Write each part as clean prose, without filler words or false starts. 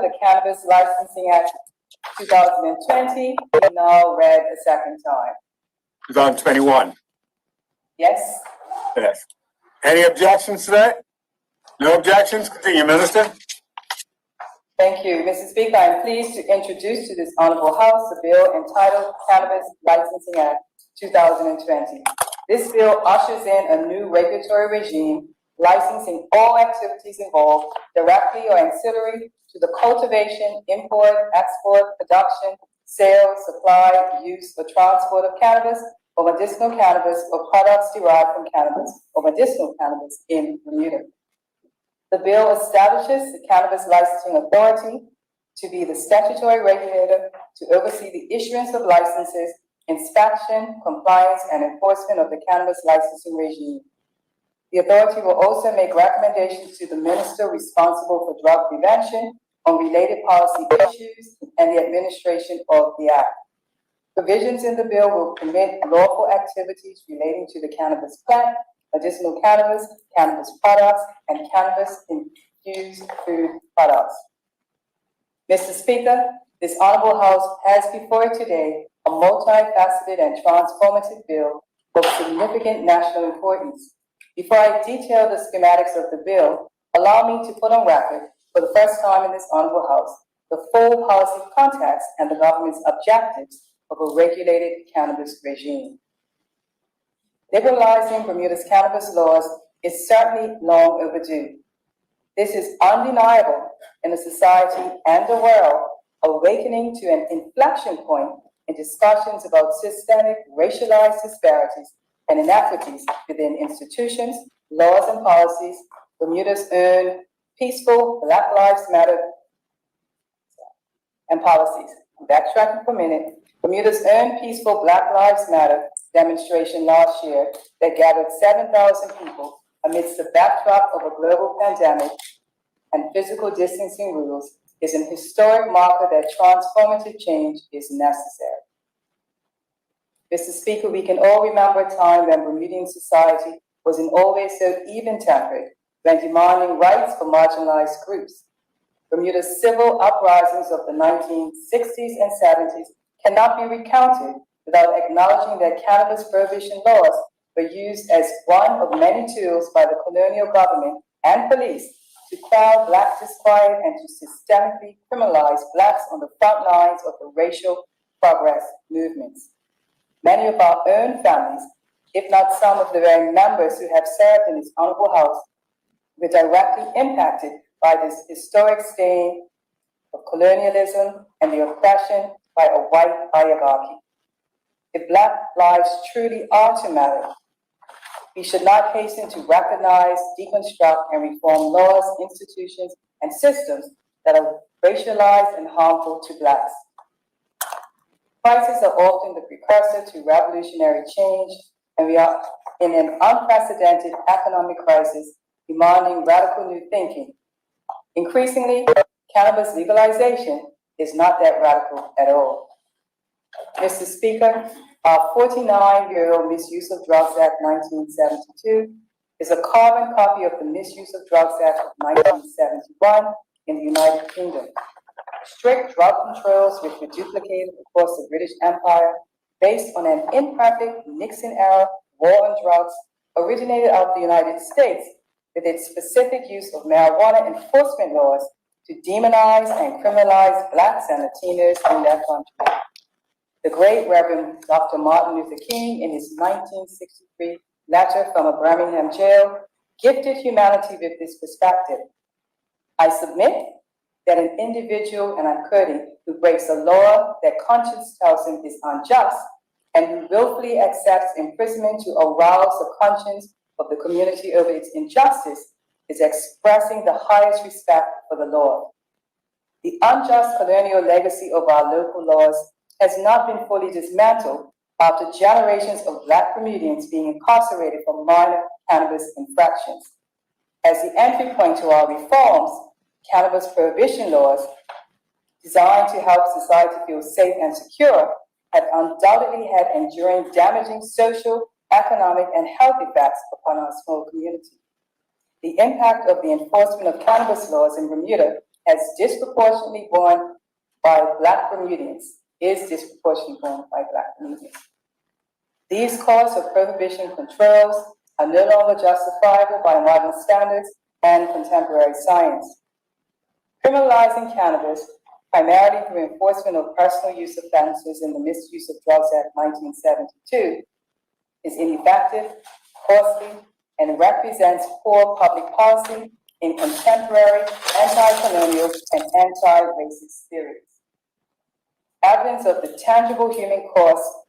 the Cannabis Licensing Act 2020 be now read a second time. 2021. Yes? Yes. Any objections to that? No objections? Continue, Minister. Thank you. Mr. Speaker, I am pleased to introduce to this Honorable House the bill entitled Cannabis Licensing Act 2020. This bill ushers in a new regulatory regime licensing all activities involved, directly or ancillary, to the cultivation, import, export, production, sale, supply, use, or transport of cannabis or medicinal cannabis or products derived from cannabis or medicinal cannabis in Bermuda. The bill establishes the Cannabis Licensing Authority to be the statutory regulator to oversee the issuance of licenses, inspection, compliance, and enforcement of the cannabis licensing regime. The authority will also make recommendations to the minister responsible for drug prevention on related policy issues and the administration of the Act. Provisions in the bill will permit lawful activities relating to the cannabis plant, medicinal cannabis, cannabis products, and cannabis-infused food products. Mr. Speaker, this Honorable House has before it today a multifaceted and transformative bill of significant national importance. Before I detail the schematics of the bill, allow me to put on record, for the first time in this Honorable House, the full policy context and the government's objectives of a regulated cannabis regime. Liberalizing Bermuda's cannabis laws is certainly long overdue. This is undeniable in a society and the world awakening to an inflection point in discussions about systemic racialized disparities and inequities within institutions, laws, and policies. Bermuda's own peaceful Black Lives Matter and policies. I'm backtracking for a minute. Bermuda's own peaceful Black Lives Matter demonstration last year that gathered 7,000 people amidst the backdrop of a global pandemic and physical distancing rules is an historic marker that transformative change is necessary. Mr. Speaker, we can all remember a time when Bermudian society wasn't always so even-tempered when demanding rights for marginalized groups. Bermuda's civil uprisings of the 1960s and 70s cannot be recounted without acknowledging that cannabis prohibition laws were used as one of many tools by the colonial government and police to quell Black disquiet and to systemically criminalize Blacks on the front lines of the racial progress movements. Many of our own families, if not some of the very members who have served in this Honorable House, were directly impacted by this historic stain of colonialism and the oppression by a white oligarchy. If Black lives truly are to matter, we should not hasten to recognize, deconstruct, and reform laws, institutions, and systems that are racialized and harmful to Blacks. Crises are often the precursor to revolutionary change, and we are in an unprecedented economic crisis demanding radical new thinking. Increasingly, cannabis legalization is not that radical at all. Mr. Speaker, our 49-year-old Misuse of Drugs Act 1972 is a carbon copy of the Misuse of Drugs Act of 1971 in the United Kingdom. Strict drug controls which were duplicated across the British Empire based on an imperfect Nixon-era war on drugs originated out of the United States with its specific use of marijuana enforcement laws to demonize and criminalize Blacks and Latinos in their country. The great Reverend Dr. Martin Luther King, in his 1963 letter from a Birmingham jail, gifted humanity with this perspective. I submit that an individual, and I'm quoting, who breaks a law that conscience tells him is unjust and who willfully accepts imprisonment to arouse the conscience of the community over its injustice is expressing the highest respect for the law. The unjust colonial legacy of our local laws has not been fully dismantled after generations of Black Bermudians being incarcerated for minor cannabis infractions. As the entry point to our reforms, cannabis prohibition laws, designed to help society feel safe and secure, have undoubtedly had enduring damaging social, economic, and health effects upon our small community. The impact of the enforcement of cannabis laws in Bermuda has disproportionately borne by Black Bermudians, is disproportionately borne by Black Bermudians. These costs of prohibition controls are no longer justifiable by modern standards and contemporary science. Criminalizing cannabis, primarily through enforcement of personal use offenses in the Misuse of Drugs Act 1972, is ineffective, costly, and represents poor public policy in contemporary anti-colonial and anti-racist theories. Evidence of the tangible human costs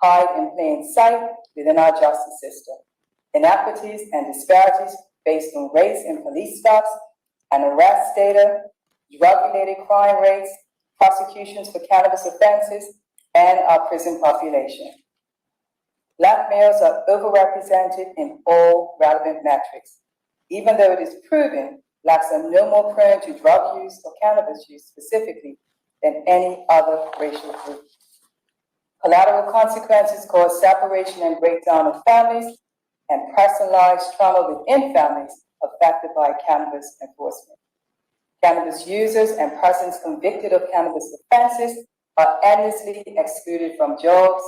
hide in plain sight within our justice system. Inequities and disparities based on race in police stops and arrest data, drug-related crime rates, prosecutions for cannabis offenses, and our prison population. Black males are overrepresented in all relevant metrics. Even though it is proven Blacks are no more prone to drug use or cannabis use specifically than any other racial group. Collateral consequences cause separation and breakdown of families and personalized trauma within families affected by cannabis enforcement. Cannabis users and persons convicted of cannabis offenses are endlessly excluded from jobs,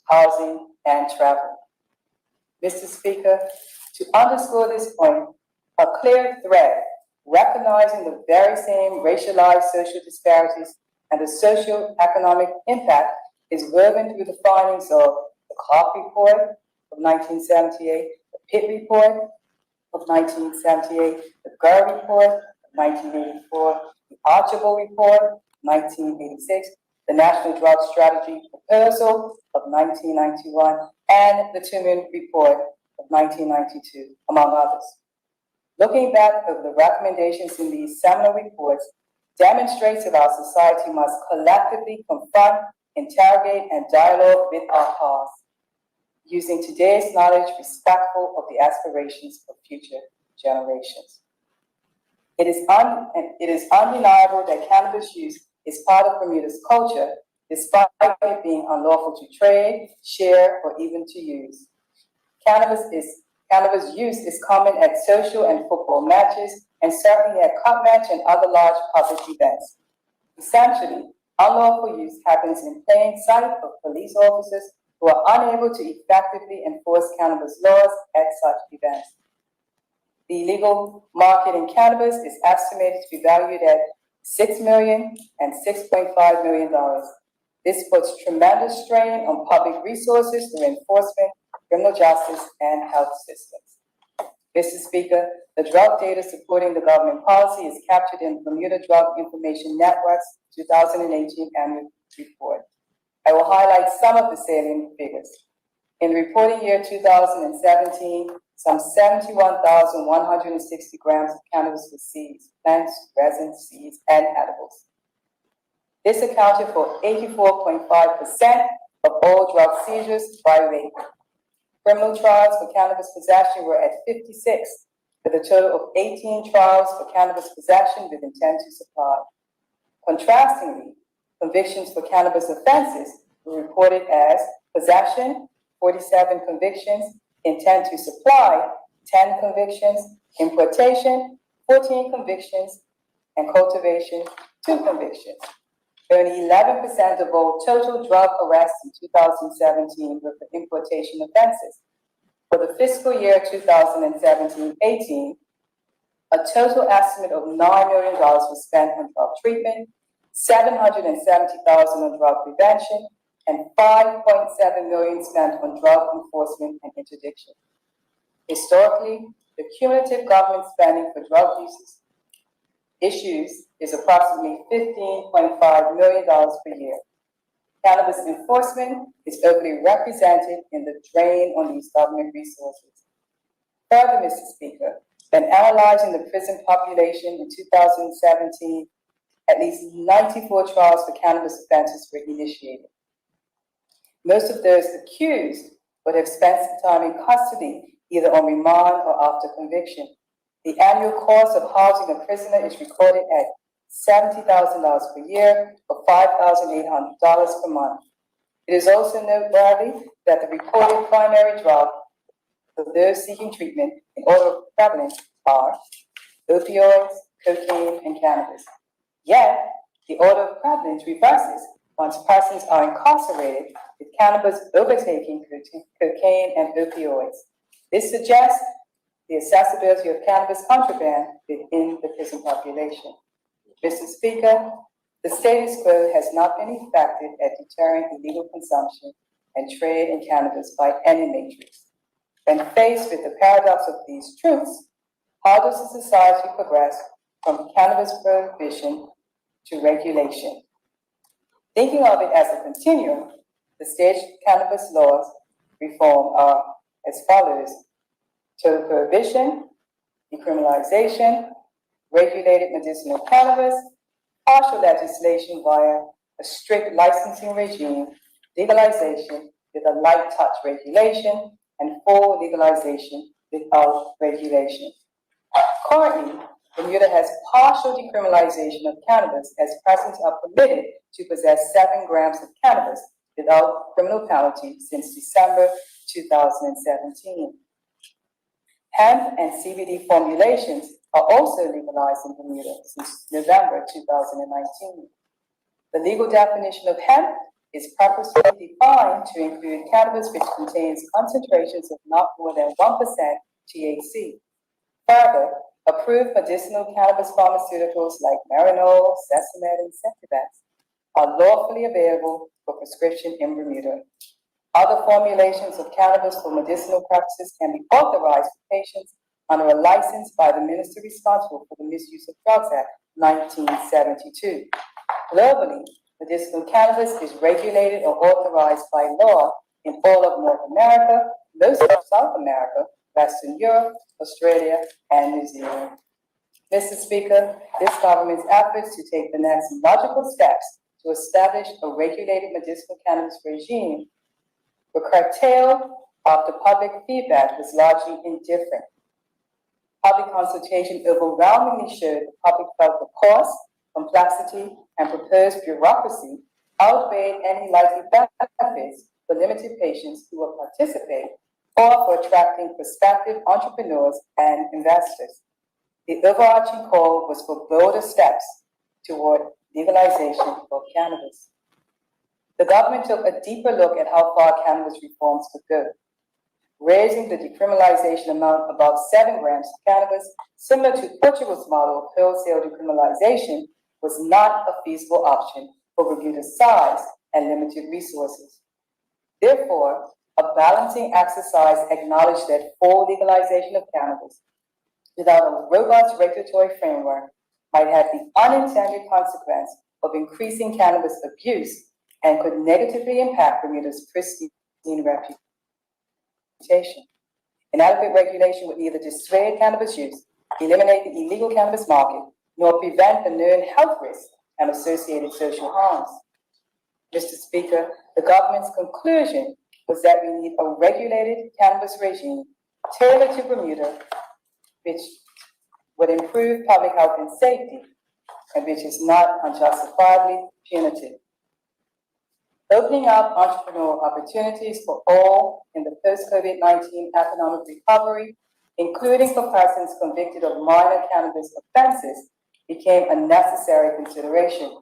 housing, and travel. Mr. Speaker, to underscore this point, a clear thread recognizing the very same racialized social disparities and the socio-economic impact is woven through the findings of the Clark Report of 1978, the Pitt Report of 1978, the Gurr Report of 1984, the Archibald Report of 1986, the National Drug Strategy Proposal of 1991, and the Tumen Report of 1992, among others. Looking back over the recommendations in these seminal reports demonstrates that our society must collectively confront, interrogate, and dialogue with our past, using today's knowledge respectful of the aspirations of future generations. It is undeniable that cannabis use is part of Bermuda's culture, despite it being unlawful to trade, share, or even to use. Cannabis use is common at social and football matches, and certainly at cup match and other large public events. Essentially, unlawful use happens in plain sight of police officers who are unable to effectively enforce cannabis laws at such events. The illegal market in cannabis is estimated to be valued at $6 million and $6.5 million. This puts tremendous strain on public resources through enforcement, criminal justice, and health systems. Mr. Speaker, the drug data supporting the government policy is captured in Bermuda Drug Information Network's 2018 annual report. I will highlight some of the salient figures. In the reporting year 2017, some 71,160 grams of cannabis was seized, plants, resin, seeds, and edibles. This accounted for 84.5% of all drug seizures by weight. Criminal trials for cannabis possession were at 56, with a total of 18 trials for cannabis possession with intent to supply. Contrastingly, convictions for cannabis offenses were reported as possession, 47 convictions, intent to supply, 10 convictions, importation, 14 convictions, and cultivation, 2 convictions. Only 11% of all total drug arrests in 2017 were for importation offenses. For the fiscal year 2017-18, a total estimate of $9 million was spent on drug treatment, $770,000 on drug prevention, and $5.7 million spent on drug enforcement and interdiction. Historically, the cumulative government spending for drug issues is approximately $15.5 million per year. Cannabis enforcement is overly represented in the drain on these government resources. Further, Mr. Speaker, when analyzing the prison population in 2017, at least 94 trials for cannabis offenses were initiated. Most of those accused would have spent some time in custody, either on remand or after conviction. The annual cost of housing a prisoner is recorded at $70,000 per year or $5,800 per month. It is also noteworthy that the reported primary drug for those seeking treatment in order of prevalence are opioids, cocaine, and cannabis. Yet, the order of prevalence reverses once persons are incarcerated with cannabis overtaking cocaine and opioids. This suggests the accessibility of cannabis contraband within the prison population. Mr. Speaker, the status quo has not been effective at deterring illegal consumption and trade in cannabis by any matrix. When faced with the paradox of these truths, how does a society progress from cannabis prohibition to regulation? Thinking of it as a continuum, the state cannabis laws reform are as follows: total prohibition, decriminalization, regulated medicinal cannabis, partial legislation via a strict licensing regime, legalization with a light touch regulation, and full legalization without regulation. Currently, Bermuda has partial decriminalization of cannabis as persons are permitted to possess 7 grams of cannabis without criminal penalty since December 2017. Hemp and CBD formulations are also legalized in Bermuda since November 2019. The legal definition of hemp is purposefully defined to include cannabis which contains concentrations of not more than 1% THC. Further, approved medicinal cannabis pharmaceuticals like Marinol, Sesamet, and Centivex are lawfully available for prescription in Bermuda. Other formulations of cannabis for medicinal purposes can be authorized for patients under a license by the minister responsible for the Misuse of Drugs Act 1972. Globally, medicinal cannabis is regulated or authorized by law in all of North America, most of South America, Western Europe, Australia, and New Zealand. Mr. Speaker, this government's efforts to take the next logical steps to establish a regulated medicinal cannabis regime were curtailed after public feedback was largely indifferent. Public consultation overwhelmingly showed the public felt the cost, complexity, and proposed bureaucracy outweighed any likely benefits for limited patients who will participate or for attracting prospective entrepreneurs and investors. The overarching call was for bolder steps toward legalization of cannabis. The government took a deeper look at how far cannabis reforms could go. Raising the decriminalization amount above 7 grams of cannabis, similar to Portugal's model of wholesale decriminalization, was not a feasible option for Bermuda's size and limited resources. Therefore, a balancing exercise acknowledged that full legalization of cannabis without a robust regulatory framework might have the unintended consequence of increasing cannabis abuse and could negatively impact Bermuda's pristine reputation. Inadequate regulation would neither dissuade cannabis use, eliminate the illegal cannabis market, nor prevent the known health risks and associated social harms. Mr. Speaker, the government's conclusion was that we need a regulated cannabis regime tailored to Bermuda, which would improve public health and safety, and which is not unjustifiably punitive. Opening up entrepreneurial opportunities for all in the post-COVID-19 economic recovery, including for persons convicted of minor cannabis offenses, became a necessary consideration.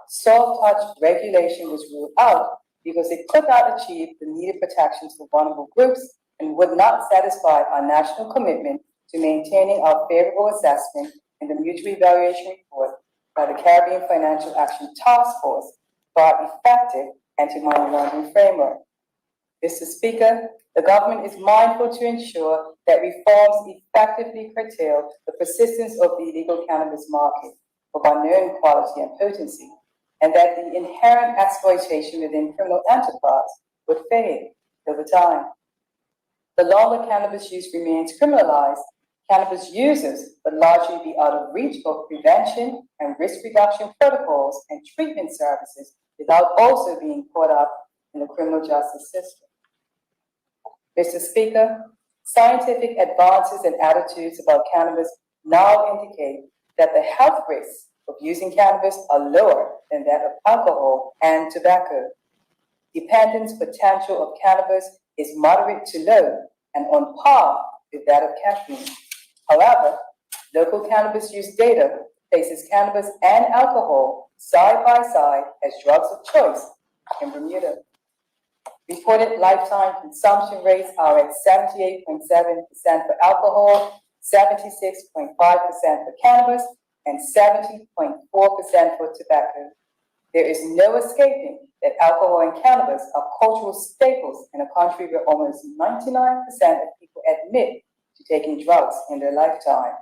Soft-touch regulation was ruled out because it could not achieve the needed protections for vulnerable groups and would not satisfy our national commitment to maintaining our favorable assessment in the mutual evaluation report by the Caribbean Financial Action Task Force for our effective anti-money laundering framework. Mr. Speaker, the government is mindful to ensure that reforms effectively curtail the persistence of the illegal cannabis market of unknown quality and potency, and that the inherent exploitation within criminal enterprise would fade over time. The longer cannabis use remains criminalized, cannabis users would largely be out of reach of prevention and risk reduction protocols and treatment services without also being caught up in the criminal justice system. Mr. Speaker, scientific advances and attitudes about cannabis now indicate that the health risks of using cannabis are lower than that of alcohol and tobacco. Dependence potential of cannabis is moderate to low and on par with that of caffeine. However, Local cannabis use data places cannabis and alcohol side by side as drugs of choice in Bermuda. Reported lifetime consumption rates are at 78.7% for alcohol, 76.5% for cannabis, and 70.4% for tobacco. There is no escaping that alcohol and cannabis are cultural staples in a country where almost 99% of people admit to taking drugs in their lifetime.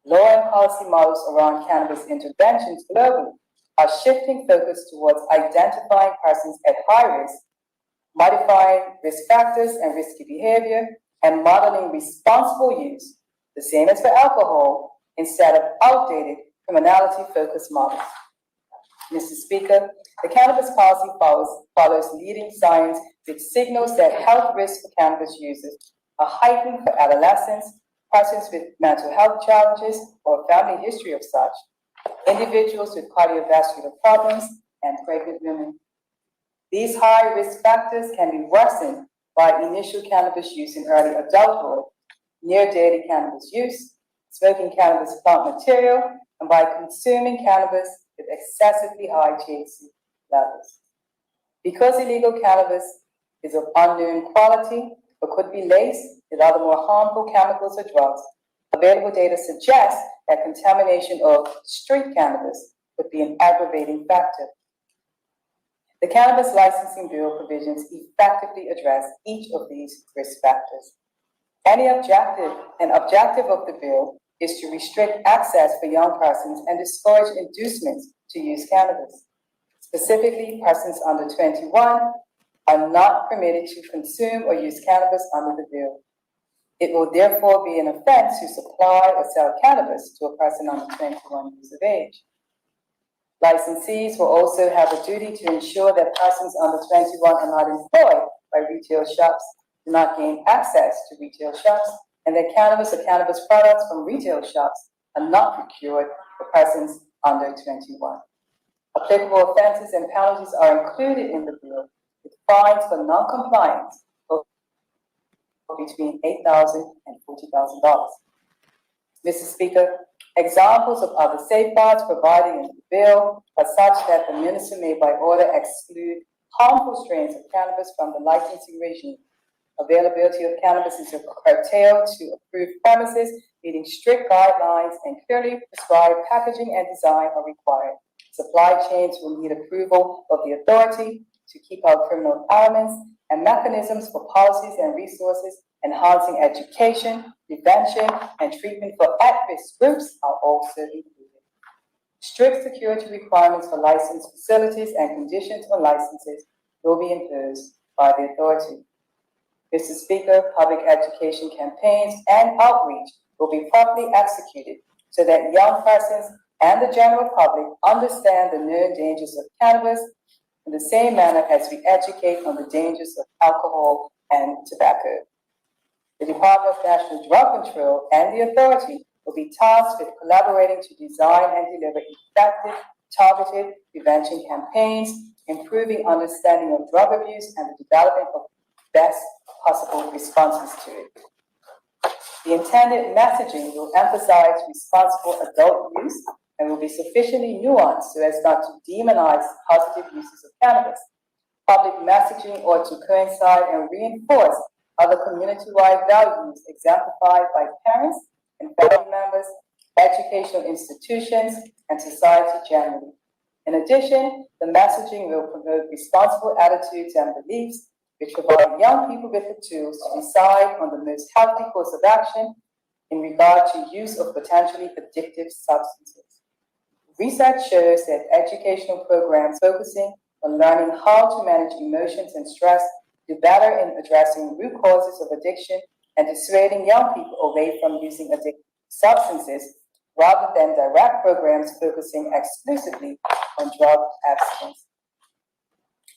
Law and policy models around cannabis interventions globally are shifting focus towards identifying persons at high risk, modifying risk factors and risky behavior, and modeling responsible use, the same as for alcohol, instead of outdated criminality-focused models. Mr. Speaker, the cannabis policy follows leading science, which signals that health risks for cannabis users are heightened for adolescents, persons with mental health challenges or a family history of such, individuals with cardiovascular problems, and pregnant women. These high risk factors can be worsened by initial cannabis use in early adulthood, near daily cannabis use, smoking cannabis plant material, and by consuming cannabis with excessively high THC levels. Because illegal cannabis is of unknown quality or could be laced with other more harmful chemicals or drugs, available data suggests that contamination of street cannabis could be an aggravating factor. The Cannabis Licensing Bill provisions effectively address each of these risk factors. An objective of the bill is to restrict access for young persons and discourage inducements to use cannabis. Specifically, persons under 21 are not permitted to consume or use cannabis under the bill. It will therefore be an offense to supply or sell cannabis to a person under 21 years of age. Licensees will also have a duty to ensure that persons under 21 are not employed by retail shops, do not gain access to retail shops, and that cannabis or cannabis products from retail shops are not procured for persons under 21. Applicable offenses and penalties are included in the bill, with fines for non-compliance of between $8,000 and $40,000. Mr. Speaker, examples of other safeguards provided in the bill are such that the minister may by order exclude harmful strains of cannabis from the licensing regime. Availability of cannabis is curtailed to approved premises, meeting strict guidelines, and clearly prescribed packaging and design are required. Supply chains will need approval of the authority to keep out criminal elements, and mechanisms for policies and resources enhancing education, prevention, and treatment for at-risk groups are also included. Strict security requirements for licensed facilities and conditions on licenses will be imposed by the authority. Mr. Speaker, public education campaigns and outreach will be properly executed so that young persons and the general public understand the known dangers of cannabis in the same manner as we educate on the dangers of alcohol and tobacco. The Department of National Drug Control and the authority will be tasked with collaborating to design and deliver effective, targeted prevention campaigns, improving understanding of drug abuse, and the development of best possible responses to it. The intended messaging will emphasize responsible adult use and will be sufficiently nuanced so as not to demonize positive uses of cannabis. Public messaging ought to coincide and reinforce other community-wide values exemplified by parents and family members, educational institutions, and society generally. In addition, the messaging will promote responsible attitudes and beliefs, which provide young people with the tools to decide on the most healthy course of action in regard to use of potentially addictive substances. Research shows that educational programs focusing on learning how to manage emotions and stress do better in addressing root causes of addiction and dissuading young people away from using addictive substances rather than direct programs focusing exclusively on drug abstinence.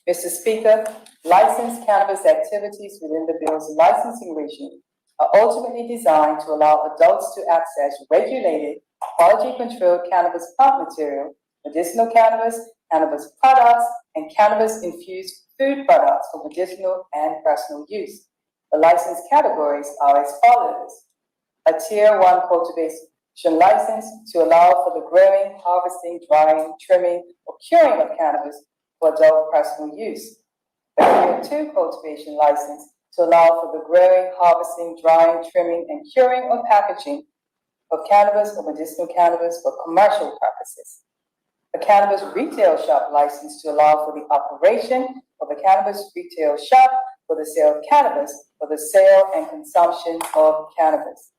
Mr. Speaker, licensed cannabis activities within the bill's licensing regime are ultimately designed to allow adults to access regulated, quality-controlled cannabis plant material, medicinal cannabis, cannabis products, and cannabis-infused food products for medicinal and personal use. The licensed categories are as follows. A Tier 1 license to allow for the growing, harvesting, drying, trimming, or curing of cannabis for adult personal use. A Tier 2 cultivation license to allow for the growing, harvesting, drying, trimming, and curing or packaging of cannabis or medicinal cannabis for commercial purposes. A cannabis retail shop license to allow for the operation of a cannabis retail shop for the sale of cannabis for the sale and consumption of cannabis.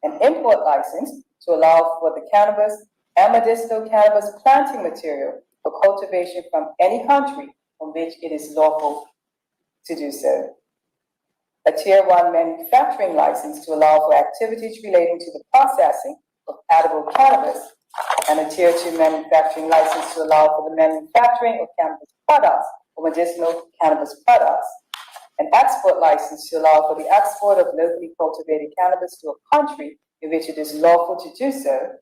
An import license to allow for the cannabis and medicinal cannabis planting material for cultivation from any country from which it is lawful to do so. A Tier 1 manufacturing license to allow for activities relating to the processing of edible cannabis, and a Tier 2 manufacturing license to allow for the manufacturing of cannabis products or medicinal cannabis products. An export license to allow for the export of locally cultivated cannabis to a country in which it is lawful to do so.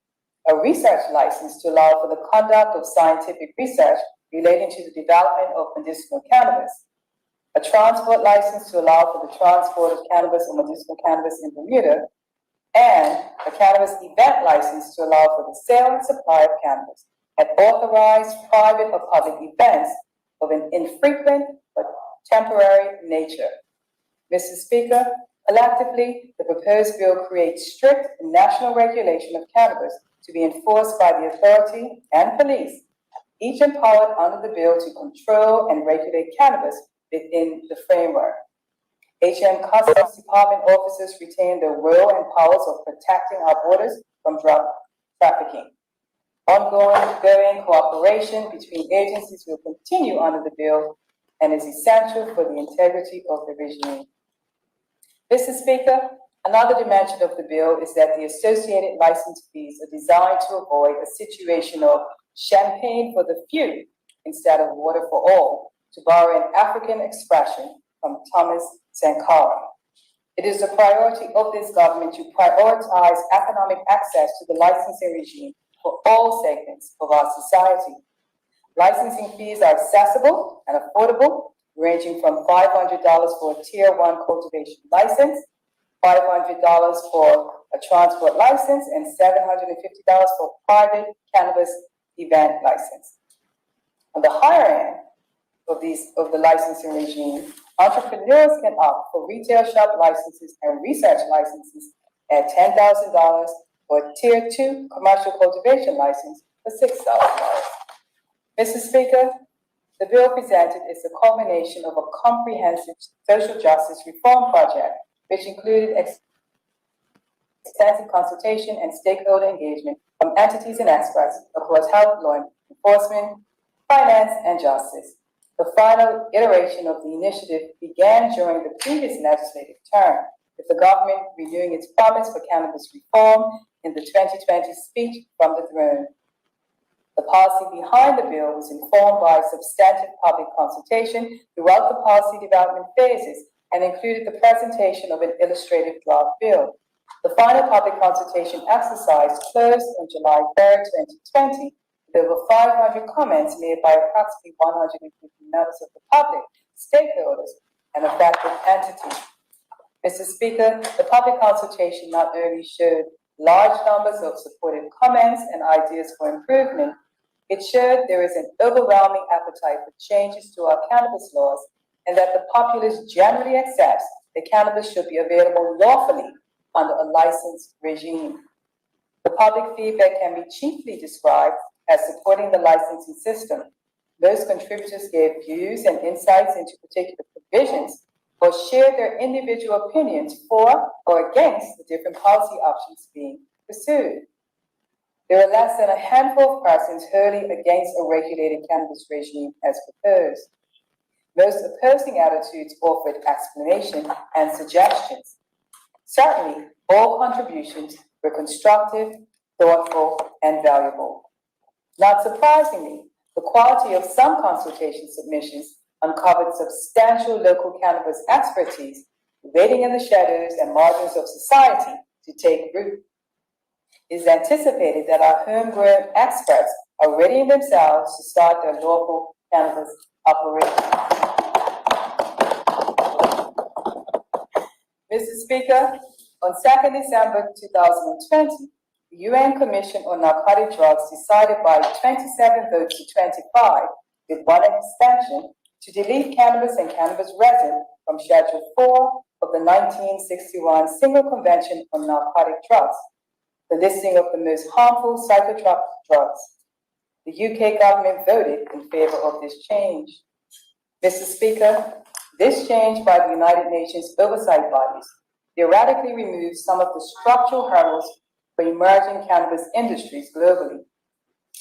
A research license to allow for the conduct of scientific research relating to the development of medicinal cannabis. A transport license to allow for the transport of cannabis or medicinal cannabis in Bermuda, and a cannabis event license to allow for the sale and supply of cannabis at authorized private or public events of an infrequent but temporary nature. Mr. Speaker, collectively, the proposed bill creates strict national regulation of cannabis to be enforced by the authority and police, each empowered under the bill to control and regulate cannabis within the framework. HM Customs Department officers retain the role and powers of protecting our borders from drug trafficking. Ongoing cooperation between agencies will continue under the bill and is essential for the integrity of the regime. Mr. Speaker, another dimension of the bill is that the associated license fees are designed to avoid a situation of champagne for the few instead of water for all, to borrow an African expression from Thomas Sankara. It is the priority of this government to prioritize economic access to the licensing regime for all segments of our society. Licensing fees are accessible and affordable, ranging from $500 for a Tier 1 cultivation license, $500 for a transport license, and $750 for a private cannabis event license. On the higher end of the licensing regime, entrepreneurs can opt for retail shop licenses and research licenses at $10,000 or a Tier 2 commercial cultivation license for $6,000. Mr. Speaker, the bill presented is the culmination of a comprehensive social justice reform project, which included extensive consultation and stakeholder engagement from entities and experts across health, law enforcement, finance, and justice. The final iteration of the initiative began during the previous legislative term, with the government renewing its promise for cannabis reform in the 2020 speech from the throne. The policy behind the bill was informed by substantive public consultation throughout the policy development phases and included the presentation of an illustrative draft bill. The final public consultation exercise closed on July 3rd, 2020, with over 500 comments made by approximately 150 members of the public, stakeholders, and affected entities. Mr. Speaker, the public consultation not only showed large numbers of supportive comments and ideas for improvement, it showed there is an overwhelming appetite for changes to our cannabis laws and that the populace generally accepts that cannabis should be available lawfully under a licensed regime. The public feedback can be chiefly described as supporting the licensing system. Most contributors gave views and insights into particular provisions or shared their individual opinions for or against the different policy options being pursued. There are less than a handful of persons hurling against a regulated cannabis regime as proposed. Most opposing attitudes offered explanation and suggestions. Certainly, all contributions were constructive, thoughtful, and valuable. Not surprisingly, the quality of some consultation submissions uncovered substantial local cannabis expertise waiting in the shadows and margins of society to take root. It is anticipated that our homegrown experts are readying themselves to start their local cannabis operations. Mr. Speaker, on 2nd December 2020, the UN Commission on Narcotic Drugs decided by 27 votes to 25, with one extension, to delete cannabis and cannabis resin from Schedule 4 of the 1961 Single Convention on Narcotic Drugs, the listing of the most harmful psychotropic drugs. The UK government voted in favor of this change. Mr. Speaker, this change by the United Nations oversight bodies theoretically removes some of the structural hurdles for emerging cannabis industries globally.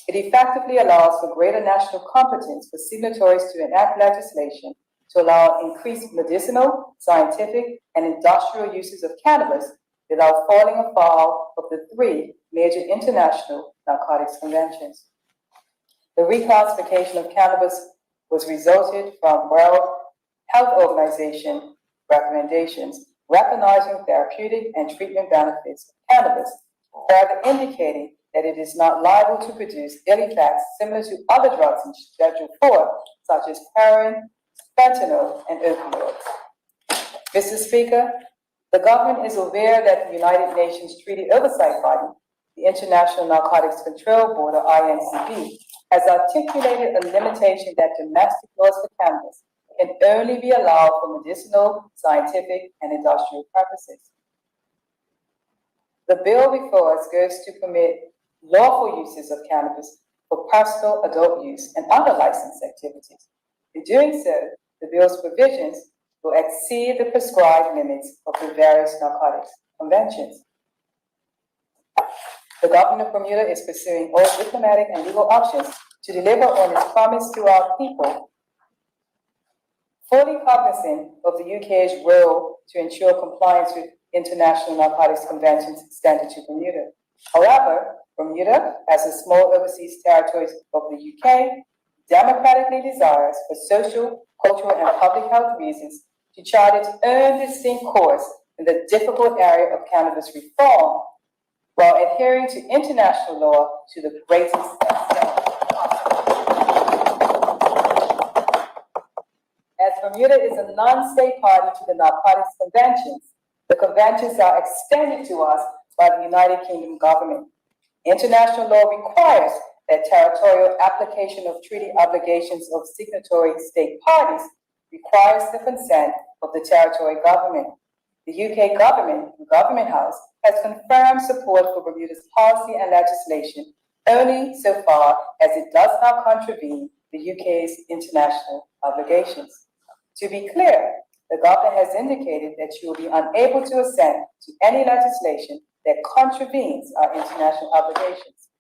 It effectively allows for greater national competence for signatories to enact legislation to allow increased medicinal, scientific, and industrial uses of cannabis without falling afoul of the three major international narcotics conventions. The reclassification of cannabis was resulted from World Health Organization recommendations recognizing therapeutic and treatment benefits of cannabis, further indicating that it is not liable to produce ill effects similar to other drugs in Schedule 4, such as heroin, fentanyl, and opioids. Mr. Speaker, the government is aware that the United Nations Treaty Oversight Body, the International Narcotics Control Board, or INCB, has articulated a limitation that domestic laws for cannabis can only be allowed for medicinal, scientific, and industrial purposes. The bill before us goes to permit lawful uses of cannabis for personal adult use and other licensed activities. In doing so, the bill's provisions will exceed the prescribed limits of the various narcotics conventions. The government of Bermuda is pursuing all diplomatic and legal options to deliver on its promise to our people, fully cognizant of the UK's role to ensure compliance with international narcotics conventions extended to Bermuda. However, Bermuda, as a small overseas territory of the UK, democratically desires, for social, cultural, and public health reasons, to chart its own distinct course in the difficult area of cannabis reform, while adhering to international law to the greatest extent. As Bermuda is a non-state party to the narcotics conventions, the conventions are extended to us by the United Kingdom government. International law requires that territorial application of treaty obligations of signatory state parties requires the consent of the territory government. The UK government, the Government House, has confirmed support for Bermuda's policy and legislation only so far as it does not contravene the UK's international obligations. To be clear, the government has indicated that she will be unable to assent to any legislation that contravenes our international obligations.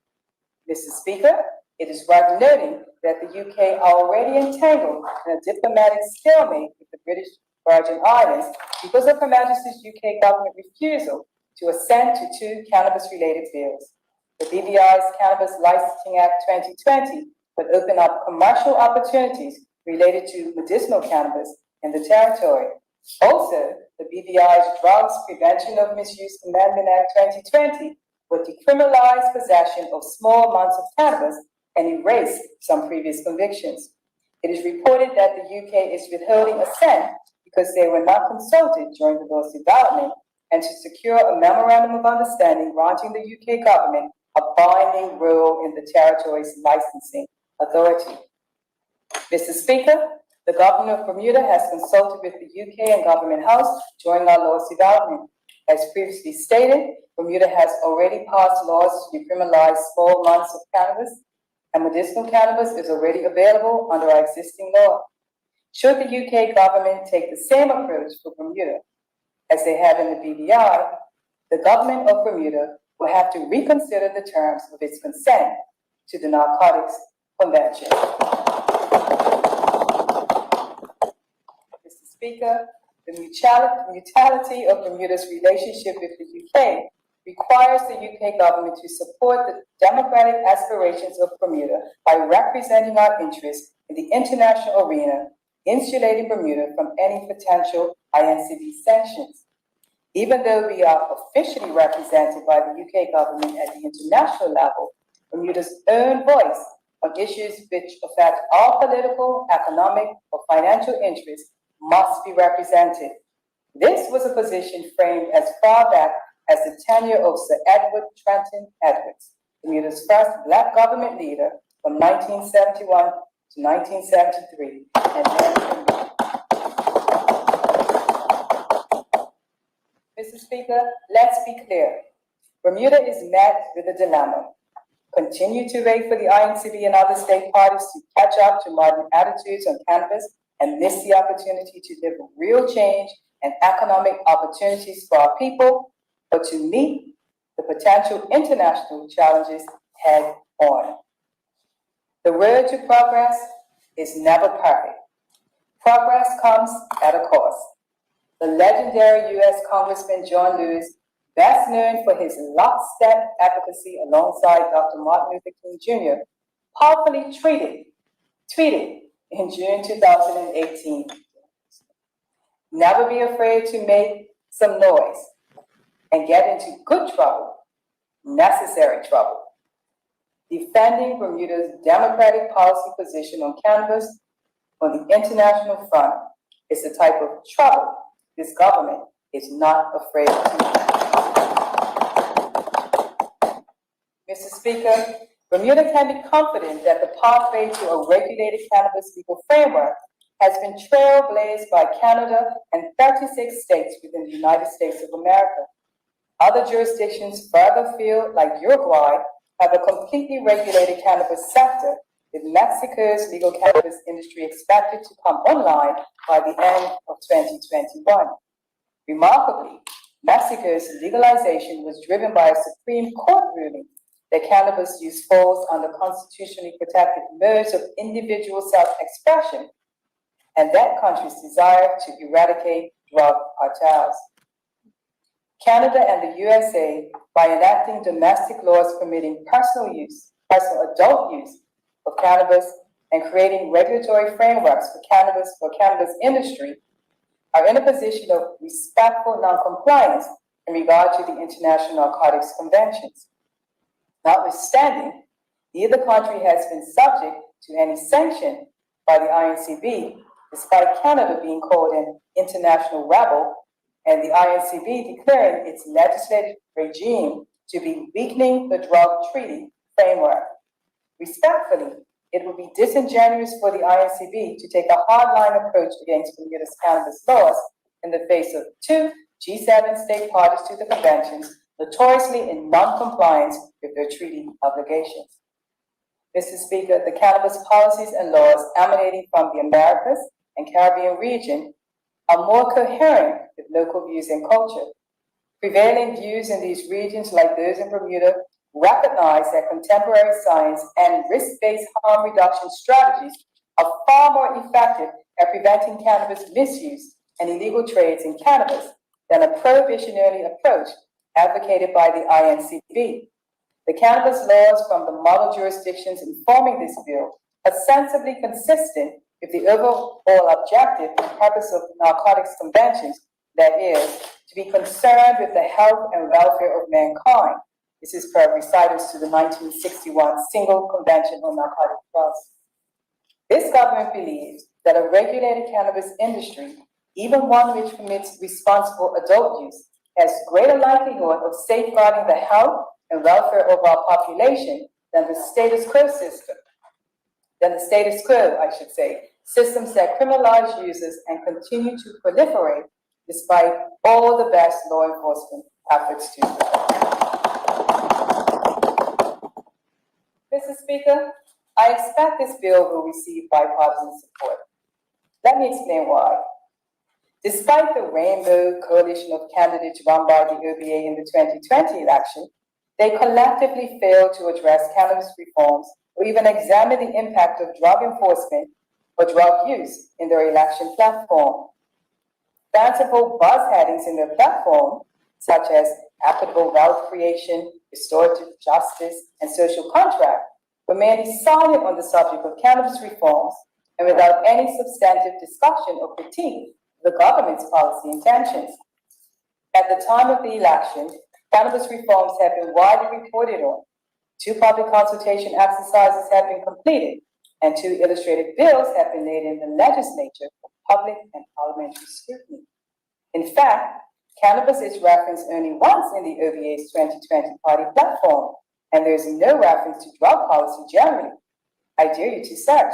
Mr. Speaker, it is worth noting that the UK are already entangled in a diplomatic stalemate with the British Virgin Islands because of Her Majesty's UK government refusal to assent to two cannabis-related bills. The BVI's Cannabis Licensing Act 2020 would open up commercial opportunities related to medicinal cannabis in the territory. Also, the BVI's Drugs Prevention of Misuse Amendment Act 2020 would decriminalize possession of small amounts of cannabis and erase some previous convictions. It is reported that the UK is withholding assent because they were not consulted during the bill's development and to secure a memorandum of understanding granting the UK government a binding role in the territory's licensing authority. Mr. Speaker, the government of Bermuda has consulted with the UK and Government House during our law's development. As previously stated, Bermuda has already passed laws to decriminalize small amounts of cannabis, and medicinal cannabis is already available under our existing law. Should the UK government take the same approach for Bermuda as they have in the BVI, the government of Bermuda will have to reconsider the terms of its consent to the Narcotics Convention. Mr. Speaker, the mutuality of Bermuda's relationship with the UK requires the UK government to support the democratic aspirations of Bermuda by representing our interests in the international arena, insulating Bermuda from any potential INCB sanctions. Even though we are officially represented by the UK government at the international level, Bermuda's own voice on issues which affect our political, economic, or financial interests must be represented. This was a position framed as far back as the tenure of Sir Edward Trenton Edwards, Bermuda's first Black government leader from 1971 to 1973, and then Mr. Speaker, let's be clear. Bermuda is met with a dilemma. Continue to wait for the INCB and other state parties to catch up to modern attitudes on cannabis and miss the opportunity to deliver real change and economic opportunities for our people, but to meet the potential international challenges head on. The road to progress is never perfect. Progress comes at a cost. The legendary U.S. Congressman John Lewis, best known for his lockstep advocacy alongside Dr. Martin Luther King Jr., powerfully tweeted in June 2018, "Never be afraid to make some noise and get into good trouble, necessary trouble." Defending Bermuda's democratic policy position on cannabis on the international front is the type of trouble this government is not afraid to make. Mr. Speaker, Bermuda can be confident that the pathway to a regulated cannabis legal framework has been trailblazed by Canada and 36 states within the United States of America. Other jurisdictions further afield, like Uruguay, have a completely regulated cannabis sector, with Mexico's legal cannabis industry expected to come online by the end of 2021. Remarkably, Mexico's legalization was driven by a Supreme Court ruling that cannabis use falls under constitutionally protected modes of individual self-expression, and that country's desire to eradicate drug cartels. Canada and the USA, by enacting domestic laws permitting personal adult use of cannabis and creating regulatory frameworks for cannabis industry, are in a position of respectful non-compliance in regard to the International Narcotics Conventions. Notwithstanding, neither country has been subject to any sanction by the INCB, despite Canada being called an international rebel and the INCB declaring its legislative regime to be weakening the drug treaty framework. Respectfully, it would be disingenuous for the INCB to take a hardline approach against Bermuda's cannabis laws in the face of two G7 state parties to the conventions notoriously in non-compliance with their treaty obligations. Mr. Speaker, the cannabis policies and laws emanating from the Americas and Caribbean region are more coherent with local views and culture. Prevailing views in these regions, like those in Bermuda, recognize that contemporary science and risk-based harm reduction strategies are far more effective at preventing cannabis misuse and illegal trades in cannabis than a prohibition-only approach advocated by the INCB. The cannabis laws from the model jurisdictions informing this bill are sensibly consistent with the overall objective and purpose of the Narcotics Conventions, that is, to be concerned with the health and welfare of mankind. This is per recitals to the 1961 Single Convention on Narcotic Drugs. This government believes that a regulated cannabis industry, even one which permits responsible adult use, has greater likelihood of safeguarding the health and welfare of our population than the status quo system. Systems that criminalize users and continue to proliferate despite all the best law enforcement efforts to protect. Mr. Speaker, I expect this bill will receive bipartisan support. Let me explain why. Despite the rainbow coalition of candidates run by the OBA in the 2020 election, they collectively failed to address cannabis reforms or even examine the impact of drug enforcement or drug use in their election platform. Fanciful buzz headings in their platform, such as equitable wealth creation, restorative justice, and social contract, were mainly silent on the subject of cannabis reforms and without any substantive discussion or critique of the government's policy intentions. At the time of the election, cannabis reforms have been widely reported on. 2 public consultation exercises have been completed, and 2 illustrated bills have been laid in the legislature for public and parliamentary scrutiny. In fact, Cannabis is referenced only once in the OVA's 2020 party platform, and there is no reference to drug policy generally. I dare you to search.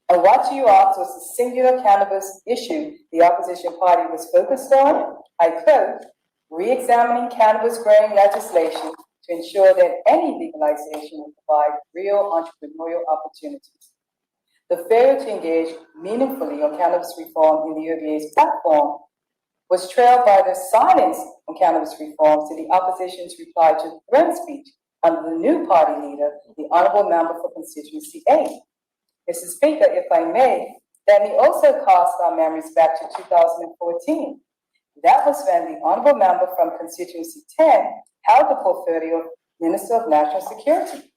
And what you asked was the singular cannabis issue the opposition party was focused on. I quote, re-examining cannabis growing legislation to ensure that any legalization will provide real entrepreneurial opportunities. The failure to engage meaningfully on cannabis reform in the OVA's platform was trailed by the silence on cannabis reform to the opposition's reply to throne speech under the new party leader, the Honourable Member for Constituency 8. Mr. Speaker, if I may, let me also cast our memories back to 2014. That was when the Honourable Member from Constituency 10 held the portfolio of Minister of National Security.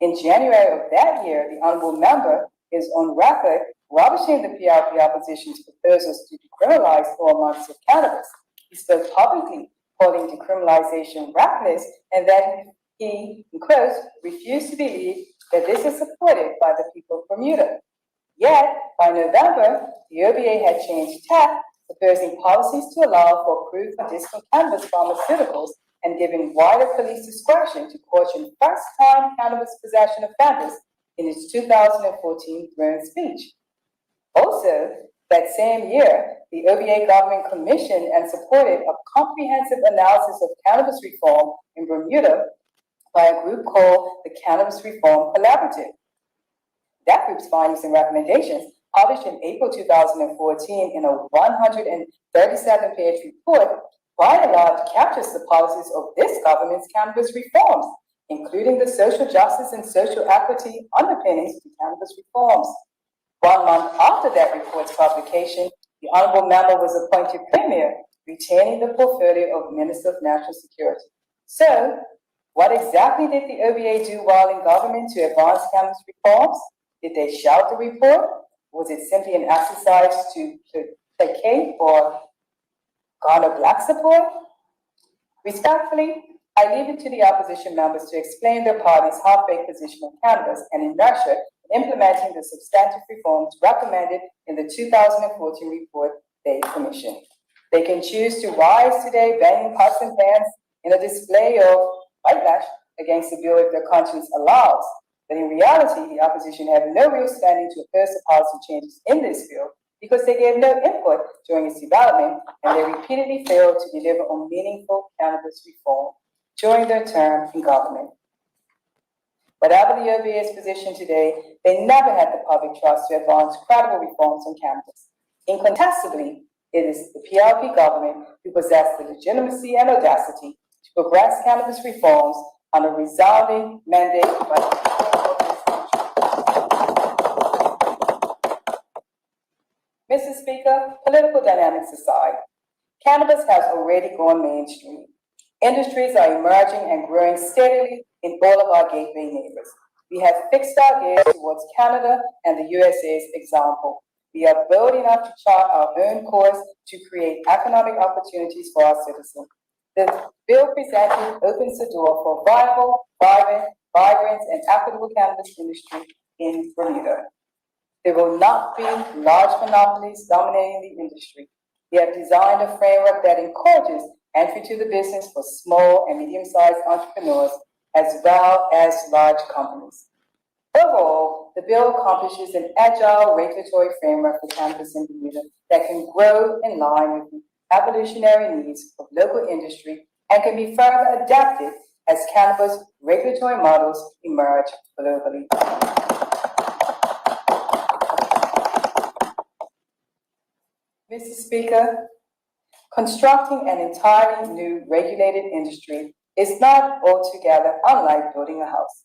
In January of that year, the Honourable Member is on record rubbishing the PRP opposition's proposals to decriminalize 4 months of cannabis. He spoke publicly, calling decriminalization reckless, and that he, in quotes, refused to believe that this is supported by the people of Bermuda. Yet, by November, the OVA had changed tack, proposing policies to allow for approved medicinal cannabis pharmaceuticals and giving wider police discretion to caution first-time cannabis possession offenders in its 2014 throne speech. Also, that same year, the OVA government commissioned and supported a comprehensive analysis of cannabis reform in Bermuda by a group called the Cannabis Reform Collaborative. That group's findings and recommendations, published in April 2014 in a 137-page report, by and large captures the policies of this government's cannabis reforms, including the social justice and social equity underpinnings to cannabis reforms. 1 month after that report's publication, the Honourable Member was appointed Premier, retaining the portfolio of Minister of National Security. So, what exactly did the OVA do while in government to advance cannabis reforms? Did they shout the report? Was it simply an exercise to placate or garner black support? Respectfully, I leave it to the opposition members to explain their party's half-baked position on cannabis and inertia in implementing the substantive reforms recommended in the 2014 report they commissioned. They can choose to rise today banging pots and pans in a display of white lash against the bill if their conscience allows. But in reality, the opposition have no real standing to oppose the policy changes in this bill because they gave no input during its development and they repeatedly failed to deliver on meaningful cannabis reform during their term in government. Whatever the OVA's position today, they never had the public trust to advance credible reforms on cannabis. Incontestably, it is the PRP government who possess the legitimacy and audacity to progress cannabis reforms on a resounding mandate by the people of this country. Mr. Speaker, political dynamics aside, cannabis has already gone mainstream. Industries are emerging and growing steadily in all of our gateway neighbors. We have fixed our gaze towards Canada and the USA's example. We are bold enough to chart our own course to create economic opportunities for our citizens. The bill presented opens the door for viable, vibrant, and equitable cannabis industry in Bermuda. There will not be large monopolies dominating the industry. We have designed a framework that encourages entry to the business for small and medium-sized entrepreneurs as well as large companies. Overall, the bill accomplishes an agile regulatory framework for cannabis in Bermuda that can grow in line with the evolutionary needs of local industry and can be further adapted as cannabis regulatory models emerge globally. Mr. Speaker, constructing an entirely new regulated industry is not altogether unlike building a house.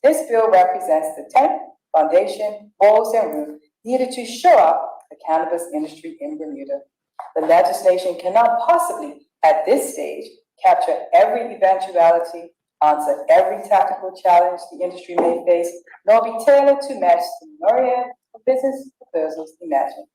This bill represents the tent, foundation, walls, and roof needed to shore up the cannabis industry in Bermuda. The legislation cannot possibly, at this stage, capture every eventuality, answer every tactical challenge the industry may face, nor be tailored to match the myriad of business proposals imagined.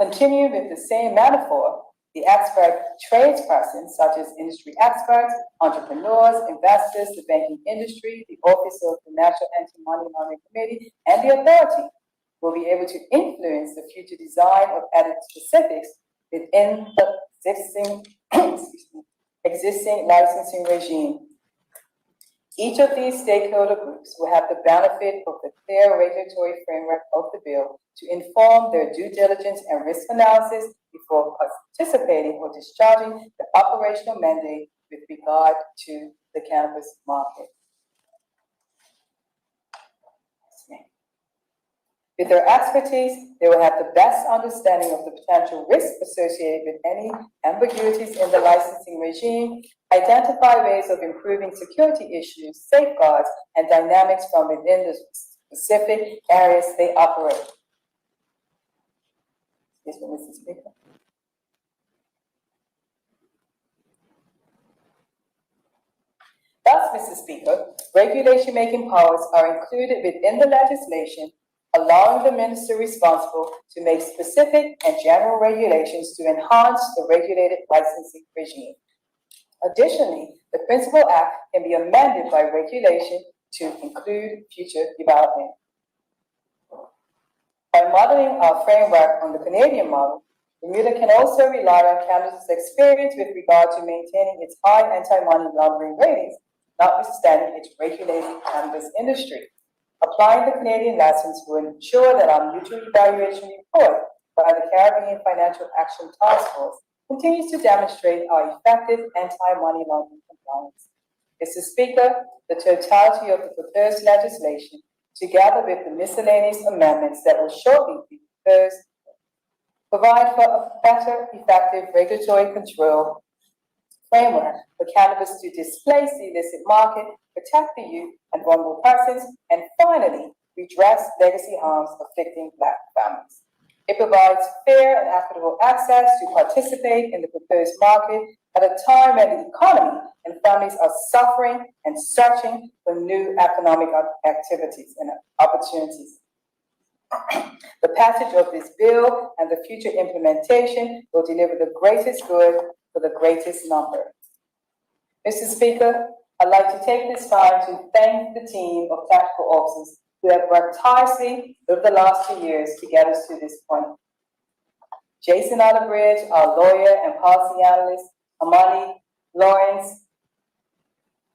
Continuing with the same metaphor, the expert tradespersons, such as industry experts, entrepreneurs, investors, the banking industry, the Office of the National Anti-Money Laundering Committee, and the authority will be able to influence the future design of added specifics within the existing, existing licensing regime. Each of these stakeholder groups will have the benefit of the clear regulatory framework of the bill to inform their due diligence and risk analysis before participating or discharging the operational mandate with regard to the cannabis market. With their expertise, they will have the best understanding of the potential risks associated with any ambiguities in the licensing regime, identify ways of improving security issues, safeguards, and dynamics from within the specific areas they operate. Excuse me, Mr. Speaker. Thus, Mr. Speaker, regulation-making powers are included within the legislation, allowing the minister responsible to make specific and general regulations to enhance the regulated licensing regime. Additionally, the Principal Act can be amended by regulation to include future development. By modeling our framework on the Canadian model, Bermuda can also rely on Canada's experience with regard to maintaining its high anti-money laundering ratings, notwithstanding its regulated cannabis industry. Applying the Canadian lessons will ensure that our mutual evaluation report by the Caribbean Financial Action Task Force continues to demonstrate our effective anti-money laundering compliance. Mr. Speaker, the totality of the proposed legislation, together with the miscellaneous amendments that will shortly be proposed, provide for a better, effective regulatory control framework for cannabis to displace the illicit market, protect the youth and vulnerable persons, and finally, redress legacy harms afflicting Black families. It provides fair and equitable access to participate in the proposed market at a time when the economy and families are suffering and searching for new economic activities and opportunities. The passage of this bill and the future implementation will deliver the greatest good for the greatest number. Mr. Speaker, I'd like to take this time to thank the team of tactical officers who have worked tirelessly over the last 2 years to get us to this point. Jason Otterbridge, our lawyer and policy analyst, Amani Lawrence,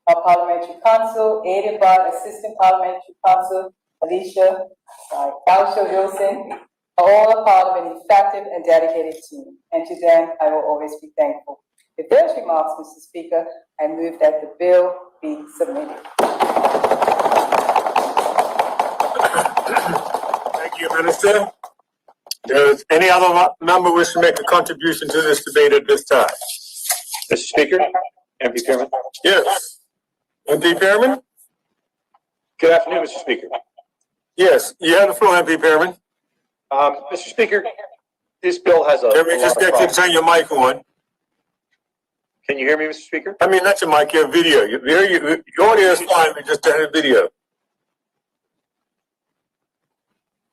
our parliamentary counsel, aided by assistant parliamentary counsel, Alicia Wilson, are all a part of an effective and dedicated team, and to them I will always be thankful. With those remarks, Mr. Speaker, I move that the bill be submitted. Thank you, Minister. Does any other member wish to make a contribution to this debate at this time? Mr. Speaker, MP Pearman. Yes. MP Pearman? Good afternoon, Mr. Speaker. Yes, you have the floor, MP Pearman. Mr. Speaker, this bill has a. Can we just get you to turn your mic on? Can you hear me, Mr. Speaker? I mean, not your mic, your video. Your audio is fine, we just turn the video.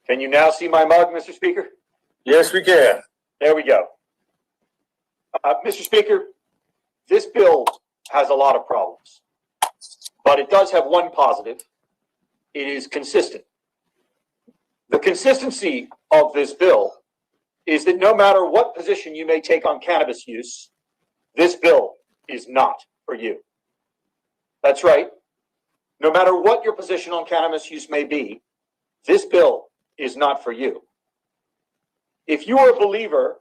Can you now see my mug, Mr. Speaker? Yes, we can. There we go. Mr. Speaker, this bill has a lot of problems, but it does have one positive. It is consistent. The consistency of this bill is that no matter what position you may take on cannabis use, this bill is not for you. That's right. No matter what your position on cannabis use may be, this bill is not for you. If you are a believer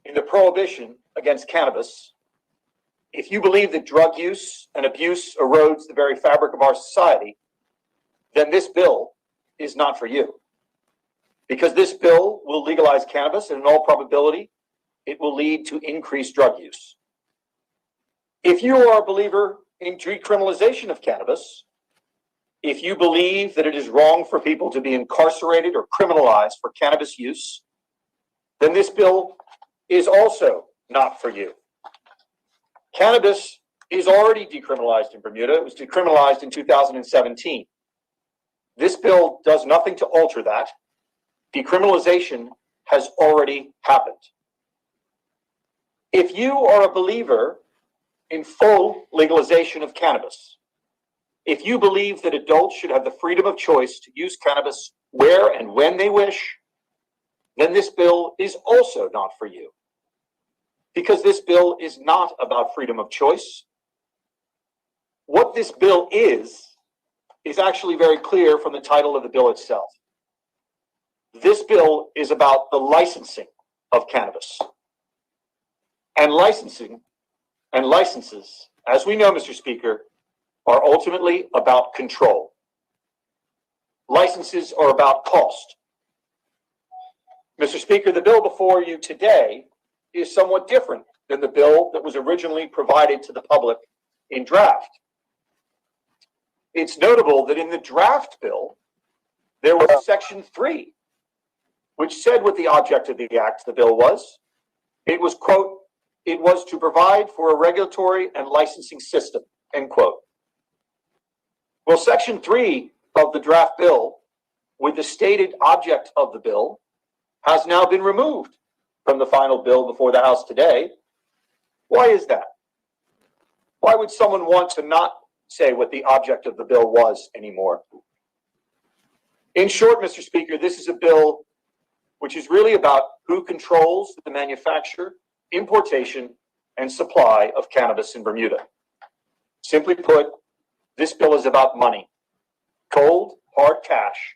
in the prohibition against cannabis, if you believe that drug use and abuse erodes the very fabric of our society, then this bill is not for you. Because this bill will legalize cannabis, and in all probability, it will lead to increased drug use. If you are a believer in decriminalization of cannabis, if you believe that it is wrong for people to be incarcerated or criminalized for cannabis use, then this bill is also not for you. Cannabis is already decriminalized in Bermuda. It was decriminalized in 2017. This bill does nothing to alter that. Decriminalization has already happened. If you are a believer in full legalization of cannabis, if you believe that adults should have the freedom of choice to use cannabis where and when they wish, then this bill is also not for you. because this bill is not about freedom of choice. What this bill is actually very clear from the title of the bill itself. This bill is about the licensing of cannabis. And licensing and licenses, as we know, Mr. Speaker, are ultimately about control. Licenses are about cost. Mr. Speaker, the bill before you today is somewhat different than the bill that was originally provided to the public in draft. It's notable that in the draft bill, there was Section 3, which said what the object of the act, the bill was. It was, quote, it was to provide for a regulatory and licensing system, end quote. Well, Section 3 of the draft bill, with the stated object of the bill, has now been removed from the final bill before the House today. Why is that? Why would someone want to not say what the object of the bill was anymore? In short, Mr. Speaker, this is a bill which is really about who controls the manufacture, importation, and supply of cannabis in Bermuda. Simply put, this bill is about money, cold, hard cash,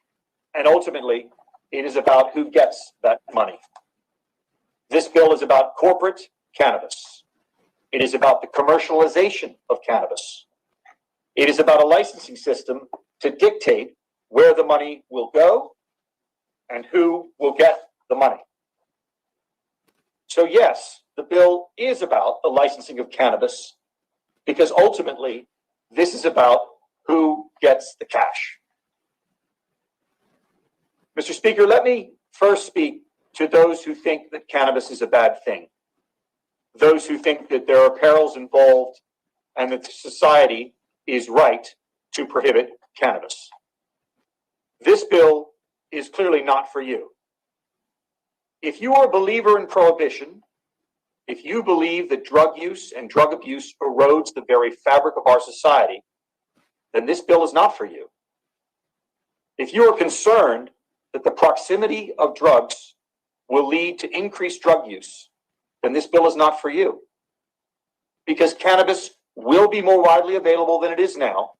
and ultimately, it is about who gets that money. This bill is about corporate cannabis. It is about the commercialization of cannabis. It is about a licensing system to dictate where the money will go and who will get the money. So yes, the bill is about the licensing of cannabis because ultimately this is about who gets the cash. Mr. Speaker, let me first speak to those who think that cannabis is a bad thing, those who think that there are perils involved and that society is right to prohibit cannabis. This bill is clearly not for you. If you are a believer in prohibition, if you believe that drug use and drug abuse erodes the very fabric of our society, then this bill is not for you. If you are concerned that the proximity of drugs will lead to increased drug use, then this bill is not for you. Because cannabis will be more widely available than it is now.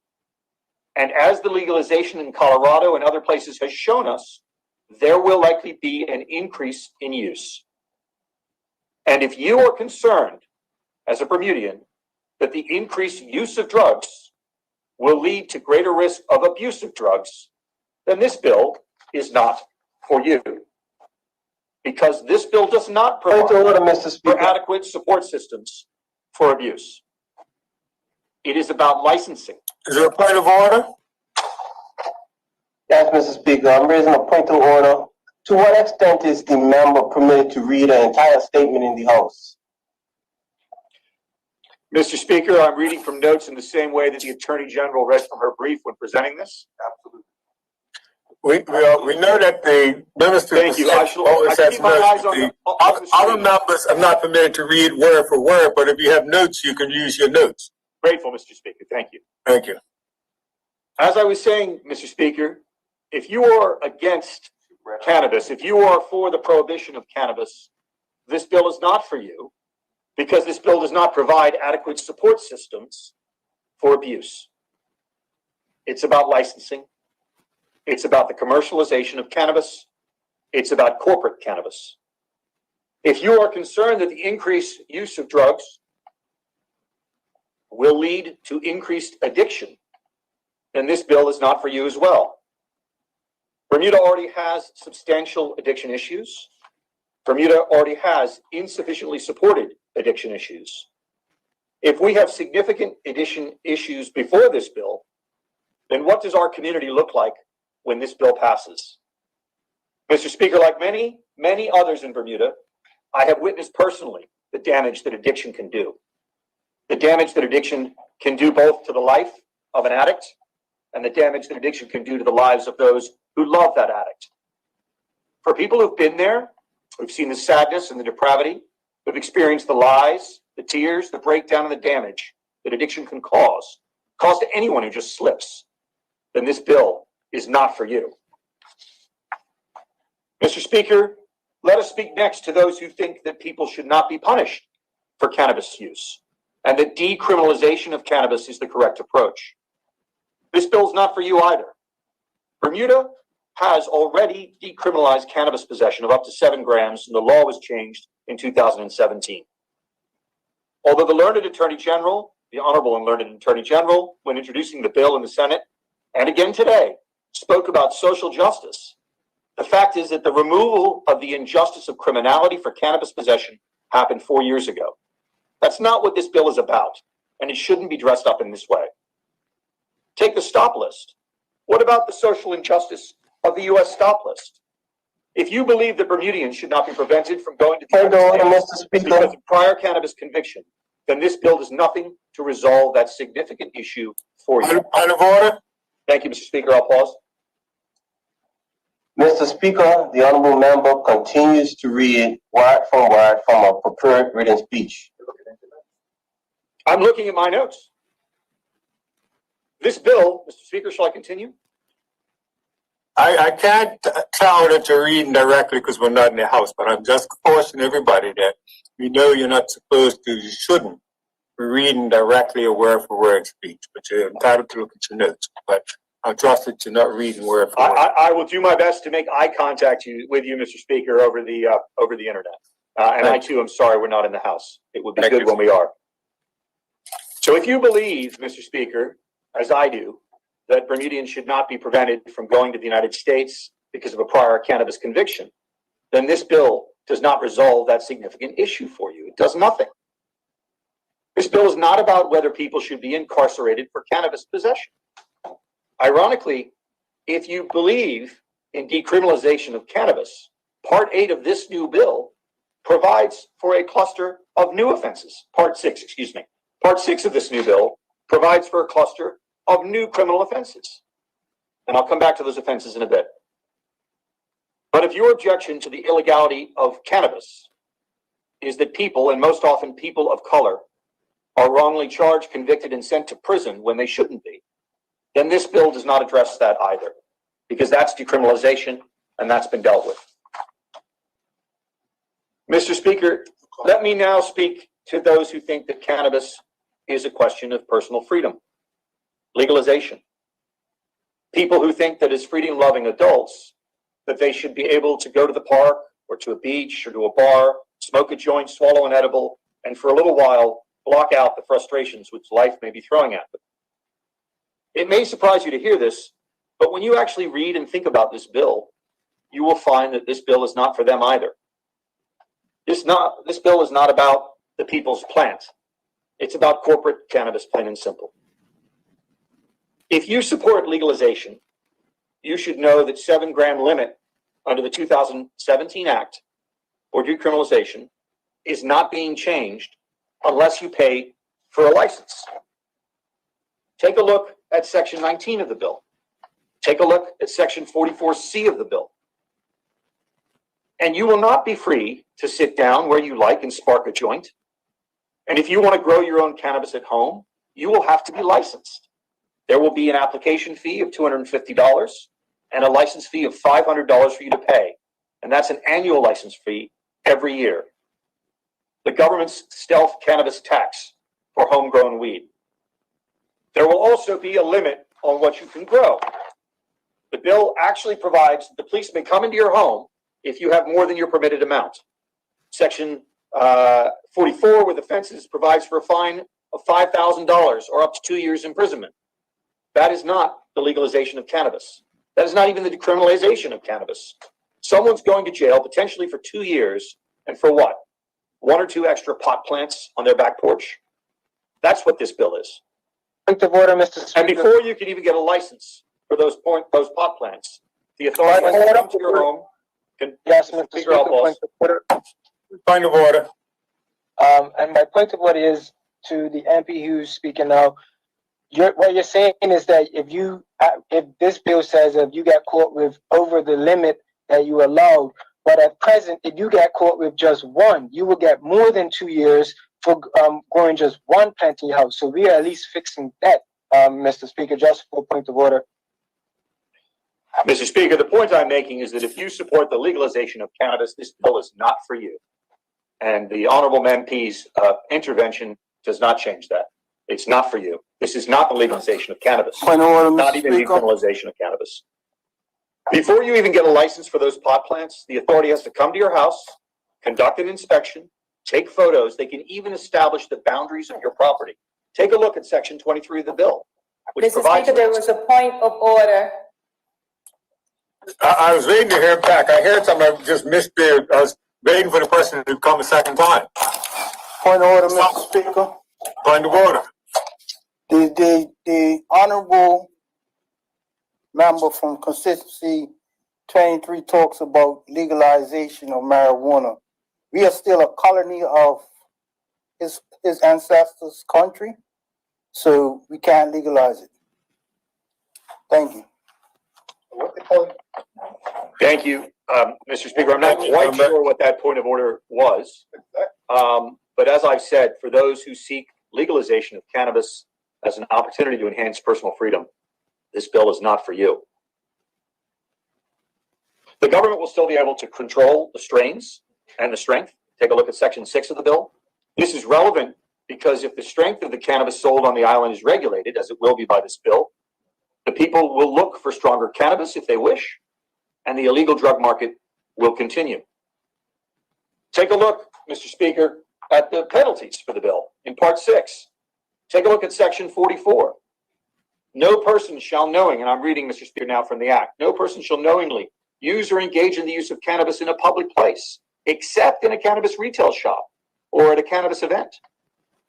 And as the legalization in Colorado and other places has shown us, there will likely be an increase in use. And if you are concerned, as a Bermudian, that the increased use of drugs will lead to greater risk of abuse of drugs, then this bill is not for you. Because this bill does not provide for adequate support systems for abuse. It is about licensing. Is there a point of order? Yes, Mr. Speaker, I'm raising a point of order. To what extent is the member permitted to read an entire statement in the House? Mr. Speaker, I'm reading from notes in the same way that the Attorney General read from her brief when presenting this. Absolutely. We know that the minister Thank you. I always has keep my eyes on notes. the Other screen. members are not permitted to read word for word, but if you have notes, you can use your notes. Grateful, Mr. Speaker. Thank you. Thank you. As I was saying, Mr. Speaker, if you are against cannabis, if you are for the prohibition of cannabis, this bill is not for you because this bill does not provide adequate support systems for abuse. It's about licensing. It's about the commercialization of cannabis. It's about corporate cannabis. If you are concerned that the increased use of drugs will lead to increased addiction, then this bill is not for you as well. Bermuda already has substantial addiction issues. Bermuda already has insufficiently supported addiction issues. If we have significant addiction issues before this bill, then what does our community look like when this bill passes? Mr. Speaker, like many, many others in Bermuda, I have witnessed personally the damage that addiction can do. The damage that addiction can do both to the life of an addict and the damage that addiction can do to the lives of those who love that addict. For people who've been there, who've seen the sadness and the depravity, who've experienced the lies, the tears, the breakdown, and the damage that addiction can cause to anyone who just slips, then this bill is not for you. Mr. Speaker, let us speak next to those who think that people should not be punished for cannabis use, and that decriminalization of cannabis is the correct approach. This bill is not for you either. Bermuda has already decriminalized cannabis possession of up to 7 grams, and the law was changed in 2017. Although the learned Attorney General, the Honorable and Learned Attorney General, when introducing the bill in the Senate, and again today, spoke about social justice, the fact is that the removal of the injustice of criminality for cannabis possession happened 4 years ago. That's not what this bill is about, and it shouldn't be dressed up in this way. Take the stop list. What about the social injustice of the U.S. stop list? If you believe that Bermudians should not be prevented from going to the United States because of prior cannabis conviction, then this bill does nothing to resolve that significant issue for you. Point of order. Thank you, Mr. Speaker. I'll pause. Mr. Speaker, the honorable member continues to read word from a prepared written speech. I'm looking at my notes. This bill, Mr. Speaker, shall I continue? I can't tell that you're reading directly because we're not in the house, but I'm just cautioning everybody that we know you're not supposed to, you shouldn't be reading directly a word for word speech, but you're entitled to look at your notes. But I trust that you're not reading word for word. I will do my best to make eye contact with you, Mr. Speaker, over the internet. And I too am sorry we're not in the house. It would be good when we are. So if you believe, Mr. Speaker, as I do, that Bermudians should not be prevented from going to the United States because of a prior cannabis conviction, then this bill does not resolve that significant issue for you. It does nothing. This bill is not about whether people should be incarcerated for cannabis possession. Ironically, if you believe in decriminalization of cannabis, Part 8 of this new bill provides for a cluster of new offenses. Part 6 of this new bill provides for a cluster of new criminal offenses. And I'll come back to those offenses in a bit. But if your objection to the illegality of cannabis is that people, and most often people of color, are wrongly charged, convicted, and sent to prison when they shouldn't be, then this bill does not address that either, because that's decriminalization, and that's been dealt with. Mr. Speaker, let me now speak to those who think that cannabis is a question of personal freedom. Legalization. People who think that as freedom-loving adults, that they should be able to go to the park or to a beach or to a bar, smoke a joint, swallow an edible, and for a little while block out the frustrations which life may be throwing at them. It may surprise you to hear this, but when you actually read and think about this bill, you will find that this bill is not for them either. This bill is not about the people's plant. It's about corporate cannabis, plain and simple. If you support legalization, you should know that 7-gram limit under the 2017 Act for decriminalization is not being changed unless you pay for a license. Take a look at Section 19 of the bill. Take a look at Section 44C of the bill. And you will not be free to sit down where you like and spark a joint. And if you want to grow your own cannabis at home, you will have to be licensed. There will be an application fee of $250 and a license fee of $500 for you to pay. And that's an annual license fee every year. The government's stealth cannabis tax for homegrown weed. There will also be a limit on what you can grow. The bill actually provides the police may come into your home if you have more than your permitted amount. Section 44 with offenses provides for a fine of $5,000 or up to 2 years imprisonment. That is not the legalization of cannabis. That is not even the decriminalization of cannabis. Someone's going to jail potentially for 2 years, and for what? 1 or 2 extra pot plants on their back porch? That's what this bill is. Point of order, Mr. Speaker. And before you can even get a license for those pot plants, the authorities can come to your home. Yes, Mr. Speaker, point of order. Point of order. And my point of order is to the MP who's speaking now. What you're saying is that if this bill says if you get caught with over the limit that you allowed, but at present, if you get caught with just one, you will get more than 2 years for growing just one plant in your house. So we are at least fixing that, Mr. Speaker, just for point of order. Mr. Speaker, the point I'm making is that if you support the legalization of cannabis, this bill is not for you. And the Honorable MP's intervention does not change that. It's not for you. This is not the legalization of cannabis. Point of order, Not Mr. even Speaker. decriminalization of cannabis. Before you even get a license for those pot plants, the authority has to come to your house, conduct an inspection, take photos. They can even establish the boundaries of your property. Take a look at Section 23 of the bill, which Mr. provides. Speaker, there was a point of order. I was waiting to hear back. I heard something. I just missed there. I was waiting for the person to come a second time. Point of order, Mr. Speaker. Point of order. The honorable member from constituency 23 talks about legalization of marijuana. We are still a colony of his ancestors' country, so we can't legalize it. Thank you. Thank you, Mr. Speaker. I'm not quite sure what that point of order was. But as I've said, for those who seek legalization of cannabis as an opportunity to enhance personal freedom, this bill is not for you. The government will still be able to control the strains and the strength. Take a look at Section 6 of the bill. This is relevant because if the strength of the cannabis sold on the island is regulated, as it will be by this bill, the people will look for stronger cannabis if they wish, and the illegal drug market will continue. Take a look, Mr. Speaker, at the penalties for the bill in Part 6. Take a look at Section 44. No person shall knowing, and I'm reading, Mr. Speaker, now from the Act, no person shall knowingly use or engage in the use of cannabis in a public place, except in a cannabis retail shop or at a cannabis event.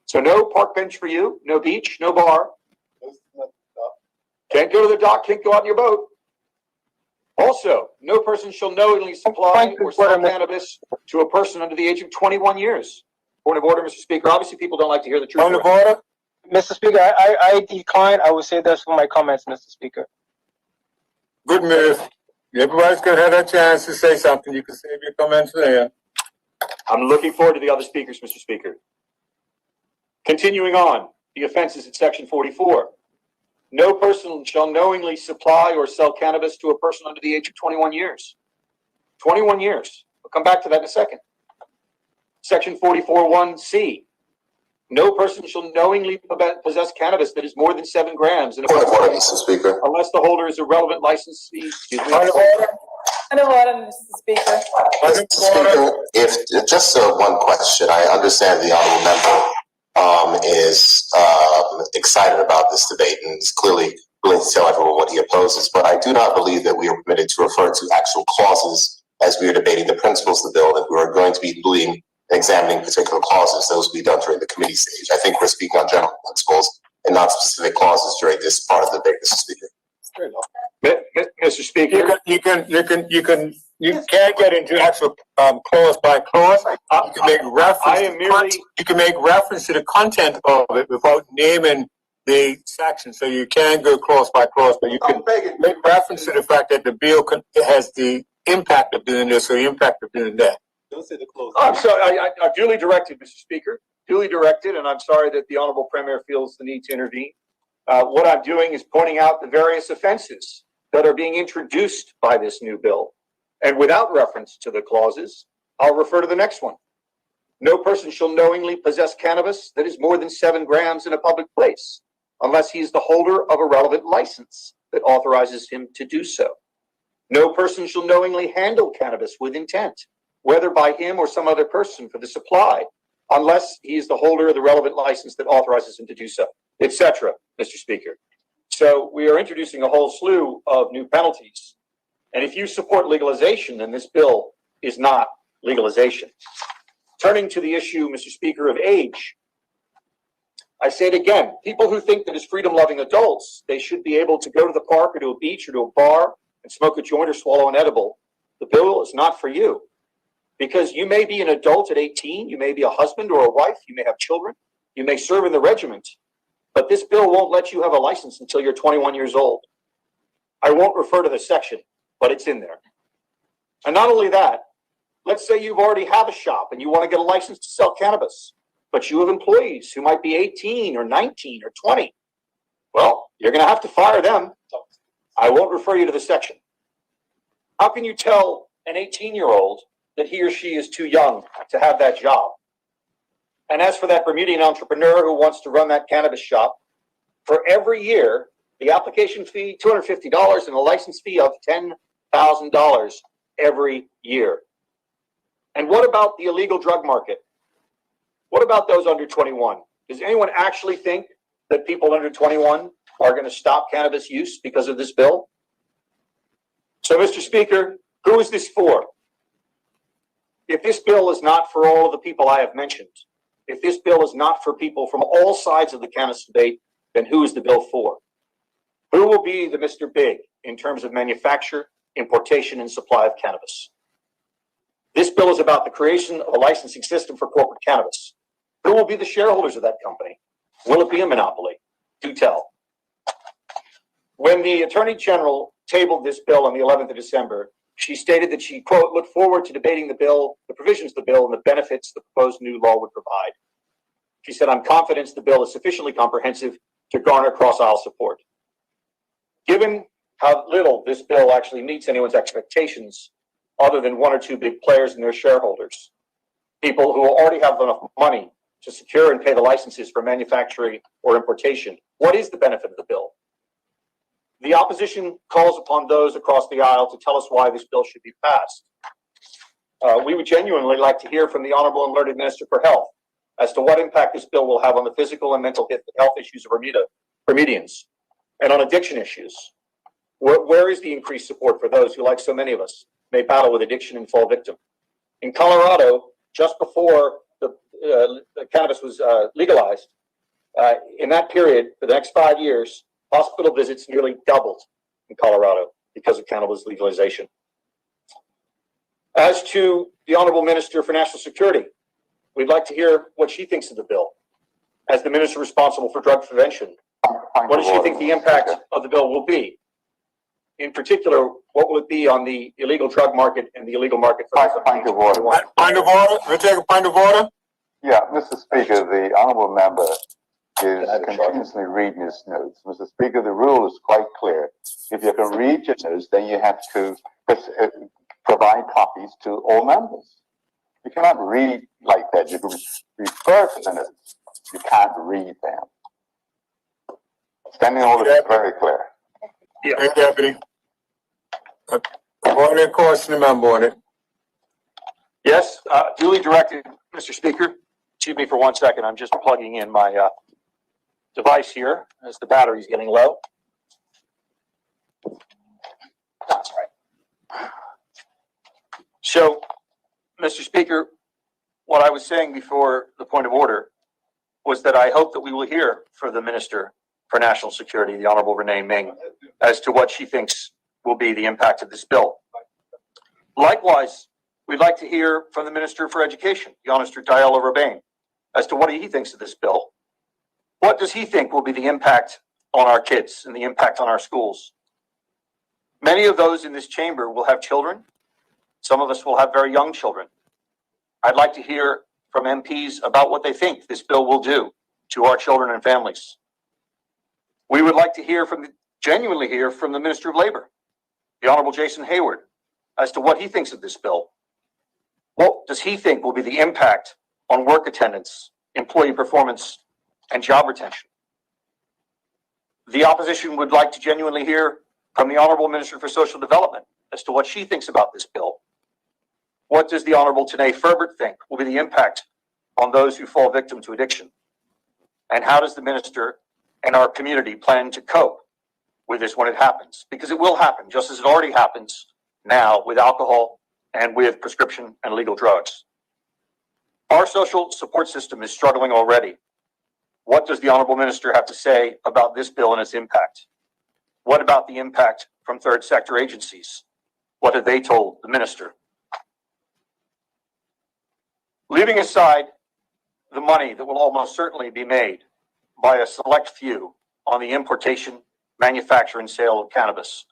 So no park bench for you, no beach, no bar. Can't go to the dock, can't go out in your boat. Also, no person shall knowingly supply or sell cannabis to a person under the age of 21 years. Point of order, Mr. Speaker. Obviously, people don't like to hear the truth. Point of order. Mr. Speaker, I decline. I will say this for my comments, Mr. Speaker. Good move. Everybody's going to have that chance to say something. You can save your comments there. I'm looking forward to the other speakers, Mr. Speaker. Continuing on, the offenses at Section 44. No person shall knowingly supply or sell cannabis to a person under the age of 21 years. 21 years. We'll come back to that in a second. Section 44(1)(c). No person shall knowingly possess cannabis that is more than 7 grams in a Point of order, Mr. Speaker. unless the holder is a relevant licensee. Point of order. Point of order, Mr. Speaker. Mr. Speaker, if just one question, I understand the honorable member is excited about this debate and is clearly willing to tell everyone what he opposes, but I do not believe that we are permitted to refer to actual clauses as we are debating the principles of the bill, that we are going to be doing and examining particular clauses. Those will be done during the committee stage. I think we're speaking on general principles and not specific clauses during this part of the debate, Mr. Speaker. Mr. Speaker, You can't get into actual clause by clause. You can make reference. You can make reference to the content of it without naming the section. So you can go clause by clause, but you can make reference to the fact that the bill has the impact of doing this or the impact of doing that. Don't say the clause. I'm sorry. I'm duly directed, Mr. Speaker. Duly directed, and I'm sorry that the Honorable Premier feels the need to intervene. What I'm doing is pointing out the various offenses that are being introduced by this new bill. And without reference to the clauses, I'll refer to the next one. No person shall knowingly possess cannabis that is more than 7 grams in a public place, unless he is the holder of a relevant license that authorizes him to do so. No person shall knowingly handle cannabis with intent, whether by him or some other person for the supply, unless he is the holder of the relevant license that authorizes him to do so, etc., Mr. Speaker. So we are introducing a whole slew of new penalties. And if you support legalization, then this bill is not legalization. Turning to the issue, Mr. Speaker, of age, I say it again, people who think that as freedom-loving adults, they should be able to go to the park or to a beach or to a bar and smoke a joint or swallow an edible. The bill is not for you. Because you may be an adult at 18, you may be a husband or a wife, you may have children, you may serve in the regiment, but this bill won't let you have a license until you're 21 years old. I won't refer to the section, but it's in there. And not only that, let's say you've already have a shop and you want to get a license to sell cannabis, but you have employees who might be 18 or 19 or 20. Well, you're going to have to fire them. I won't refer you to the section. How can you tell an 18-year-old that he or she is too young to have that job. And as for that Bermudian entrepreneur who wants to run that cannabis shop, for every year, the application fee, $250, and a license fee of $10,000 every year. And what about the illegal drug market? What about those under 21? Does anyone actually think that people under 21 are going to stop cannabis use because of this bill? So, Mr. Speaker, who is this for? If this bill is not for all of the people I have mentioned, if this bill is not for people from all sides of the cannabis debate, then who is the bill for? Who will be the Mr. Big in terms of manufacture, importation, and supply of cannabis? This bill is about the creation of a licensing system for corporate cannabis. Who will be the shareholders of that company? Will it be a monopoly? Do tell. When the Attorney General tabled this bill on the 11th of December, she stated that she, quote, looked forward to debating the bill, the provisions of the bill, and the benefits the proposed new law would provide. She said, I'm confident the bill is sufficiently comprehensive to garner cross-aisle support. Given how little this bill actually meets anyone's expectations, other than one or two big players and their shareholders, people who already have enough money to secure and pay the licenses for manufacturing or importation, what is the benefit of the bill? The opposition calls upon those across the aisle to tell us why this bill should be passed. We would genuinely like to hear from the Honorable and Learned Minister for Health as to what impact this bill will have on the physical and mental health issues of Bermudians, and on addiction issues. Where is the increased support for those who, like so many of us, may battle with addiction and fall victim? In Colorado, just before the cannabis was legalized, in that period, for the next 5 years, hospital visits nearly doubled in Colorado because of cannabis legalization. As to the Honorable Minister for National Security, we'd like to hear what she thinks of the bill. As the minister responsible for drug prevention, what does she think the impact of the bill will be? In particular, what will it be on the illegal drug market and the illegal market for Point of order. Point of order. We take a point of order. Yeah, Mr. Speaker, the honourable member is continuously reading his notes. Mr. Speaker, the rule is quite clear. If you can read your notes, then you have to provide copies to all members. You cannot read like that. You can refer to the notes. You can't read them. Standing order is very clear. Yeah, hey, Deputy. Point of question, the member on it. Yes, duly directed, Mr. Speaker. Excuse me for 1 second. I'm just plugging in my device here as the battery's getting low. That's right. So, Mr. Speaker, what I was saying before the point of order was that I hope that we will hear from the Minister for National Security, the Honorable Renee Ming, as to what she thinks will be the impact of this bill. Likewise, we'd like to hear from the Minister for Education, the Honorable Diala Rabane, as to what he thinks of this bill. What does he think will be the impact on our kids and the impact on our schools? Many of those in this chamber will have children. Some of us will have very young children. I'd like to hear from MPs about what they think this bill will do to our children and families. We would like to genuinely hear from the Minister of Labor, the Honorable Jason Hayward, as to what he thinks of this bill. What does he think will be the impact on work attendance, employee performance, and job retention? The opposition would like to genuinely hear from the Honorable Minister for Social Development as to what she thinks about this bill. What does the Honorable Tanae Ferbert think will be the impact on those who fall victim to addiction? And how does the Minister and our community plan to cope with this when it happens? Because it will happen, just as it already happens now with alcohol and with prescription and legal drugs. Our social support system is struggling already. What does the Honorable Minister have to say about this bill and its impact? What about the impact from third sector agencies? What have they told the Minister? Leaving aside the money that will almost certainly be made by a select few on the importation, manufacture, and sale of cannabis,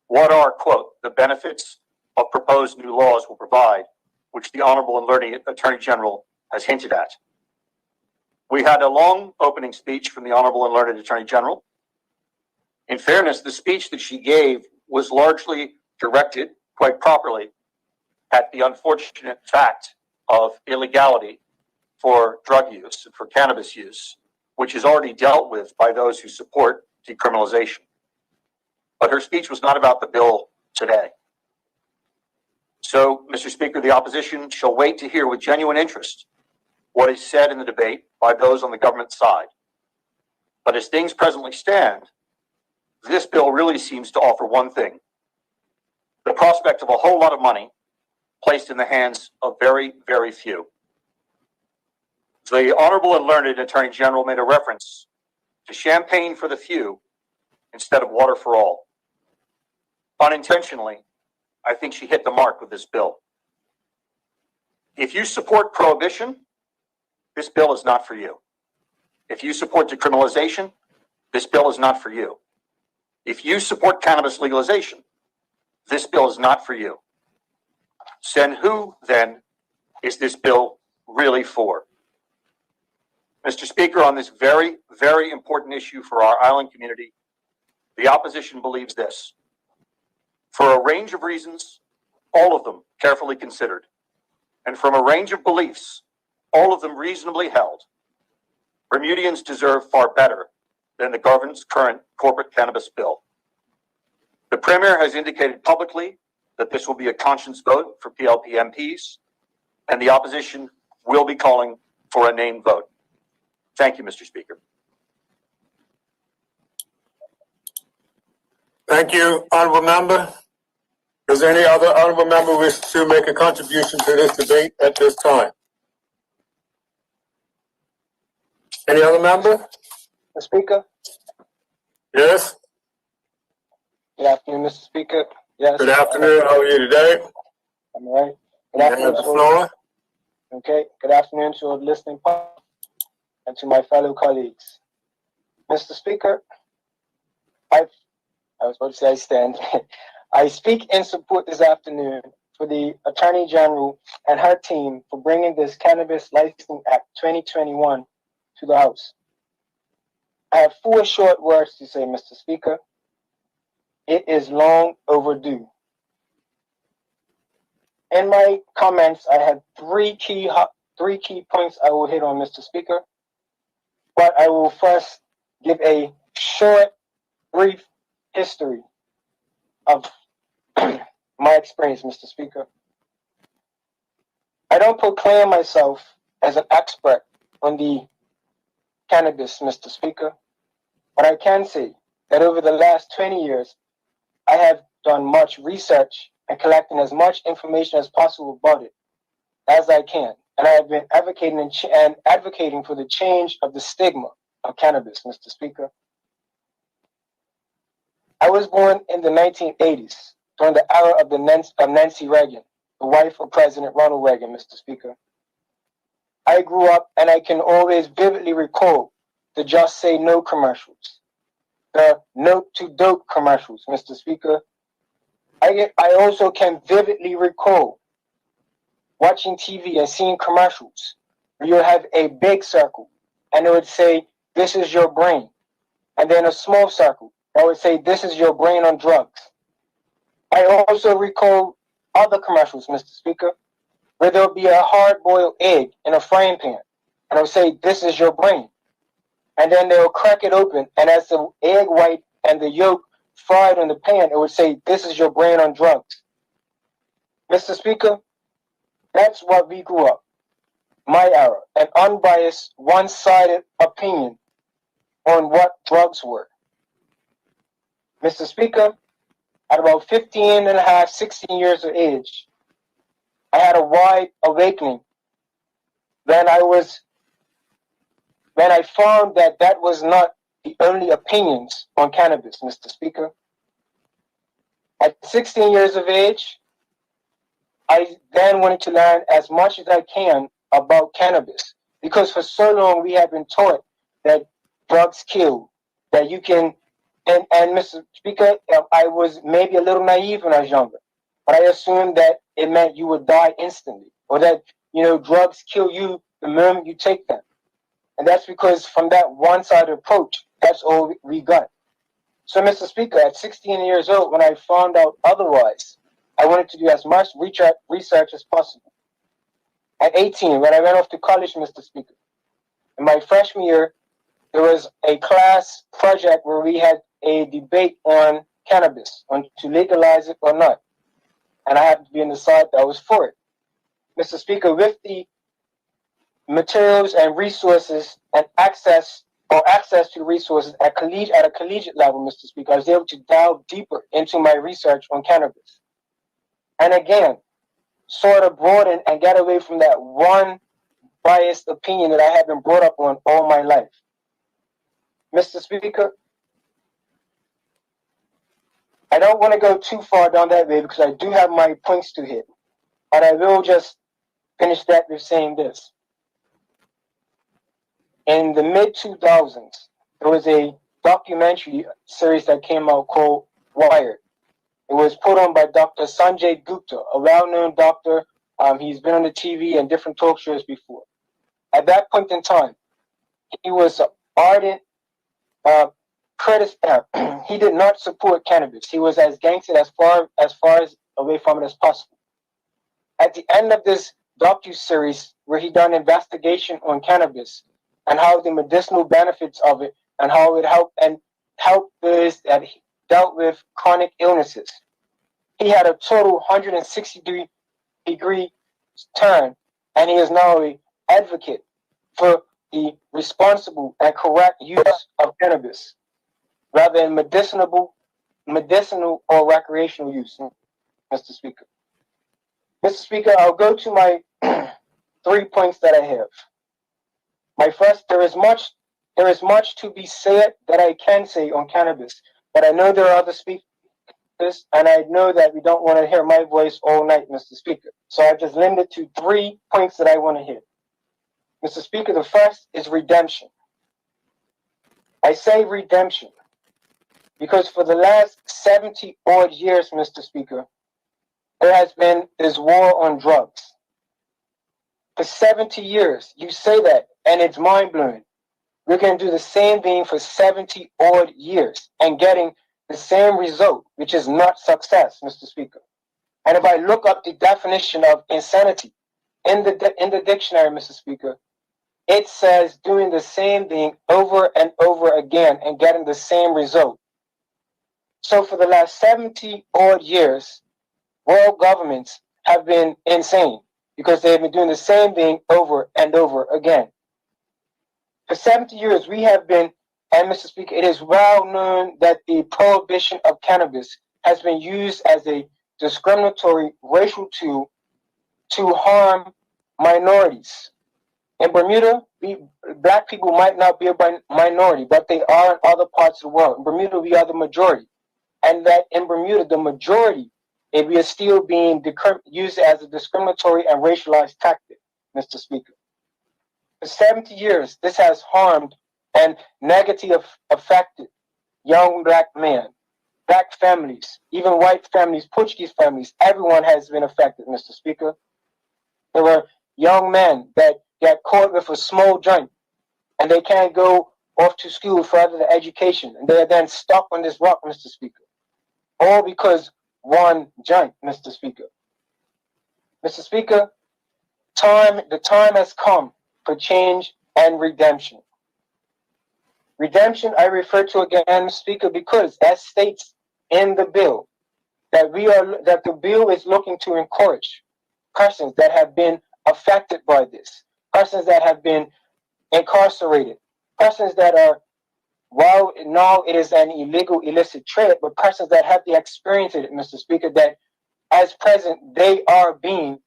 what are, quote, the benefits of proposed new laws will provide, which the Honorable and Learned Attorney General has hinted at? We had a long opening speech from the Honorable and Learned Attorney General. In fairness, the speech that she gave was largely directed, quite properly, at the unfortunate fact of illegality for drug use and for cannabis use, which is already dealt with by those who support decriminalization. But her speech was not about the bill today. So, Mr. Speaker, the opposition shall wait to hear with genuine interest what is said in the debate by those on the government side. But as things presently stand, this bill really seems to offer one thing: the prospect of a whole lot of money placed in the hands of very, very few. The Honorable and Learned Attorney General made a reference to champagne for the few instead of water for all. Unintentionally, I think she hit the mark with this bill. If you support prohibition, this bill is not for you. If you support decriminalization, this bill is not for you. If you support cannabis legalization, this bill is not for you. Then who, then, is this bill really for? Mr. Speaker, on this very, very important issue for our island community, the opposition believes this. For a range of reasons, all of them carefully considered, and from a range of beliefs, all of them reasonably held, Bermudians deserve far better than the government's current corporate cannabis bill. The Premier has indicated publicly that this will be a conscience vote for PLP MPs, and the opposition will be calling for a named vote. Thank you, Mr. Speaker. Thank you, honorable member. Does any other honorable member wish to make a contribution to this debate at this time? Any other member? Mr. Speaker. Yes. Good afternoon, Mr. Speaker. Yes. Good afternoon. How are you today? I'm all right. Good You afternoon. have the floor. Okay. Good afternoon to all the listening public and to my fellow colleagues. Mr. Speaker, I was about to say I stand. I speak in support this afternoon for the Attorney General and her team for bringing this Cannabis Licensing Act 2021 to the House. I have 4 short words to say, Mr. Speaker. It is long overdue. In my comments, I have three key points I will hit on, Mr. Speaker. But I will first give a short, brief history of my experience, Mr. Speaker. I don't proclaim myself as an expert on the cannabis, Mr. Speaker, but I can say that over the last 20 years, I have done much research and collecting as much information as possible about it as I can. And I have been advocating for the change of the stigma of cannabis, Mr. Speaker. I was born in the 1980s, during the era of Nancy Reagan, the wife of President Ronald Reagan, Mr. Speaker. I grew up and I can always vividly recall the Just Say No commercials, the Note to Dope commercials, Mr. Speaker. I also can vividly recall watching TV and seeing commercials where you have a big circle and it would say, "This is your brain," and then a small circle that would say, "This is your brain on drugs." I also recall other commercials, Mr. Speaker, where there would be a hard-boiled egg in a frying pan, and it would say, "This is your brain." And then they'll crack it open, and as the egg white and the yolk fried on the pan, it would say, "This is your brain on drugs." Mr. Speaker, that's what we grew up. My era, an unbiased, one-sided opinion on what drugs were. Mr. Speaker, at about 15 and a half, 16 years of age, I had a wide awakening when I found that that was not the only opinions on cannabis, Mr. Speaker. At 16 years of age, I then wanted to learn as much as I can about cannabis, because for so long we have been taught that drugs kill, that you can, and Mr. Speaker, I was maybe a little naive when I was younger, but I assumed that it meant you would die instantly, or that, drugs kill you the moment you take them. And that's because from that one-sided approach, that's all we got. So, Mr. Speaker, at 16 years old, when I found out otherwise, I wanted to do as much research as possible. At 18, when I went off to college, Mr. Speaker, in my freshman year, there was a class project where we had a debate on cannabis, on to legalize it or not. And I happened to be on the side that was for it. Mr. Speaker, with the materials and resources and access to resources at a collegiate level, Mr. Speaker, I was able to delve deeper into my research on cannabis. And again, sort of broaden and get away from that one biased opinion that I had been brought up on all my life. Mr. Speaker, I don't want to go too far down that way because I do have my points to hit. But I will just finish that with saying this. In the mid-2000s, there was a documentary series that came out called Wired. It was put on by Dr. Sanjay Gupta, a well-known doctor. He's been on the TV and different talk shows before. At that point in time, he was an ardent he did not support cannabis. He was as gangster as far as away from it as possible. At the end of this docu-series, where he done investigation on cannabis and how the medicinal benefits of it and how it helped those that dealt with chronic illnesses, he had a total 160-degree turn, and he is now an advocate for the responsible and correct use of cannabis, rather than medicinal or recreational use, Mr. Speaker. Mr. Speaker, I'll go to my 3 points that I have. My first, there is much to be said that I can say on cannabis, but I know there are other speakers, and I know that we don't want to hear my voice all night, Mr. Speaker. So I've just limited to 3 points that I want to hit. Mr. Speaker, the first is redemption. I say redemption because for the last 70 odd years, Mr. Speaker, there has been this war on drugs. For 70 years, you say that, and it's mind-blowing. We're going to do the same thing for 70 odd years and getting the same result, which is not success, Mr. Speaker. And if I look up the definition of insanity in the dictionary, Mr. Speaker, it says doing the same thing over and over again and getting the same result. So for the last 70 odd years, world governments have been insane because they've been doing the same thing over and over again. For 70 years, we have been, and Mr. Speaker, it is well known that the prohibition of cannabis has been used as a discriminatory racial tool to harm minorities. In Bermuda, black people might not be a minority, but they are in other parts of the world. In Bermuda, we are the majority. And that in Bermuda, the majority, we are still being used as a discriminatory and racialized tactic, Mr. Speaker. For 70 years, this has harmed and negatively affected young black men, black families, even white families, Portuguese families. Everyone has been affected, Mr. Speaker. There were young men that got caught with a small joint and they can't go off to school for further education. And they are then stuck on this rock, Mr. Speaker. All because one joint, Mr. Speaker. Mr. Speaker, the time has come for change and redemption. Redemption I refer to again, Mr. Speaker, because that states in the bill that the bill is looking to encourage persons that have been affected by this, persons that have been incarcerated, persons that are, while now it is an illegal, illicit trade, but persons that have the experience in it, Mr. Speaker, that as present they are being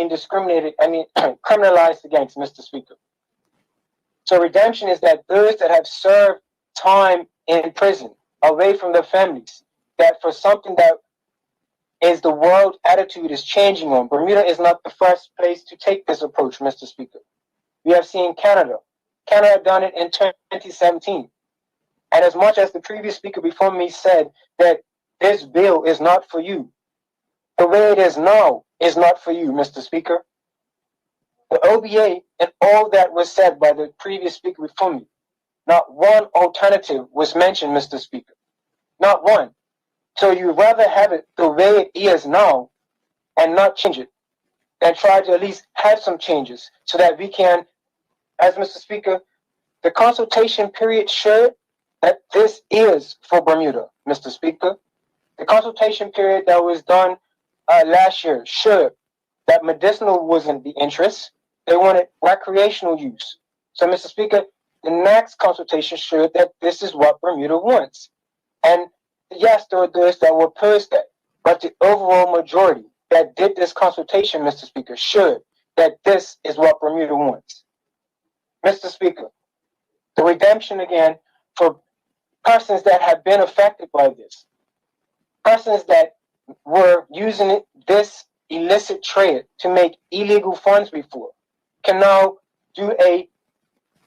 discriminated, criminalized against, Mr. Speaker. So redemption is that those that have served time in prison, away from their families, that for something that is the world attitude is changing on. Bermuda is not the first place to take this approach, Mr. Speaker. We have seen Canada. Canada done it in 2017. And as much as the previous speaker before me said that this bill is not for you, the way it is now is not for you, Mr. Speaker. The OBA and all that was said by the previous speaker before me, not one alternative was mentioned, Mr. Speaker. Not one. So you'd rather have it the way it is now and not change it than try to at least have some changes so that we can, as Mr. Speaker, the consultation period showed that this is for Bermuda, Mr. Speaker. The consultation period that was done last year showed that medicinal wasn't the interest. They wanted recreational use. So, Mr. Speaker, the next consultation showed that this is what Bermuda wants. And yes, there were those that were opposed that, but the overall majority that did this consultation, Mr. Speaker, showed that this is what Bermuda wants. Mr. Speaker, the redemption again for persons that have been affected by this, persons that were using this illicit trade to make illegal funds before, can now do a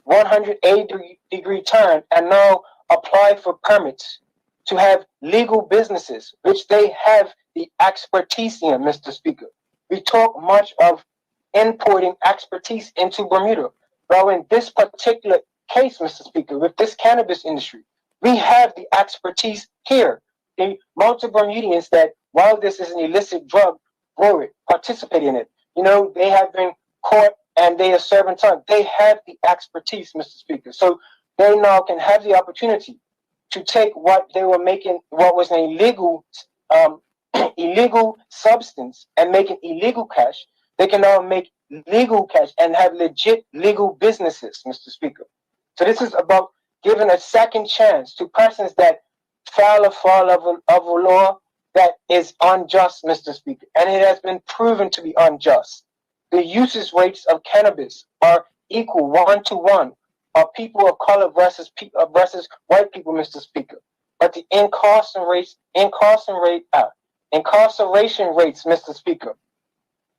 180-degree turn and now apply for permits to have legal businesses, which they have the expertise in, Mr. Speaker. We talk much of importing expertise into Bermuda. Well, in this particular case, Mr. Speaker, with this cannabis industry, we have the expertise here. The multiple Bermudians that, while this is an illicit drug, grow it, participate in it. You know, they have been caught and they are serving time. They have the expertise, Mr. Speaker. So they now can have the opportunity to take what they were making, what was an illegal, illegal substance, and make it illegal cash. They can now make legal cash and have legit legal businesses, Mr. Speaker. So this is about giving a second chance to persons that foul of a law that is unjust, Mr. Speaker, and it has been proven to be unjust. The usage rates of cannabis are equal 1-to-1 of people of color versus white people, Mr. Speaker. But the incarceration rates, Mr. Speaker,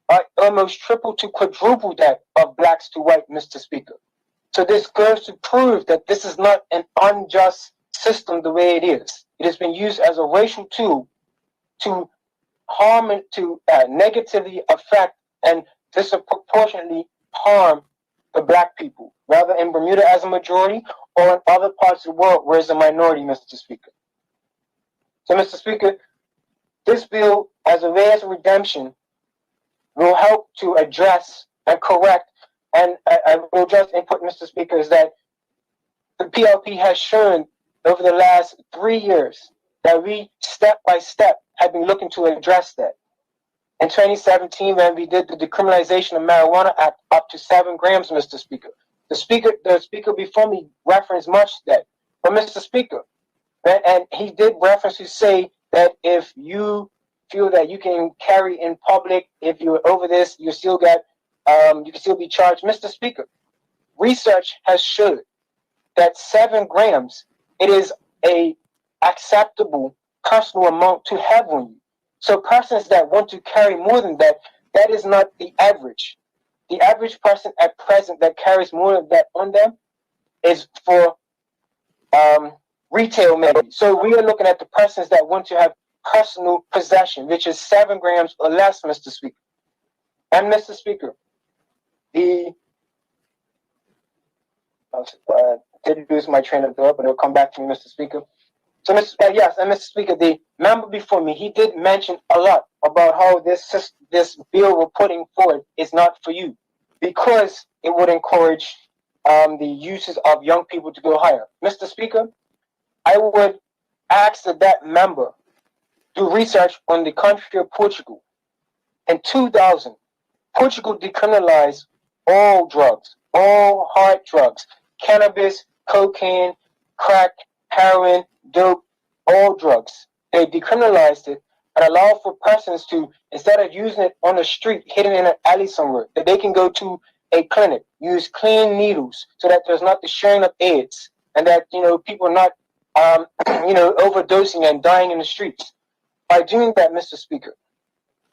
are almost triple to quadruple that of blacks to white, Mr. Speaker. So this goes to prove that this is not an unjust system the way it is. It has been used as a racial tool to harm and to negatively affect and disproportionately harm the black people, whether in Bermuda as a majority or in other parts of the world where it's a minority, Mr. Speaker. So, Mr. Speaker, this bill, as a way as a redemption, will help to address and correct, and I will just input, Mr. Speaker, is that the PLP has shown over the last 3 years that we, step by step, have been looking to address that. In 2017, when we did the Decriminalization of Marijuana Act up to 7 grams, Mr. Speaker, the speaker before me referenced much that. But Mr. Speaker, and he did reference to say that if you feel that you can carry in public, if you're over this, you still got, you can still be charged. Mr. Speaker, research has showed that 7 grams, it is a acceptable personal amount to have on you. So persons that want to carry more than that, that is not the average. The average person at present that carries more than that on them is for retail maybe. So we are looking at the persons that want to have personal possession, which is 7 grams or less, Mr. Speaker. And Mr. Speaker, the did lose my train of thought, but it'll come back to me, Mr. Speaker. So, yes, and Mr. Speaker, the member before me, he did mention a lot about how this bill we're putting forward is not for you, because it would encourage the uses of young people to go higher. Mr. Speaker, I would ask that member do research on the country of Portugal. In 2000, Portugal decriminalized all drugs, all hard drugs, cannabis, cocaine, crack, heroin, dope, all drugs. They decriminalized it and allowed for persons to, instead of using it on the street, hidden in an alley somewhere, that they can go to a clinic, use clean needles so that there's not the sharing of AIDS, and that, you know, people are not, overdosing and dying in the streets. By doing that, Mr. Speaker,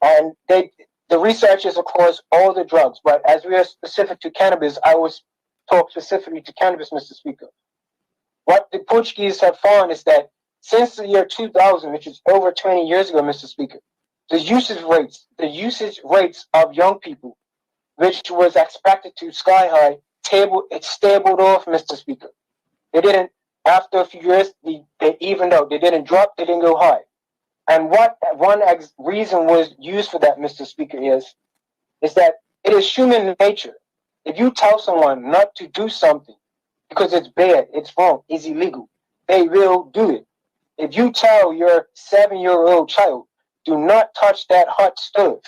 and the research is across all the drugs, but as we are specific to cannabis, I will talk specifically to cannabis, Mr. Speaker. What the Portuguese have found is that since the year 2000, which is over 20 years ago, Mr. Speaker, the usage rates of young people, which was expected to sky high, it stabled off, Mr. Speaker. They didn't, after a few years, they evened out. They didn't drop, they didn't go high. And what reason was used for that, Mr. Speaker, is that it is human nature. If you tell someone not to do something because it's bad, it's wrong, it's illegal, they will do it. If you tell your 7-year-old child, do not touch that hot stove,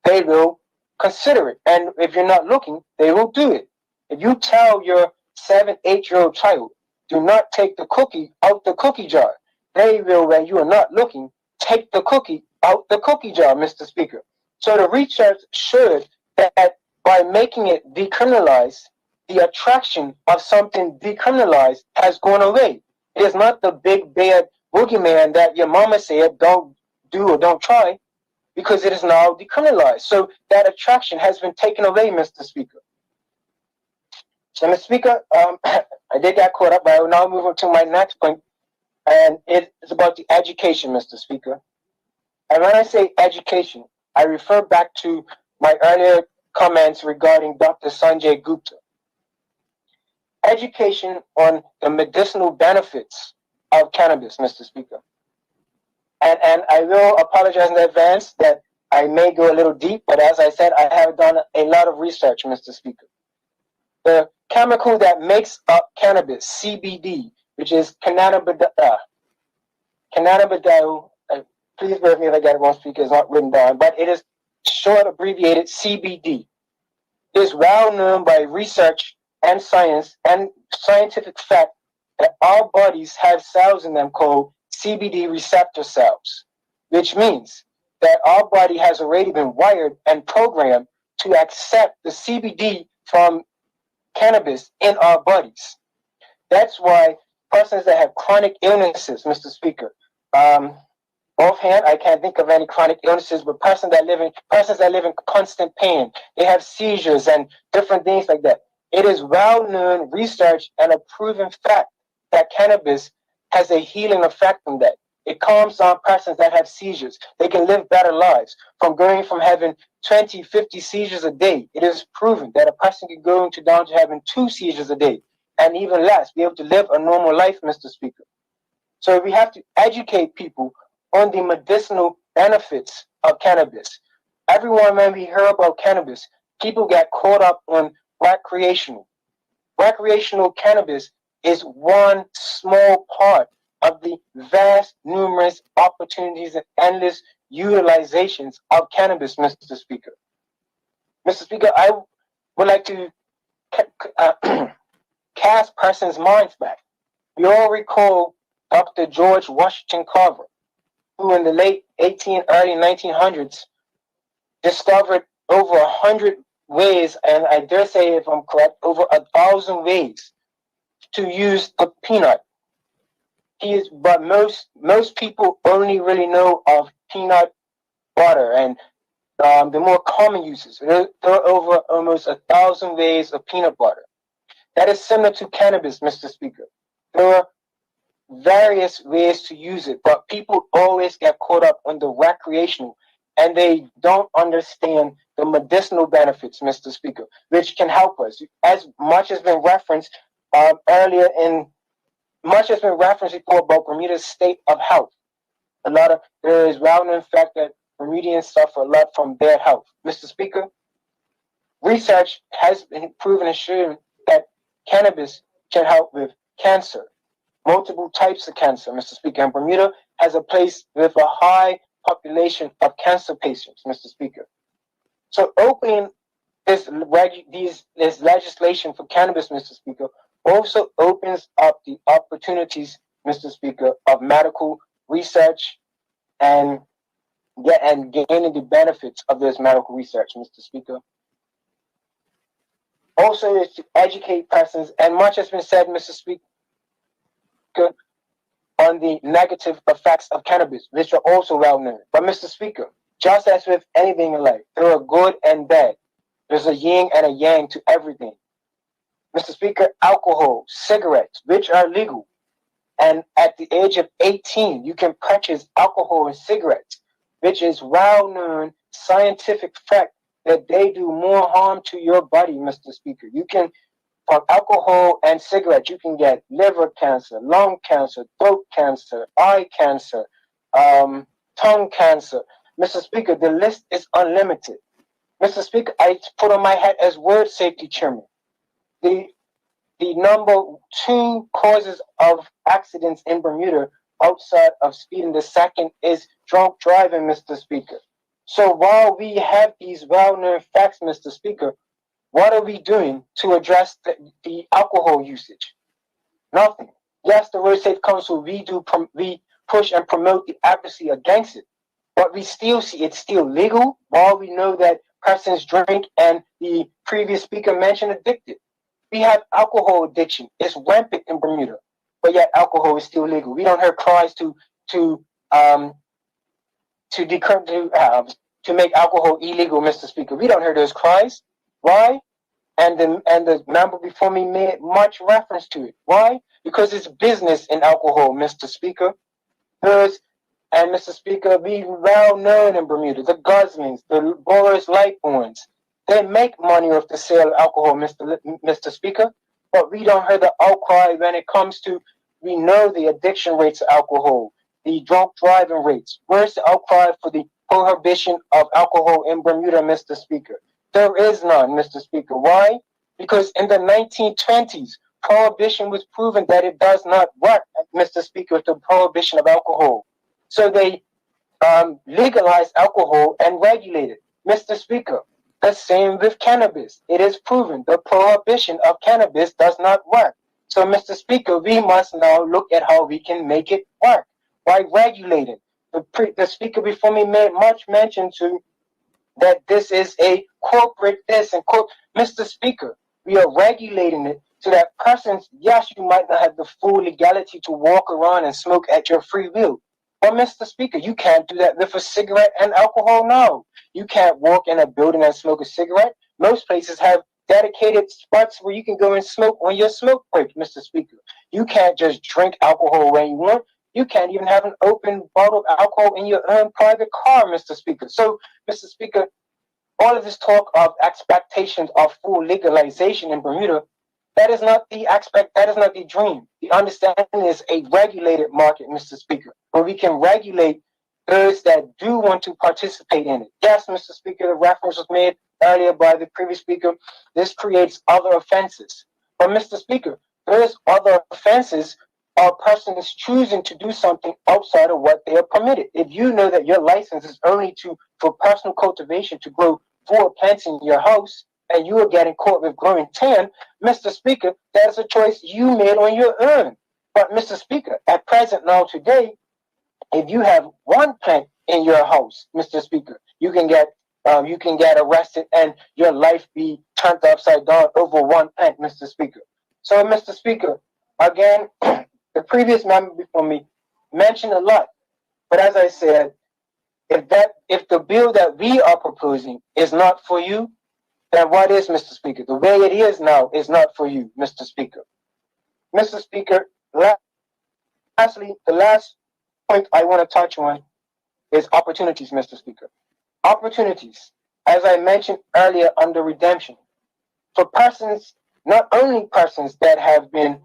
they will consider it. And if you're not looking, they will do it. If you tell your 7, 8-year-old child, do not take the cookie out the cookie jar, they will, when you are not looking, take the cookie out the cookie jar, Mr. Speaker. So the research showed that by making it decriminalized, the attraction of something decriminalized has gone away. It is not the big bad boogeyman that your mama said don't do or don't try, because it is now decriminalized. So that attraction has been taken away, Mr. Speaker. So, Mr. Speaker, I did get caught up, but I will now move on to my next point, and it is about the education, Mr. Speaker. And when I say education, I refer back to my earlier comments regarding Dr. Sanjay Gupta. Education on the medicinal benefits of cannabis, Mr. Speaker. And I will apologize in advance that I may go a little deep, but as I said, I have done a lot of research, Mr. Speaker. The chemical that makes up cannabis, CBD, which is cannabidiol, please bear with me if I get it wrong, Speaker, it's not written down, but it is short abbreviated CBD. It is well known by research and science and scientific fact that our bodies have cells in them called CBD receptor cells, which means that our body has already been wired and programmed to accept the CBD from cannabis in our bodies. That's why persons that have chronic illnesses, Mr. Speaker, offhand, I can't think of any chronic illnesses, but persons that live in constant pain, they have seizures and different things like that. It is well-known research and a proven fact that cannabis has a healing effect on that. It calms down persons that have seizures. They can live better lives from going from having 20, 50 seizures a day. It is proven that a person can go down to having 2 seizures a day and even less, be able to live a normal life, Mr. Speaker. So we have to educate people on the medicinal benefits of cannabis. Everyone, when we hear about cannabis, people get caught up on recreational. Recreational cannabis is one small part of the vast, numerous opportunities and endless utilizations of cannabis, Mr. Speaker. Mr. Speaker, I would like to cast persons' minds back. We all recall Dr. George Washington Carver, who in the late early 1900s discovered over 100 ways, and I dare say, if I'm correct, over 1,000 ways to use the peanut. But most people only really know of peanut butter and the more common uses. There are over almost 1,000 ways of peanut butter. That is similar to cannabis, Mr. Speaker. There are various ways to use it, but people always get caught up on the recreational, and they don't understand the medicinal benefits, Mr. Speaker, which can help us. As much has been referenced much has been referenced before about Bermuda's state of health. There is well-known fact that Bermudians suffer a lot from bad health. Mr. Speaker, research has been proven and shown that cannabis can help with cancer, multiple types of cancer, Mr. Speaker. And Bermuda has a place with a high population of cancer patients, Mr. Speaker. So opening this legislation for cannabis, Mr. Speaker, also opens up the opportunities, Mr. Speaker, of medical research and gaining the benefits of this medical research, Mr. Speaker. Also is to educate persons, and much has been said, Mr. Speaker, on the negative effects of cannabis, which are also well known. But Mr. Speaker, just as with anything in life, there are good and bad. There's a yin and a yang to everything. Mr. Speaker, alcohol, cigarettes, which are legal, and at the age of 18, you can purchase alcohol and cigarettes, which is well-known scientific fact that they do more harm to your body, Mr. Speaker. You can, from alcohol and cigarettes, you can get liver cancer, lung cancer, throat cancer, eye cancer, tongue cancer. Mr. Speaker, the list is unlimited. Mr. Speaker, I put on my hat as word safety chairman. The number 2 causes of accidents in Bermuda outside of speeding, the second is drunk driving, Mr. Speaker. So while we have these well-known facts, Mr. Speaker, what are we doing to address the alcohol usage? Nothing. Yes, the Road Safe Council, we push and promote the advocacy against it, but we still see it's still legal, while we know that persons drink, and the previous speaker mentioned addicted. We have alcohol addiction. It's rampant in Bermuda, but yet alcohol is still legal. We don't hear cries to make alcohol illegal, Mr. Speaker. We don't hear those cries. Why? And the member before me made much reference to it. Why? Because it's business in alcohol, Mr. Speaker. And Mr. Speaker, we well known in Bermuda, the Goslings, the Boris Lightborns, they make money off the sale of alcohol, Mr. Speaker, but we don't hear the outcry when it comes to, we know the addiction rates of alcohol, the drunk driving rates. Where's the outcry for the prohibition of alcohol in Bermuda, Mr. Speaker? There is none, Mr. Speaker. Why? Because in the 1920s, prohibition was proven that it does not work, Mr. Speaker, with the prohibition of alcohol. So they legalized alcohol and regulated. Mr. Speaker, the same with cannabis. It is proven the prohibition of cannabis does not work. So, Mr. Speaker, we must now look at how we can make it work by regulating. The speaker before me made much mention to that this is a corporate this and Mr. Speaker, we are regulating it so that persons, yes, you might not have the full legality to walk around and smoke at your free will. But Mr. Speaker, you can't do that with a cigarette and alcohol now. You can't walk in a building and smoke a cigarette. Most places have dedicated spots where you can go and smoke on your smoke break, Mr. Speaker. You can't just drink alcohol when you want. You can't even have an open bottle of alcohol in your own private car, Mr. Speaker. So, Mr. Speaker, all of this talk of expectations of full legalization in Bermuda, that is not the dream. The understanding is a regulated market, Mr. Speaker, where we can regulate those that do want to participate in it. Yes, Mr. Speaker, the reference was made earlier by the previous speaker. This creates other offenses. But Mr. Speaker, those other offenses are persons choosing to do something outside of what they are permitted. If you know that your license is only for personal cultivation to grow 4 plants in your house, and you are getting caught with growing 10, Mr. Speaker, that is a choice you made on your own. But Mr. Speaker, at present now today, if you have 1 plant in your house, Mr. Speaker, you can get arrested and your life be turned upside down over 1 plant, Mr. Speaker. So, Mr. Speaker, again, the previous member before me mentioned a lot, but as I said, if the bill that we are proposing is not for you, then what is, Mr. Speaker? The way it is now is not for you, Mr. Speaker. Mr. Speaker, lastly, the last point I want to touch on is opportunities, Mr. Speaker. Opportunities, as I mentioned earlier under redemption, for persons, not only persons that have been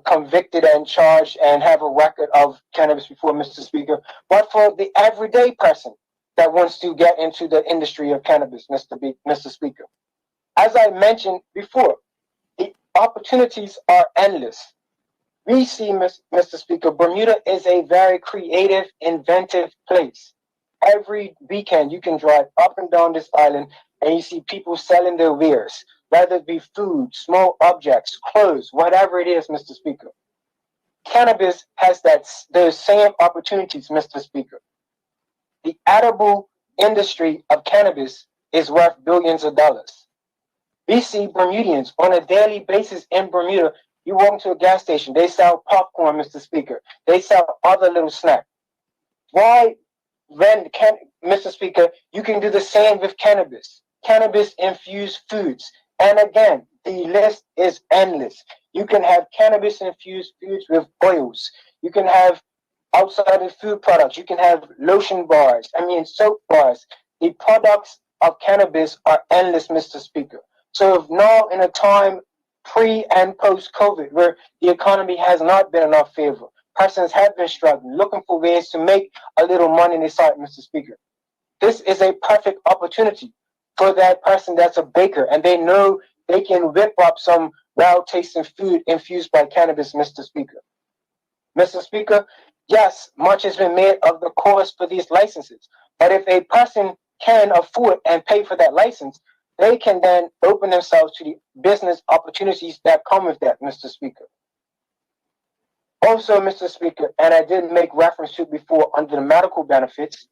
convicted and charged and have a record of cannabis before, Mr. Speaker, but for the everyday person that wants to get into the industry of cannabis, Mr. Speaker. As I mentioned before, the opportunities are endless. We see, Mr. Speaker, Bermuda is a very creative, inventive place. Every weekend, you can drive up and down this island and you see people selling their wares, whether it be food, small objects, clothes, whatever it is, Mr. Speaker. Cannabis has those same opportunities, Mr. Speaker. The edible industry of cannabis is worth billions of dollars. We see Bermudians on a daily basis in Bermuda. You walk into a gas station, they sell popcorn, Mr. Speaker. They sell other little snacks. Why, Mr. Speaker, you can do the same with cannabis. Cannabis-infused foods. And again, the list is endless. You can have cannabis-infused foods with oils. You can have outside of food products. You can have lotion bars, soap bars. The products of cannabis are endless, Mr. Speaker. So if now in a time pre and post-COVID where the economy has not been in our favor, persons have been struggling, looking for ways to make a little money in their side, Mr. Speaker. This is a perfect opportunity for that person that's a baker, and they know they can whip up some well-tasting food infused by cannabis, Mr. Speaker. Mr. Speaker, yes, much has been made of the cost for these licenses, but if a person can afford and pay for that license, they can then open themselves to the business opportunities that come with that, Mr. Speaker. Also, Mr. Speaker, and I did make reference to it before under the medical benefits,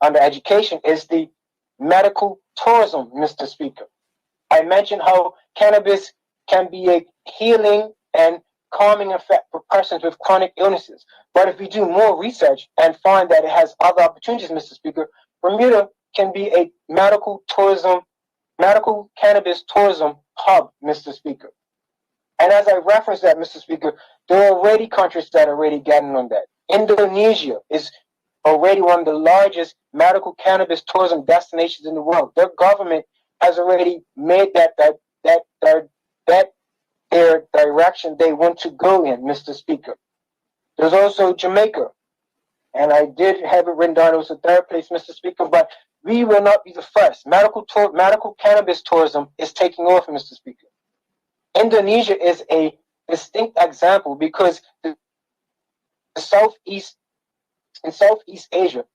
under education, is the medical tourism, Mr. Speaker. I mentioned how cannabis can be a healing and calming effect for persons with chronic illnesses. But if we do more research and find that it has other opportunities, Mr. Speaker, Bermuda can be a medical cannabis tourism hub, Mr. Speaker. And as I referenced that, Mr. Speaker, there are already countries that are already getting on that. Indonesia is already one of the largest medical cannabis tourism destinations in the world. Their government has already made that their direction they want to go in, Mr. Speaker. There's also Jamaica, and I did have it written down. It was the third place, Mr. Speaker, but we will not be the first. Medical cannabis tourism is taking off, Mr. Speaker. Indonesia is a distinct example because the Southeast Asia,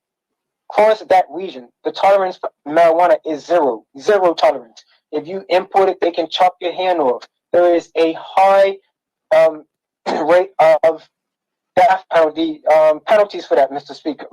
across that region, the tolerance for marijuana is zero tolerance. If you import it, they can chop your hand off. There is a high rate of death penalties for that, Mr. Speaker.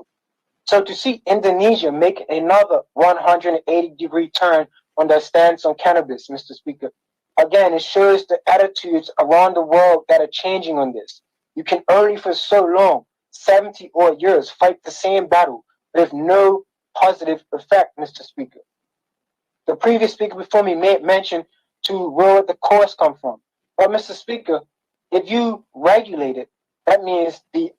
So to see Indonesia make another 180-degree turn on their stance on cannabis, Mr. Speaker, again, it shows the attitudes around the world that are changing on this. You can only for so long, 70 odd years, fight the same battle with no positive effect, Mr. Speaker. The previous speaker before me made mention to where the costs come from. But Mr. Speaker, if you regulate it, that means the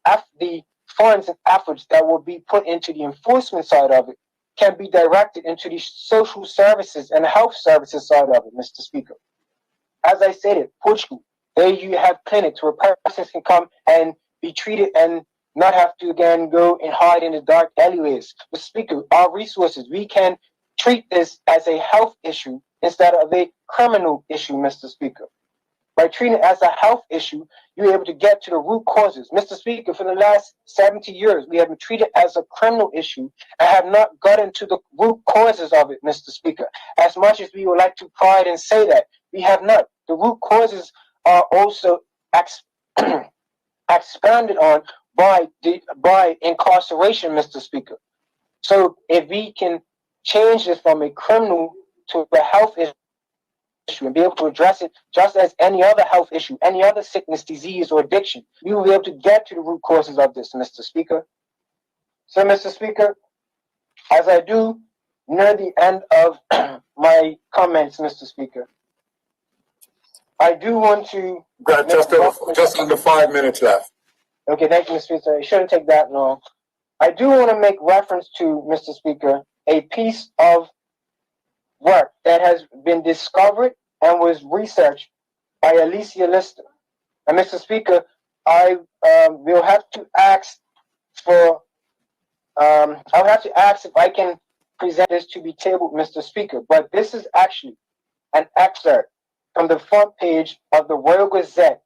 funds and efforts that will be put into the enforcement side of it can be directed into the social services and health services side of it, Mr. Speaker. As I stated, Portugal, there you have clinics where persons can come and be treated and not have to again go and hide in the dark alleyways. Mr. Speaker, our resources, we can treat this as a health issue instead of a criminal issue, Mr. Speaker. By treating it as a health issue, you're able to get to the root causes. Mr. Speaker, for the last 70 years, we have been treated as a criminal issue and have not gotten to the root causes of it, Mr. Speaker. As much as we would like to pride and say that, we have not. The root causes are also expanded on by incarceration, Mr. Speaker. So if we can change this from a criminal to a health issue and be able to address it just as any other health issue, any other sickness, disease, or addiction, we will be able to get to the root causes of this, Mr. Speaker. So, Mr. Speaker, as I do near the end of my comments, Mr. Speaker, I do want to... Got just under 5 minutes left. Okay, thank you, Mr. Speaker. It shouldn't take that long. I do want to make reference to, Mr. Speaker, a piece of work that has been discovered and was researched by Alicia Lister. And Mr. Speaker, I will have to ask for, I'll have to ask if I can present this to be tabled, Mr. Speaker. But this is actually an excerpt from the front page of the Royal Gazette,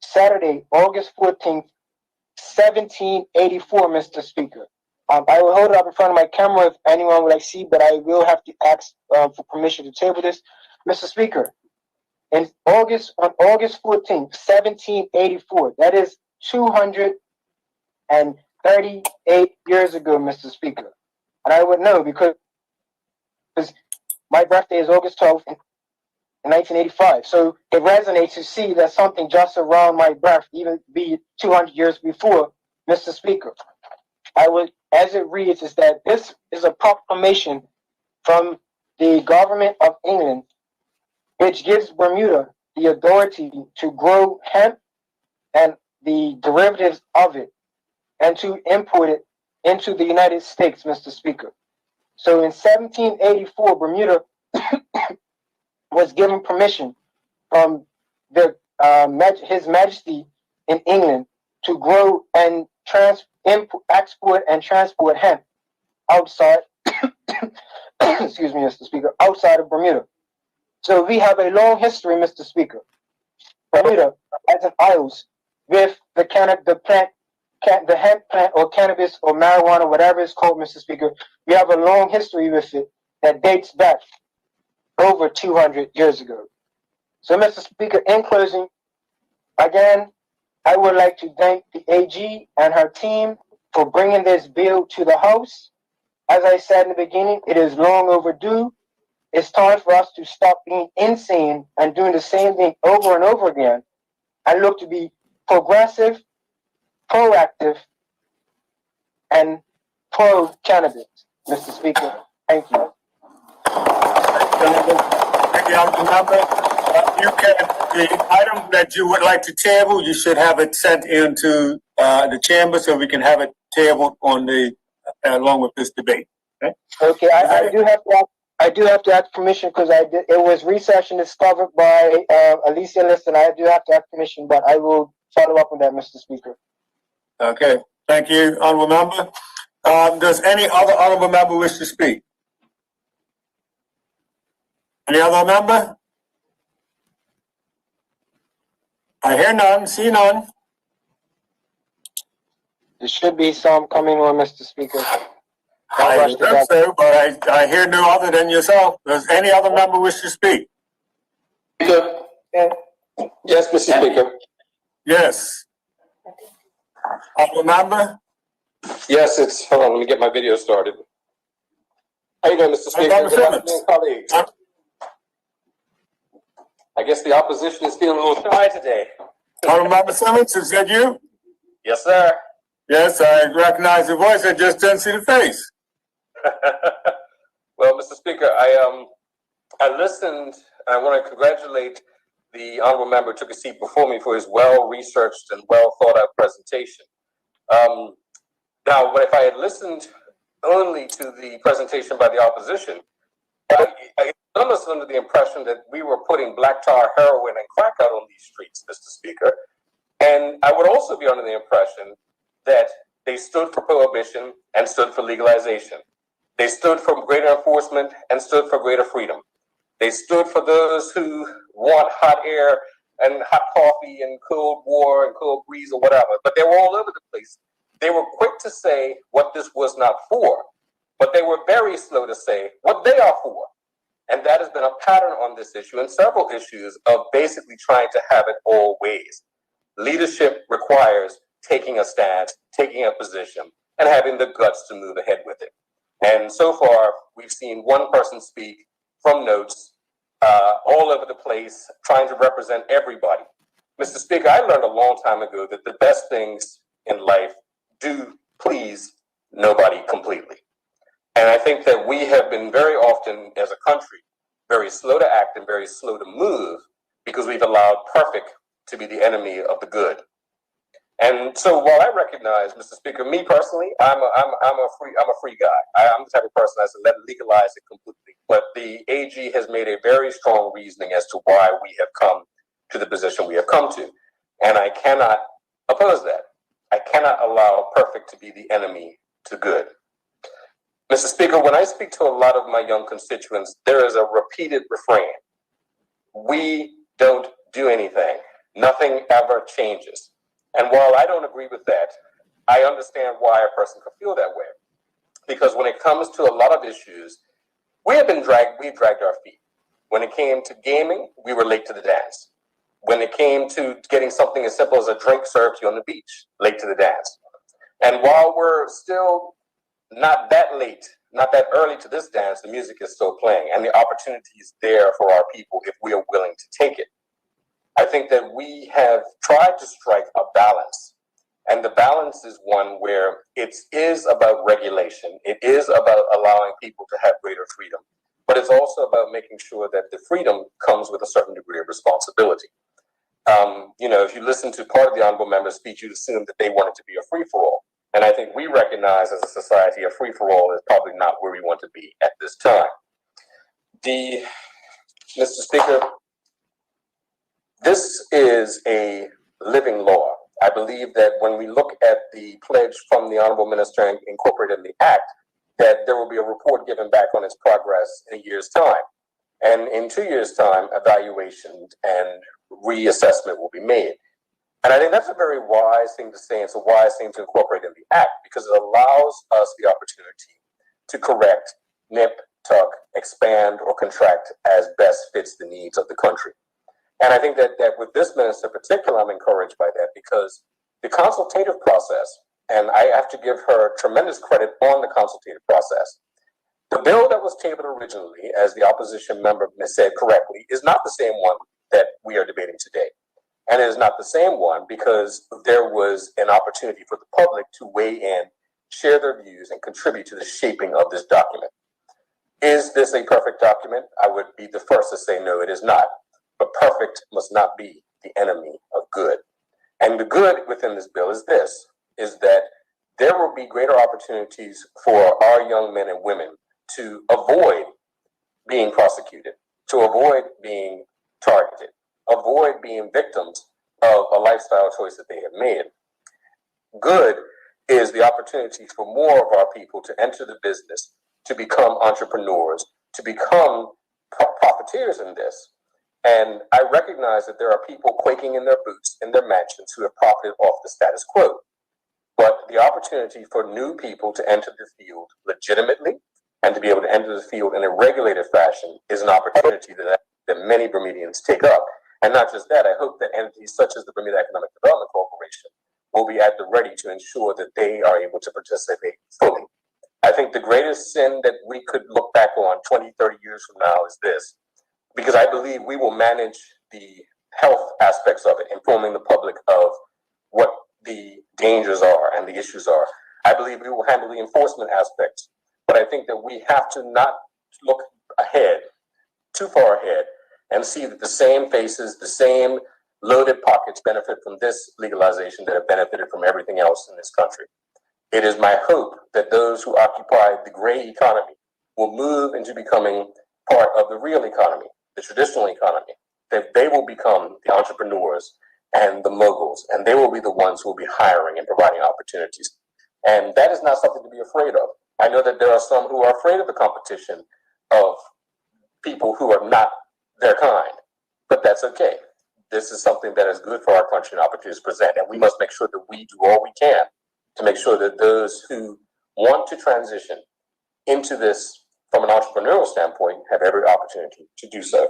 Saturday, August 14th, 1784, Mr. Speaker. I will hold it up in front of my camera if anyone would like to see, but I will have to ask for permission to table this. Mr. Speaker, on August 14th, 1784, that is 238 years ago, Mr. Speaker. And I would know because my birthday is August 12th in 1985. So it resonates to see that something just around my birth, even be 200 years before, Mr. Speaker. I would, as it reads, is that this is a proclamation from the government of England, which gives Bermuda the authority to grow hemp and the derivatives of it, and to import it into the United States, Mr. Speaker. So in 1784, Bermuda was given permission from His Majesty in England to grow and export and transport hemp outside, excuse me, Mr. Speaker, outside of Bermuda. So we have a long history, Mr. Speaker. Bermuda as an isles with the hemp plant or cannabis or marijuana, whatever it's called, Mr. Speaker. We have a long history with it that dates back over 200 years ago. So, Mr. Speaker, in closing, again, I would like to thank the AG and her team for bringing this bill to the House. As I said in the beginning, it is long overdue. It's time for us to stop being insane and doing the same thing over and over again and look to be progressive, proactive, and pro-cannabis, Mr. Speaker. Thank you. Thank you, Honorable Member. The item that you would like to table, you should have it sent into the chamber so we can have it tabled on along with this debate. Okay, I do have to ask permission because it was researched and discovered by Alicia Liston. I do have to ask permission, but I will follow up on that, Mr. Speaker. Okay, thank you, Honorable Member. Does any other Honorable Member wish to speak? Any other member? I hear none, see none. There should be some coming on, Mr. Speaker. I hope so, but I hear no other than yourself. Does any other member wish to speak? Speaker? Yes, Mr. Speaker. Yes. Honorable Member? Yes, hold on, let me get my video started. How you doing, Mr. Speaker? Good afternoon, colleagues. I guess the opposition is feeling a little shy today. Honorable Member Simmons, is that you? Yes, sir. Yes, I recognize the voice. I just didn't see the face. Well, Mr. Speaker, I listened. I want to congratulate the honorable member who took a seat before me for his well-researched and well-thought-out presentation. Now, if I had listened only to the presentation by the opposition, I almost under the impression that we were putting black tar, heroin, and crack out on these streets, Mr. Speaker. And I would also be under the impression that they stood for prohibition and stood for legalization. They stood for greater enforcement and stood for greater freedom. They stood for those who want hot air and hot coffee and cold war and cold breeze or whatever, but they were all over the place. They were quick to say what this was not for, but they were very slow to say what they are for. And that has been a pattern on this issue and several issues of basically trying to have it all ways. Leadership requires taking a stance, taking a position, and having the guts to move ahead with it. And so far, we've seen one person speak from notes all over the place, trying to represent everybody. Mr. Speaker, I learned a long time ago that the best things in life do please nobody completely. And I think that we have been very often, as a country, very slow to act and very slow to move because we've allowed perfect to be the enemy of the good. And so while I recognize, Mr. Speaker, me personally, I'm a free guy. I'm the type of person that said, let legalize it completely. But the AG has made a very strong reasoning as to why we have come to the position we have come to. And I cannot oppose that. I cannot allow perfect to be the enemy to good. Mr. Speaker, when I speak to a lot of my young constituents, there is a repeated refrain. We don't do anything. Nothing ever changes. And while I don't agree with that, I understand why a person could feel that way. Because when it comes to a lot of issues, we've dragged our feet. When it came to gaming, we were late to the dance. When it came to getting something as simple as a drink served to you on the beach, late to the dance. And while we're still not that late, not that early to this dance, the music is still playing and the opportunity is there for our people if we are willing to take it. I think that we have tried to strike a balance, and the balance is one where it is about regulation. It is about allowing people to have greater freedom, but it's also about making sure that the freedom comes with a certain degree of responsibility. If you listen to part of the honorable member's speech, you'd assume that they want it to be a free-for-all. And I think we recognize as a society a free-for-all is probably not where we want to be at this time. Mr. Speaker, this is a living law. I believe that when we look at the pledge from the Honorable Minister incorporated in the Act, that there will be a report given back on its progress in a year's time. And in 2 years' time, evaluation and reassessment will be made. And I think that's a very wise thing to say. It's a wise thing to incorporate in the Act because it allows us the opportunity to correct, nip, tuck, expand, or contract as best fits the needs of the country. And I think that with this minister in particular, I'm encouraged by that because the consultative process, and I have to give her tremendous credit on the consultative process. The bill that was tabled originally, as the opposition member said correctly, is not the same one that we are debating today. And it is not the same one because there was an opportunity for the public to weigh in, share their views, and contribute to the shaping of this document. Is this a perfect document? I would be the first to say no, it is not. But perfect must not be the enemy of good. And the good within this bill is this, is that there will be greater opportunities for our young men and women to avoid being prosecuted, to avoid being targeted, avoid being victims of a lifestyle choice that they have made. Good is the opportunity for more of our people to enter the business, to become entrepreneurs, to become profiteers in this. And I recognize that there are people quaking in their boots in their mansions who have profited off the status quo. But the opportunity for new people to enter the field legitimately and to be able to enter the field in a regulated fashion is an opportunity that many Bermudians take up. And not just that, I hope that entities such as the Bermuda Economic Development Corporation will be at the ready to ensure that they are able to participate fully. I think the greatest sin that we could look back on 20, 30 years from now is this, because I believe we will manage the health aspects of it, informing the public of what the dangers are and the issues are. I believe we will handle the enforcement aspects, but I think that we have to not look ahead, too far ahead, and see that the same faces, the same loaded pockets benefit from this legalization that have benefited from everything else in this country. It is my hope that those who occupy the gray economy will move into becoming part of the real economy, the traditional economy, that they will become the entrepreneurs and the moguls, and they will be the ones who will be hiring and providing opportunities. And that is not something to be afraid of. I know that there are some who are afraid of the competition of people who are not their kind, but that's okay. This is something that is good for our country and opportunities present, and we must make sure that we do all we can to make sure that those who want to transition into this from an entrepreneurial standpoint have every opportunity to do so.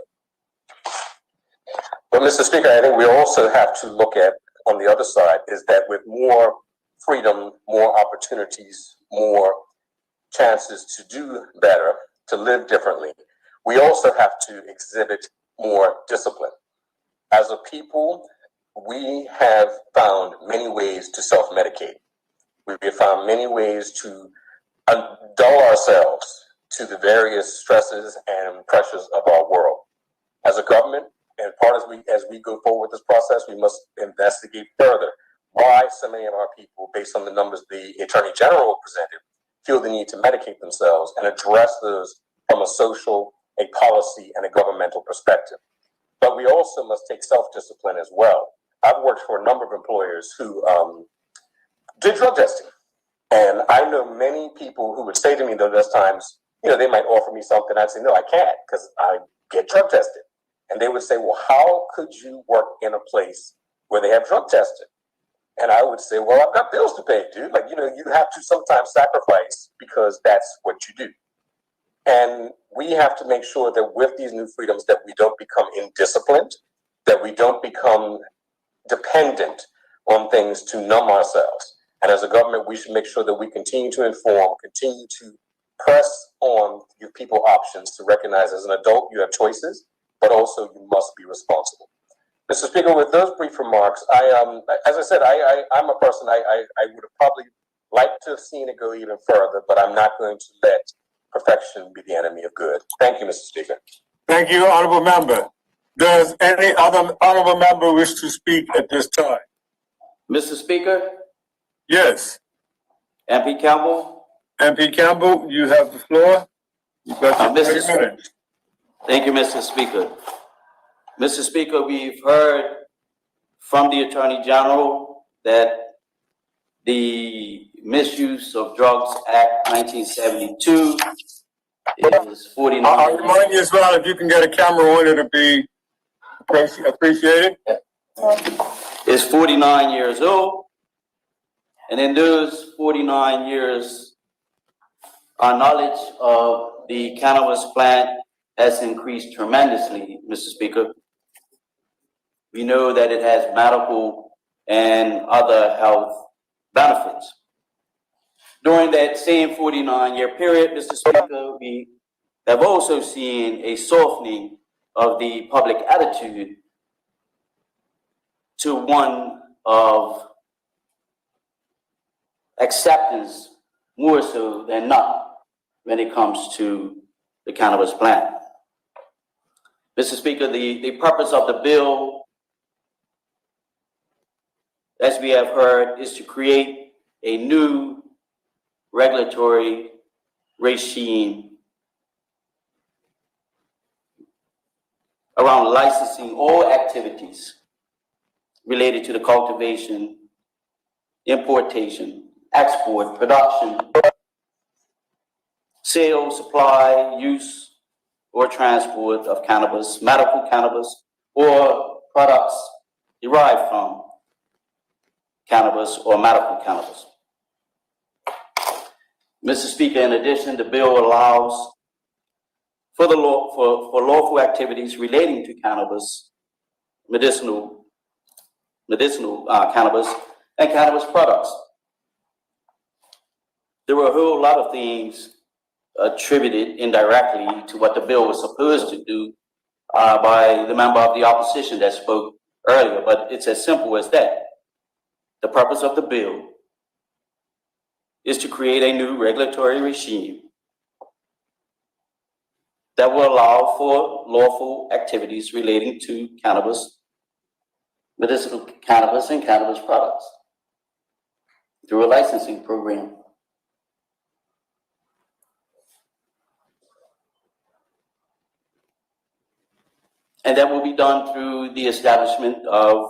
But Mr. Speaker, I think we also have to look at, on the other side, is that with more freedom, more opportunities, more chances to do better, to live differently, we also have to exhibit more discipline. As a people, we have found many ways to self-medicate. We have found many ways to dull ourselves to the various stresses and pressures of our world. As a government, and as we go forward with this process, we must investigate further why so many of our people, based on the numbers the Attorney General presented, feel the need to medicate themselves and address those from a social, a policy, and a governmental perspective. But we also must take self-discipline as well. I've worked for a number of employers who did drug testing. And I know many people who would say to me those times, they might offer me something. I'd say, no, I can't because I get drug tested. And they would say, well, how could you work in a place where they have drug testing? And I would say, well, I've got bills to pay, dude. You have to sometimes sacrifice because that's what you do. And we have to make sure that with these new freedoms that we don't become indisciplined, that we don't become dependent on things to numb ourselves. And as a government, we should make sure that we continue to inform, continue to press on your people options to recognize as an adult you have choices, but also you must be responsible. Mr. Speaker, with those brief remarks, as I said, I'm a person, I would have probably liked to have seen it go even further, but I'm not going to let perfection be the enemy of good. Thank you, Mr. Speaker. Thank you, Honorable Member. Does any other Honorable Member wish to speak at this time? Mr. Speaker, Yes. MP Campbell. MP Campbell, you have the floor. You've got your 30 minutes. Thank you, Mr. Speaker. Mr. Speaker, we've heard from the Attorney General that the Misuse of Drugs Act 1972 is 49. I'll remind you as well, if you can get a camera on, it'll be appreciated. Is 49 years old. And in those 49 years, our knowledge of the cannabis plant has increased tremendously, Mr. Speaker. We know that it has medical and other health benefits. During that same 49-year period, Mr. Speaker, we have also seen a softening of the public attitude to one of acceptance more so than not when it comes to the cannabis plant. Mr. Speaker, the purpose of the bill, as we have heard, is to create a new regulatory regime around licensing all activities related to the cultivation, importation, export, production, sale, supply, use, or transport of cannabis, medical cannabis, or products derived from cannabis or medical cannabis. Mr. Speaker, in addition, the bill allows for lawful activities relating to cannabis, medicinal cannabis, and cannabis products. There were a whole lot of things attributed indirectly to what the bill was supposed to do by the member of the opposition that spoke earlier, but it's as simple as that. The purpose of the bill is to create a new regulatory regime that will allow for lawful activities relating to cannabis, medicinal cannabis, and cannabis products through a licensing program. And that will be done through the establishment of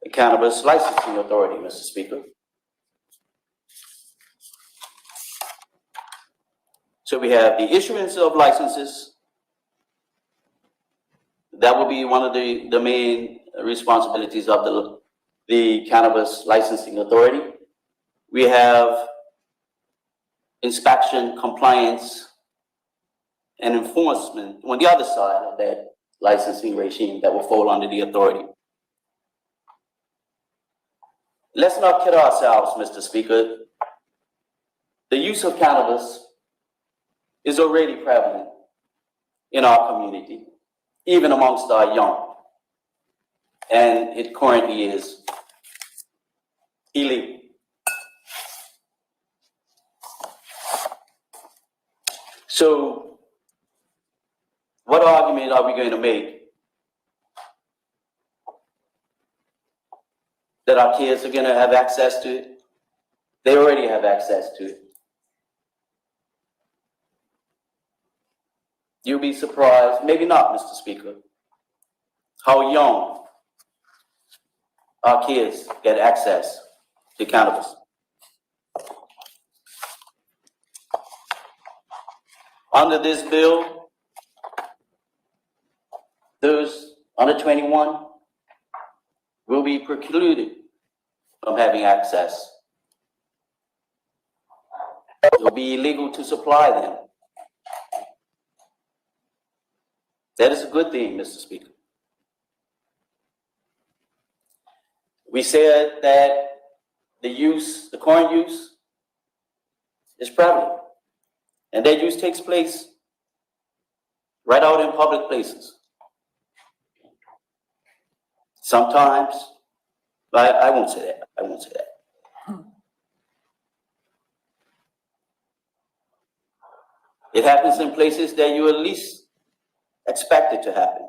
a Cannabis Licensing Authority, Mr. Speaker. So we have the issuance of licenses. That will be one of the main responsibilities of the Cannabis Licensing Authority. We have inspection, compliance, and enforcement on the other side of that licensing regime that will fall under the authority. Let's not kid ourselves, Mr. Speaker. The use of cannabis is already prevalent in our community, even amongst our young, and it currently is illegal. So, what argument are we going to make that our kids are going to have access to it? They already have access to it. You'll be surprised, maybe not, Mr. Speaker, how young our kids get access to cannabis. Under this bill, those under 21 will be precluded from having access. It will be illegal to supply them. That is a good thing, Mr. Speaker. We said that the current use is prevalent, and that use takes place right out in public places. Sometimes, I won't say that. I won't say that. It happens in places that you at least expect it to happen.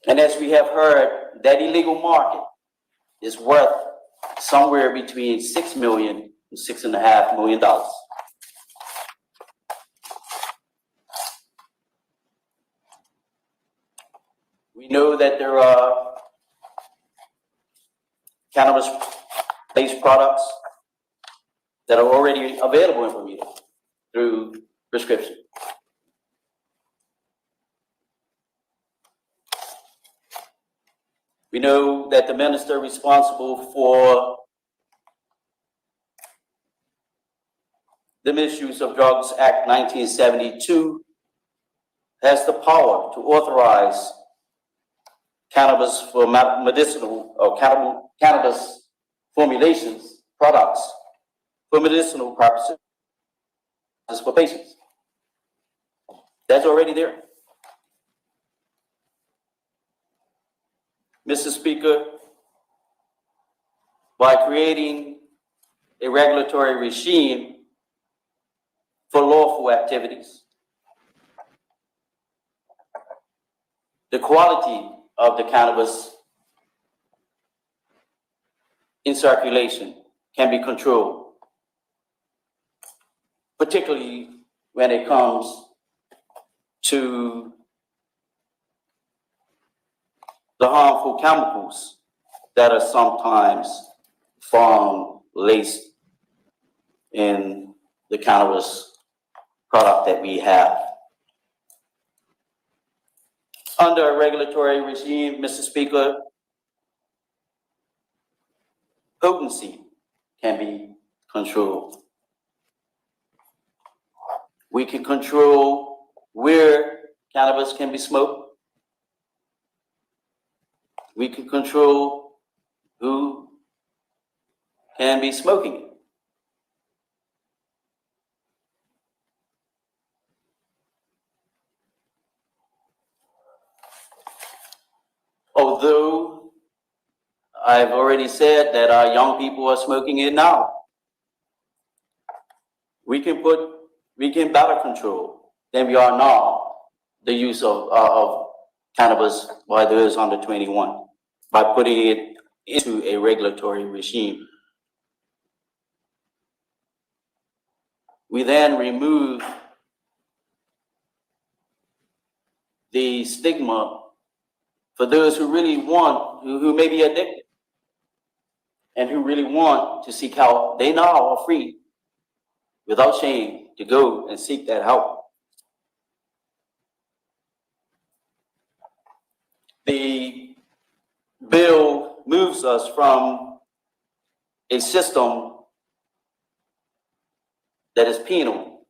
And as we have heard, that illegal market is worth somewhere between $6 million and $6.5 million. We know that there are cannabis-based products that are already available in Bermuda through prescription. We know that the minister responsible for the Misuse of Drugs Act 1972 has the power to authorize cannabis for medicinal or cannabis formulations, products for medicinal purposes for patients. That's already there. Mr. Speaker, by creating a regulatory regime for lawful activities, the quality of the cannabis in circulation can be controlled, particularly when it comes to the harmful chemicals that are sometimes found laced in the cannabis product that we have. Under a regulatory regime, Mr. Speaker, potency can be controlled. We can control where cannabis can be smoked. We can control who can be smoking it. Although I've already said that our young people are smoking it now, we can better control than we are now the use of cannabis by those under 21 by putting it into a regulatory regime. We then remove the stigma for those who really want, who may be addicted and who really want to seek help. They now are free without shame to go and seek that help. The bill moves us from a system that is penal,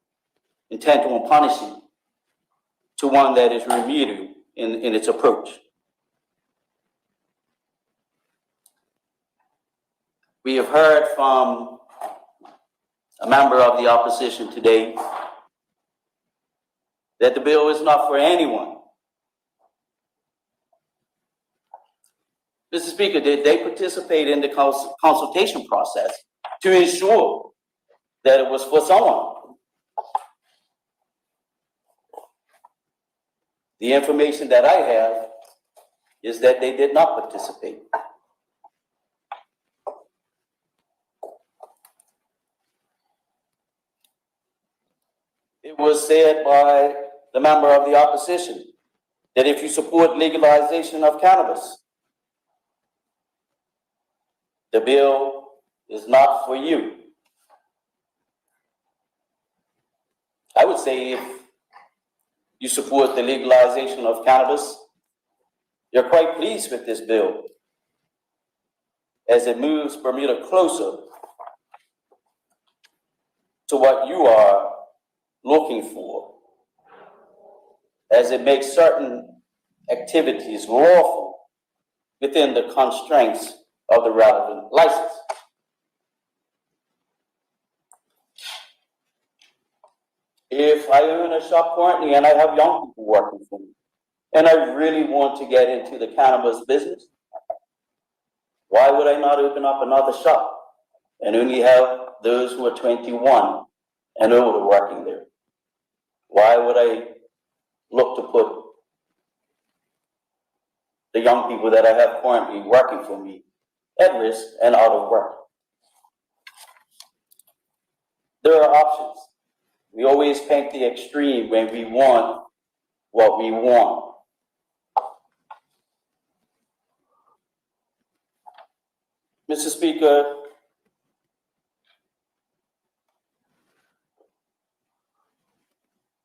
intent on punishing, to one that is remedial in its approach. We have heard from a member of the opposition today that the bill is not for anyone. Mr. Speaker, did they participate in the consultation process to ensure that it was for someone? The information that I have is that they did not participate. It was said by the member of the opposition that if you support legalization of cannabis, the bill is not for you. I would say if you support the legalization of cannabis, you're quite pleased with this bill as it moves Bermuda closer to what you are looking for, as it makes certain activities lawful within the constraints of the relevant license. If I own a shop currently and I have young people working for me, and I really want to get into the cannabis business, why would I not open up another shop and only have those who are 21 and older working there? Why would I look to put the young people that I have currently working for me at risk and out of work? There are options. We always paint the extreme when we want what we want. Mr. Speaker,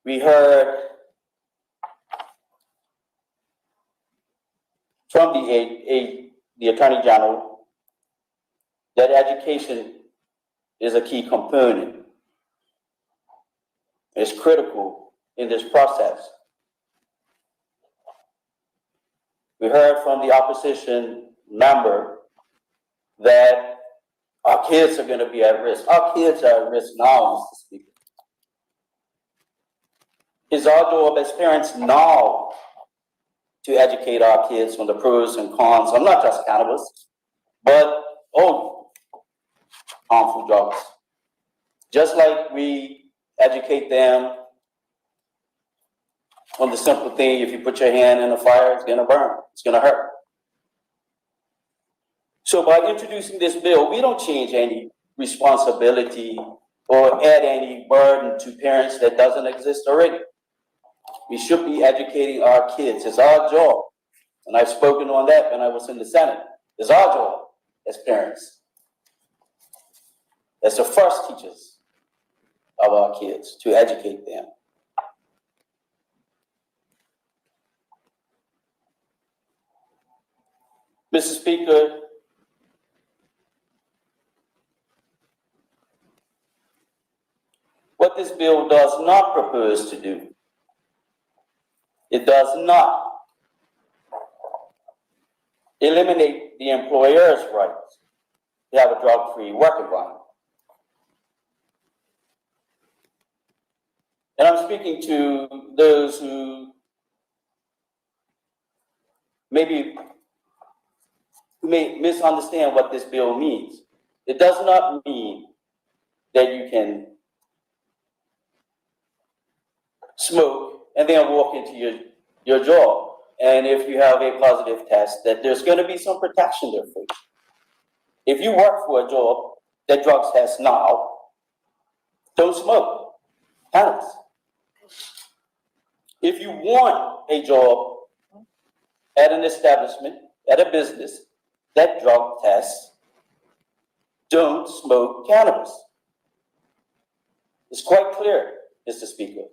we heard from the Attorney General that education is a key component. It's critical in this process. We heard from the opposition member that our kids are going to be at risk. Our kids are at risk now, Mr. Speaker. It's our job as parents now to educate our kids on the pros and cons of not just cannabis, but all harmful drugs. Just like we educate them on the simple thing, if you put your hand in the fire, it's gonna burn, it's gonna hurt. So by introducing this bill, we don't change any responsibility or add any burden to parents that doesn't exist already. We should be educating our kids. It's our job. And I've spoken on that when I was in the Senate. It's our job as parents, as the first teachers of our kids, to educate them. Mr. Speaker, what this bill does not propose to do, it does not eliminate the employer's rights to have a drug-free work environment. And I'm speaking to those who may misunderstand what this bill means. It does not mean that you can smoke and then walk into your job. And if you have a positive test, that there's going to be some protection there for you. If you work for a job that drugs test now, don't smoke cannabis. If you want a job at an establishment, at a business that drug tests, don't smoke cannabis. It's quite clear, Mr. Speaker.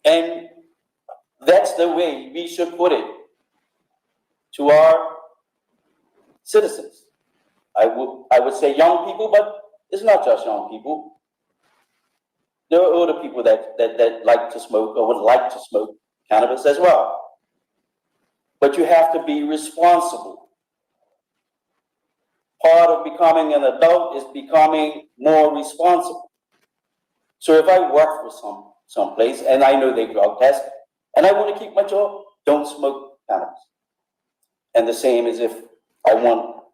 And that's the way we should put it to our citizens. I would say young people, but it's not just young people. There are older people that like to smoke or would like to smoke cannabis as well. But you have to be responsible. Part of becoming an adult is becoming more responsible. So if I work for some place and I know they drug test and I want to keep my job, don't smoke cannabis. And the same as if I want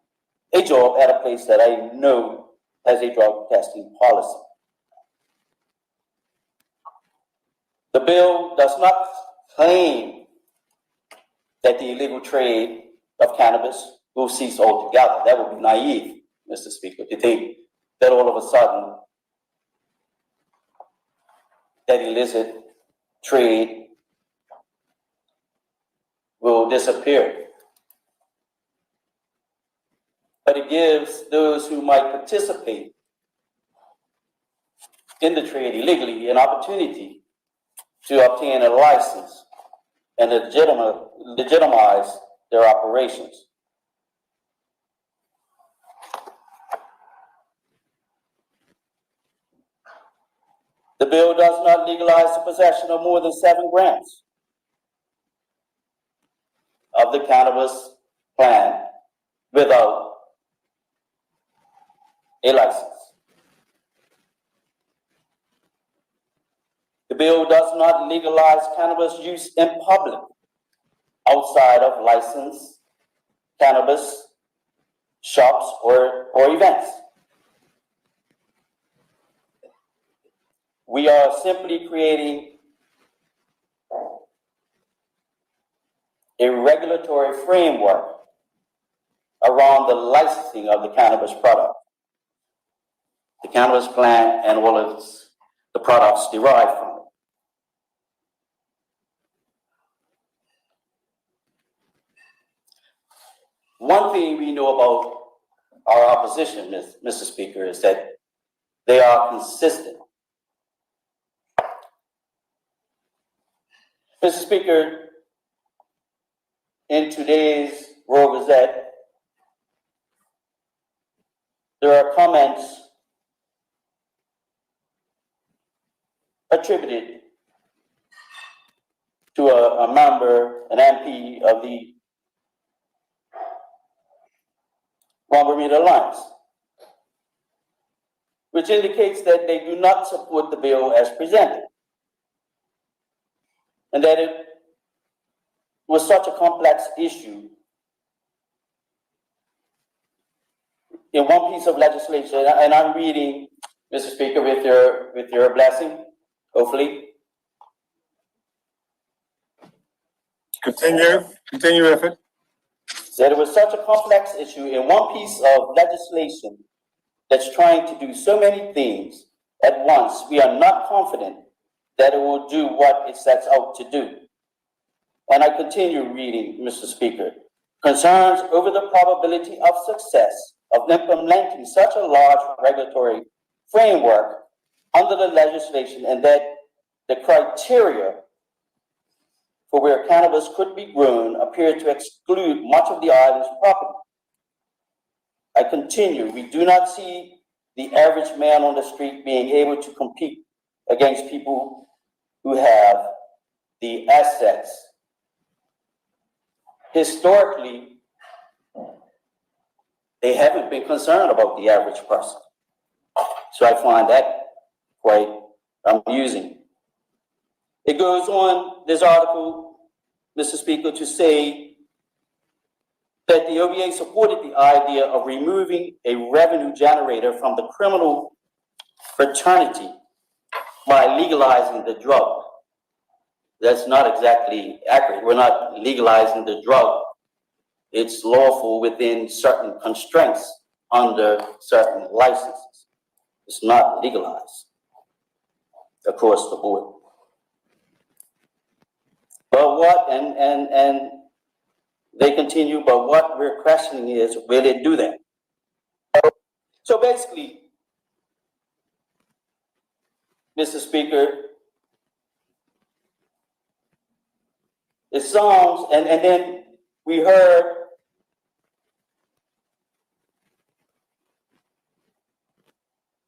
a job at a place that I know has a drug testing policy. The bill does not claim that the illegal trade of cannabis will cease altogether. That would be naive, Mr. Speaker, to think that all of a sudden that illicit trade will disappear. But it gives those who might participate in the trade illegally an opportunity to obtain a license and legitimize their operations. The bill does not legalize the possession of more than 7 grams of the cannabis plant without a license. The bill does not legalize cannabis use in public outside of licensed cannabis shops or events. We are simply creating a regulatory framework around the licensing of the cannabis product, the cannabis plant, and all of the products derived from it. one thing we know about our opposition, Mr. Speaker, is that they are consistent. Mr. Speaker, in today's World Gazette, there are comments attributed to a member, an MP of the Bermuda Alliance, which indicates that they do not support the bill as presented, and that it was such a complex issue in one piece of legislation. And I'm reading, Mr. Speaker, with your blessing, hopefully. Continue with it. That it was such a complex issue in one piece of legislation that's trying to do so many things at once, we are not confident that it will do what it sets out to do. And I continue reading, Mr. Speaker. Concerns over the probability of success of implementing such a large regulatory framework under the legislation, and that the criteria for where cannabis could be grown appear to exclude much of the island's property. I continue, we do not see the average man on the street being able to compete against people who have the assets. Historically, they haven't been concerned about the average person. So I find that quite amusing. It goes on, this article, Mr. Speaker, to say that the OBA supported the idea of removing a revenue generator from the criminal fraternity by legalizing the drug. That's not exactly accurate. We're not legalizing the drug. It's lawful within certain constraints under certain licenses. It's not legalized across the board. But what, and they continue, but what we're questioning is, will it do that? So basically, Mr. Speaker, it sounds, and then we heard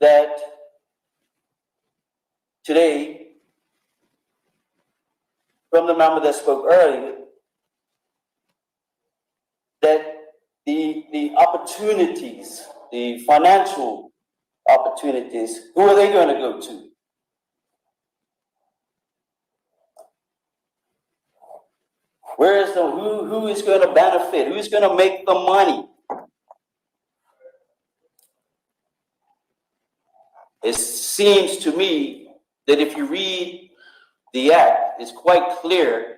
that today, from the member that spoke earlier, that the opportunities, the financial opportunities, who are they going to go to? Where is who is going to benefit? Who's going to make the money? It seems to me that if you read the act, it's quite clear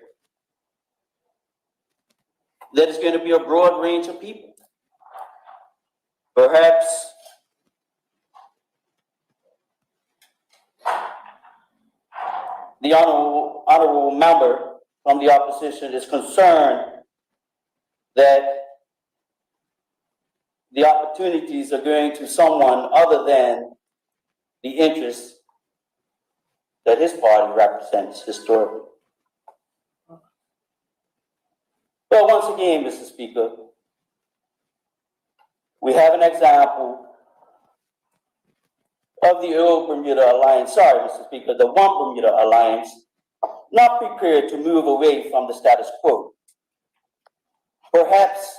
that it's going to be a broad range of people. Perhaps the honorable member from the opposition is concerned that the opportunities are going to someone other than the interests that his party represents historically. Well, once again, Mr. Speaker, we have an example of the old Bermuda Alliance, sorry, Mr. Speaker, the one Bermuda Alliance, not prepared to move away from the status quo. Perhaps,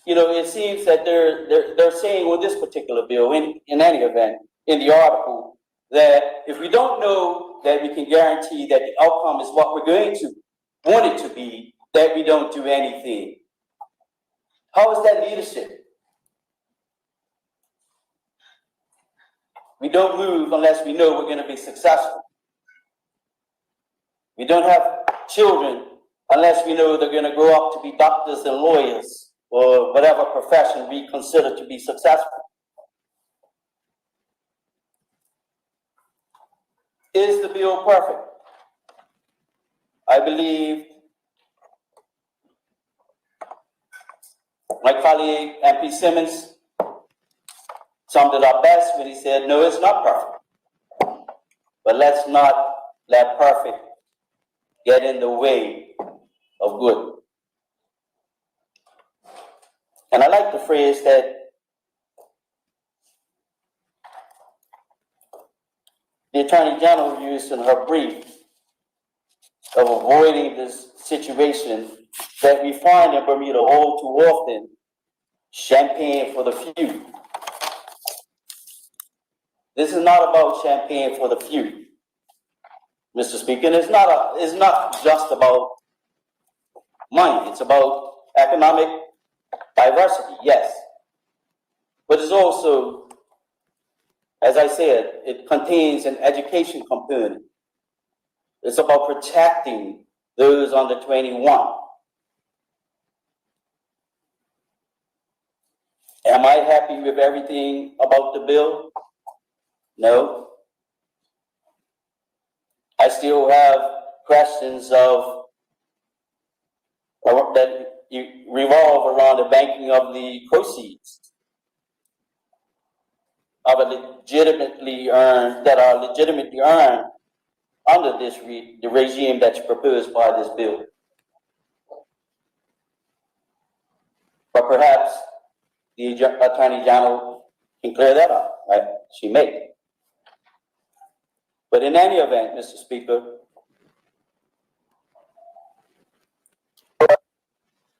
it seems that they're saying with this particular bill, in any event, in the article, that if we don't know that we can guarantee that the outcome is what we're going to want it to be, that we don't do anything. How is that leadership? We don't move unless we know we're going to be successful. We don't have children unless we know they're going to grow up to be doctors and lawyers or whatever profession we consider to be successful. Is the bill perfect? I believe My colleague, MP Simmons, summed it up best when he said, no, it's not perfect. But let's not let perfect get in the way of good. And I like the phrase that the Attorney General used in her brief of avoiding this situation that we find in Bermuda all too often, champagne for the few. This is not about champagne for the few, Mr. Speaker. And it's not just about money. It's about economic diversity, yes. But it's also, as I said, it contains an education component. It's about protecting those under 21. Am I happy with everything about the bill? No. I still have questions that revolve around the banking of the proceeds that are legitimately earned under the regime that's proposed by this bill. But perhaps the Attorney General can clear that up, right? She may. But in any event, Mr. Speaker,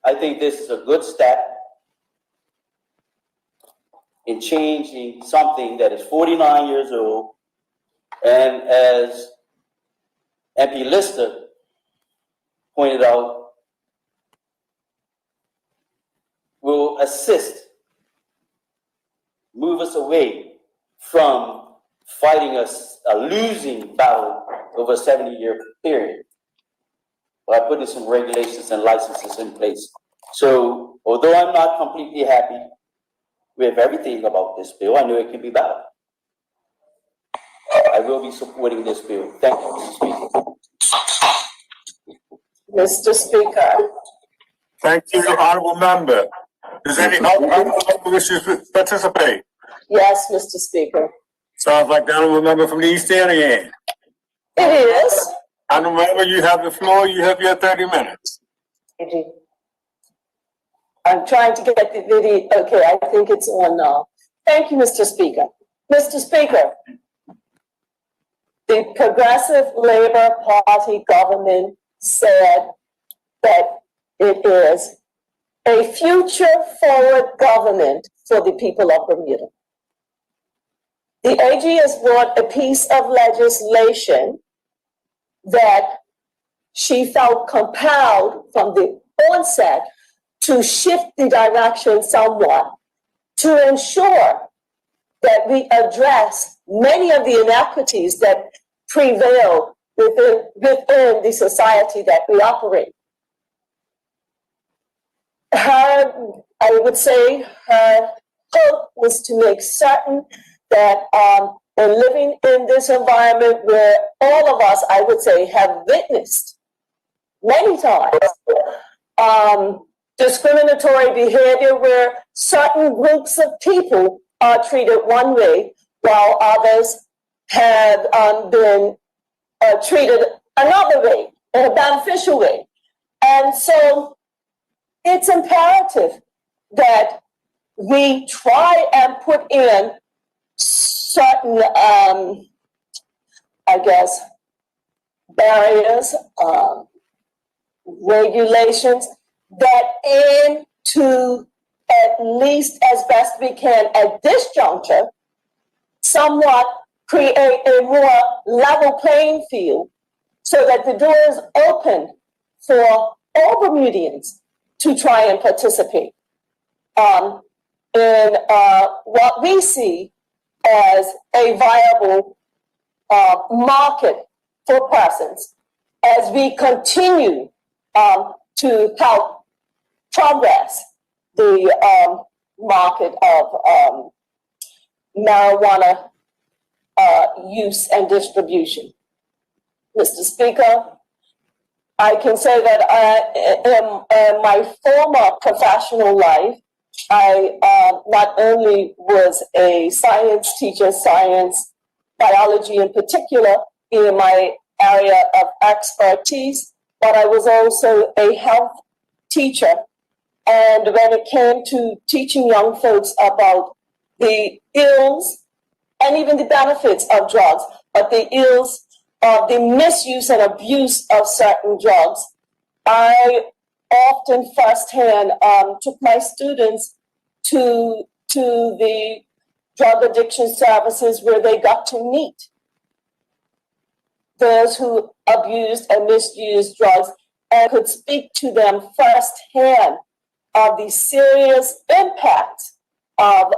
I think this is a good step in changing something that is 49 years old, and as MP Lister pointed out, will assist, move us away from fighting a losing battle over a 70-year period by putting some regulations and licenses in place. So although I'm not completely happy with everything about this bill, I know it can be better. I will be supporting this bill. Thank you, Mr. Speaker. Mr. Speaker. Thank you, honorable member. Does any honorable member wish to participate? Yes, Mr. Speaker. Sounds like the honorable member from the East End again. It is. Honorable member, you have the floor. You have your 30 minutes. I'm trying to get the video. Okay, I think it's on now. Thank you, Mr. Speaker. Mr. Speaker, the Progressive Labor Party government said that it is a future-forward government for the people of Bermuda. The AG has brought a piece of legislation that she felt compelled from the onset to shift the direction somewhat to ensure that we address many of the inequities that prevail within the society that we operate. I would say her hope was to make certain that in living in this environment where all of us, I would say, have witnessed many times discriminatory behavior where certain groups of people are treated one way while others have been treated another way, in a beneficial way. And so it's imperative that we try and put in certain, barriers, regulations that aim to, at least as best we can at this juncture, somewhat create a more level playing field so that the door is open for all Bermudians to try and participate in what we see as a viable market for persons as we continue to help progress the market of marijuana use and distribution. Mr. Speaker, I can say that in my former professional life, I not only was a science teacher, science, biology in particular, in my area of expertise, but I was also a health teacher. And when it came to teaching young folks about the ills and even the benefits of drugs, but the ills of the misuse and abuse of certain drugs, I often firsthand took my students to the drug addiction services where they got to meet those who abused and misused drugs and could speak to them firsthand of the serious impact of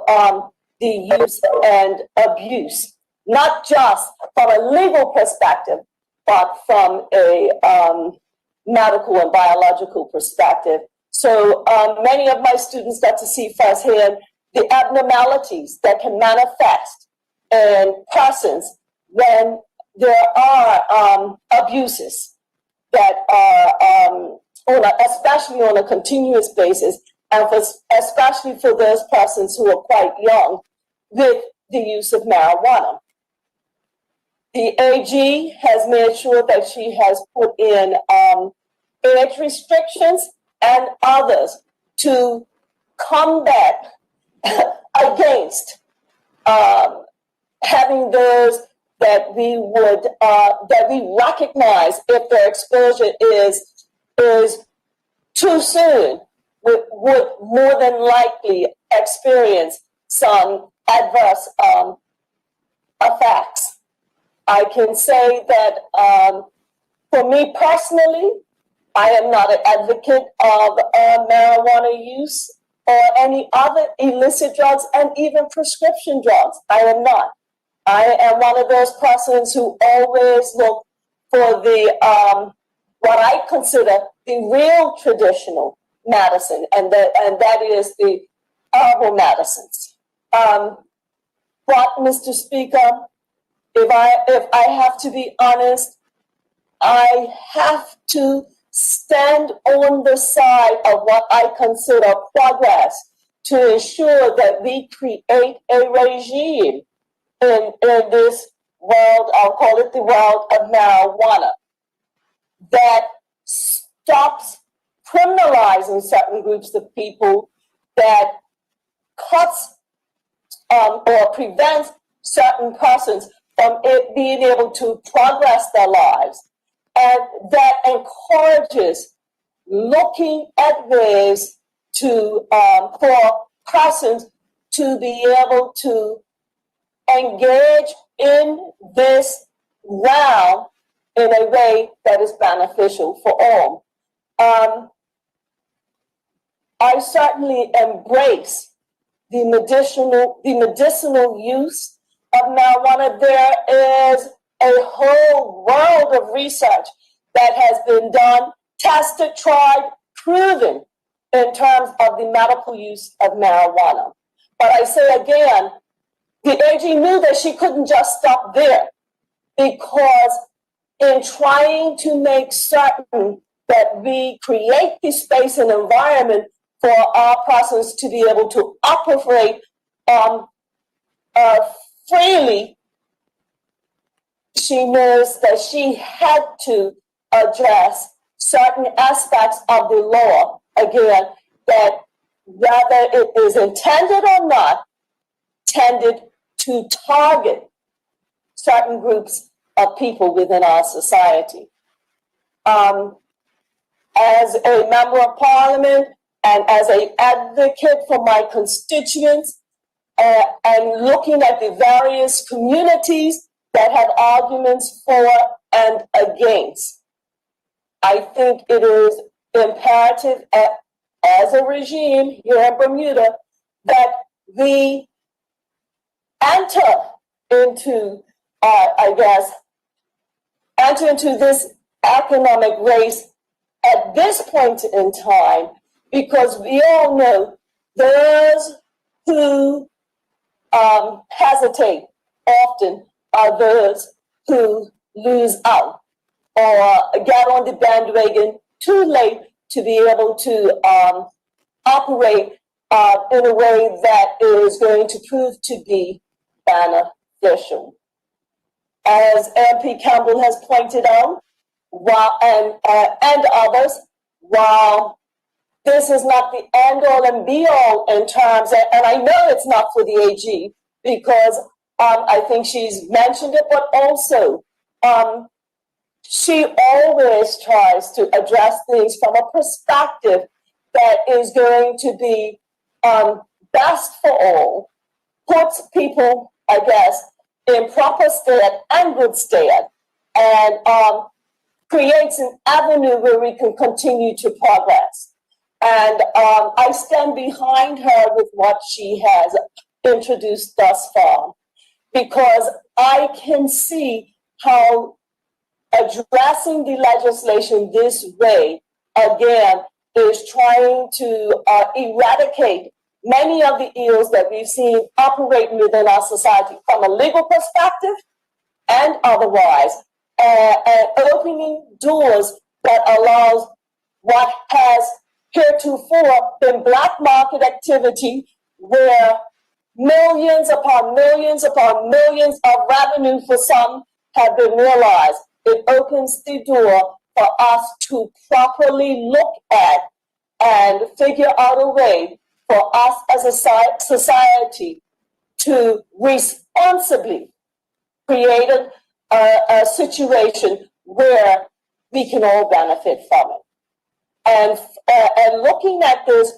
the use and abuse, not just from a legal perspective, but from a medical and biological perspective. So many of my students got to see firsthand the abnormalities that can manifest in persons when there are abuses that are especially on a continuous basis, and especially for those persons who are quite young with the use of marijuana. The AG has made sure that she has put in age restrictions and others to combat against having those that we would that we recognize if their exposure is too soon, would more than likely experience some adverse effects. I can say that for me personally, I am not an advocate of marijuana use or any other illicit drugs and even prescription drugs. I am not. I am one of those persons who always look for the what I consider the real traditional medicine, and that is the herbal medicines. But Mr. Speaker, if I have to be honest, I have to stand on the side of what I consider progress to ensure that we create a regime in this world, I'll call it the world of marijuana, that stops criminalizing certain groups of people, that cuts or prevents certain persons from it being able to progress their lives, and that encourages looking at ways to for persons to be able to engage in this realm in a way that is beneficial for all. I certainly embrace the medicinal use of marijuana. There is a whole world of research that has been done, tested, tried, proven in terms of the medical use of marijuana. But I say again, the AG knew that she couldn't just stop there, because in trying to make certain that we create the space and environment for our persons to be able to operate freely, she knows that she had to address certain aspects of the law, again, that whether it is intended or not, tended to target certain groups of people within our society. As a member of parliament and as an advocate for my constituents, and looking at the various communities that have arguments for and against, I think it is imperative as a regime here in Bermuda that we enter into, enter into this economic race at this point in time, because we all know those who hesitate often are those who lose out or get on the bandwagon too late to be able to operate in a way that is going to prove to be beneficial. As MP Campbell has pointed out, and others, while this is not the end all and be all in terms of, and I know it's not for the AG because I think she's mentioned it, but also she always tries to address things from a perspective that is going to be best for all, puts people, I guess, in proper stead and good stead, and creates an avenue where we can continue to progress. And I stand behind her with what she has introduced thus far, because I can see how addressing the legislation this way, again, is trying to eradicate many of the ills that we've seen operating within our society from a legal perspective and otherwise, and opening doors that allows what has heretofore been black market activity, where millions upon millions upon millions of revenue for some have been realized. It opens the door for us to properly look at and figure out a way for us as a society to responsibly create a situation where we can all benefit from it. And looking at this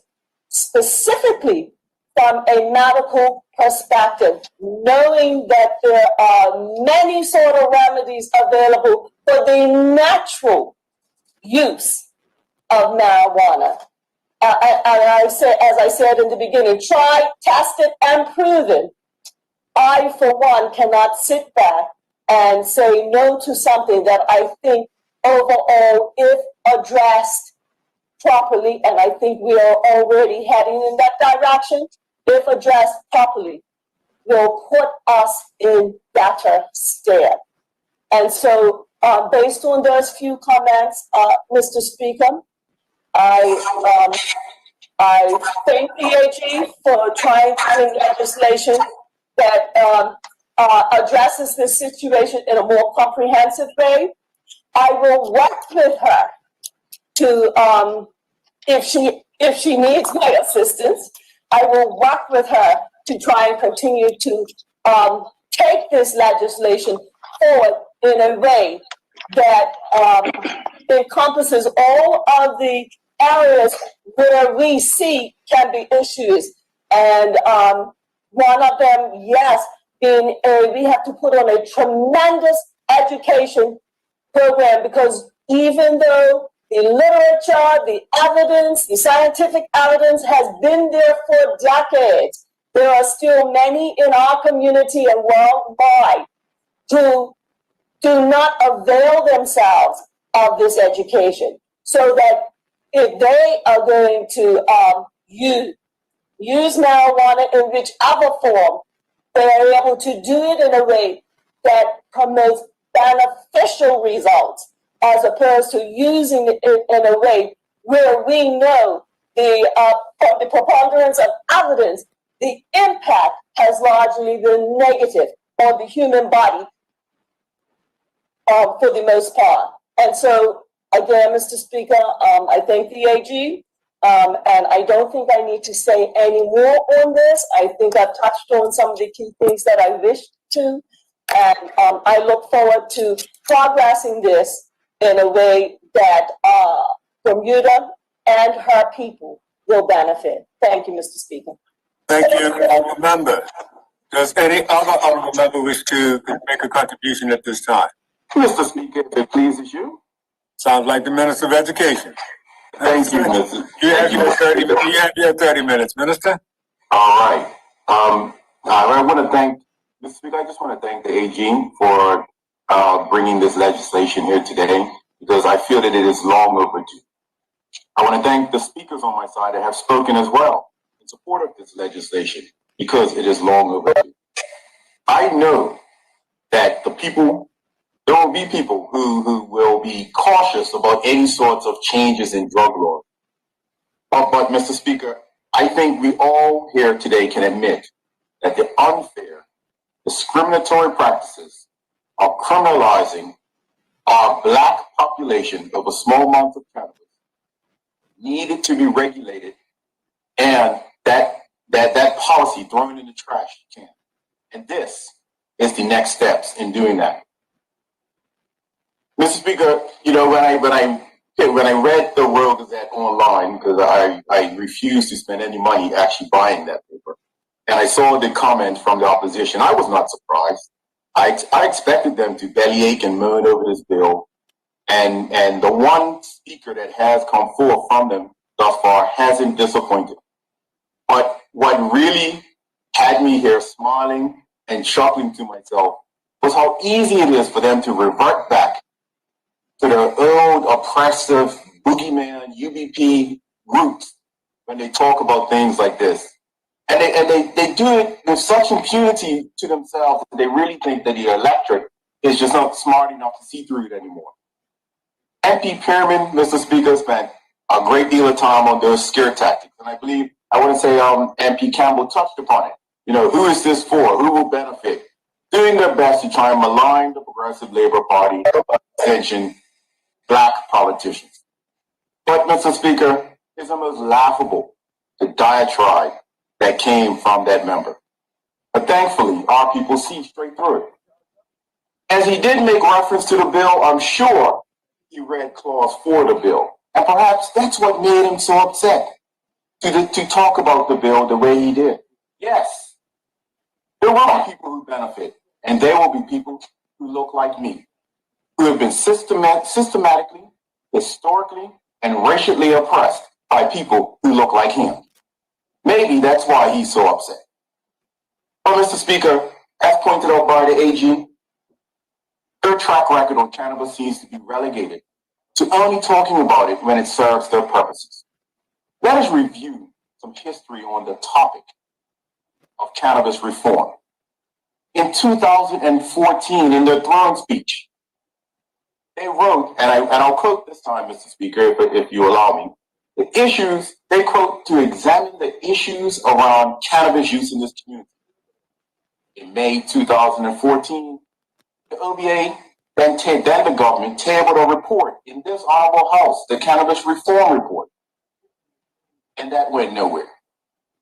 specifically from a medical perspective, knowing that there are many sort of remedies available for the natural use of marijuana. As I said in the beginning, tried, tested, and proven. I, for one, cannot sit back and say no to something that I think overall, if addressed properly, and I think we are already heading in that direction, if addressed properly, will put us in better stead. And so, based on those few comments, Mr. Speaker, I thank the AG for trying to bring legislation that addresses this situation in a more comprehensive way. I will work with her to, if she needs my assistance, I will work with her to try and continue to take this legislation forward in a way that encompasses all of the areas where we see can be issues. And one of them, yes, we have to put on a tremendous education program, because even though the literature, the evidence, the scientific evidence has been there for decades, there are still many in our community and worldwide who do not avail themselves of this education. So that if they are going to use marijuana in whichever form, they are able to do it in a way that promotes beneficial results, as opposed to using it in a way where we know the preponderance of evidence, the impact has largely been negative on the human body for the most part. And so, again, Mr. Speaker, I thank the AG, and I don't think I need to say any more on this. I think I've touched on some of the key things that I wish to, and I look forward to progressing this in a way that Bermuda and her people will benefit. Thank you, Mr. Speaker. Thank you, honourable member. Does any other honourable member wish to make a contribution at this time? Mr. Speaker, if it pleases you. Sounds like the Minister of Education. Thank you, Mr. You have your 30 minutes, Minister. All right. I want to thank, Mr. Speaker, I just want to thank the AG for bringing this legislation here today, because I feel that it is long overdue. I want to thank the speakers on my side that have spoken as well in support of this legislation, because it is long overdue. I know that there will be people who will be cautious about any sorts of changes in drug laws. But Mr. Speaker, I think we all here today can admit that the unfair, discriminatory practices of criminalizing our Black population of a small amount of cannabis needed to be regulated, and that policy thrown in the trash can. And this is the next steps in doing that. Mr. Speaker, you know, when I read the World Gazette online, because I refused to spend any money actually buying that paper, and I saw the comments from the opposition, I was not surprised. I expected them to bellyache and moan over this bill, and the one speaker that has come forth from them thus far hasn't disappointed. But what really had me here smiling and chuckling to myself was how easy it is for them to revert back to their old oppressive boogeyman UBP roots when they talk about things like this. And they do it with such impunity to themselves that they really think that the electorate is just not smart enough to see through it anymore. MP Pyramid, Mr. Speaker, spent a great deal of time on those scare tactics. And I believe, I want to say MP Campbell touched upon it. You know, who is this for? Who will benefit? Doing their best to try and malign the Progressive Labor Party, attention, Black politicians. But, Mr. Speaker, it's almost laughable, the diatribe that came from that member. But thankfully, our people see straight through it. As he did make reference to the bill, I'm sure he read clause 4 of the bill. And perhaps that's what made him so upset to talk about the bill the way he did. Yes, there will be people who benefit, and there will be people who look like me, who have been systematically, historically, and racially oppressed by people who look like him. Maybe that's why he's so upset. But Mr. Speaker, as pointed out by the AG, their track record on cannabis seems to be relegated to only talking about it when it serves their purposes. Let us review some history on the topic of cannabis reform. In 2014, in their throne speech, they wrote, and I'll quote this time, Mr. Speaker, if you allow me, the issues, they quote, to examine the issues around cannabis use in this community. In May 2014, the OBA, then the government tabled a report in this honorable house, the Cannabis Reform Report. And that went nowhere.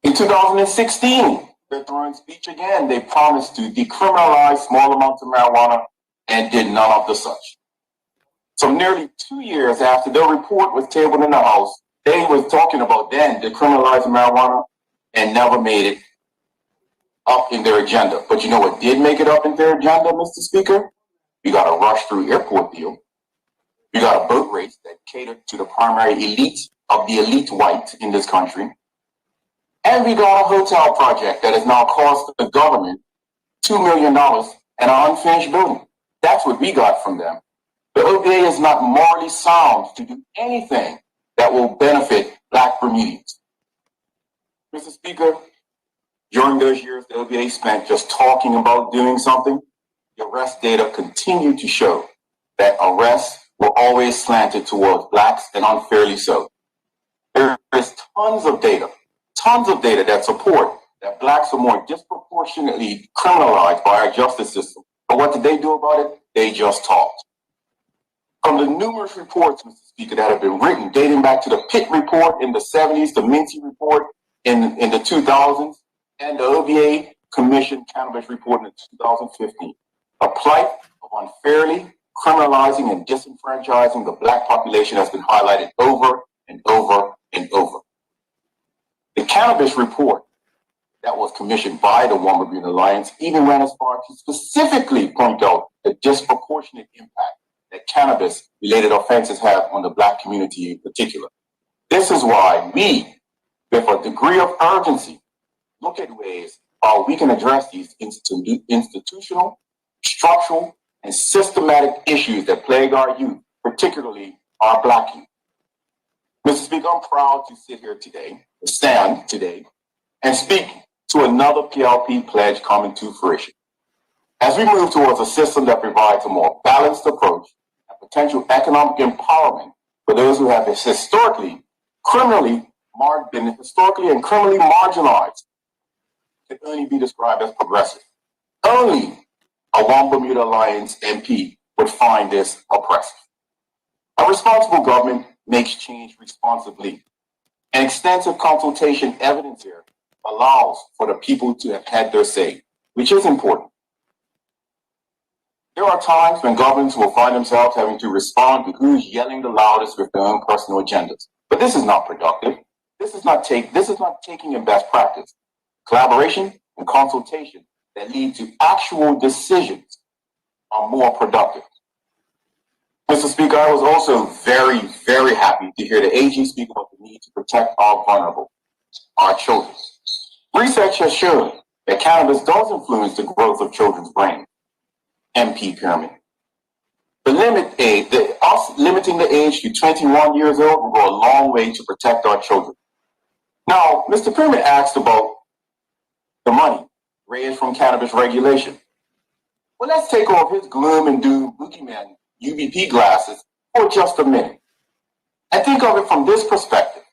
In 2016, their throne speech again, they promised to decriminalize small amounts of marijuana and did none of the such. So nearly 2 years after their report was tabled in the House, they was talking about then decriminalizing marijuana and never made it up in their agenda. But you know what did make it up in their agenda, Mr. Speaker? We got a rush-through airport deal. We got a boat race that catered to the primary elite of the elite white in this country. And we got a hotel project that has now cost the government $2 million and an unfinished building. That's what we got from them. The OBA is not morally sound to do anything that will benefit Black Bermudians. Mr. Speaker, during those years the OBA spent just talking about doing something, the arrest data continue to show that arrests were always slanted towards Blacks, and unfairly so. There is tons of data that support that Blacks are more disproportionately criminalized by our justice system. But what did they do about it? They just talked. From the numerous reports, Mr. Speaker, that have been written, dating back to the Pitt report in the 70s, the Mincy report in the 2000s, and the OBA Commission Cannabis report in 2015, a plight of unfairly criminalizing and disenfranchising the Black population has been highlighted over and over and over. The cannabis report that was commissioned by the One Bermuda Alliance even went as far to specifically point out the disproportionate impact that cannabis-related offenses have on the Black community in particular. This is why we, with a degree of urgency, look at ways how we can address these institutional, structural, and systematic issues that plague our youth, particularly our Black youth. Mr. Speaker, I'm proud to sit here today, to stand today, and speak to another PLP pledge coming to fruition. As we move towards a system that provides a more balanced approach and potential economic empowerment for those who have historically criminally been historically and criminally marginalized can only be described as progressive. Only a One Bermuda Alliance MP would find this oppressive. A responsible government makes change responsibly. An extensive consultation evidence here allows for the people to have had their say, which is important. There are times when governments will find themselves having to respond to who's yelling the loudest with their own personal agendas. But this is not productive. This is not taking in best practice. Collaboration and consultation that lead to actual decisions are more productive. Mr. Speaker, I was also very, very happy to hear the AG speak about the need to protect our vulnerable, our children. Research has shown that cannabis does influence the growth of children's brains. MP pyramid. Limiting the age to 21 years old will go a long way to protect our children. Now, Mr. Pyramid asked about the money raised from cannabis regulation. Well, let's take off his gloom and doom boogeyman UBP glasses for just a minute and think of it from this perspective.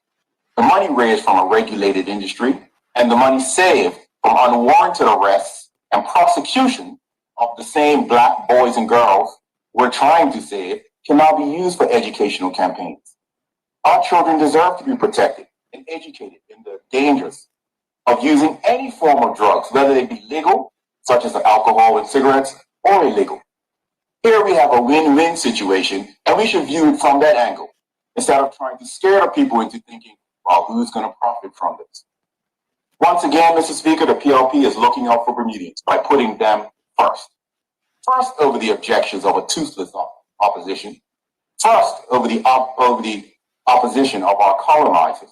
The money raised from a regulated industry and the money saved from unwarranted arrests and prosecution of the same black boys and girls we're trying to save can now be used for educational campaigns. Our children deserve to be protected and educated in the dangers of using any form of drugs, whether they be legal, such as alcohol and cigarettes, or illegal. Here we have a win-win situation, and we should view it from that angle, instead of trying to scare the people into thinking, well, who's going to profit from this? Once again, Mr. Speaker, the PLP is looking out for Bermudians by putting them first. First over the objections of a toothless opposition. First over the opposition of our colonizers.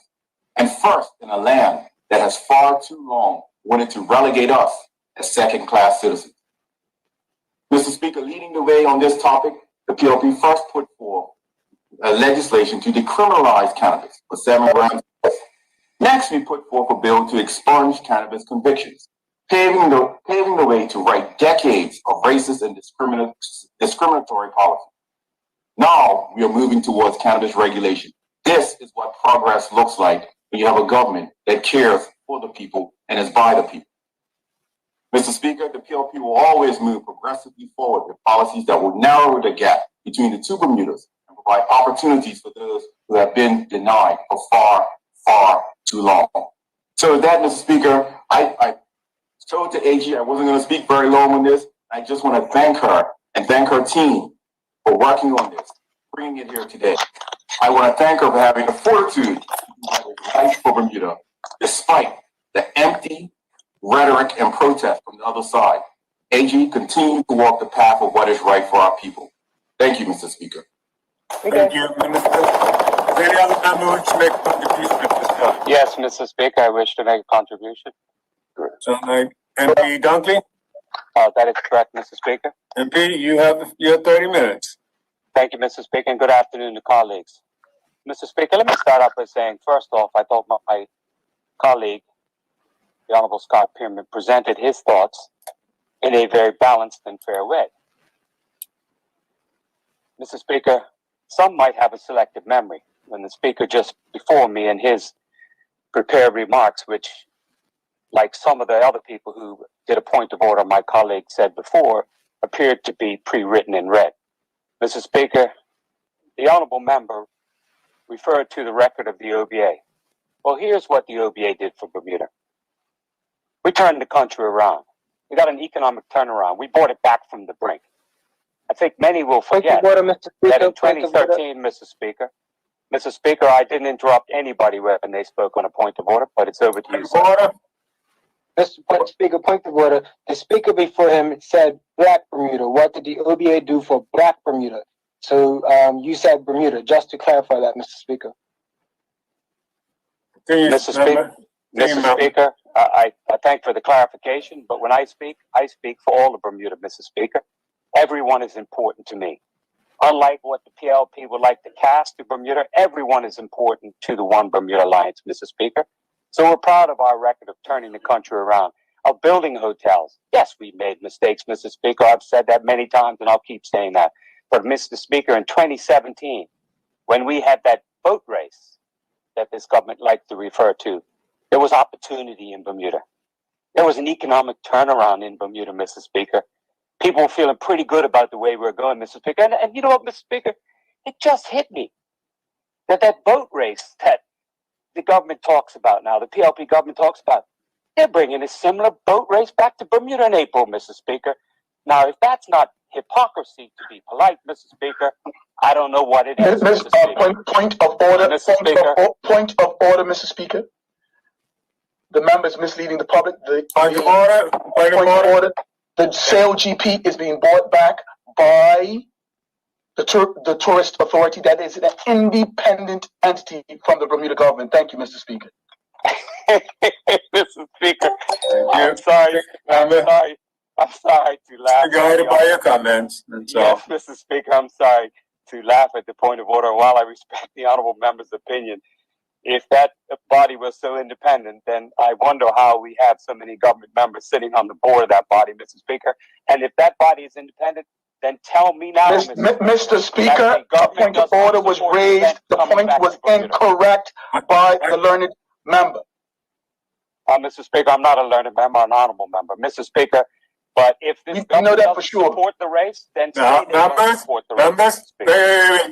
And first in a land that has far too long wanted to relegate us as second-class citizens. Mr. Speaker, leading the way on this topic, the PLP first put forth legislation to decriminalize cannabis for 7 grams. Next, we put forth a bill to expunge cannabis convictions, paving the way to right decades of racist and discriminatory policy. Now we are moving towards cannabis regulation. This is what progress looks like when you have a government that cares for the people and is by the people. Mr. Speaker, the PLP will always move progressively forward with policies that will narrow the gap between the two Bermudas and provide opportunities for those who have been denied for far, far too long. So with that, Mr. Speaker, I told to AG I wasn't going to speak very long on this. I just want to thank her and thank her team for working on this, bringing it here today. I want to thank her for having the fortitude to fight for Bermuda, despite the empty rhetoric and protest from the other side. AG, continue to walk the path of what is right for our people. Thank you, Mr. Speaker. Thank you, Minister. Is there any other member who to make a contribution at this time? Yes, Mr. Speaker, I wish to make a contribution. So, MP Dunkley? That is correct, Mr. Speaker. MP, you have your 30 minutes. Thank you, Mr. Speaker, and good afternoon to colleagues. Mr. Speaker, let me start off by saying, first off, I thought my colleague, the Honorable Scott Pierman, presented his thoughts in a very balanced and fair way. Mr. Speaker, some might have a selective memory when the speaker just before me in his prepared remarks, which, like some of the other people who did a point of order my colleague said before, appeared to be pre-written in red. Mr. Speaker, the honorable member referred to the record of the OBA. Well, here's what the OBA did for Bermuda. We turned the country around. We got an economic turnaround. We brought it back from the brink. I think many will forget that in 2013, Mr. Speaker, I didn't interrupt anybody when they spoke on a point of order, but it's over to you, sir. Mr. Speaker, point of order. The speaker before him said Black Bermuda. What did the OBA do for Black Bermuda? So you said Bermuda. Just to clarify that, Mr. Speaker. Mr. Speaker, I thank for the clarification, but when I speak for all of Bermuda, Mr. Speaker. Everyone is important to me. Unlike what the PLP would like to cast to Bermuda, everyone is important to the One Bermuda Alliance, Mr. Speaker. So we're proud of our record of turning the country around, of building hotels. Yes, we made mistakes, Mr. Speaker. I've said that many times, and I'll keep saying that. But, Mr. Speaker, in 2017, when we had that boat race that this government likes to refer to. There was opportunity in Bermuda. There was an economic turnaround in Bermuda, Mr. Speaker. People were feeling pretty good about the way we're going, Mr. Speaker. And you know what, Mr. Speaker? It just hit me that boat race that the government talks about now, the PLP government talks about, they're bringing a similar boat race back to Bermuda in April, Mr. Speaker. Now, if that's not hypocrisy, to be polite, Mr. Speaker, I don't know what it is, Mr. Speaker. Point of order, Mr. Speaker. point of order, Mr. Speaker. The member is misleading the public. Point of order. The sale GP is being bought back by the tourist authority that is an independent entity from the Bermuda government. Thank you, Mr. Speaker. Mr. Speaker, I'm sorry to laugh. You're guided by your comments. Yes, Mr. Speaker, I'm sorry to laugh at the point of order. While I respect the honorable member's opinion, if that body was so independent, then I wonder how we have so many government members sitting on the board of that body, Mr. Speaker. And if that body is independent, then tell me now, Mr. Speaker, a point of order was raised. The point was incorrect by the learned member. Mr. Speaker, I'm not a learned member, I'm an honorable member. Mr. Speaker, but if this government doesn't support the race, then say they don't support the race.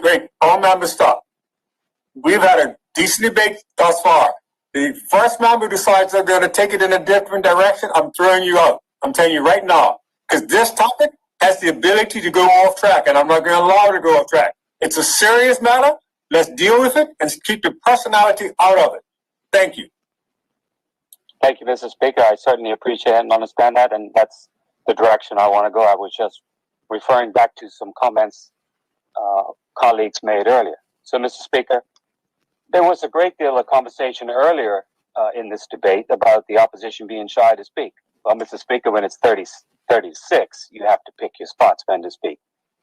Wait. All members stop. We've had a decent debate thus far. The first member decides they're going to take it in a different direction, I'm throwing you out. I'm telling you right now. Because this topic has the ability to go off track, and I'm not going to allow it to go off track. It's a serious matter. Let's deal with it and keep the personality out of it. Thank you. Thank you, Mr. Speaker. I certainly appreciate and understand that, and that's the direction I want to go. I was just referring back to some comments colleagues made earlier. So, Mr. Speaker, there was a great deal of conversation earlier in this debate about the opposition being shy to speak. Well, Mr. Speaker, when it's 36, you have to pick your spots when to speak.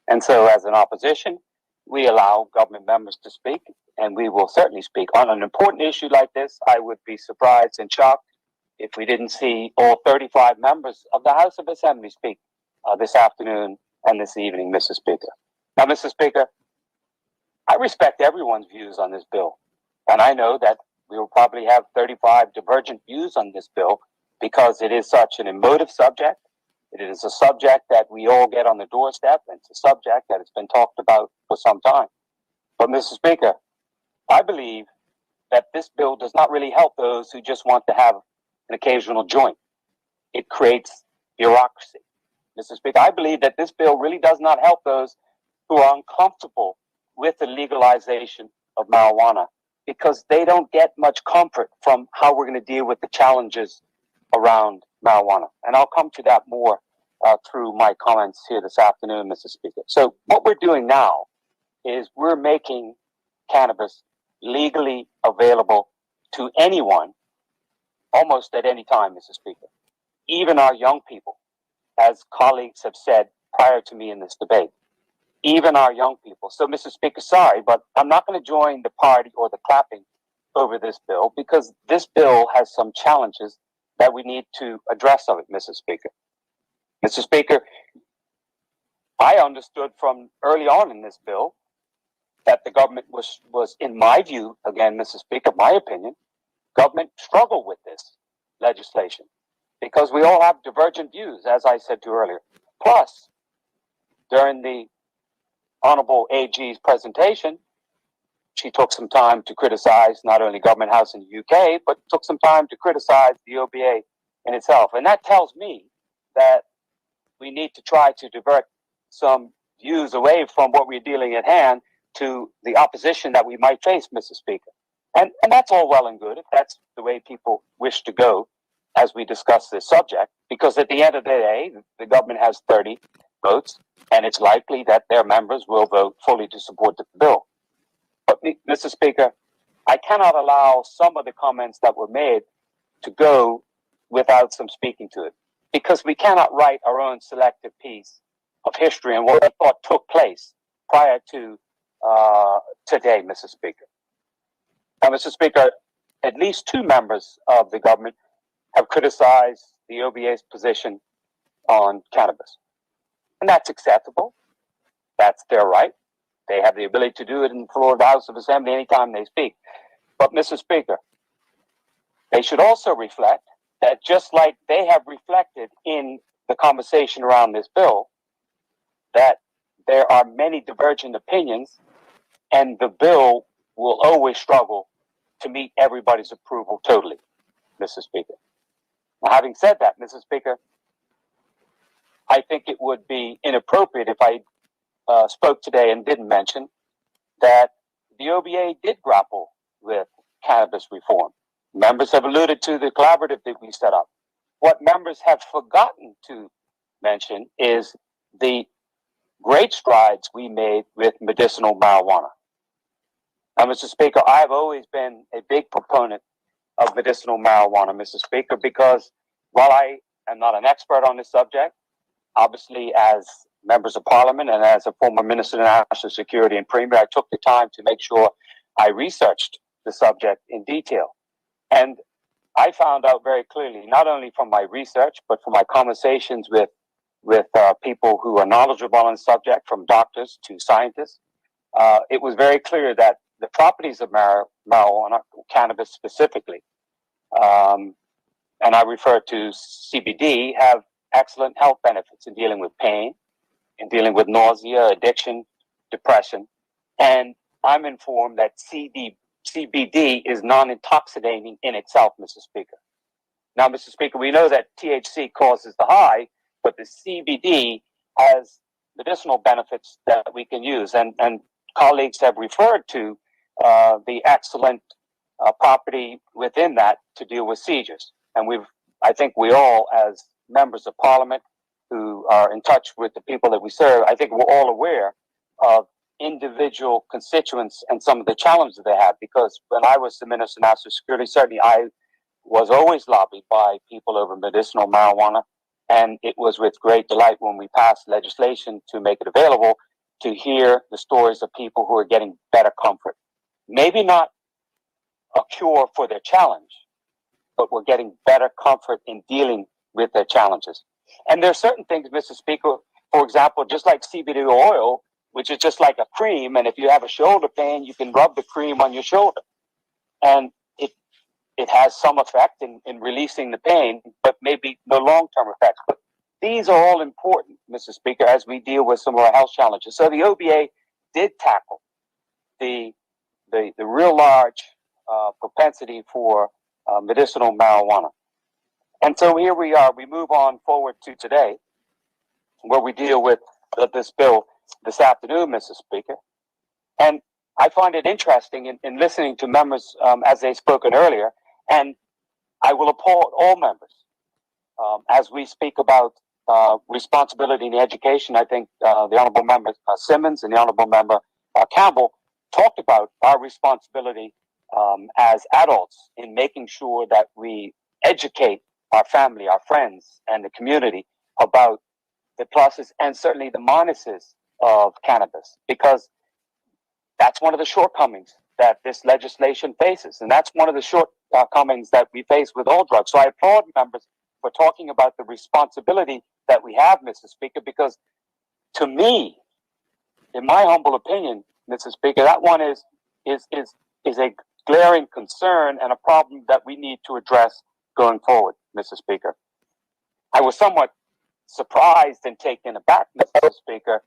And so as an opposition, we allow government members to speak, and we will certainly speak. On an important issue like this, I would be surprised and shocked if we didn't see all 35 members of the House of Assembly speak this afternoon and this evening, Mr. Speaker. Now, Mr. Speaker, I respect everyone's views on this bill, and I know that we will probably have 35 divergent views on this bill because it is such an emotive subject. It is a subject that we all get on the doorstep, and it's a subject that has been talked about for some time. But, Mr. Speaker, I believe that this bill does not really help those who just want to have an occasional joint. It creates bureaucracy. Mr. Speaker, I believe that this bill really does not help those who are uncomfortable with the legalization of marijuana because they don't get much comfort from how we're going to deal with the challenges around marijuana. And I'll come to that more through my comments here this afternoon, Mr. Speaker. So what we're doing now is we're making cannabis legally available to anyone almost at any time, Mr. Speaker. Even our young people, as colleagues have said prior to me in this debate, even our young people. So, Mr. Speaker, sorry, but I'm not going to join the party or the clapping over this bill because this bill has some challenges that we need to address of it, Mr. Speaker. Mr. Speaker, I understood from early on in this bill that the government was, in my view, again, Mr. Speaker, my opinion, government struggled with this legislation because we all have divergent views, as I said to earlier. Plus, during the Honorable AG's presentation, she took some time to criticize not only Government House in the UK, but took some time to criticize the OBA in itself. And that tells me that we need to try to divert some views away from what we're dealing at hand to the opposition that we might face, Mr. Speaker. And that's all well and good if that's the way people wish to go as we discuss this subject, because at the end of the day, the government has 30 votes, and it's likely that their members will vote fully to support the bill. But, Mr. Speaker, I cannot allow some of the comments that were made to go without some speaking to it, because we cannot write our own selective piece of history and what we thought took place prior to today, Mr. Speaker. Now, Mr. Speaker, at least two members of the government have criticized the OBA's position on cannabis. And that's acceptable. That's their right. They have the ability to do it in the floor of the House of Assembly anytime they speak. But, Mr. Speaker, they should also reflect that just like they have reflected in the conversation around this bill, that there are many divergent opinions and the bill will always struggle to meet everybody's approval totally, Mr. Speaker. Now, having said that, Mr. Speaker, I think it would be inappropriate if I spoke today and didn't mention that the OBA did grapple with cannabis reform. Members have alluded to the collaborative that we set up. What members have forgotten to mention is the great strides we made with medicinal marijuana. Now, Mr. Speaker, I've always been a big proponent of medicinal marijuana, Mr. Speaker, because while I am not an expert on this subject, obviously as members of parliament and as a former minister of national security and premier, I took the time to make sure I researched the subject in detail. And I found out very clearly, not only from my research, but from my conversations with people who are knowledgeable on the subject, from doctors to scientists, it was very clear that the properties of marijuana, cannabis specifically, and I refer to CBD, have excellent health benefits in dealing with pain, in dealing with nausea, addiction, depression. And I'm informed that CBD is non-intoxicating in itself, Mr. Speaker. Now, Mr. Speaker, we know that THC causes the high, but the CBD has medicinal benefits that we can use. And colleagues have referred to the excellent property within that to deal with seizures. And I think we all, as members of parliament who are in touch with the people that we serve, I think we're all aware of individual constituents and some of the challenges they have. Because when I was the Minister of National Security, certainly I was always lobbied by people over medicinal marijuana. And it was with great delight when we passed legislation to make it available to hear the stories of people who are getting better comfort. Maybe not a cure for their challenge, but we're getting better comfort in dealing with their challenges. And there are certain things, Mr. Speaker, for example, just like CBD oil, which is just like a cream, and if you have a shoulder pain, you can rub the cream on your shoulder. And it has some effect in releasing the pain, but maybe no long-term effects. But these are all important, Mr. Speaker, as we deal with some of our health challenges. So the OBA did tackle the real large propensity for medicinal marijuana. And so here we are. We move on forward to today, where we deal with this bill this afternoon, Mr. Speaker. And I find it interesting in listening to members as they've spoken earlier, and I will applaud all members as we speak about responsibility in education. I think the Honourable Member Simmons and the Honourable Member Campbell talked about our responsibility as adults in making sure that we educate our family, our friends, and the community about the pluses and certainly the minuses of cannabis, because that's one of the shortcomings that this legislation faces, and that's one of the shortcomings that we face with all drugs. So I applaud members for talking about the responsibility that we have, Mr. Speaker, because to me, in my humble opinion, Mr. Speaker, that one is a glaring concern and a problem that we need to address going forward, Mr. Speaker. I was somewhat surprised and taken aback, Mr. Speaker,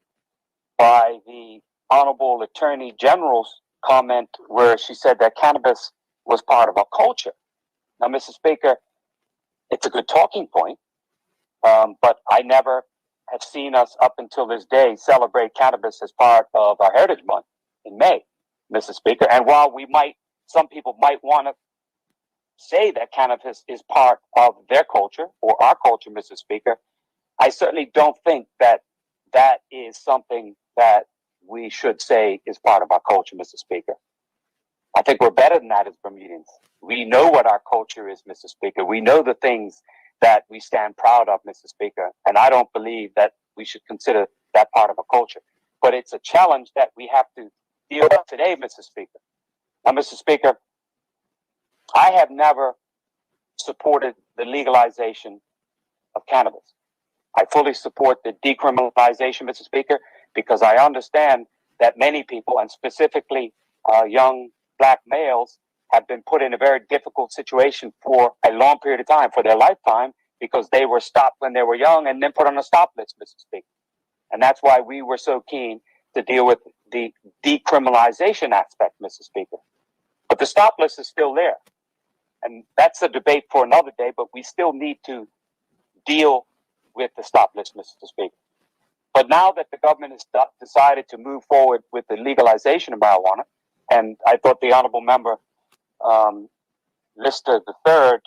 by the Honorable Attorney General's comment where she said that cannabis was part of our culture. Now, Mr. Speaker, it's a good talking point, but I never have seen us up until this day celebrate cannabis as part of our Heritage Month in May, Mr. Speaker. And while some people might want to say that cannabis is part of their culture or our culture, Mr. Speaker, I certainly don't think that that is something that we should say is part of our culture, Mr. Speaker. I think we're better than that as Bermudians. We know what our culture is, Mr. Speaker. We know the things that we stand proud of, Mr. Speaker. And I don't believe that we should consider that part of a culture. But it's a challenge that we have to deal with today, Mr. Speaker. Now, Mr. Speaker, I have never supported the legalization of cannabis. I fully support the decriminalization, Mr. Speaker, because I understand that many people, and specifically young black males, have been put in a very difficult situation for a long period of time, for their lifetime, because they were stopped when they were young and then put on a stop list, Mr. Speaker. And that's why we were so keen to deal with the decriminalization aspect, Mr. Speaker. But the stop list is still there. And that's a debate for another day, but we still need to deal with the stop list, Mr. Speaker. But now that the government has decided to move forward with the legalization of marijuana, and I thought the honorable member, Lister III,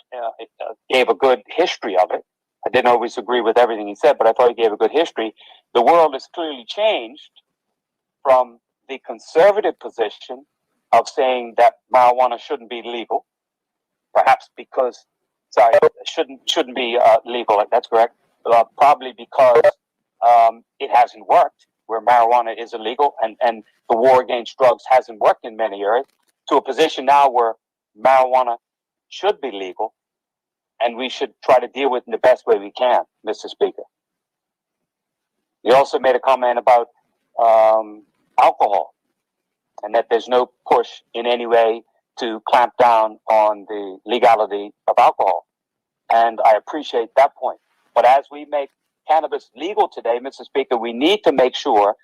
gave a good history of it. I didn't always agree with everything he said, but I thought he gave a good history. The world has clearly changed from the conservative position of saying that marijuana shouldn't be legal, perhaps because, sorry, shouldn't be legal. That's correct. Probably because it hasn't worked, where marijuana is illegal, and the war against drugs hasn't worked in many areas, to a position now where marijuana should be legal, and we should try to deal with it in the best way we can, Mr. Speaker. You also made a comment about alcohol, and that there's no push in any way to clamp down on the legality of alcohol. And I appreciate that point. But as we make cannabis legal today, Mr. Speaker, we need to make sure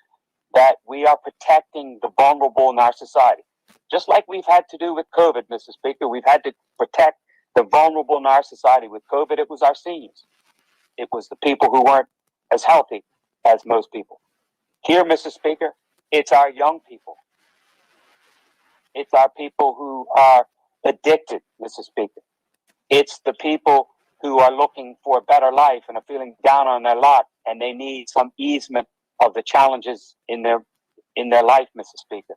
that we are protecting the vulnerable in our society. Just like we've had to do with COVID, Mr. Speaker, we've had to protect the vulnerable in our society. With COVID, it was our seniors. It was the people who weren't as healthy as most people. Here, Mr. Speaker, it's our young people. It's our people who are addicted, Mr. Speaker. It's the people who are looking for a better life and are feeling down on their lot, and they need some easement of the challenges in their life, Mr. Speaker.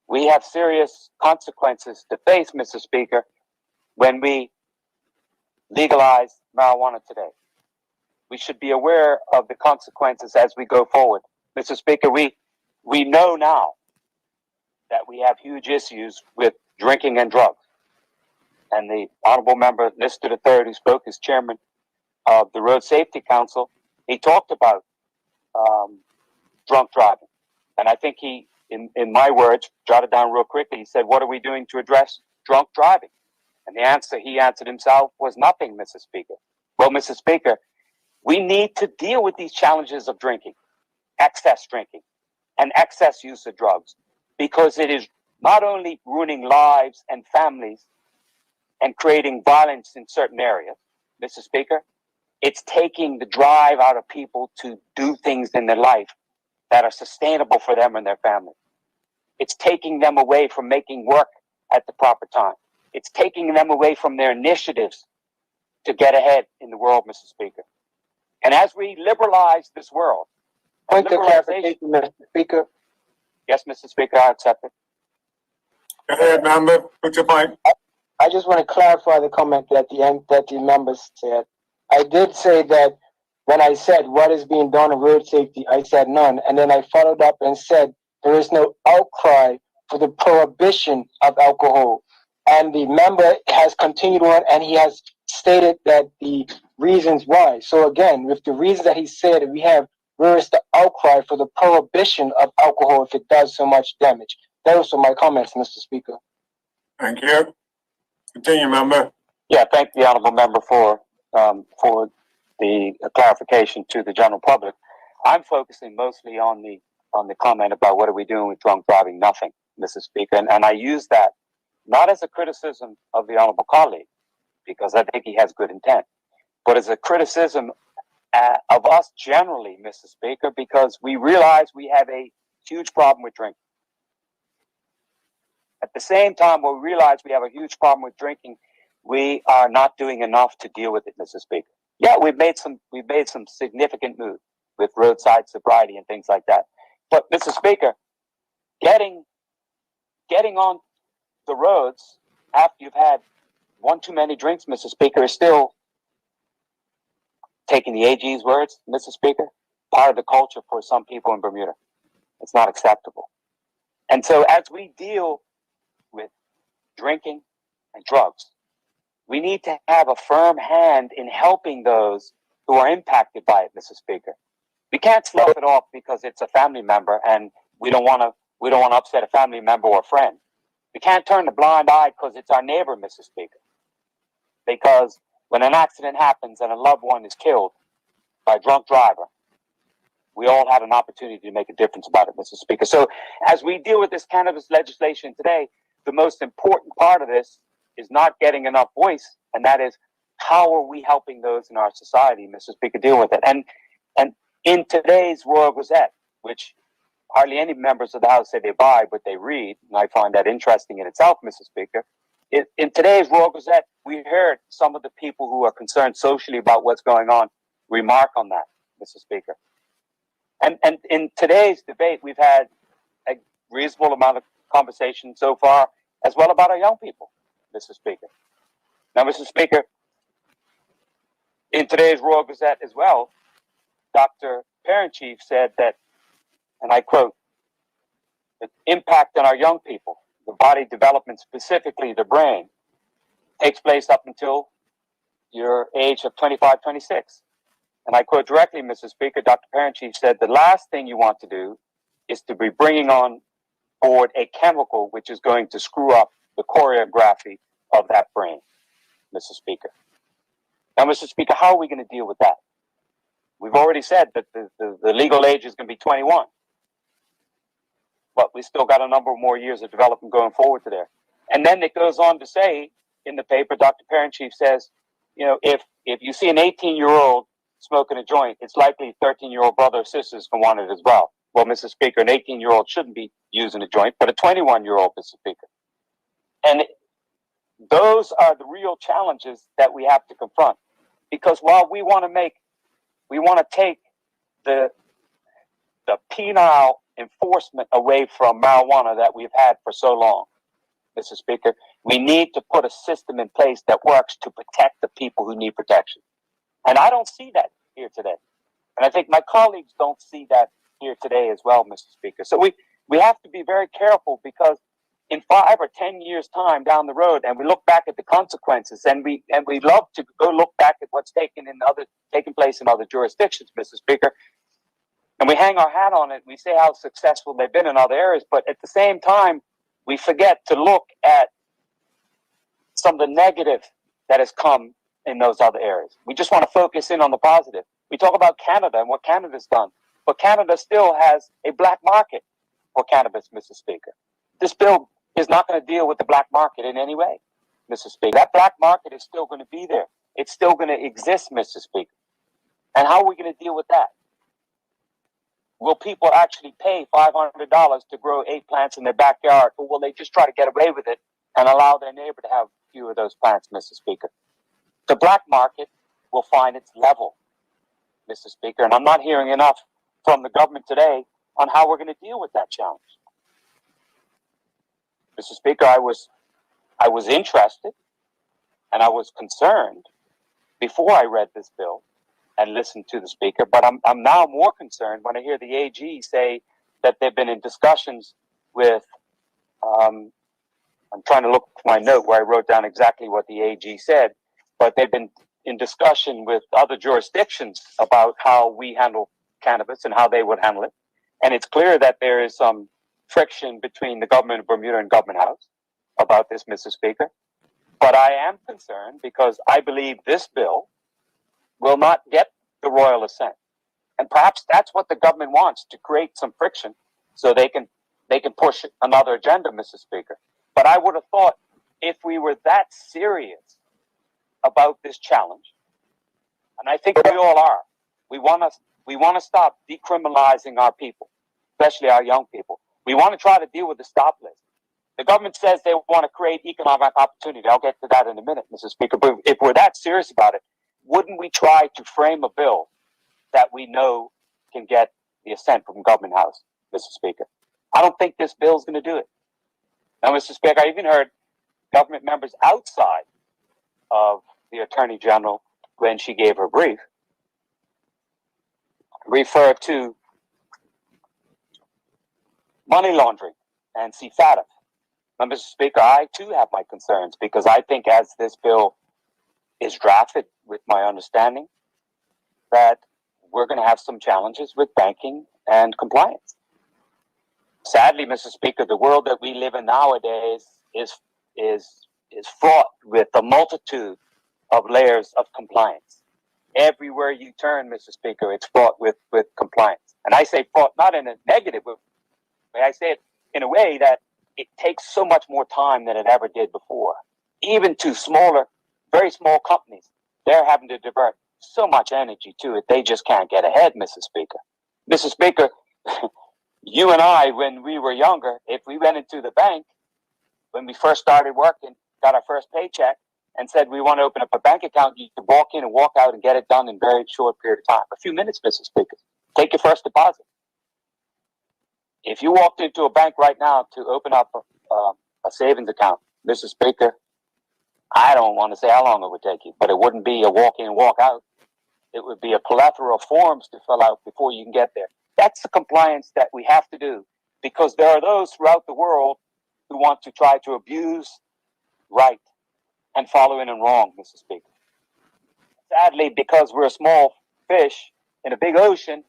We have serious consequences to face, Mr. Speaker, when we legalize marijuana today. We should be aware of the consequences as we go forward. Mr. Speaker, we know now that we have huge issues with drinking and drugs. And the honorable member, Lister III, who spoke as chairman of the Road Safety Council, he talked about drunk driving. And I think he, in my words, jotted down real quickly, he said, what are we doing to address drunk driving? And the answer he answered himself was nothing, Mr. Speaker. Well, Mr. Speaker, we need to deal with these challenges of drinking, excess drinking, and excess use of drugs, because it is not only ruining lives and families and creating violence in certain areas, Mr. Speaker, it's taking the drive out of people to do things in their life that are sustainable for them and their family. It's taking them away from making work at the proper time. It's taking them away from their initiatives to get ahead in the world, Mr. Speaker. And as we liberalize this world, point of clarification, Mr. Speaker. Yes, Mr. Speaker, I accept it. Go ahead, member. What's your point? I just want to clarify the comment that the members said. I did say that when I said what is being done on road safety, I said none. And then I followed up and said there is no outcry for the prohibition of alcohol. And the member has continued on, and he has stated that the reasons why. So again, with the reasons that he said, where is the outcry for the prohibition of alcohol if it does so much damage? Those are my comments, Mr. Speaker. Thank you. Continue, member. Yeah, thank the honorable member for the clarification to the general public. I'm focusing mostly on the comment about what are we doing with drunk driving? Nothing, Mr. Speaker, and I use that not as a criticism of the honorable colleague, because I think he has good intent, but as a criticism of us generally, Mr. Speaker, because we realize we have a huge problem with drinking. At the same time, when we realize we have a huge problem with drinking, we are not doing enough to deal with it, Mr. Speaker. Yeah, we've made some significant moves with roadside sobriety and things like that. But Mr. Speaker, getting on the roads after you've had one too many drinks, Mr. Speaker, is still, taking the AG's words, Mr. Speaker, part of the culture for some people in Bermuda. It's not acceptable. And so as we deal with drinking and drugs, we need to have a firm hand in helping those who are impacted by it, Mr. Speaker. We can't slough it off because it's a family member and we don't want to upset a family member or a friend. We can't turn a blind eye because it's our neighbor, Mr. Speaker. Because when an accident happens and a loved one is killed by a drunk driver, we all had an opportunity to make a difference about it, Mr. Speaker. So as we deal with this cannabis legislation today, the most important part of this is not getting enough voice, and that is how are we helping those in our society, Mr. Speaker, deal with it? And in today's Royal Gazette, which hardly any members of the House say they buy, but they read, and I find that interesting in itself, Mr. Speaker. In today's Royal Gazette, we heard some of the people who are concerned socially about what's going on remark on that, Mr. Speaker. And in today's debate, we've had a reasonable amount of conversation so far, as well about our young people, Mr. Speaker. Now, Mr. Speaker, in today's Royal Gazette as well, Dr. Parent-Chief said that, and I quote, the impact on our young people, the body development, specifically the brain, takes place up until your age of 25, 26. And I quote directly, Mr. Speaker, Dr. Parent-Chief said, the last thing you want to do is to be bringing on board a chemical which is going to screw up the choreography of that brain, Mr. Speaker. Now, Mr. Speaker, how are we going to deal with that? We've already said that the legal age is going to be 21. But we still got a number of more years of development going forward to there. And then it goes on to say in the paper, Dr. Parent-Chief says, you know, if you see an 18-year-old smoking a joint, it's likely 13-year-old brother or sisters can want it as well. Well, Mr. Speaker, an 18-year-old shouldn't be using a joint, but a 21-year-old, Mr. Speaker. And those are the real challenges that we have to confront. Because while we want to take the penile enforcement away from marijuana that we've had for so long, Mr. Speaker, we need to put a system in place that works to protect the people who need protection. And I don't see that here today. And I think my colleagues don't see that here today as well, Mr. Speaker. So we have to be very careful, because in 5 or 10 years' time down the road, and we look back at the consequences, and we love to go look back at what's taking place in other jurisdictions, Mr. Speaker, and we hang our hat on it, and we say how successful they've been in other areas, but at the same time, we forget to look at some of the negative that has come in those other areas. We just want to focus in on the positive. We talk about Canada and what Canada's done, but Canada still has a black market for cannabis, Mr. Speaker. This bill is not going to deal with the black market in any way, Mr. Speaker. That black market is still going to be there. It's still going to exist, Mr. Speaker. And how are we going to deal with that? Will people actually pay $500 to grow 8 plants in their backyard, or will they just try to get away with it and allow their neighbor to have a few of those plants, Mr. Speaker? The black market will find its level, Mr. Speaker, and I'm not hearing enough from the government today on how we're going to deal with that challenge. Mr. Speaker, I was interested and I was concerned before I read this bill and listened to the Speaker, but I'm now more concerned when I hear the AG say that they've been in discussions with, I'm trying to look at my note where I wrote down exactly what the AG said, but they've been in discussion with other jurisdictions about how we handle cannabis and how they would handle it. And it's clear that there is some friction between the government of Bermuda and Government House about this, Mr. Speaker. But I am concerned because I believe this bill will not get the royal assent. And perhaps that's what the government wants, to create some friction so they can push another agenda, Mr. Speaker. But I would have thought if we were that serious about this challenge, and I think we all are, we want to stop decriminalizing our people, especially our young people. We want to try to deal with the stop list. The government says they want to create economic opportunity. I'll get to that in a minute, Mr. Speaker. But if we're that serious about it, wouldn't we try to frame a bill that we know can get the assent from Government House, Mr. Speaker? I don't think this bill is going to do it. Now, Mr. Speaker, I even heard government members outside of the Attorney General, when she gave her brief, refer to money laundering and CFATF. Now, Mr. Speaker, I too have my concerns, because I think as this bill is drafted, with my understanding, that we're going to have some challenges with banking and compliance. Sadly, Mr. Speaker, the world that we live in nowadays is fraught with a multitude of layers of compliance. Everywhere you turn, Mr. Speaker, it's fraught with compliance. And I say fraught not in a negative way. I say it in a way that it takes so much more time than it ever did before. Even to smaller, very small companies, they're having to divert so much energy to it, they just can't get ahead, Mr. Speaker. Mr. Speaker, you and I, when we were younger, if we went into the bank, when we first started working, got our first paycheck, and said we want to open up a bank account, you could walk in and walk out and get it done in a very short period of time. A few minutes, Mr. Speaker. Take your first deposit. If you walked into a bank right now to open up a savings account, Mr. Speaker, I don't want to say how long it would take you, but it wouldn't be a walk in and walk out. It would be a plethora of forms to fill out before you can get there. That's the compliance that we have to do, because there are those throughout the world who want to try to abuse right and follow in and wrong, Mr. Speaker. Sadly, because we're a small fish in a big ocean,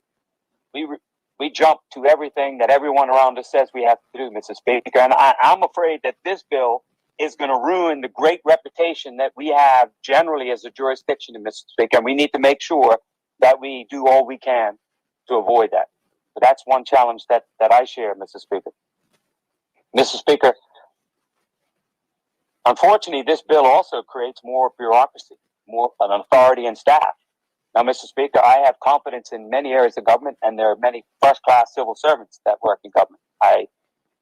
we jump to everything that everyone around us says we have to do, Mr. Speaker. And I'm afraid that this bill is going to ruin the great reputation that we have generally as a jurisdiction, Mr. Speaker. And we need to make sure that we do all we can to avoid that. But that's one challenge that I share, Mr. Speaker. Mr. Speaker, unfortunately, this bill also creates more bureaucracy, more an authority and staff. Now, Mr. Speaker, I have confidence in many areas of government, and there are many first-class civil servants that work in government. I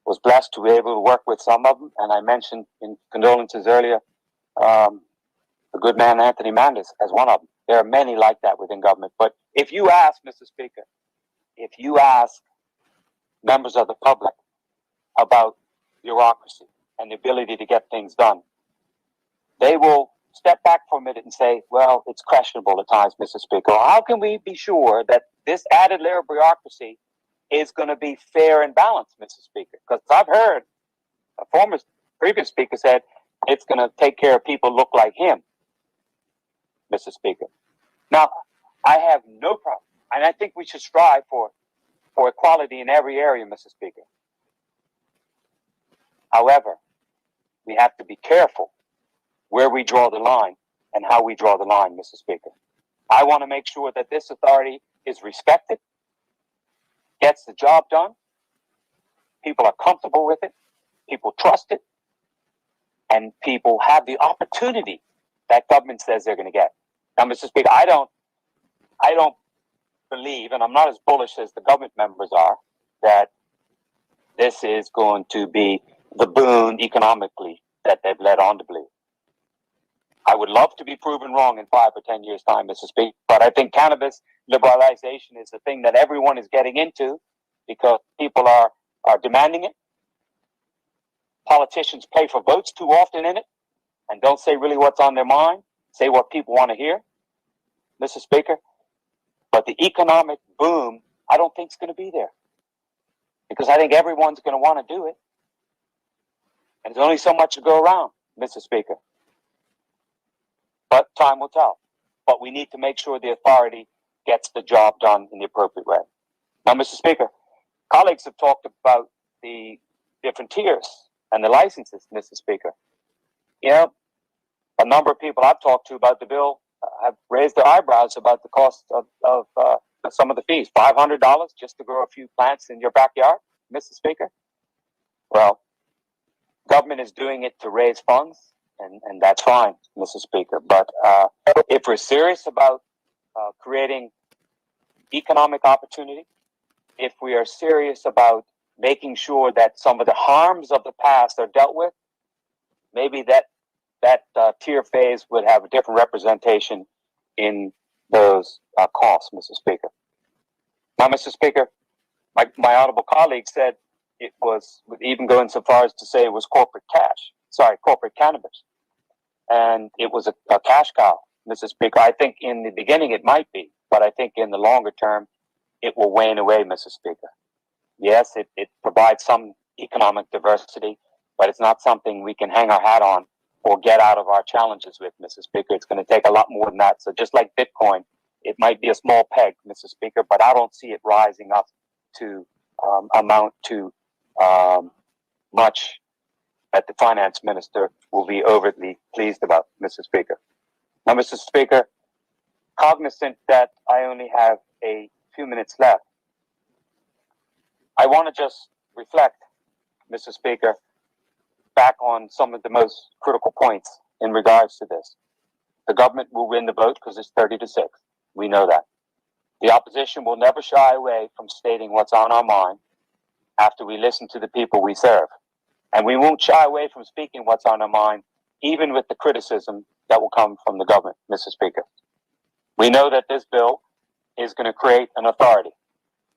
was blessed to be able to work with some of them, and I mentioned in condolences earlier the good man Anthony Mandis as one of them. There are many like that within government. But if you ask, Mr. Speaker, if you ask members of the public about bureaucracy and the ability to get things done, they will step back from it and say, well, it's questionable at times, Mr. Speaker. How can we be sure that this added layer of bureaucracy is going to be fair and balanced, Mr. Speaker? Because I've heard a previous speaker said it's going to take care of people look like him, Mr. Speaker. Now, I have no problem, and I think we should strive for equality in every area, Mr. Speaker. However, we have to be careful where we draw the line and how we draw the line, Mr. Speaker. I want to make sure that this authority is respected, gets the job done, people are comfortable with it, people trust it, and people have the opportunity that government says they're going to get. Now, Mr. Speaker, I don't believe, and I'm not as bullish as the government members are, that this is going to be the boon economically that they've led on to believe. I would love to be proven wrong in 5 or 10 years' time, Mr. Speaker, but I think cannabis liberalization is the thing that everyone is getting into because people are demanding it. Politicians pay for votes too often in it and don't say really what's on their mind, say what people want to hear, Mr. Speaker. But the economic boom, I don't think is going to be there because I think everyone's going to want to do it. And there's only so much to go around, Mr. Speaker. But time will tell. But we need to make sure the authority gets the job done in the appropriate way. Now, Mr. Speaker, colleagues have talked about the different tiers and the licenses, Mr. Speaker. You know, a number of people I've talked to about the bill have raised their eyebrows about the cost of some of the fees. $500 just to grow a few plants in your backyard, Mr. Speaker? Well, government is doing it to raise funds, and that's fine, Mr. Speaker. But if we're serious about creating economic opportunity, if we are serious about making sure that some of the harms of the past are dealt with, maybe that tier phase would have a different representation in those costs, Mr. Speaker. Now, Mr. Speaker, my honorable colleague said it was, would even go insofar as to say it was corporate cannabis. And it was a cash cow, Mr. Speaker. I think in the beginning it might be, but I think in the longer term, it will wane away, Mr. Speaker. Yes, it provides some economic diversity, but it's not something we can hang our hat on or get out of our challenges with, Mr. Speaker. It's going to take a lot more than that. So just like Bitcoin, it might be a small peg, Mr. Speaker, but I don't see it rising up to amount to much that the finance minister will be overtly pleased about, Mr. Speaker. Now, Mr. Speaker, cognizant that I only have a few minutes left, I want to just reflect, Mr. Speaker, back on some of the most critical points in regards to this. The government will win the vote because it's 30-6. We know that. The opposition will never shy away from stating what's on our mind after we listen to the people we serve. And we won't shy away from speaking what's on our mind, even with the criticism that will come from the government, Mr. Speaker. We know that this bill is going to create an authority.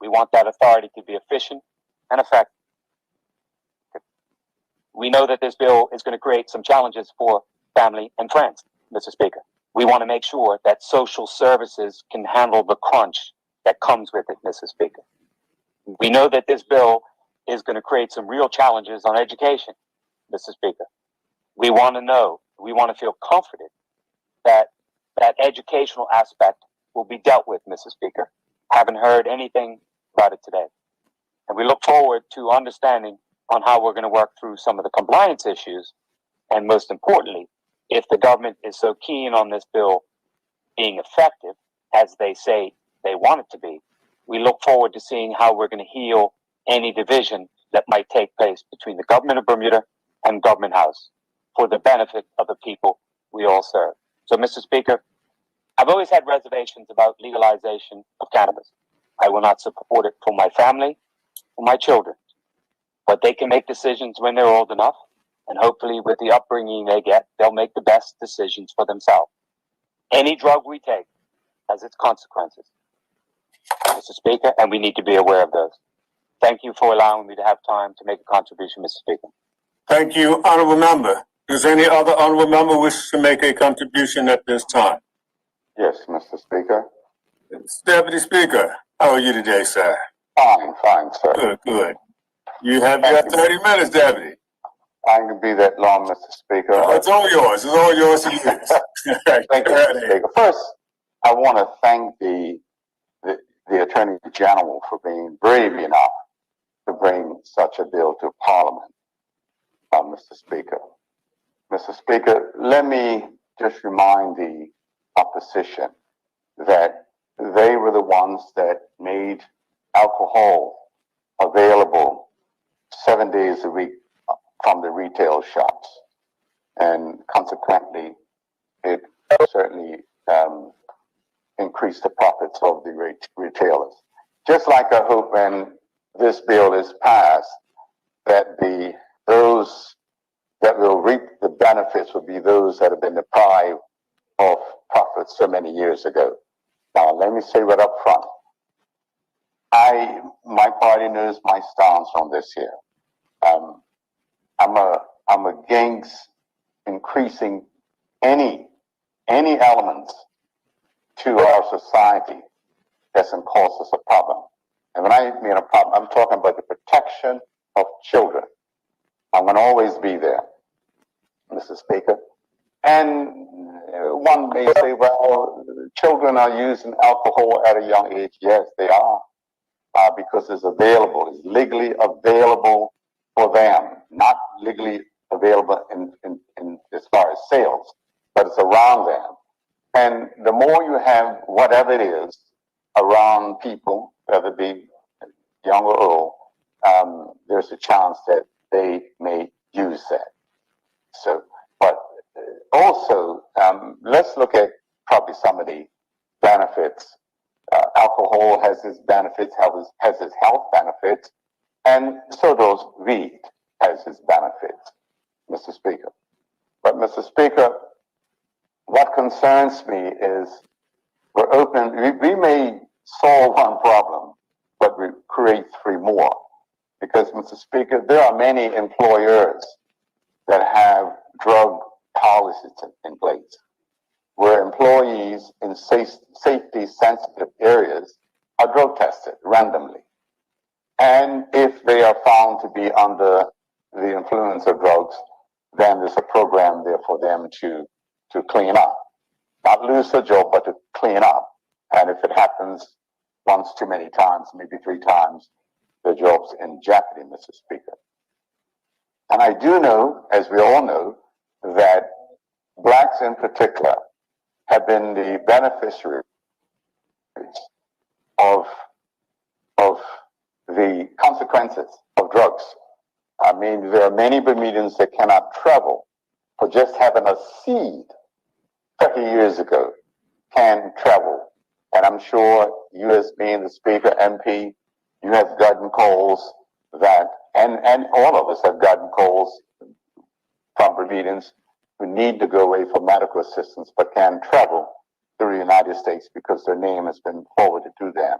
We want that authority to be efficient and effective. We know that this bill is going to create some challenges for family and friends, Mr. Speaker. We want to make sure that social services can handle the crunch that comes with it, Mr. Speaker. We know that this bill is going to create some real challenges on education, Mr. Speaker. We want to feel comforted that that educational aspect will be dealt with, Mr. Speaker. Haven't heard anything about it today. And we look forward to understanding on how we're going to work through some of the compliance issues. And most importantly, if the government is so keen on this bill being effective, as they say they want it to be, we look forward to seeing how we're going to heal any division that might take place between the government of Bermuda and Government House for the benefit of the people we all serve. So, Mr. Speaker, I've always had reservations about legalization of cannabis. I will not support it for my family or my children, but they can make decisions when they're old enough, and hopefully with the upbringing they get, they'll make the best decisions for themselves. Any drug we take has its consequences, Mr. Speaker, and we need to be aware of those. Thank you for allowing me to have time to make a contribution, Mr. Speaker. Thank you, honorable member. Does any other honorable member wish to make a contribution at this time? Yes, Mr. Speaker. Deputy Speaker, how are you today, sir? Fine, sir. Good, good. You have your 30 minutes, Deputy. I can be that long, Mr. Speaker. Oh, it's all yours. It's all yours to use. Thank you, Mr. Speaker. First, I want to thank the Attorney General for being brave enough to bring such a bill to Parliament, Mr. Speaker. Mr. Speaker, let me just remind the opposition that they were the ones that made alcohol available 7 days a week from the retail shops. And consequently, it certainly increased the profits of the retailers. Just like I hope when this bill is passed, that those that will reap the benefits will be those that have been deprived of profits so many years ago. Now, let me say right up front, my party knows my stance on this here. I'm against increasing any elements to our society that can cause us a problem. And when I mean a problem, I'm talking about the protection of children. I'm going to always be there, Mr. Speaker. And one may say, well, children are using alcohol at a young age. Yes, they are, because it's available. It's legally available for them, not legally available in as far as sales, but it's around them. And the more you have whatever it is around people, whether it be young or old, there's a chance that they may use that. So, but also, let's look at probably some of the benefits. Alcohol has its benefits, has its health benefits, and so does weed has its benefits, Mr. Speaker. But, Mr. Speaker, what concerns me is we may solve one problem, but we create three more. Because, Mr. Speaker, there are many employers that have drug policies in place, where employees in safety-sensitive areas are drug tested randomly. And if they are found to be under the influence of drugs, then there's a program there for them to clean up. Not lose their job, but to clean up. And if it happens once too many times, maybe 3 times, their job's in jeopardy, Mr. Speaker. And I do know, as we all know, that blacks in particular have been the beneficiaries of the consequences of drugs. I mean, there are many Bermudians that cannot travel for just having a seed 30 years ago can travel. And I'm sure you, as being the Speaker, MP, you have gotten calls that, and all of us have gotten calls from Bermudians who need to go away for medical assistance but can travel through the United States because their name has been forwarded to them.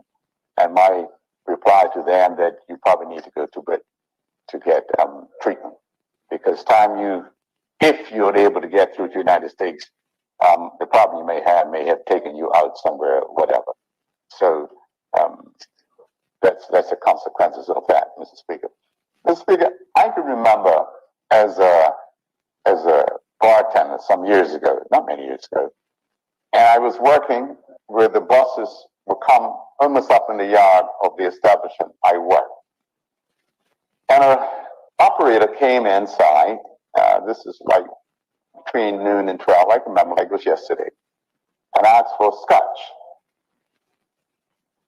And my reply to them that you probably need to go to get treatment, because if you're able to get through to the United States, the problem you may have taken you out somewhere, whatever. So that's the consequences of that, Mr. Speaker. Mr. Speaker, I can remember as a bartender some years ago, not many years ago, and I was working where the buses would come almost up in the yard of the establishment I worked. And an operator came inside, this is like between noon and 12, I can remember like it was yesterday, and asked for scotch.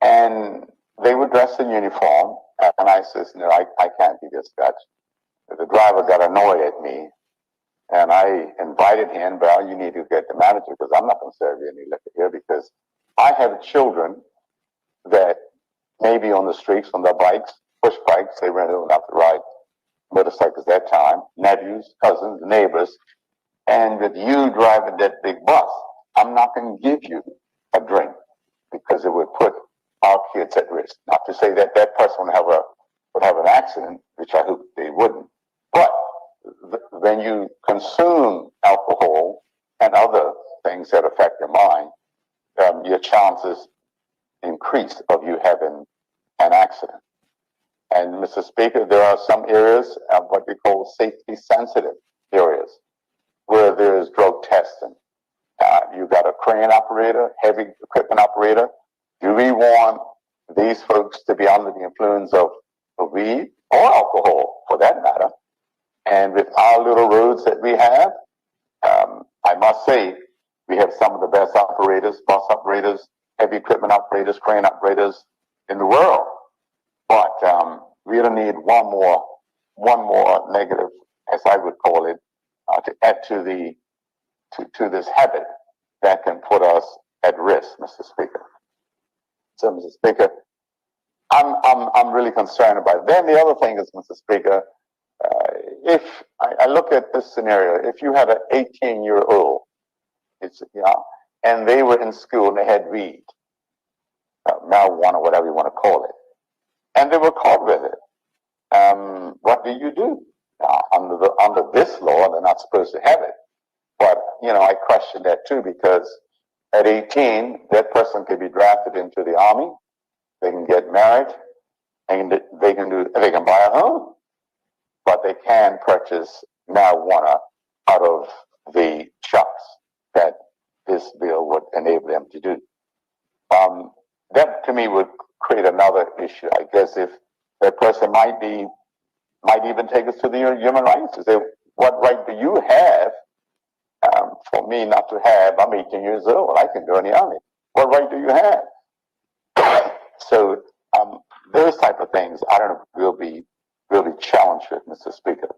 And they were dressed in uniform, and I says, no, I can't give you scotch. The driver got annoyed at me, and I invited him, well, you need to get the manager, because I'm not going to serve you any liquor here, because I have children that may be on the streets on their bikes, push bikes, they weren't old enough to ride motorcycles at that time, nephews, cousins, neighbors, and with you driving that big bus, I'm not going to give you a drink because it would put our kids at risk. Not to say that that person would have an accident, which I hope they wouldn't, but when you consume alcohol and other things that affect your mind, your chances increase of you having an accident. And Mr. Speaker, there are some areas, what we call safety sensitive areas, where there is drug testing. You've got a crane operator, heavy equipment operator. Do we want these folks to be under the influence of weed or alcohol, for that matter? And with our little roads that we have, I must say, we have some of the best operators, bus operators, heavy equipment operators, crane operators in the world. But we don't need one more negative, as I would call it, to add to this habit that can put us at risk, Mr. Speaker. So, Mr. Speaker, I'm really concerned about it. Then the other thing is, Mr. Speaker, if I look at this scenario, if you had an 18-year-old, and they were in school and they had weed, marijuana, whatever you want to call it, and they were caught with it, what do you do? Under this law, they're not supposed to have it. But, I question that too, because at 18, that person could be drafted into the army, they can get married, and they can buy a home, but they can purchase marijuana out of the shops that this bill would enable them to do. That to me would create another issue. I guess if that person might even take us to the human rights to say, what right do you have for me not to have? I'm 18 years old. I can go in the army. What right do you have? So those type of things, I don't know, will be challenged with, Mr. Speaker.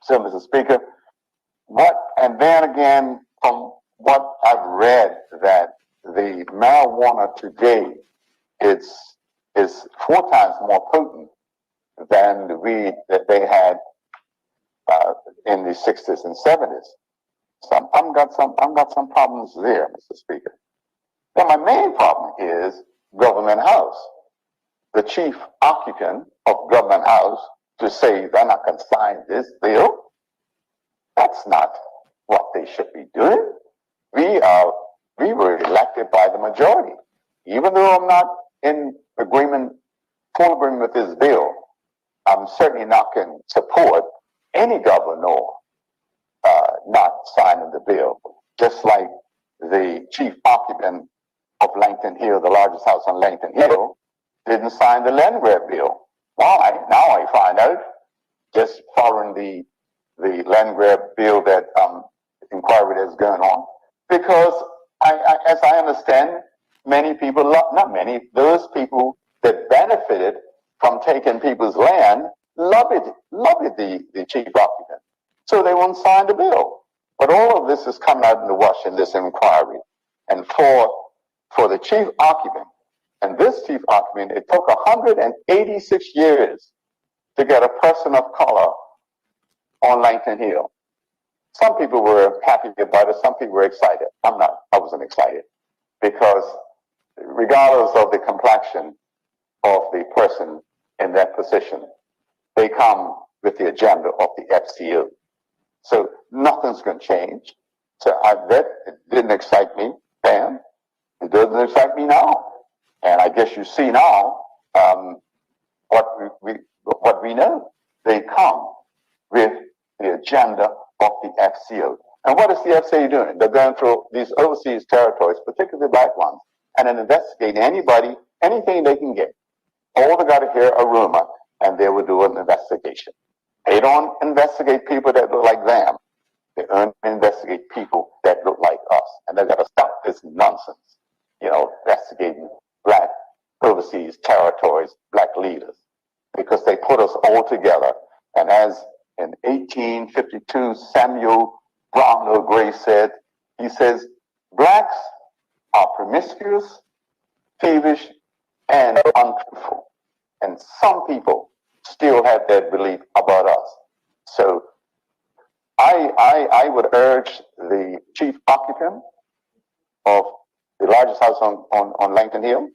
So, Mr. Speaker, and then again, from what I've read, that the marijuana today is 4 times more potent than the weed that they had in the 60s and 70s. So I've got some problems there, Mr. Speaker. Then my main problem is Government House. The chief occupant of Government House to say they're not going to sign this bill. That's not what they should be doing. We were elected by the majority. Even though I'm not in full agreement with this bill, I'm certainly not going to support any governor not signing the bill. Just like the chief occupant of Langton Hill, the largest house on Langton Hill, didn't sign the land grab bill. Why? Now I find out just following the land grab bill that inquiry that's going on, because as I understand, many people, not many, those people that benefited from taking people's land love it the chief occupant, so they won't sign the bill. But all of this is coming out in the wash in this inquiry, and for the chief occupant, and this chief occupant, it took 186 years to get a person of color on Langton Hill. Some people were happy about it, some people were excited. I wasn't excited, because regardless of the complexion of the person in that position, they come with the agenda of the FCO. So nothing's going to change. So that didn't excite me then. It doesn't excite me now. And I guess you see now what we know. They come with the agenda of the FCO. And what is the FCO doing? They're going through these overseas territories, particularly black ones, and then investigating anybody, anything they can get. All they got to hear a rumor, and they will do an investigation. They don't investigate people that look like them. They only investigate people that look like us. And they got to stop this nonsense, investigating black overseas territories, black leaders, because they put us all together. And as in 1852, Samuel Brownlow Gray said, he says, blacks are promiscuous, thievish, and untruthful. And some people still have that belief about us. So I would urge the chief occupant of the largest house on Langton Hill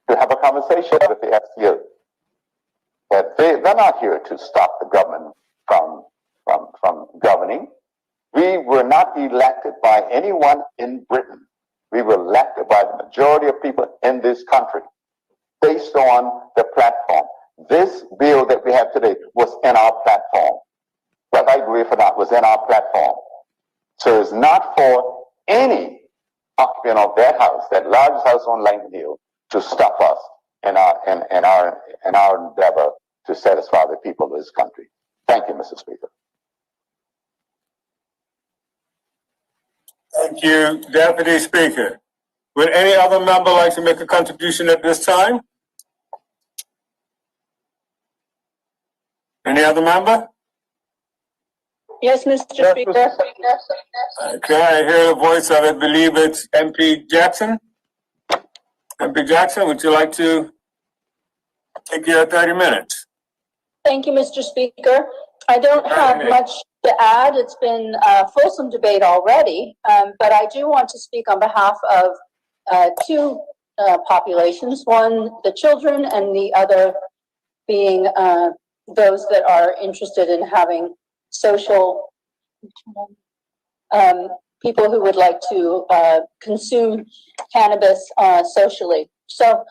to have a conversation with the FCO. That they're not here to stop the government from governing. We were not elected by anyone in Britain. We were elected by the majority of people in this country based on the platform. This bill that we have today was in our platform. Whether I agree or not, was in our platform. So it's not for any occupant of that house, that largest house on Langton Hill, to stop us in our endeavor to satisfy the people of this country. Thank you, Mr. Speaker. Thank you, Deputy Speaker. Would any other member like to make a contribution at this time? Any other member? Yes, Mr. Speaker. Okay, I hear the voice of, I believe it's MP Jackson. MP Jackson, would you like to take your 30 minutes? Thank you, Mr. Speaker. I don't have much to add. It's been a fulsome debate already, but I do want to speak on behalf of two populations, one, the children, and the other being those that are interested in having social people who would like to consume cannabis socially. So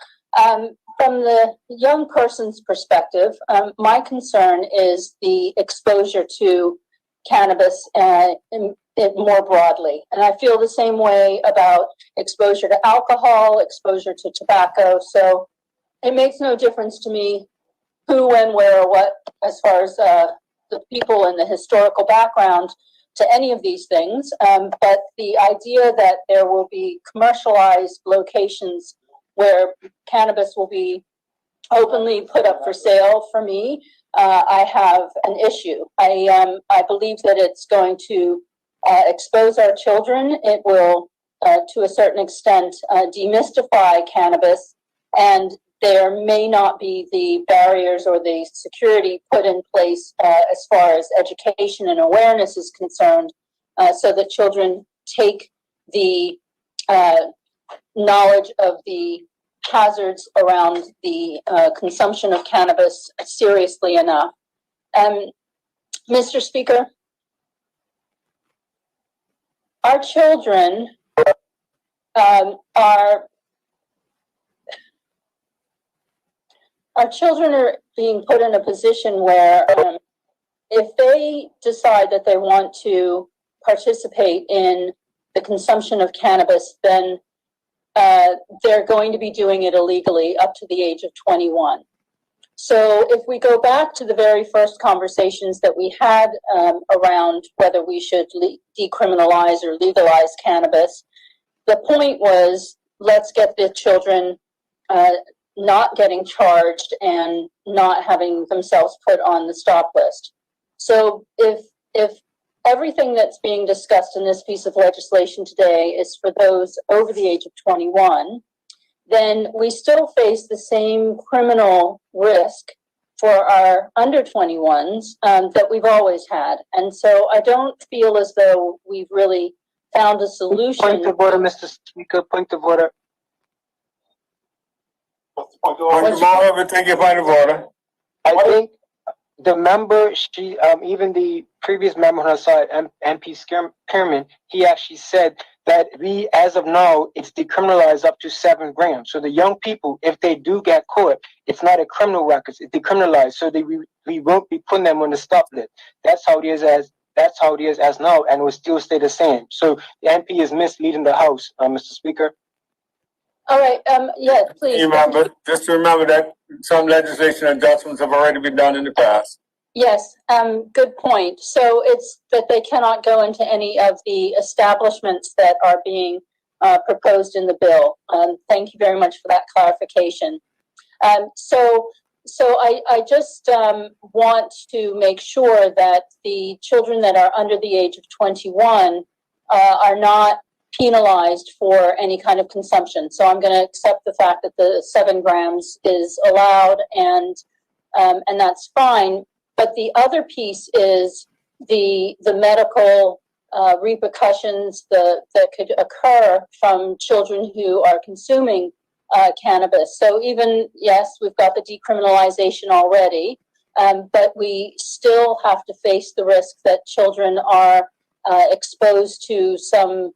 from the young person's perspective, my concern is the exposure to cannabis more broadly. And I feel the same way about exposure to alcohol, exposure to tobacco. So it makes no difference to me who, when, where, or what, as far as the people and the historical background to any of these things. But the idea that there will be commercialized locations where cannabis will be openly put up for sale, for me, I have an issue. I believe that it's going to expose our children. It will, to a certain extent, demystify cannabis, and there may not be the barriers or the security put in place as far as education and awareness is concerned, so that children take the knowledge of the hazards around the consumption of cannabis seriously enough. Mr. Speaker, our children are being put in a position where if they decide that they want to participate in the consumption of cannabis, then they're going to be doing it illegally up to the age of 21. So if we go back to the very first conversations that we had around whether we should decriminalize or legalize cannabis, the point was, let's get the children not getting charged and not having themselves put on the stop list. So if everything that's being discussed in this piece of legislation today is for those over the age of 21, then we still face the same criminal risk for our under 21s that we've always had. And so I don't feel as though we've really found a solution. Point of order, Mr. Speaker, point of order. Point of order, take your point of order. I think the member, even the previous member on her side, MP Skierman, he actually said that we, as of now, it's decriminalized up to 7 grams. So the young people, if they do get caught, it's not a criminal record, it's decriminalized. So we won't be putting them on the stop list. That's how it is as now, and it will still stay the same. So the MP is misleading the House, Mr. Speaker. All right, yeah, please. Just remember that some legislation adjustments have already been done in the past. Yes, good point. So it's that they cannot go into any of the establishments that are being proposed in the bill. Thank you very much for that clarification. So I just want to make sure that the children that are under the age of 21 are not penalized for any kind of consumption. So I'm going to accept the fact that the 7 grams is allowed, and that's fine. But the other piece is the medical repercussions that could occur from children who are consuming cannabis. So even, yes, we've got the decriminalization already, but we still have to face the risk that children are exposed to some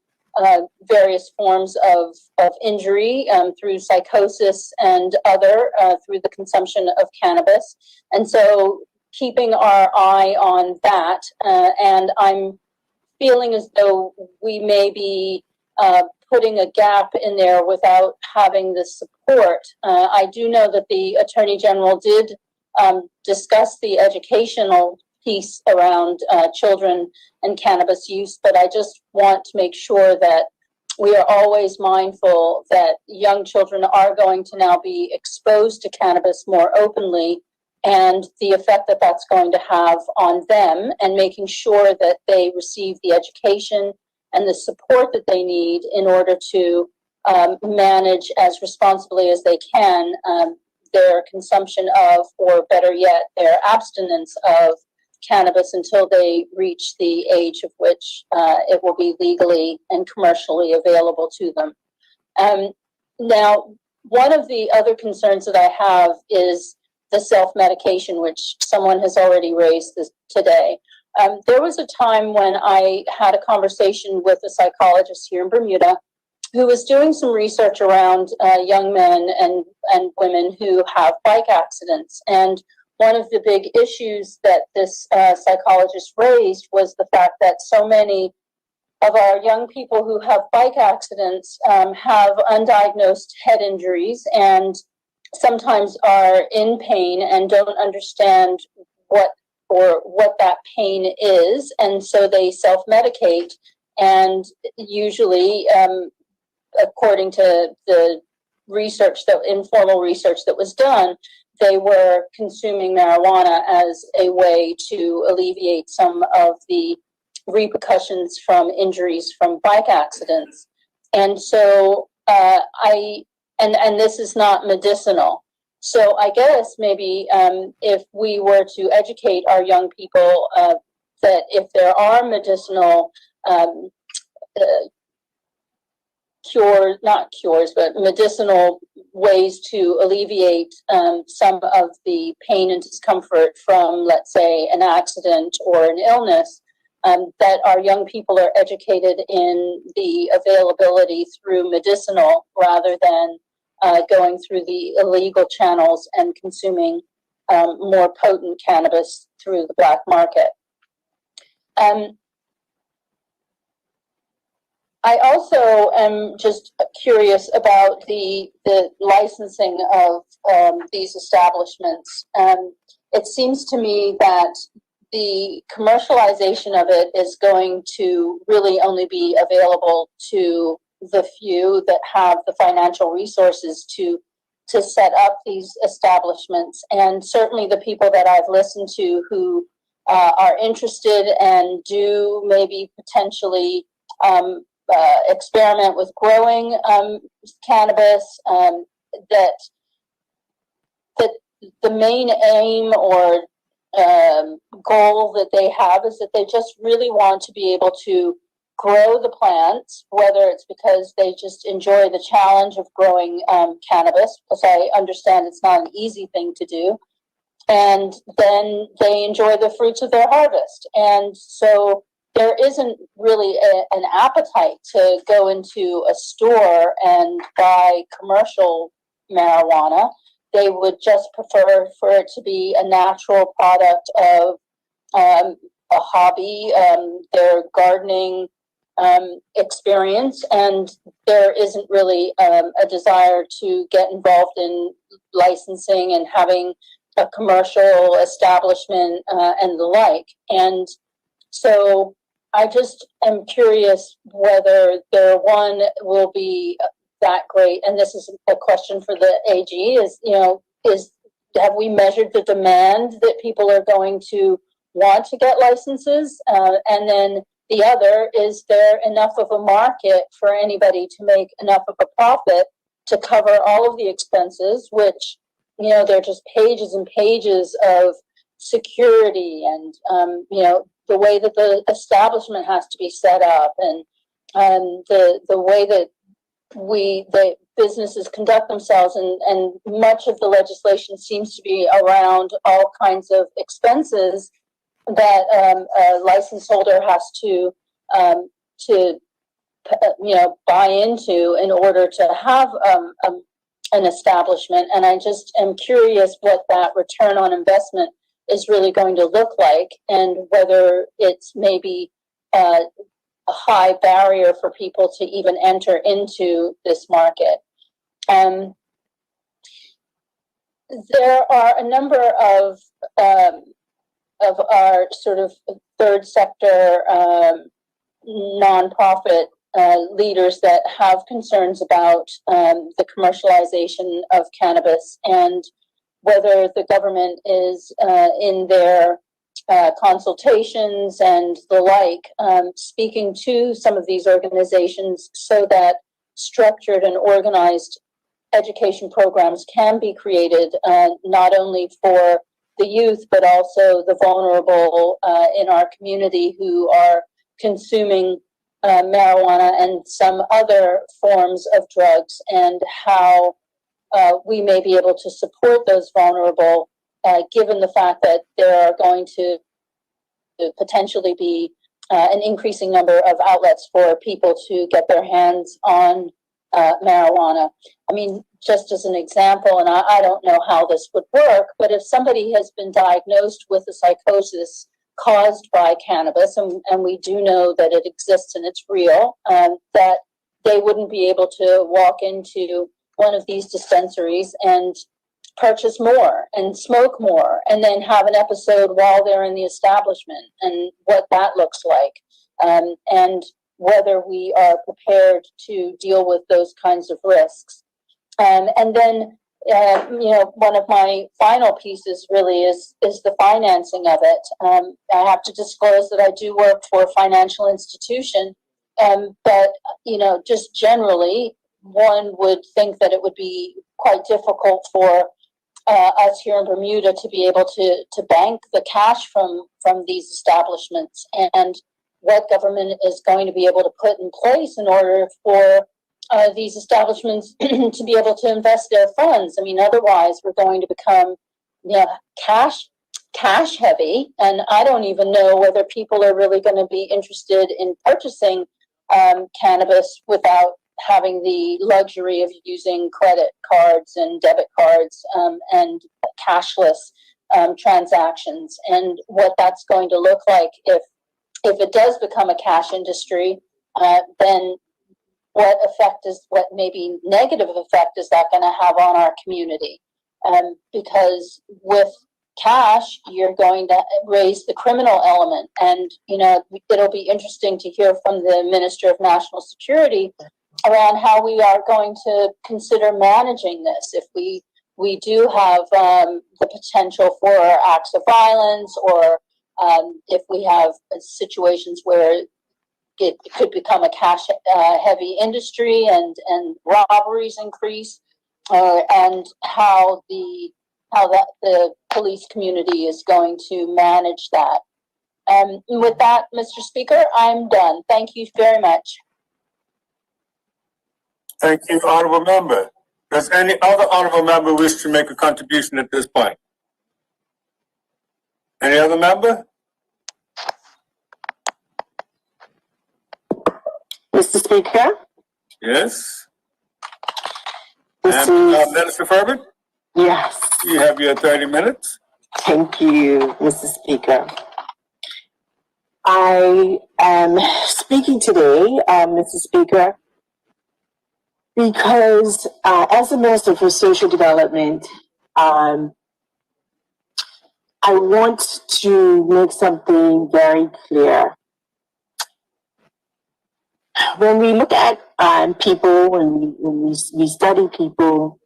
various forms of injury through psychosis and other through the consumption of cannabis. And so keeping our eye on that, and I'm feeling as though we may be putting a gap in there without having the support. I do know that the Attorney General did discuss the educational piece around children and cannabis use, but I just want to make sure that we are always mindful that young children are going to now be exposed to cannabis more openly, and the effect that that's going to have on them, and making sure that they receive the education and the support that they need in order to manage as responsibly as they can their consumption of, or better yet, their abstinence of cannabis until they reach the age of which it will be legally and commercially available to them. Now, one of the other concerns that I have is the self-medication, which someone has already raised today. There was a time when I had a conversation with a psychologist here in Bermuda who was doing some research around young men and women who have bike accidents. And one of the big issues that this psychologist raised was the fact that so many of our young people who have bike accidents have undiagnosed head injuries and sometimes are in pain and don't understand what that pain is, and so they self-medicate, and usually according to the informal research that was done, they were consuming marijuana as a way to alleviate some of the repercussions from injuries from bike accidents. And so and this is not medicinal. So I guess maybe if we were to educate our young people that if there are medicinal medicinal ways to alleviate some of the pain and discomfort from, let's say, an accident or an illness, that our young people are educated in the availability through medicinal rather than going through the illegal channels and consuming more potent cannabis through the black market. I also am just curious about the licensing of these establishments. It seems to me that the commercialization of it is going to really only be available to the few that have the financial resources to set up these establishments. And certainly the people that I've listened to who are interested and do maybe potentially experiment with growing cannabis, that the main aim or goal that they have is that they just really want to be able to grow the plants, whether it's because they just enjoy the challenge of growing cannabis, because I understand it's not an easy thing to do, and then they enjoy the fruits of their harvest. And so there isn't really an appetite to go into a store and buy commercial marijuana. They would just prefer for it to be a natural product of a hobby, their gardening experience, and there isn't really a desire to get involved in licensing and having a commercial establishment and the like. And so I just am curious whether their one will be that great. And this is a question for the AG, have we measured the demand that people are going to want to get licenses? And then the other, is there enough of a market for anybody to make enough of a profit to cover all of the expenses, which, they're just pages and pages of security and, the way that the establishment has to be set up and the way that the businesses conduct themselves, and much of the legislation seems to be around all kinds of expenses that a license holder has to buy into in order to have an establishment. And I just am curious what that return on investment is really going to look like, and whether it's maybe a high barrier for people to even enter into this market. There are a number of our sort of third sector nonprofit leaders that have concerns about the commercialization of cannabis, and whether the government is in their consultations and the like, speaking to some of these organizations so that structured and organized education programs can be created, not only for the youth, but also the vulnerable in our community who are consuming marijuana and some other forms of drugs, and how we may be able to support those vulnerable, given the fact that there are going to potentially be an increasing number of outlets for people to get their hands on marijuana. I mean, just as an example, and I don't know how this would work, but if somebody has been diagnosed with a psychosis caused by cannabis, and we do know that it exists and it's real, that they wouldn't be able to walk into one of these dispensaries and purchase more and smoke more and then have an episode while they're in the establishment, and what that looks like, and whether we are prepared to deal with those kinds of risks. And then, one of my final pieces really is the financing of it. I have to disclose that I do work for a financial institution, but, just generally, one would think that it would be quite difficult for us here in Bermuda to be able to bank the cash from these establishments, and what government is going to be able to put in place in order for these establishments to be able to invest their funds. I mean, otherwise we're going to become cash heavy, and I don't even know whether people are really going to be interested in purchasing cannabis without having the luxury of using credit cards and debit cards and cashless transactions, and what that's going to look like if it does become a cash industry. Then what maybe negative effect is that going to have on our community? Because with cash, you're going to raise the criminal element. And, it'll be interesting to hear from the Minister of National Security around how we are going to consider managing this if we do have the potential for acts of violence, or if we have situations where it could become a cash heavy industry and robberies increase, and how the police community is going to manage that. With that, Mr. Speaker, I'm done. Thank you very much. Thank you, Honorable Member. Does any other Honorable Member wish to make a contribution at this point? Any other member? Mr. Speaker? Yes. This And is... Minister Furman? Yes. You have your 30 minutes. Thank you, Mr. Speaker. I am speaking today, Mr. Speaker, because as the Minister for Social Development, I want to make something very clear. When we look at people, when we study people,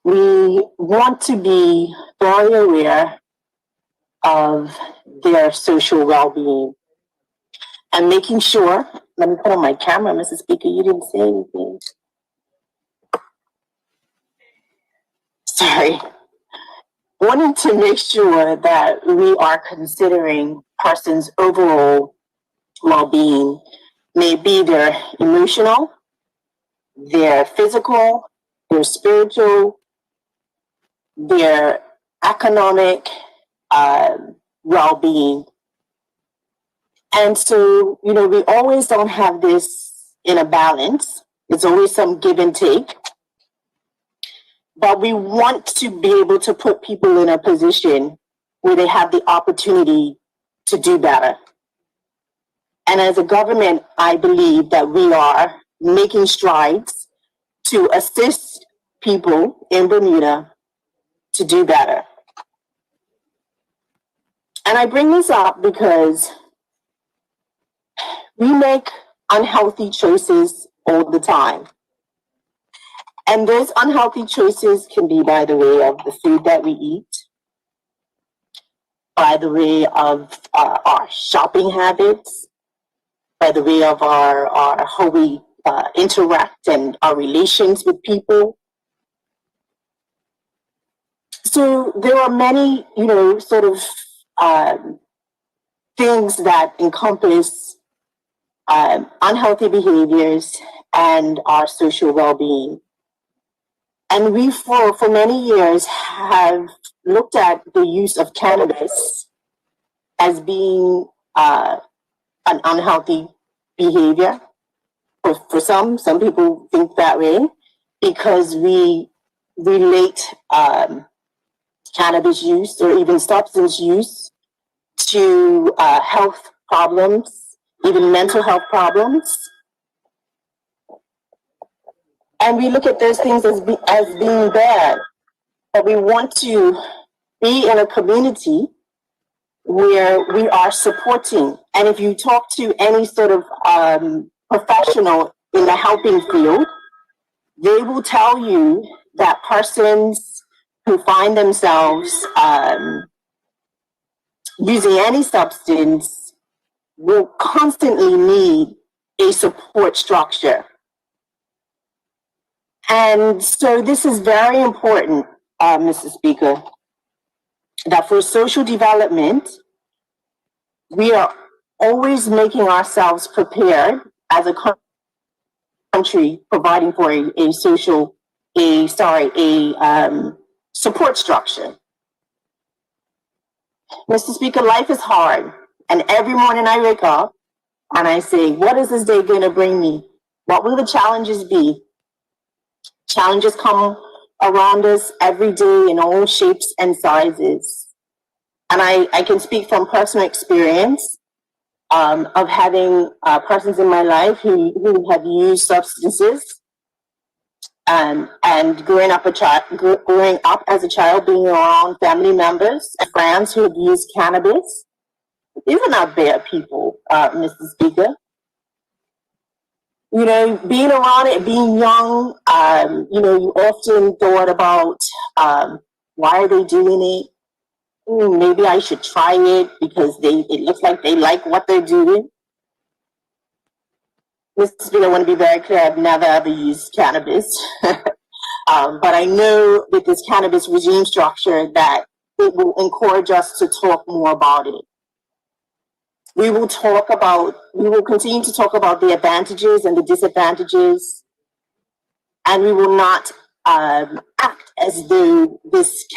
we want to be very aware of their social well-being and making sure, let me put on my camera, Mr. Speaker, you didn't say anything. Sorry. Wanting to make sure that we are considering persons' overall well-being, may be their emotional, their physical, their spiritual, their economic well-being. And so, we always don't have this in a balance. It's always some give and take. But we want to be able to put people in a position where they have the opportunity to do better. And as a government, I believe that we are making strides to assist people in Bermuda to do better. And I bring this up because we make unhealthy choices all the time. And those unhealthy choices can be by the way of the food that we eat, by the way of our shopping habits, by the way of our how we interact and our relations with people. So there are many, sort of things that encompass unhealthy behaviors and our social well-being. And we, for many years, have looked at the use of cannabis as being an unhealthy behavior. For some people think that way because we relate cannabis use or even substance use to health problems, even mental health problems. And we look at those things as being bad. But we want to be in a community where we are supporting. And if you talk to any sort of professional in the helping field, they will tell you that persons who find themselves using any substance will constantly need a support structure. And so this is very important, Mr. Speaker, that for social development, we are always making ourselves prepared as a country, providing for a support structure. Mr. Speaker, life is hard. And every morning I wake up and I say, what is this day going to bring me? What will the challenges be? Challenges come around us every day in all shapes and sizes. And I can speak from personal experience. of having persons in my life who have used substances. And growing up as a child, being around family members and friends who have used cannabis. These are not bad people, Mr. Speaker. You know, being around it, being young, you know, you often thought about why are they doing it? Maybe I should try it because it looks like they like what they're doing. Mr. Speaker, I want to be very clear, I've never ever used cannabis. But I know with this cannabis regime structure that it will encourage us to talk more about it. We will continue to talk about the advantages and the disadvantages, and we will not act as though this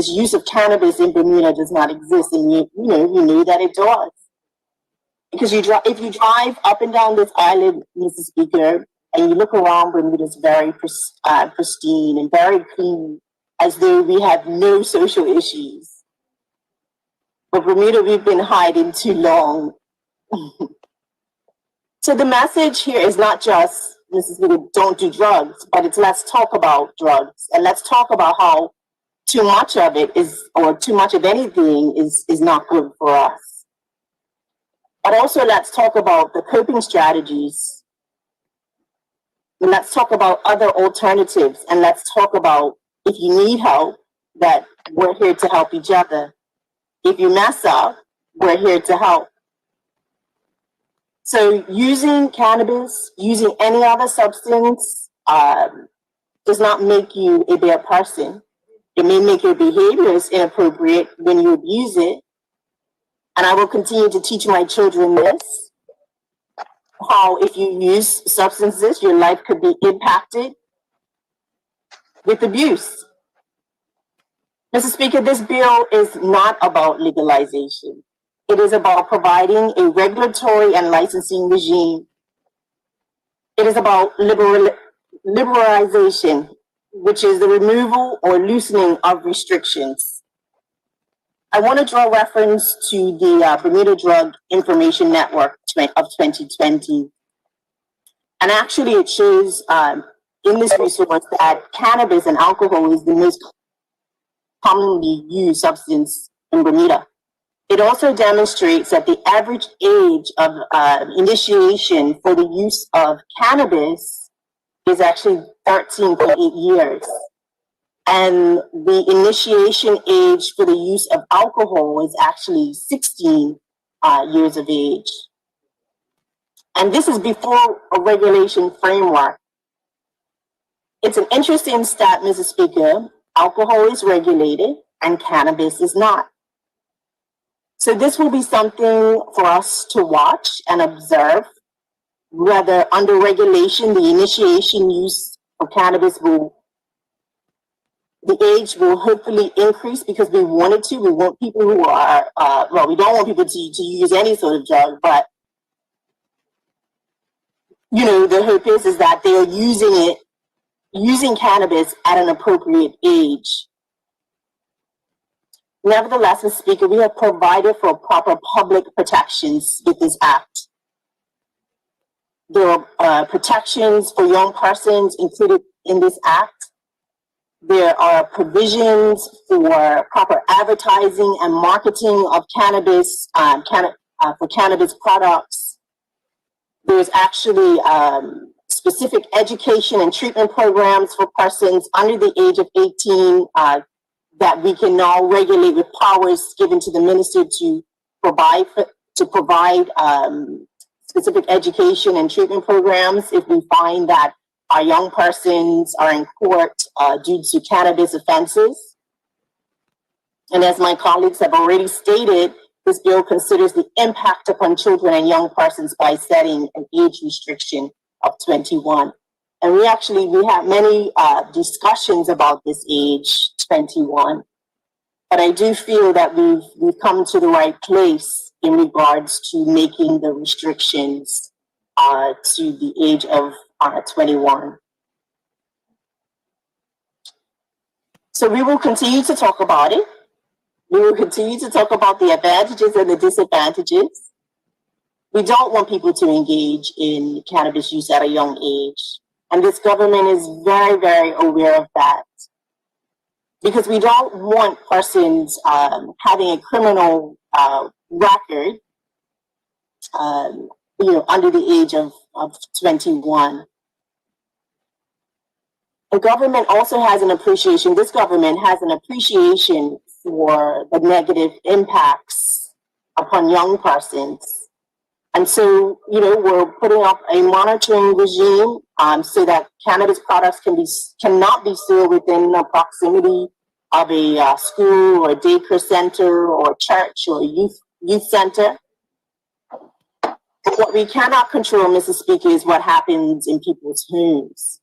use of cannabis in Bermuda does not exist. And you know that it does. Because if you drive up and down this island, Mr. Speaker, and you look around, Bermuda's very pristine and very clean, as though we have no social issues. But Bermuda, we've been hiding too long. So the message here is not just, Mrs. Speaker, don't do drugs, but it's let's talk about drugs. And let's talk about how too much of it or too much of anything is not good for us. But also let's talk about the coping strategies. And let's talk about other alternatives. And let's talk about if you need help, that we're here to help each other. If you mess up, we're here to help. So using cannabis, using any other substance does not make you a bad person. It may make your behaviors inappropriate when you abuse it. And I will continue to teach my children this, how if you use substances, your life could be impacted with abuse. Mr. Speaker, this bill is not about legalization. It is about providing a regulatory and licensing regime. It is about liberalization, which is the removal or loosening of restrictions. I want to draw reference to the Bermuda Drug Information Network of 2020. And actually it shows in this resource that cannabis and alcohol is the most commonly used substance in Bermuda. It also demonstrates that the average age of initiation for the use of cannabis is actually 13.8 years. And the initiation age for the use of alcohol is actually 16 years of age. And this is before a regulation framework. It's an interesting stat, Mrs. Speaker. Alcohol is regulated and cannabis is not. So this will be something for us to watch and observe, whether under regulation, the initiation use of cannabis the age will hopefully increase because we want it to. We want people who are, we don't want people to use any sort of drug, but you know, the hope is that they are using cannabis at an appropriate age. Nevertheless, Mr. Speaker, we have provided for proper public protections with this act. There are protections for young persons included in this act. There are provisions for proper advertising and marketing of cannabis, for cannabis products. There's actually specific education and treatment programs for persons under the age of 18 that we can now regulate with powers given to the minister to provide specific education and treatment programs if we find that our young persons are in court due to cannabis offenses. And as my colleagues have already stated, this bill considers the impact upon children and young persons by setting an age restriction of 21. And we have many discussions about this age, 21. But I do feel that we've come to the right place in regards to making the restrictions to the age of 21. So we will continue to talk about it. We will continue to talk about the advantages and the disadvantages. We don't want people to engage in cannabis use at a young age. And this government is very, very aware of that. Because we don't want persons having a criminal record, under the age of 21. The government also has an appreciation, this government has an appreciation for the negative impacts upon young persons. And so, we're putting up a monitoring regime so that cannabis products cannot be sold within the proximity of a school or a daycare center or church or youth center. But what we cannot control, Mrs. Speaker, is what happens in people's homes.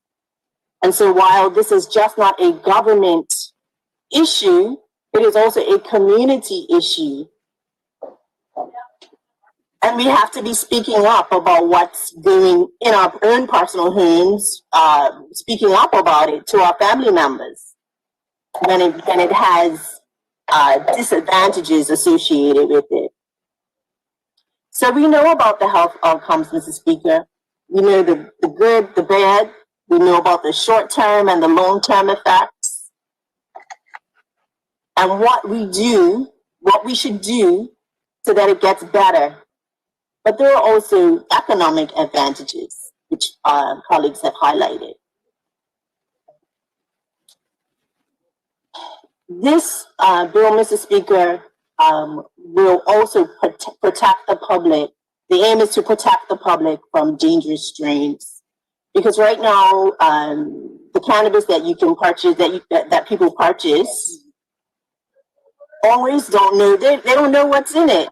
And so while this is just not a government issue, it is also a community issue. And we have to be speaking up about what's going in our own personal homes, speaking up about it to our family members when it has disadvantages associated with it. So we know about the health outcomes, Mrs. Speaker. We know the good, the bad. We know about the short-term and the long-term effects. And what we should do so that it gets better. But there are also economic advantages, which colleagues have highlighted. This bill, Mr. Speaker, will also protect the public. The aim is to protect the public from dangerous strains. Because right now, the cannabis that you can purchase, that people purchase, always don't know, they don't know what's in it.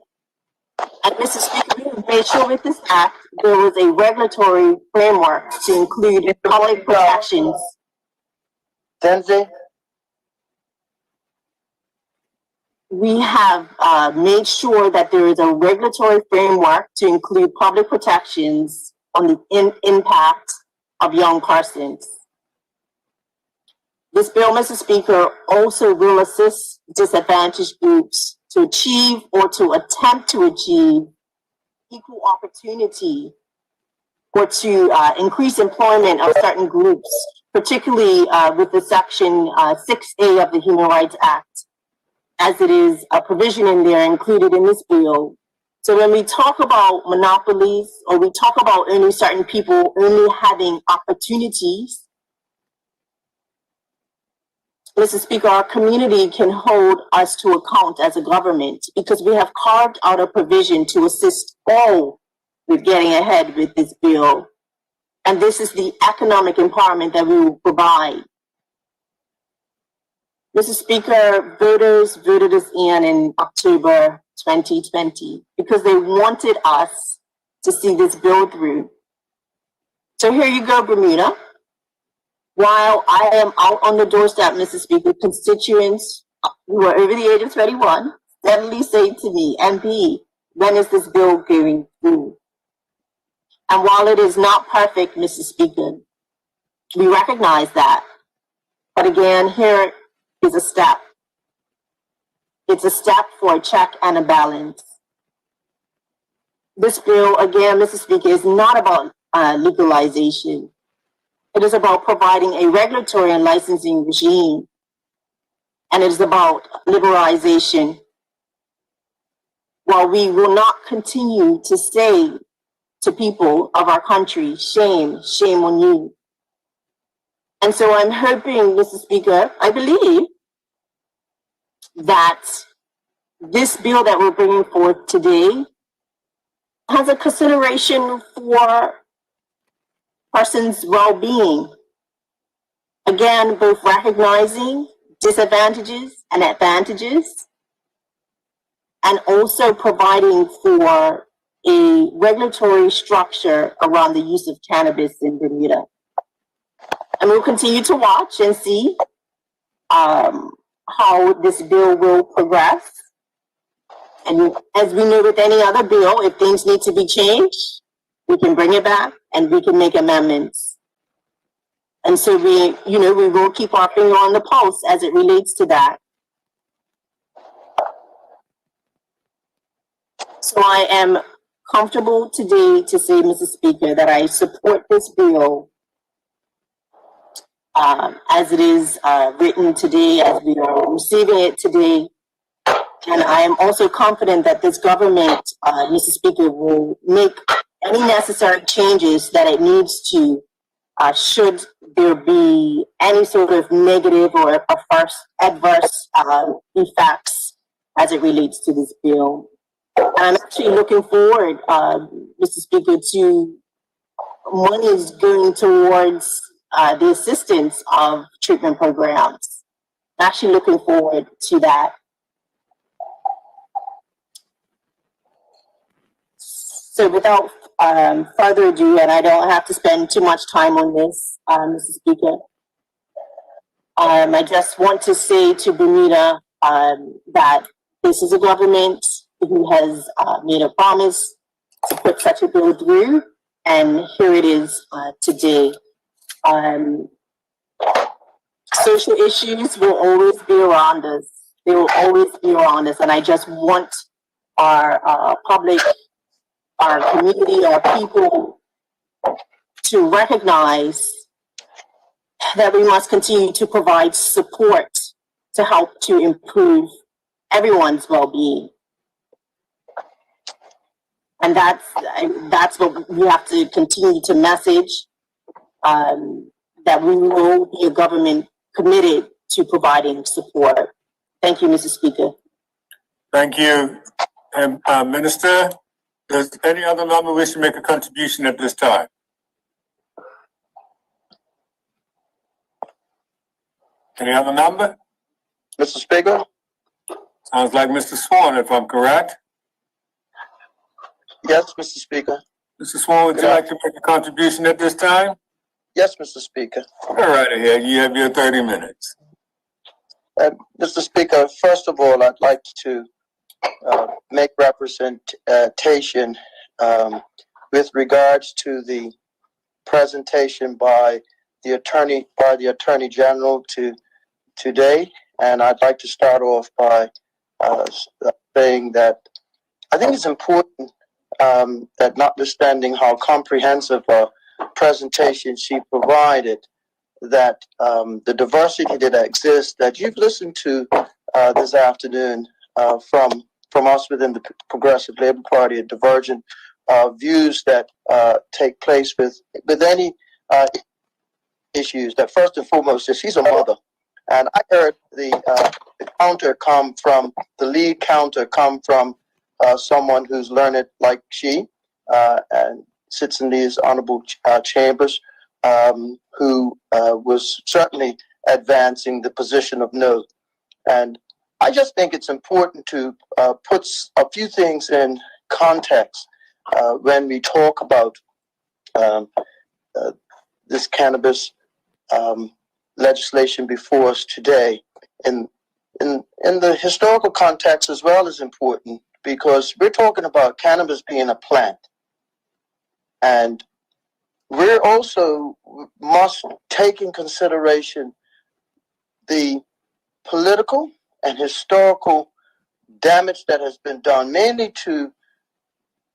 And Mr. Speaker, we have made sure with this act, there was a regulatory framework to include public protections. Denzi? We have made sure that there is a regulatory framework to include public protections on the impact of young persons. This bill, Mr. Speaker, also will assist disadvantaged groups to achieve or to attempt to achieve equal opportunity or to increase employment of certain groups, particularly with the Section 6A of the Human Rights Act, as it is a provision in there included in this bill. So when we talk about monopolies or we talk about only certain people only having opportunities, Mr. Speaker, our community can hold us to account as a government because we have carved out a provision to assist all with getting ahead with this bill. And this is the economic empowerment that we will provide. Mr. Speaker, voters voted us in October 2020 because they wanted us to see this bill through. So here you go, Bermuda. While I am out on the doorstep, Mr. Speaker, constituents who are over the age of 21 steadily say to me, MP, when is this bill going through? And while it is not perfect, Mr. Speaker, we recognize that. But again, here is a step. It's a step for a check and a balance. This bill, again, Mr. Speaker, is not about legalization. It is about providing a regulatory and licensing regime. And it is about liberalization. While we will not continue to say to people of our country, shame, shame on you. And so I'm hoping, Mr. Speaker, I believe that this bill that we're bringing forth today has a consideration for persons' well-being. Again, both recognizing disadvantages and advantages, and also providing for a regulatory structure around the use of cannabis in Bermuda. And we'll continue to watch and see how this bill will progress. And as we know with any other bill, if things need to be changed, we can bring it back and we can make amendments. And so we will keep our finger on the pulse as it relates to that. So I am comfortable today to say, Mr. Speaker, that I support this bill as it is written today, as we are receiving it today. And I am also confident that this government, Mr. Speaker, will make any necessary changes that it needs to, should there be any sort of negative or adverse effects as it relates to this bill. And I'm actually looking forward, Mr. Speaker, to monies going towards the assistance of treatment programs. I'm actually looking forward to that. So without further ado, and I don't have to spend too much time on this, Mr. Speaker, I just want to say to Bermuda that this is a government who has made a promise to put such a bill through, and here it is today. Social issues will always be around us. They will always be around us, and I just want our public, our community, our people to recognize that we must continue to provide support to help to improve everyone's well-being. And that's what we have to continue to message, that we will be a government committed to providing support. Thank you, Mr. Speaker. Thank you. And Minister, does any other member wish to make a contribution at this time? Any other member? Mr. Speaker? Sounds like Mr. Swan, if I'm correct. Yes, Mr. Speaker. Mr. Swan, would you like to make a contribution at this time? Yes, Mr. Speaker. All right ahead. You have your 30 minutes. Mr. Speaker, first of all, I'd like to make representation with regards to the presentation by the Attorney General today, and I'd like to start off by saying that I think it's important that, notwithstanding how comprehensive a presentation she provided, that the diversity that exists, that you've listened to this afternoon from us within the Progressive Labor Party, a divergent views that take place with any issues. That first and foremost is she's a mother, and I heard the lead counter come from someone who's learned like she and sits in these honorable chambers, who was certainly advancing the position of no. And I just think it's important to put a few things in context when we talk about this cannabis legislation before us today. In the historical context as well is important, because we're talking about cannabis being a plant. And we're also must take in consideration the political and historical damage that has been done, mainly to,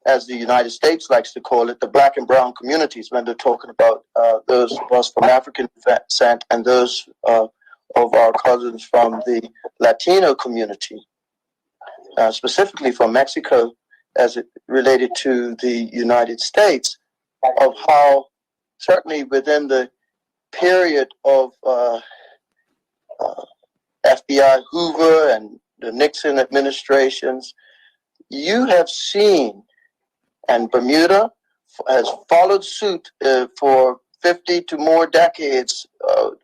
as the United States likes to call it, the black and brown communities, when they're talking about those of us from African descent and those of our cousins from the Latino community, specifically from Mexico, as it related to the United States, of how certainly within the period of FBI Hoover and the Nixon administrations, you have seen, and Bermuda has followed suit for 50 to more decades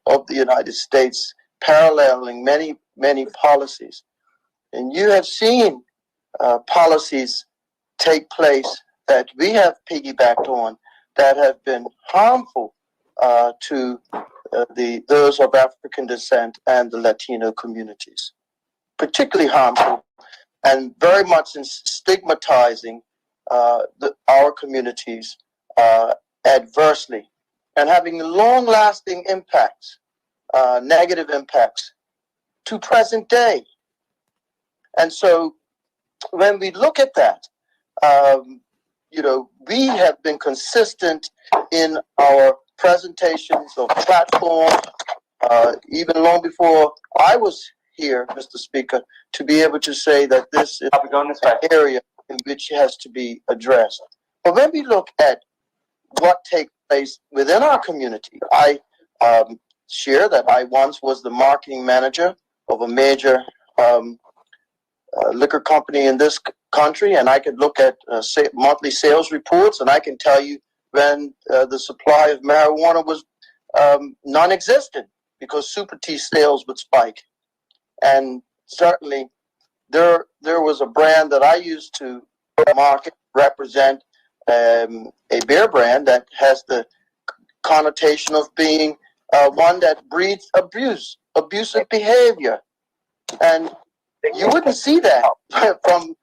of the United States, paralleling many, many policies. And you have seen policies take place that we have piggybacked on that have been harmful to those of African descent and the Latino communities, particularly harmful and very much in stigmatizing our communities adversely and having long-lasting impacts, negative impacts to present day. And so when we look at that, we have been consistent in our presentations of platform, even long before I was here, Mr. Speaker, to be able to say that this is an area in which has to be addressed. But when we look at what takes place within our community, I share that I once was the marketing manager of a major liquor company in this country, and I could look at monthly sales reports, and I can tell you when the supply of marijuana was non-existent, because Super T sales would spike. And certainly there was a brand that I used to represent, a beer brand that has the connotation of being one that breeds abusive behavior. And you wouldn't see that from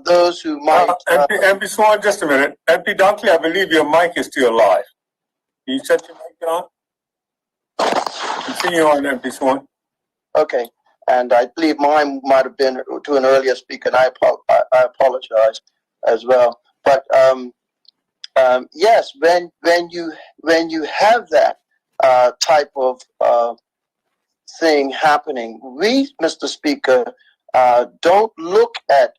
those who might. MP Swan, just a minute. MP Dunkley, I believe your mic is still live. Can you set your mic on? Continue on, MP Swan. Okay, and I believe mine might have been to an earlier speaker, and I apologize as well. But yes, when you have that type of thing happening, we, Mr. Speaker, don't look at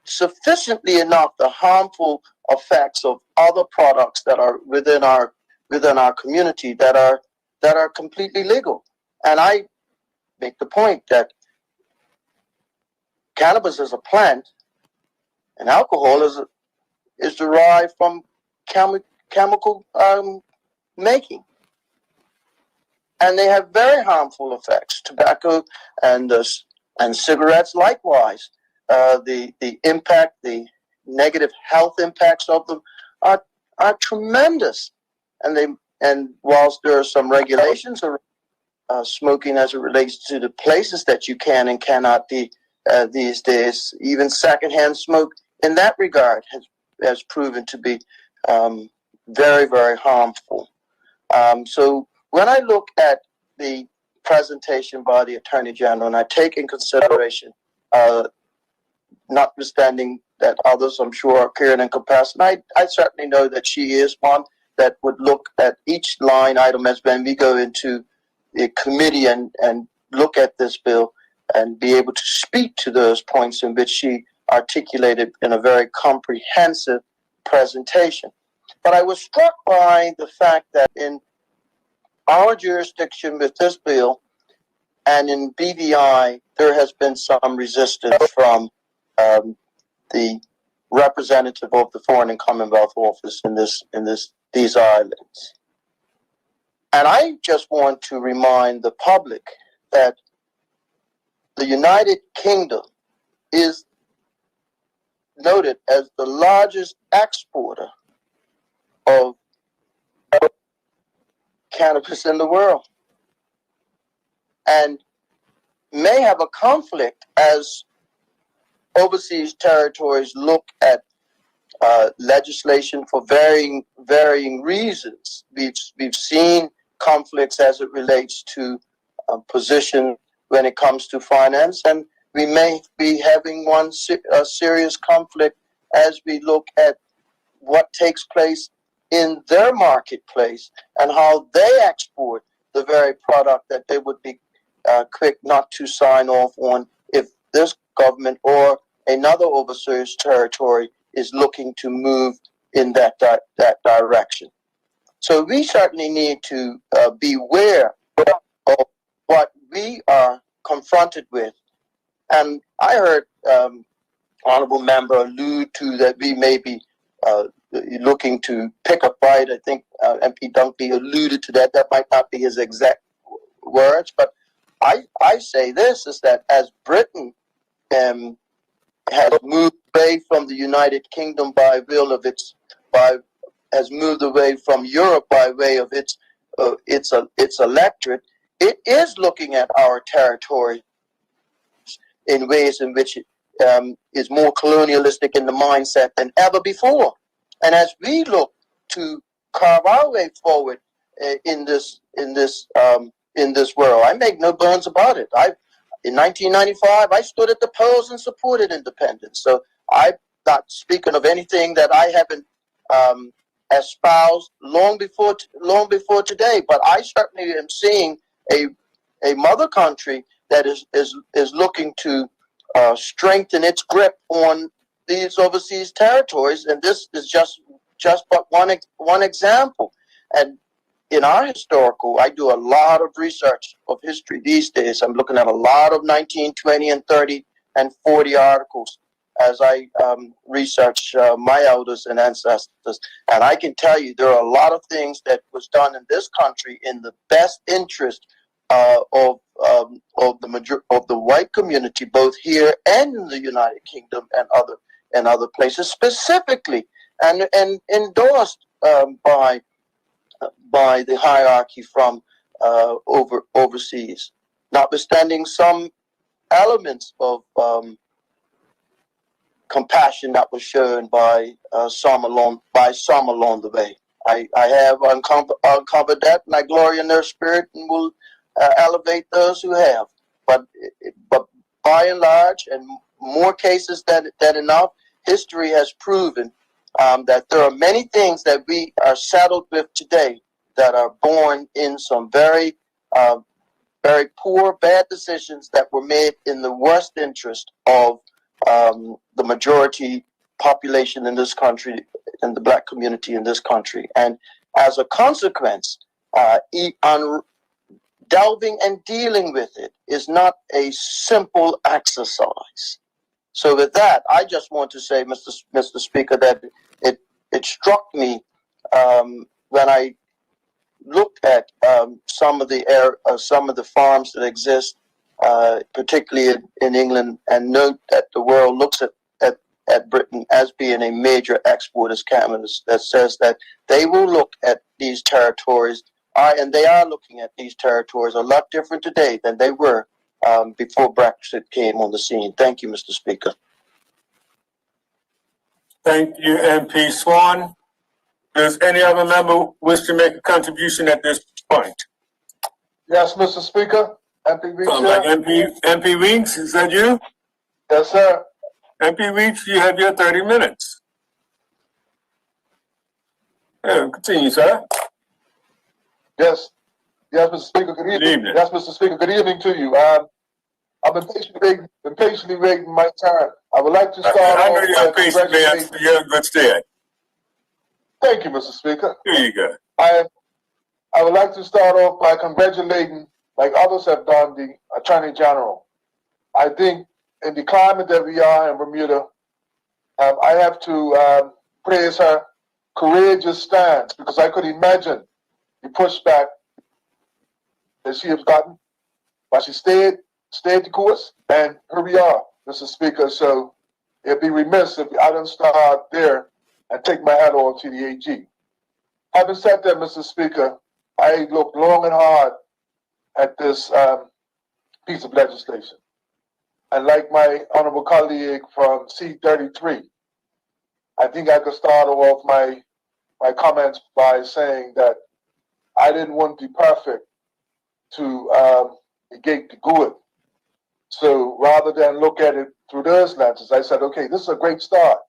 sufficiently enough the harmful effects of other products that are within our community that are completely legal. And I make the point that cannabis is a plant, and alcohol is derived from chemical making, and they have very harmful effects. Tobacco and cigarettes, likewise. The impact, the negative health impacts of them are tremendous, and whilst there are some regulations around smoking as it relates to the places that you can and cannot be these days, even secondhand smoke in that regard has proven to be very, very harmful. So when I look at the presentation by the Attorney General, and I take in consideration, notwithstanding that others, I'm sure, are caring and compassionate, I certainly know that she is one that would look at each line item as when we go into the committee and look at this bill and be able to speak to those points in which she articulated in a very comprehensive presentation. But I was struck by the fact that in our jurisdiction with this bill and in BVI, there has been some resistance from the representative of the Foreign and Commonwealth Office in these islands. And I just want to remind the public that the United Kingdom is noted as the largest exporter of cannabis in the world, and may have a conflict as overseas territories look at legislation for varying reasons. We've seen conflicts as it relates to position when it comes to finance, and we may be having a serious conflict as we look at what takes place in their marketplace and how they export the very product that they would be quick not to sign off on if this government or another overseas territory is looking to move in that direction. So we certainly need to beware of what we are confronted with. And I heard Honorable Member allude to that we may be looking to pick a fight. I think MP Dunkley alluded to that. That might not be his exact words, but I say this, is that as Britain has moved away from the United Kingdom has moved away from Europe by way of its electorate, it is looking at our territory in ways in which it is more colonialistic in the mindset than ever before. And as we look to carve our way forward in this world, I make no bones about it. In 1995, I stood at the polls and supported independence. So I not speaking of anything that I haven't espoused long before today. But I certainly am seeing a mother country that is looking to strengthen its grip on these overseas territories, and this is just but one example. And in our historical, I do a lot of research of history these days. I'm looking at a lot of 19, 20, and 30 and 40 articles as I research my elders and ancestors. And I can tell you there are a lot of things that was done in this country in the best interest of the white community, both here and in the United Kingdom and other places, specifically and endorsed by the hierarchy from overseas, notwithstanding some elements of compassion that was shown by some along the way. I have uncovered that, and I glory in their spirit, and will elevate those who have. But by and large, and more cases than enough, history has proven that there are many things that we are saddled with today that are born in some very poor, bad decisions that were made in the worst interest of the majority population in this country and the black community in this country. And as a consequence, delving and dealing with it is not a simple exercise. So with that, I just want to say, Mr. Speaker, that it struck me when I looked at some of the farms that exist, particularly in England, and note that the world looks at Britain as being a major exporter of cannabis, that says that they will look at these territories, and they are looking at these territories a lot different today than they were before Brexit came on the scene. Thank you, Mr. Speaker. Thank you, MP Swan. Does any other member wish to make a contribution at this point? Yes, Mr. Speaker. MP Weeks. Like MP Weeks, is that you? Yes, sir. MP Weeks, you have your 30 minutes. Yeah, continue, sir. Yes. Yes, Mr. Speaker, good evening. Good evening. Yes, Mr. Speaker, good evening to you. I've been patiently waiting my turn. I would like to start I know off you're by congratulating. you're in good stead. Thank you, Mr. Speaker. Here you go. I would like to start off by congratulating, like others have done, the Attorney General. I think in the climate that we are in Bermuda, I have to praise her courageous stance, because I could imagine the pushback that she has gotten, but she stayed the course, and here we are, Mr. Speaker. So it'd be remiss if I didn't start there and take my hat off to the AG. Having said that, Mr. Speaker, I looked long and hard at this piece of legislation. And like my honorable colleague from C33, I think I could start off my comments by saying that I didn't want the perfect to negate the good. So rather than look at it through those lenses, I said, okay, this is a great start,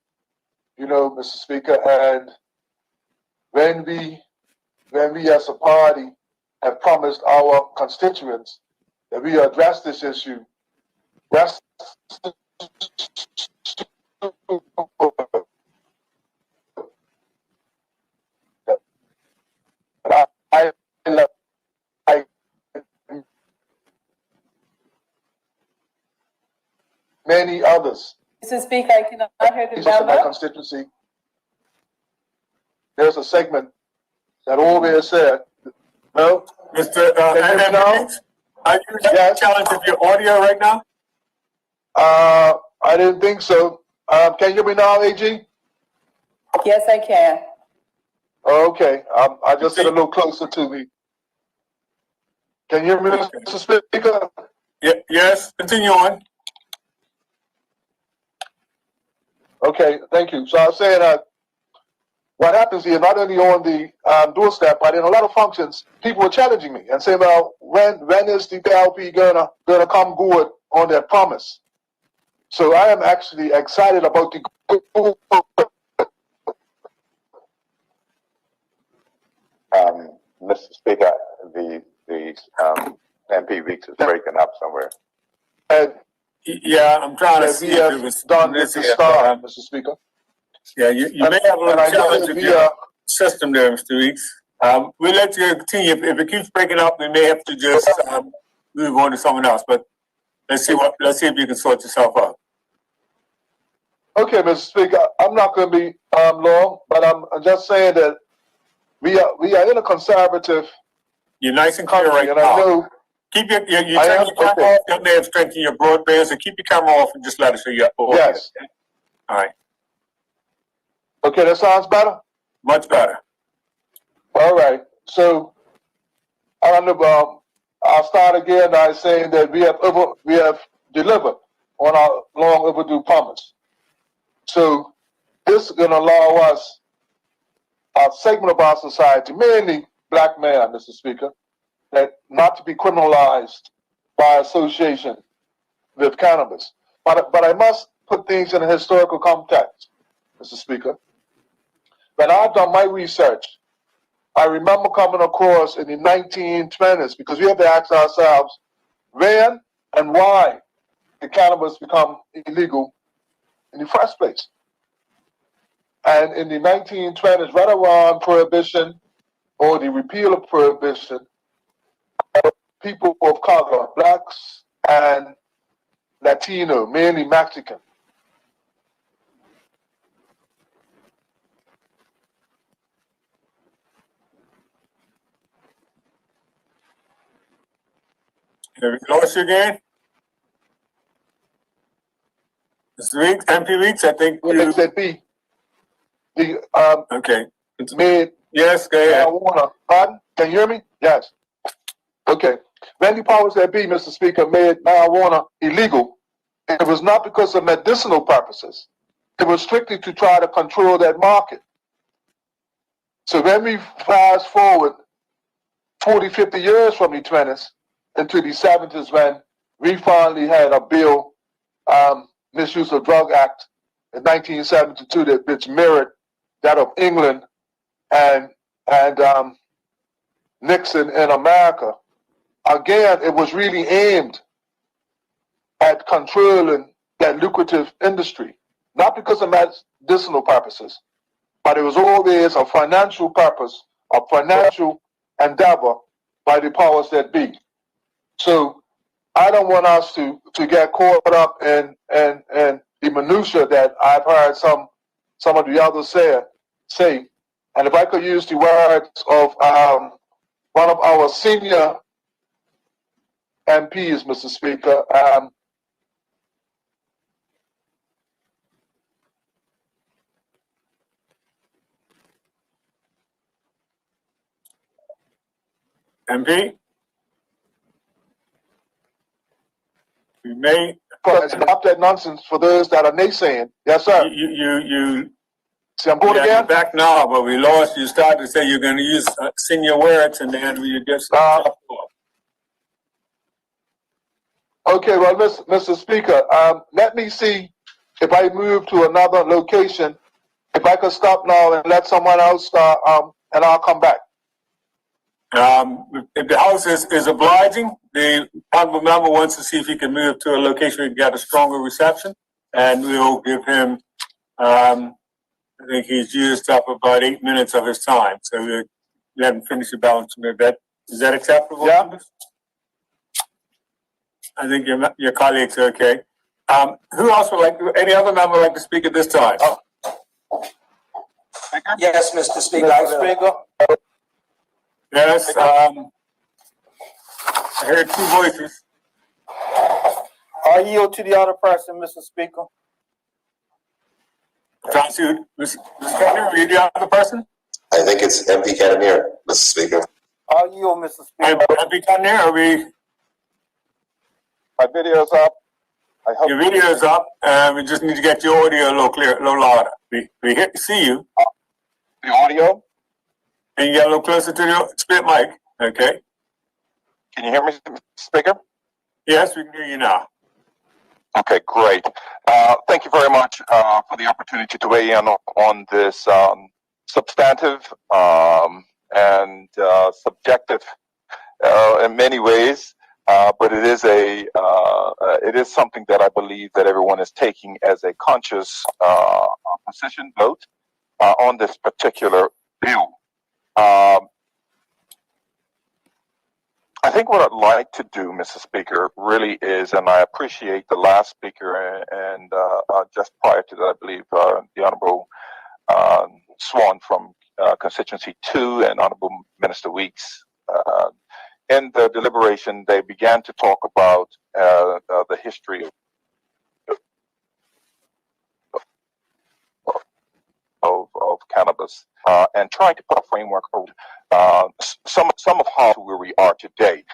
Mr. Speaker. And when we as a party have promised our constituents that we address this issue, many others. Mr. Speaker, I cannot hear the In my member. constituency, there's a segment that always said, no, Mr. MP, are you challenged with your audio right now? I didn't think so. Can you hear me now, AG? Yes, I can. Okay, I just get a little closer to me. Can you hear me, Mr. Speaker? Yes, continue on. Okay, thank you. So I was saying that what happens here, not only on the doorstep, but in a lot of functions, people are challenging me and saying, well, when is the PLP gonna come good on their promise? So I am actually excited about the Mr. Speaker, the MP Weeks is breaking up somewhere. and Yeah, I'm trying to that see we if have it was done with the start, Mr. Speaker. yeah, you may have a And little I know challenge that with we your are, system there, Mr. Weeks. We'll let you continue. If it keeps breaking up, we may have to just move on to someone else. But let's see if you can sort yourself out. okay, Mr. Speaker, I'm not going to be long, but I'm just saying that we are in a conservative You're nice and clear country, right and I now. know Keep you turn your I am camera okay. off. That may have strengthened your broadband, so keep your camera off and just let us show you. Yes. All right. Okay, that sounds better. Much better. All right. So I don't know. I'll start again by saying that we have delivered on our long overdue promise. So this is going to allow us, a segment of our society, mainly black men, Mr. Speaker, that not to be criminalized by association with cannabis. But I must put things in a historical context, Mr. Speaker. When I've done my research, I remember coming across in the 1920s, because we have to ask ourselves, when and why did cannabis become illegal in the first place? And in the 1920s, right around Prohibition or the repeal of Prohibition, people of color, blacks and Latino, mainly Mexican, Have we lost you again? Mr. Weeks, MP Weeks, I think you. Okay. made yes, go ahead. marijuana. Pardon? Can you hear me? Yes. Okay. When the powers that be, Mr. Speaker, made marijuana illegal, it was not because of medicinal purposes. It was strictly to try to control that market. So when we fast forward 40, 50 years from the 20s into the 70s, when we finally had a bill, Misuse of Drug Act in 1972, that which mirrored that of England and Nixon in America. Again, it was really aimed at controlling that lucrative industry, not because of medicinal purposes, but it was always a financial purpose, a financial endeavor by the powers that be. So I don't want us to get caught up in the minutia that I've heard some of the others say. And if I could use the words of one of our senior MPs, Mr. Speaker, MP? We may stop that nonsense for those that are naysaying. Yes, sir. You See, I'm going yeah, again. you're back now, but we lost. You started to say you're going to use senior words, and then you just dropped off. Okay, well, Mr. Speaker, let me see if I move to another location. If I could stop now and let someone else start, and I'll come back. If the House is obliging, the honorable member wants to see if he can move to a location where he can get a stronger reception, and we'll give him. I think he's used up about 8 minutes of his time, so we'll let him finish the balance of that. Is that acceptable? Yeah. I think your colleagues are okay. Who else would any other member would like to speak at this time? Yes, Mr. Speaker. Mr. Speaker. Yes, I heard two voices. I yield to the other person, Mr. Speaker. Trying to, Ms. Cantor, are you the other person? I think it's MP Canamir, Mr. Speaker. I yield, Mr. Speaker. MP Cantor, are we? My video's up. I hope your video's up. We just need to get your audio a little clear, a little louder. We see you. The audio? And you get a little closer to the spit mic. Okay. Can you hear me, Speaker? Yes, we can hear you now. Okay, great. Thank you very much for the opportunity to weigh in on this substantive and subjective in many ways, but it is something that I believe that everyone is taking as a conscious position vote on this particular bill. I think what I'd like to do, Mr. Speaker, really is, and I appreciate the last speaker and just prior to that, I believe the Honorable Swan from Constituency 2 and Honorable Minister Weeks. In the deliberation, they began to talk about the history of cannabis and trying to put a framework around some of how where we are today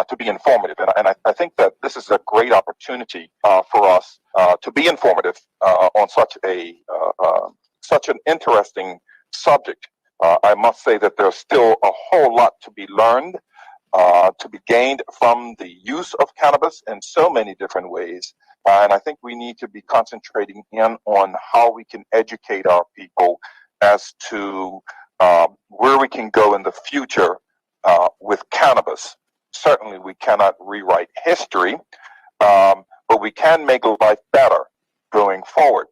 to be informative. And I think that this is a great opportunity for us to be informative on such an interesting subject. I must say that there's still a whole lot to be learned, to be gained from the use of cannabis in so many different ways. And I think we need to be concentrating in on how we can educate our people as to where we can go in the future with cannabis. Certainly, we cannot rewrite history, but we can make life better going forward.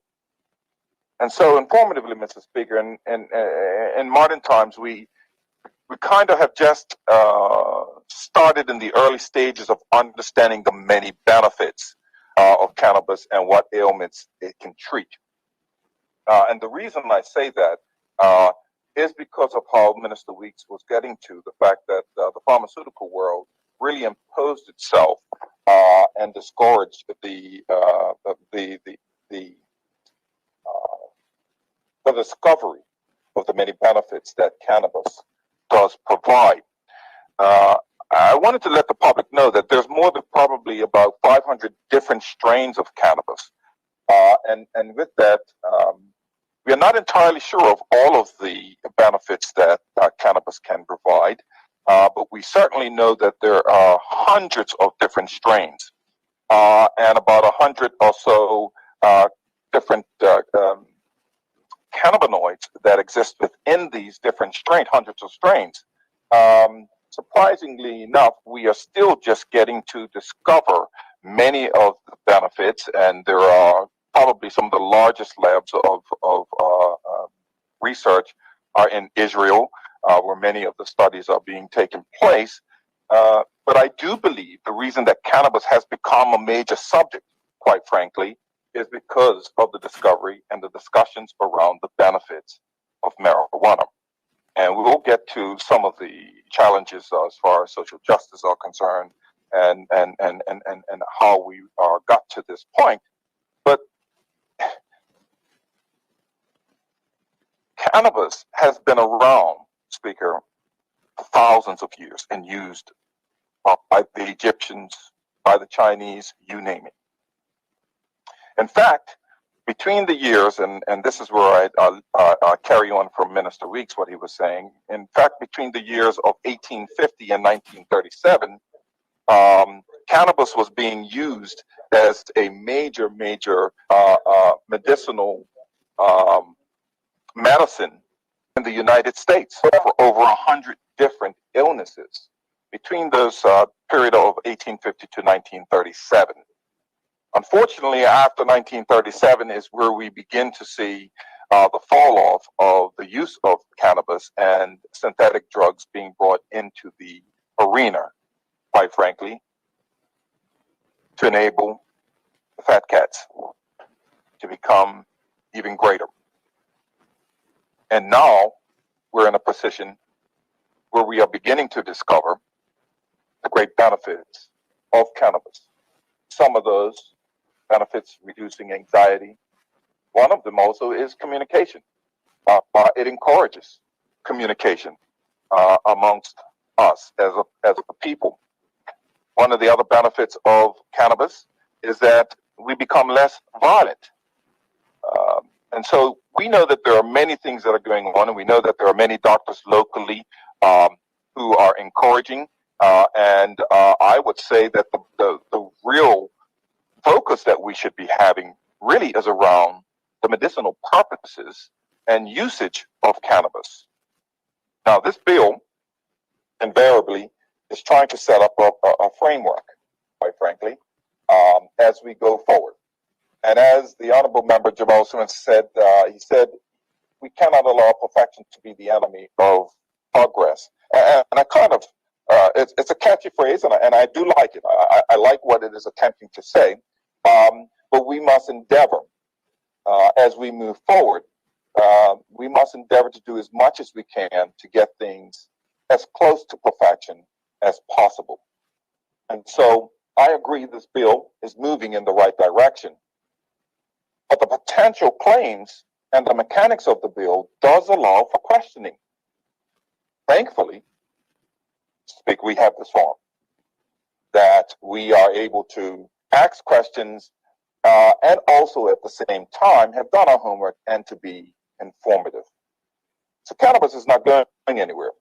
And so, informatively, Mr. Speaker, in modern times, we kind of have just started in the early stages of understanding the many benefits of cannabis and what ailments it can treat. And the reason I say that is because of how Minister Weeks was getting to the fact that the pharmaceutical world really imposed itself and discouraged the discovery of the many benefits that cannabis does provide. I wanted to let the public know that there's more than probably about 500 different strains of cannabis. And with that, we are not entirely sure of all of the benefits that cannabis can provide, but we certainly know that there are hundreds of different strains and about 100 or so different cannabinoids that exist within these different strains, hundreds of strains. Surprisingly enough, we are still just getting to discover many of the benefits, and there are probably some of the largest labs of research are in Israel, where many of the studies are being taken place. But I do believe the reason that cannabis has become a major subject, quite frankly, is because of the discovery and the discussions around the benefits of marijuana. And we will get to some of the challenges as far as social justice are concerned and how we got to this point. But cannabis has been around, Speaker, for thousands of years and used by the Egyptians, by the Chinese, you name it. In fact, between the years, and this is where I carry on from Minister Weeks, what he was saying. In fact, between the years of 1850 and 1937, cannabis was being used as a major medicinal medicine in the United States for over 100 different illnesses between those period of 1850 to 1937. Unfortunately, after 1937 is where we begin to see the fall off of the use of cannabis and synthetic drugs being brought into the arena, quite frankly, to enable the fat cats to become even greater. And now we're in a position where we are beginning to discover the great benefits of cannabis. Some of those benefits, reducing anxiety. One of them also is communication. It encourages communication amongst us as a people. One of the other benefits of cannabis is that we become less violent. And so we know that there are many things that are going on, and we know that there are many doctors locally who are encouraging. And I would say that the real focus that we should be having really is around the medicinal purposes and usage of cannabis. Now, this bill invariably is trying to set up a framework, quite frankly, as we go forward. And as the Honorable Member Jamal Simmons said, he said, we cannot allow perfection to be the enemy of progress. And I kind of, it's a catchy phrase, and I do like it. I like what it is attempting to say. But we must endeavor, as we move forward, we must endeavor to do as much as we can to get things as close to perfection as possible. And so I agree this bill is moving in the right direction. But the potential claims and the mechanics of the bill does allow for questioning. Thankfully, Speaker, we have this forum that we are able to ask questions and also at the same time have done our homework and to be informative. So cannabis is not going anywhere.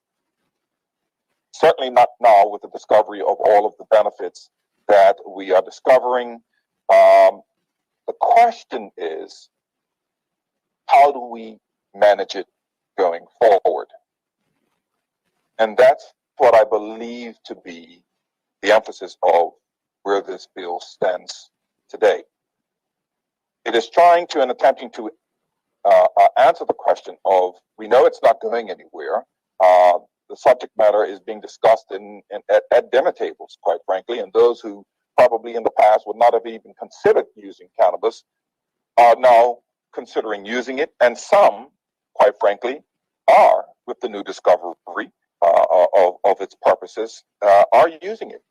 Certainly not now with the discovery of all of the benefits that we are discovering. The question is, how do we manage it going forward? And that's what I believe to be the emphasis of where this bill stands today. It is trying to and attempting to answer the question of, we know it's not going anywhere. The subject matter is being discussed at dinner tables, quite frankly, and those who probably in the past would not have even considered using cannabis are now considering using it, and some, quite frankly, are, with the new discovery of its purposes, are using it,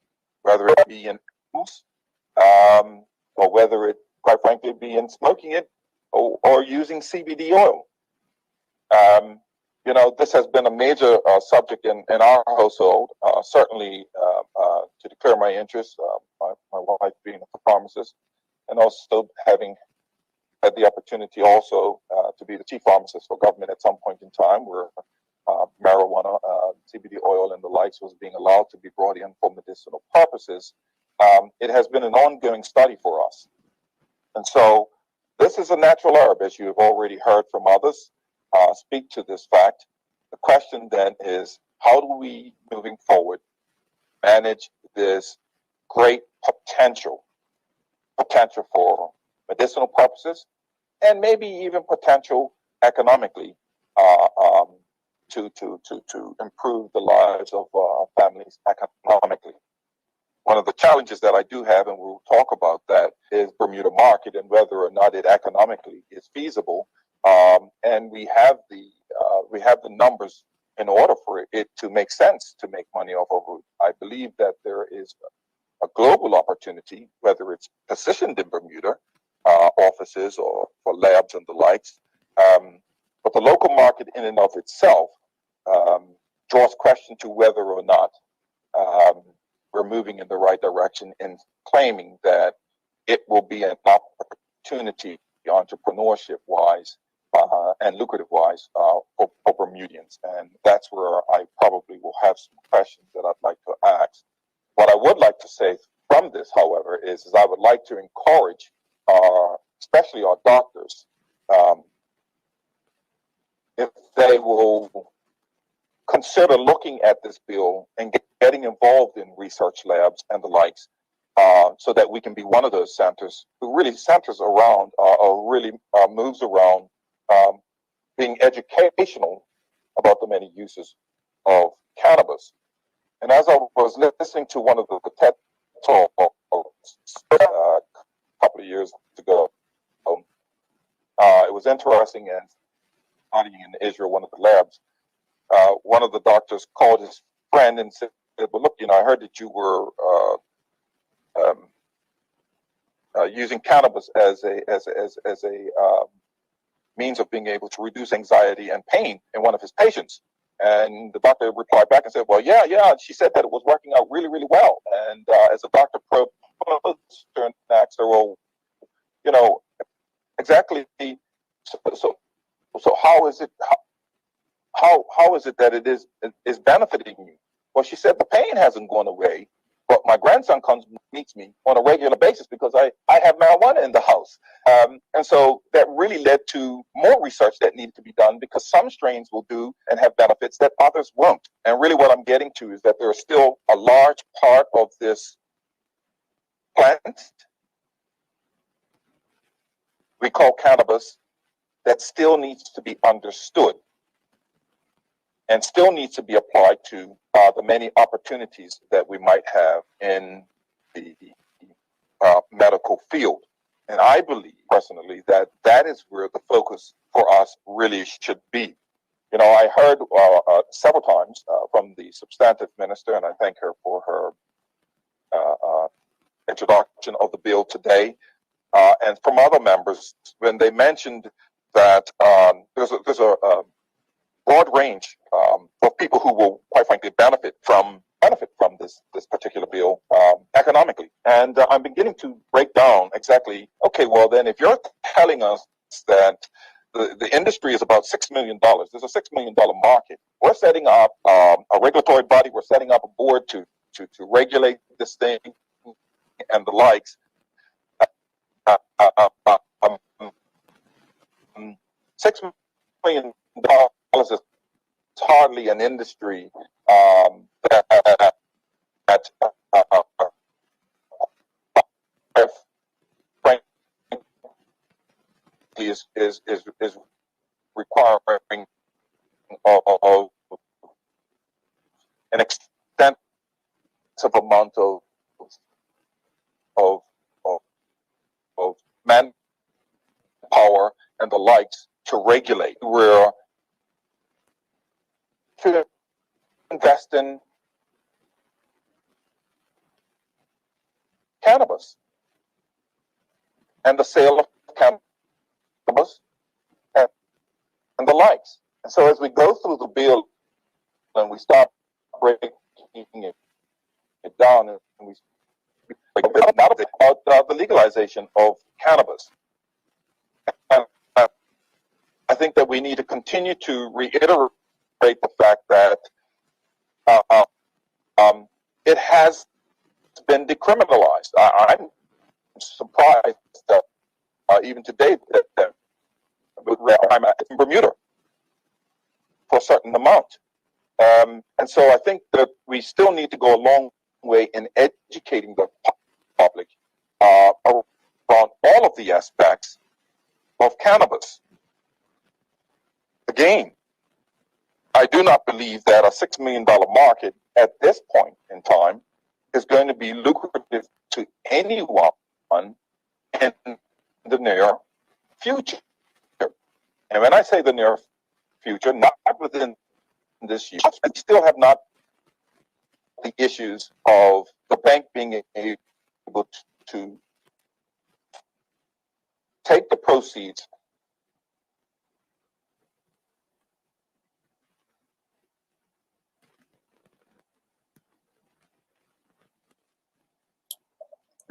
whether it be in animals, or whether it, quite frankly, be in smoking it or using CBD oil. You know, this has been a major subject in our household, certainly to declare my interest, my wife being a pharmacist, and also having had the opportunity also to be the chief pharmacist for government at some point in time where marijuana, CBD oil and the likes was being allowed to be brought in for medicinal purposes. It has been an ongoing study for us. And so this is a natural herb, as you have already heard from others speak to this fact. The question then is, how do we, moving forward, manage this great potential for medicinal purposes and maybe even potential economically to improve the lives of families economically. One of the challenges that I do have, and we'll talk about that, is Bermuda market and whether or not it economically is feasible. And we have the numbers in order for it to make sense to make money off of it. I believe that there is a global opportunity, whether it's positioned in Bermuda offices or for labs and the likes. But the local market in and of itself draws question to whether or not we're moving in the right direction in claiming that it will be an opportunity entrepreneurship-wise and lucrative-wise for Bermudians. And that's where I probably will have some questions that I'd like to ask. What I would like to say from this, however, is I would like to encourage especially our doctors, if they will consider looking at this bill and getting involved in research labs and the likes, so that we can be one of those centers who really centers around or really moves around being educational about the many uses of cannabis. And as I was listening to one of the TED Talks a couple of years ago, it was interesting, and studying in Israel, one of the labs, one of the doctors called his friend and said, well, look, I heard that you were using cannabis as a means of being able to reduce anxiety and pain in one of his patients. And the doctor replied back and said, well, yeah. She said that it was working out really, really well. And as a doctor proposed and asked her, well, exactly. So how is it? How is it that it is benefiting you? Well, she said the pain hasn't gone away. But my grandson comes and meets me on a regular basis because I have marijuana in the house. And so that really led to more research that needed to be done because some strains will do and have benefits that others won't. And really what I'm getting to is that there is still a large part of this plant we call cannabis that still needs to be understood and still needs to be applied to the many opportunities that we might have in the medical field. And I believe personally that that is where the focus for us really should be. You know, I heard several times from the substantive minister, and I thank her for her introduction of the bill today, and from other members when they mentioned that there's a broad range of people who will, quite frankly, benefit from this particular bill economically. And I'm beginning to break down exactly, okay, well then if you're telling us that the industry is about $6 million, there's a $6 million market. We're setting up a regulatory body, we're setting up a board to regulate this thing and the likes. $6 million is hardly an industry that frankly is requiring of an extensive amount of manpower and the likes to regulate. We're to invest in cannabis and the sale of cannabis and the likes. And so as we go through the bill and we start breaking it down and we about the legalization of cannabis. And I think that we need to continue to reiterate the fact that it has been decriminalized. I'm surprised that even today that I'm in Bermuda for a certain amount. And so I think that we still need to go a long way in educating the public around all of the aspects of cannabis. Again, I do not believe that a $6 million market at this point in time is going to be lucrative to anyone in the near future. And when I say the near future, not within this year, we still have not the issues of the bank being able to take the proceeds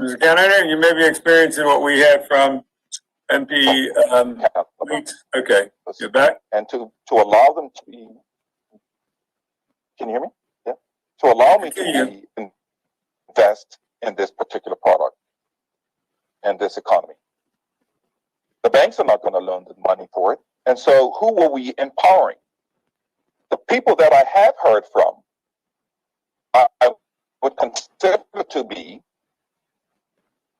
Mr. Canada, you may be experiencing what we had from MP Weeks. Okay, you're back. And to allow them to be, can you hear me? Yeah. To allow me to invest in this particular product and this economy. The banks are not going to loan the money for it. And so who were we empowering? The people that I have heard from, I would consider to be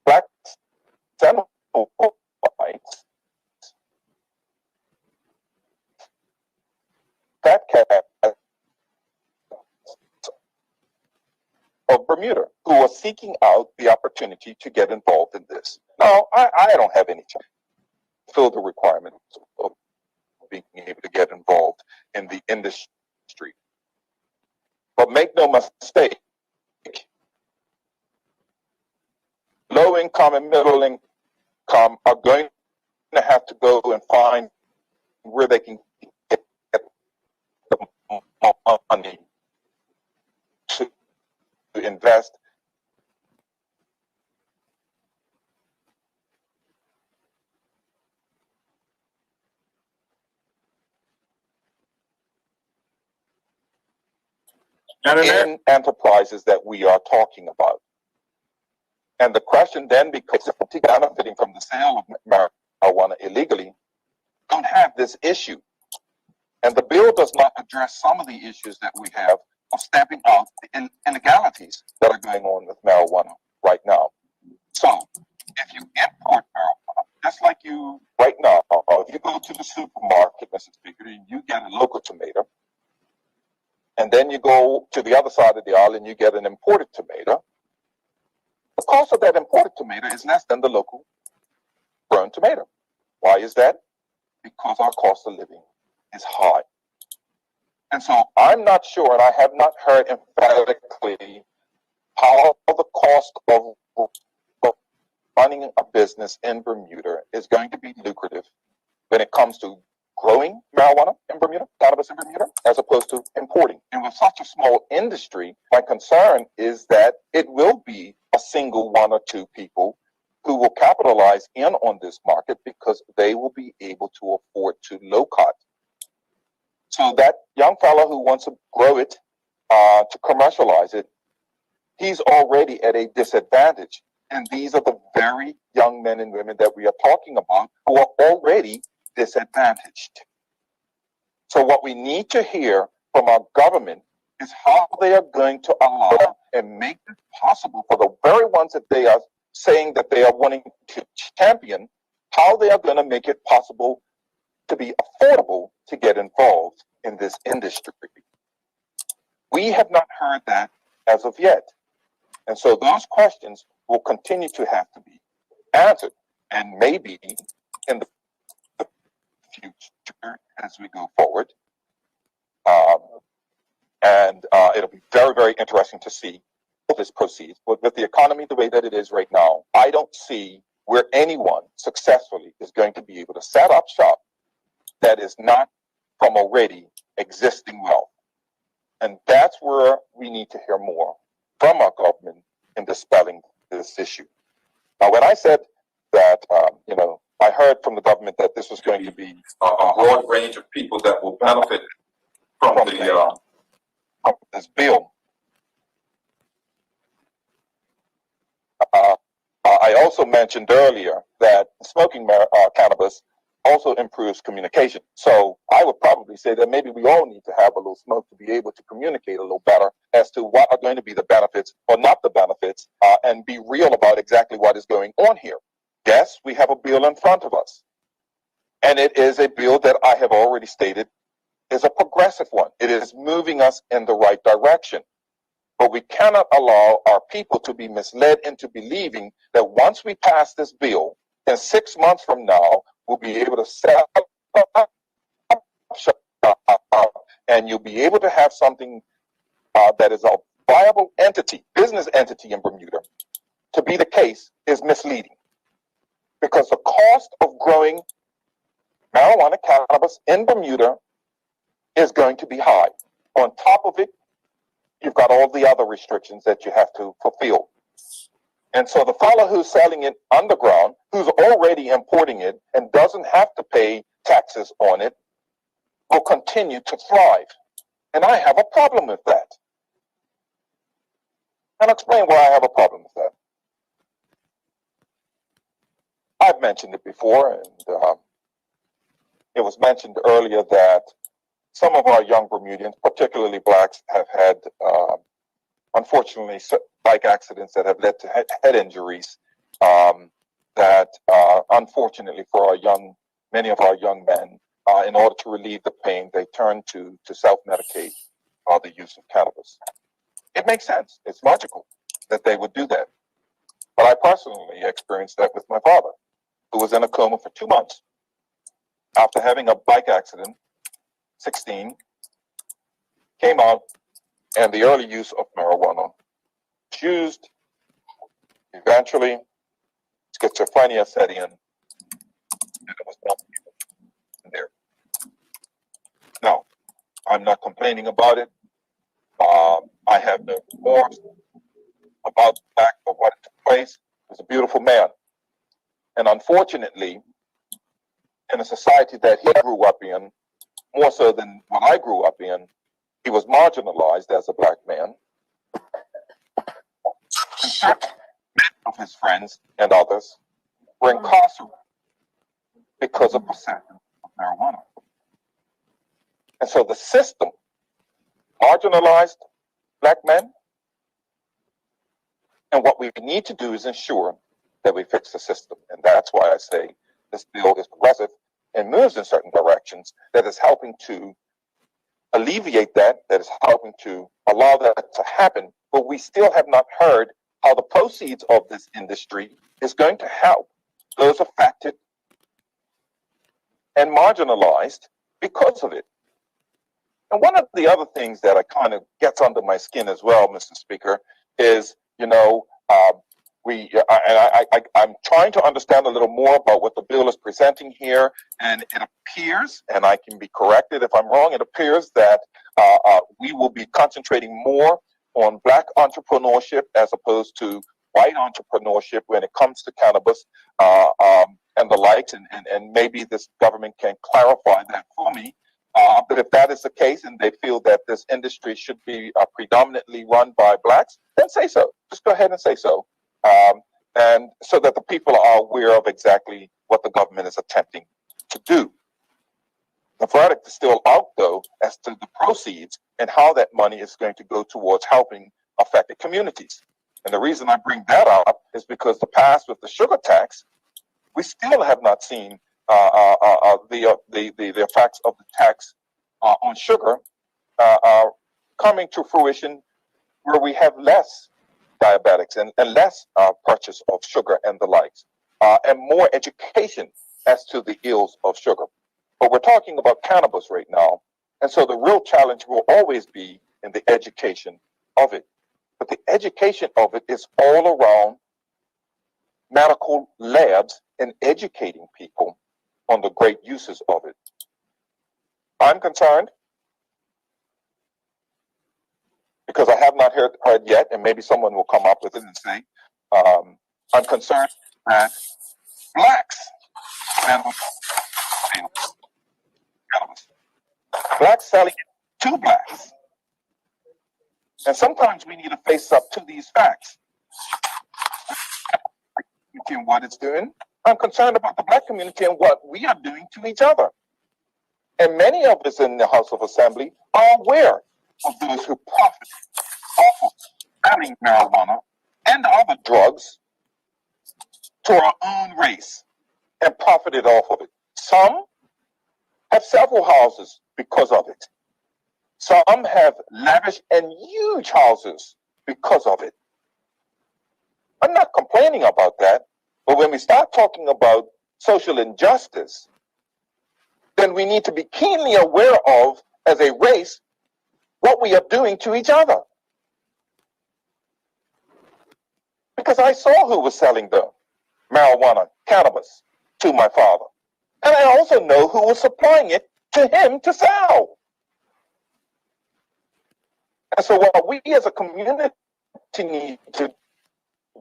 black Senatorites that cast of Bermuda who are seeking out the opportunity to get involved in this. Now, I don't have any chance to fill the requirements of being able to get involved in the industry. But make no mistake, low income and middle income are going to have to go and find where they can get the money to invest. in enterprises that we are talking about. And the question then becomes, if people benefiting from the sale of marijuana illegally don't have this issue. And the bill does not address some of the issues that we have of stamping out the illegalities that are going on with marijuana right now. So if you import marijuana, just like you right now, if you go to the supermarket, Mr. Speaker, and you get a local tomato, and then you go to the other side of the aisle and you get an imported tomato, the cost of that imported tomato is less than the local grown tomato. Why is that? Because our cost of living is high. And so I'm not sure, and I have not heard emphatically how the cost of running a business in Bermuda is going to be lucrative when it comes to growing marijuana in Bermuda, cannabis in Bermuda, as opposed to importing. And with such a small industry, my concern is that it will be a single one or two people who will capitalize in on this market because they will be able to afford to low cut. So that young fellow who wants to grow it, to commercialize it, he's already at a disadvantage. And these are the very young men and women that we are talking about who are already disadvantaged. So what we need to hear from our government is how they are going to allow and make it possible for the very ones that they are saying that they are wanting to champion, how they are going to make it possible to be affordable to get involved in this industry. We have not heard that as of yet. And so those questions will continue to have to be answered. And maybe in the future as we go forward. It'll be very, very interesting to see how this proceeds. But with the economy the way that it is right now, I don't see where anyone successfully is going to be able to set up shop that is not from already existing wealth. And that's where we need to hear more from our government in dispelling this issue. Now, when I said that, I heard from the government that this was going to be a broad range of people that will benefit from this bill. I also mentioned earlier that smoking cannabis also improves communication. So I would probably say that maybe we all need to have a little smoke to be able to communicate a little better as to what are going to be the benefits or not the benefits, and be real about exactly what is going on here. Yes, we have a bill in front of us. And it is a bill that I have already stated is a progressive one. It is moving us in the right direction. But we cannot allow our people to be misled into believing that once we pass this bill, in 6 months from now, we'll be able to sell and you'll be able to have something that is a viable entity, business entity in Bermuda. To be the case is misleading because the cost of growing marijuana cannabis in Bermuda is going to be high. On top of it, you've got all the other restrictions that you have to fulfill. And so the fellow who's selling it underground, who's already importing it and doesn't have to pay taxes on it, will continue to thrive. And I have a problem with that. And I'll explain why I have a problem with that. I've mentioned it before, and it was mentioned earlier that some of our young Bermudians, particularly blacks, have had, unfortunately, bike accidents that have led to head injuries that, unfortunately, for many of our young men, in order to relieve the pain, they turn to self-medicate the use of cannabis. It makes sense. It's logical that they would do that. But I personally experienced that with my father, who was in a coma for 2 months after having a bike accident, 16, came out, and the early use of marijuana was used. Eventually, schizophrenia set in, and it was not there. Now, I'm not complaining about it. I have no remorse about the fact of what took place. He was a beautiful man. And unfortunately, in a society that he grew up in, more so than what I grew up in, He was marginalized as a black man. And certain of his friends and others were incarcerated because of possession of marijuana. And so the system marginalized black men. And what we need to do is ensure that we fix the system. And that's why I say this bill is progressive and moves in certain directions that is helping to alleviate that is helping to allow that to happen. But we still have not heard how the proceeds of this industry is going to help those affected and marginalized because of it. And one of the other things that I kind of gets under my skin as well, Mr. Speaker, is, I'm trying to understand a little more about what the bill is presenting here, and it appears, and I can be corrected if I'm wrong, it appears that we will be concentrating more on black entrepreneurship as opposed to white entrepreneurship when it comes to cannabis and the likes, and maybe this government can clarify that for me. But if that is the case and they feel that this industry should be predominantly run by blacks, then say so. Just go ahead and say so. And so that the people are aware of exactly what the government is attempting to do. The verdict is still out, though, as to the proceeds and how that money is going to go towards helping affected communities. And the reason I bring that up is because the past with the sugar tax, we still have not seen the effects of the tax on sugar coming to fruition, where we have less diabetics and less purchase of sugar and the likes, and more education as to the ills of sugar. But we're talking about cannabis right now, and so the real challenge will always be in the education of it. But the education of it is all around medical labs and educating people on the great uses of it. I'm concerned because I have not heard yet, and maybe someone will come up with it and say, I'm concerned that blacks and blacks selling it to blacks. And sometimes we need to face up to these facts. And what it's doing. I'm concerned about the black community and what we are doing to each other. And many of us in the House of Assembly are aware of those who profit off of selling marijuana and other drugs to our own race and profited off of it. Some have several houses because of it. Some have lavish and huge houses because of it. I'm not complaining about that, but when we start talking about social injustice, then we need to be keenly aware of, as a race, what we are doing to each other. Because I saw who was selling the marijuana, cannabis, to my father. And I also know who was supplying it to him to sell. And so what we as a community need to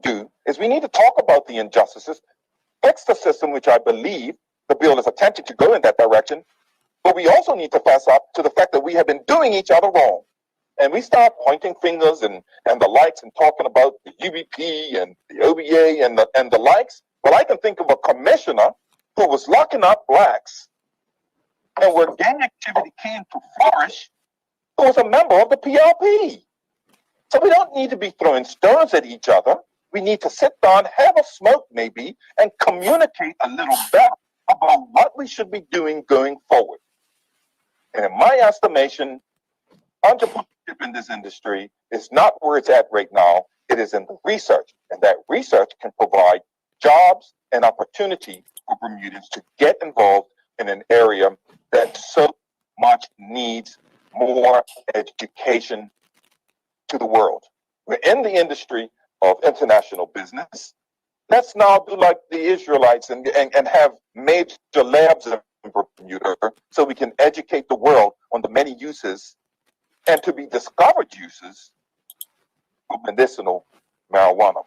do is we need to talk about the injustices, fix the system, which I believe the bill is attempting to go in that direction. But we also need to fess up to the fact that we have been doing each other wrong. And we start pointing fingers and the likes and talking about the UBP and the OBA and the likes. Well, I can think of a commissioner who was locking up blacks, and where gang activity came to flourish, who was a member of the PLP. So we don't need to be throwing stones at each other. We need to sit down, have a smoke maybe, and communicate a little better about what we should be doing going forward. And in my estimation, entrepreneurship in this industry is not where it's at right now. It is in the research, and that research can provide jobs and opportunity for Bermudians to get involved in an area that so much needs more education to the world. We're in the industry of international business. Let's now do like the Israelites and have major labs in Bermuda so we can educate the world on the many uses and to be discovered uses of medicinal marijuana.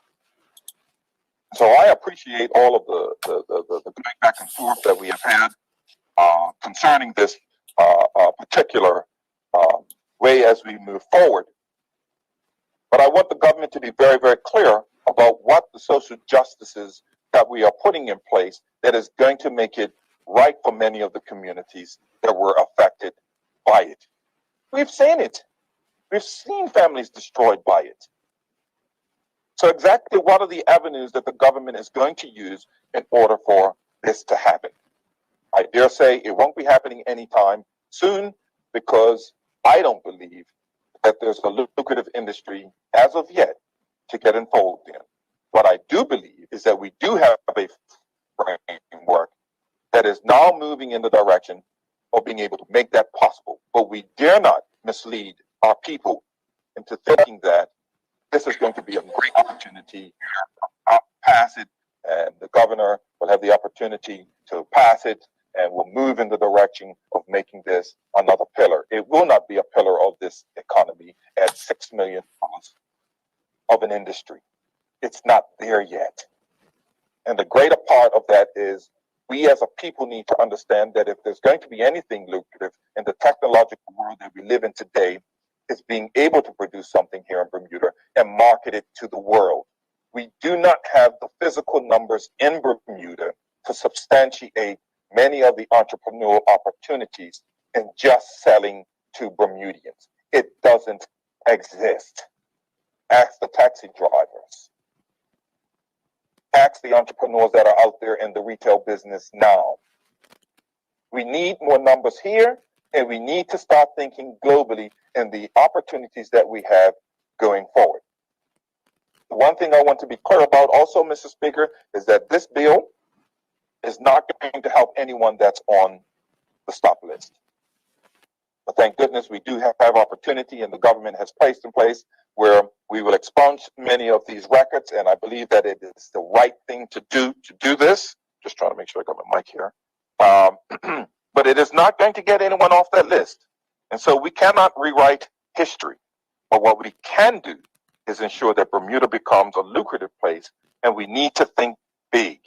So I appreciate all of the going back and forth that we have had concerning this particular way as we move forward. But I want the government to be very, very clear about what the social justices that we are putting in place that is going to make it right for many of the communities that were affected by it. We've seen it. We've seen families destroyed by it. So exactly what are the avenues that the government is going to use in order for this to happen? I dare say it won't be happening anytime soon, because I don't believe that there's a lucrative industry as of yet to get involved in. What I do believe is that we do have a framework that is now moving in the direction of being able to make that possible. But we dare not mislead our people into thinking that this is going to be a great opportunity. I'll pass it, and the governor will have the opportunity to pass it, and we'll move in the direction of making this another pillar. It will not be a pillar of this economy at $6 million of an industry. It's not there yet. And the greater part of that is we as a people need to understand that if there's going to be anything lucrative in the technological world that we live in today, it's being able to produce something here in Bermuda and market it to the world. We do not have the physical numbers in Bermuda to substantiate many of the entrepreneurial opportunities in just selling to Bermudians. It doesn't exist. Ask the taxi drivers. Ask the entrepreneurs that are out there in the retail business now. We need more numbers here, and we need to start thinking globally in the opportunities that we have going forward. The one thing I want to be clear about also, Mr. Speaker, is that this bill is not going to help anyone that's on the stop list. But thank goodness we do have opportunity, and the government has placed in place where we will expunge many of these records, and I believe that it is the right thing to do this. Just trying to make sure I got my mic here. But it is not going to get anyone off that list. And so we cannot rewrite history. But what we can do is ensure that Bermuda becomes a lucrative place, and we need to think big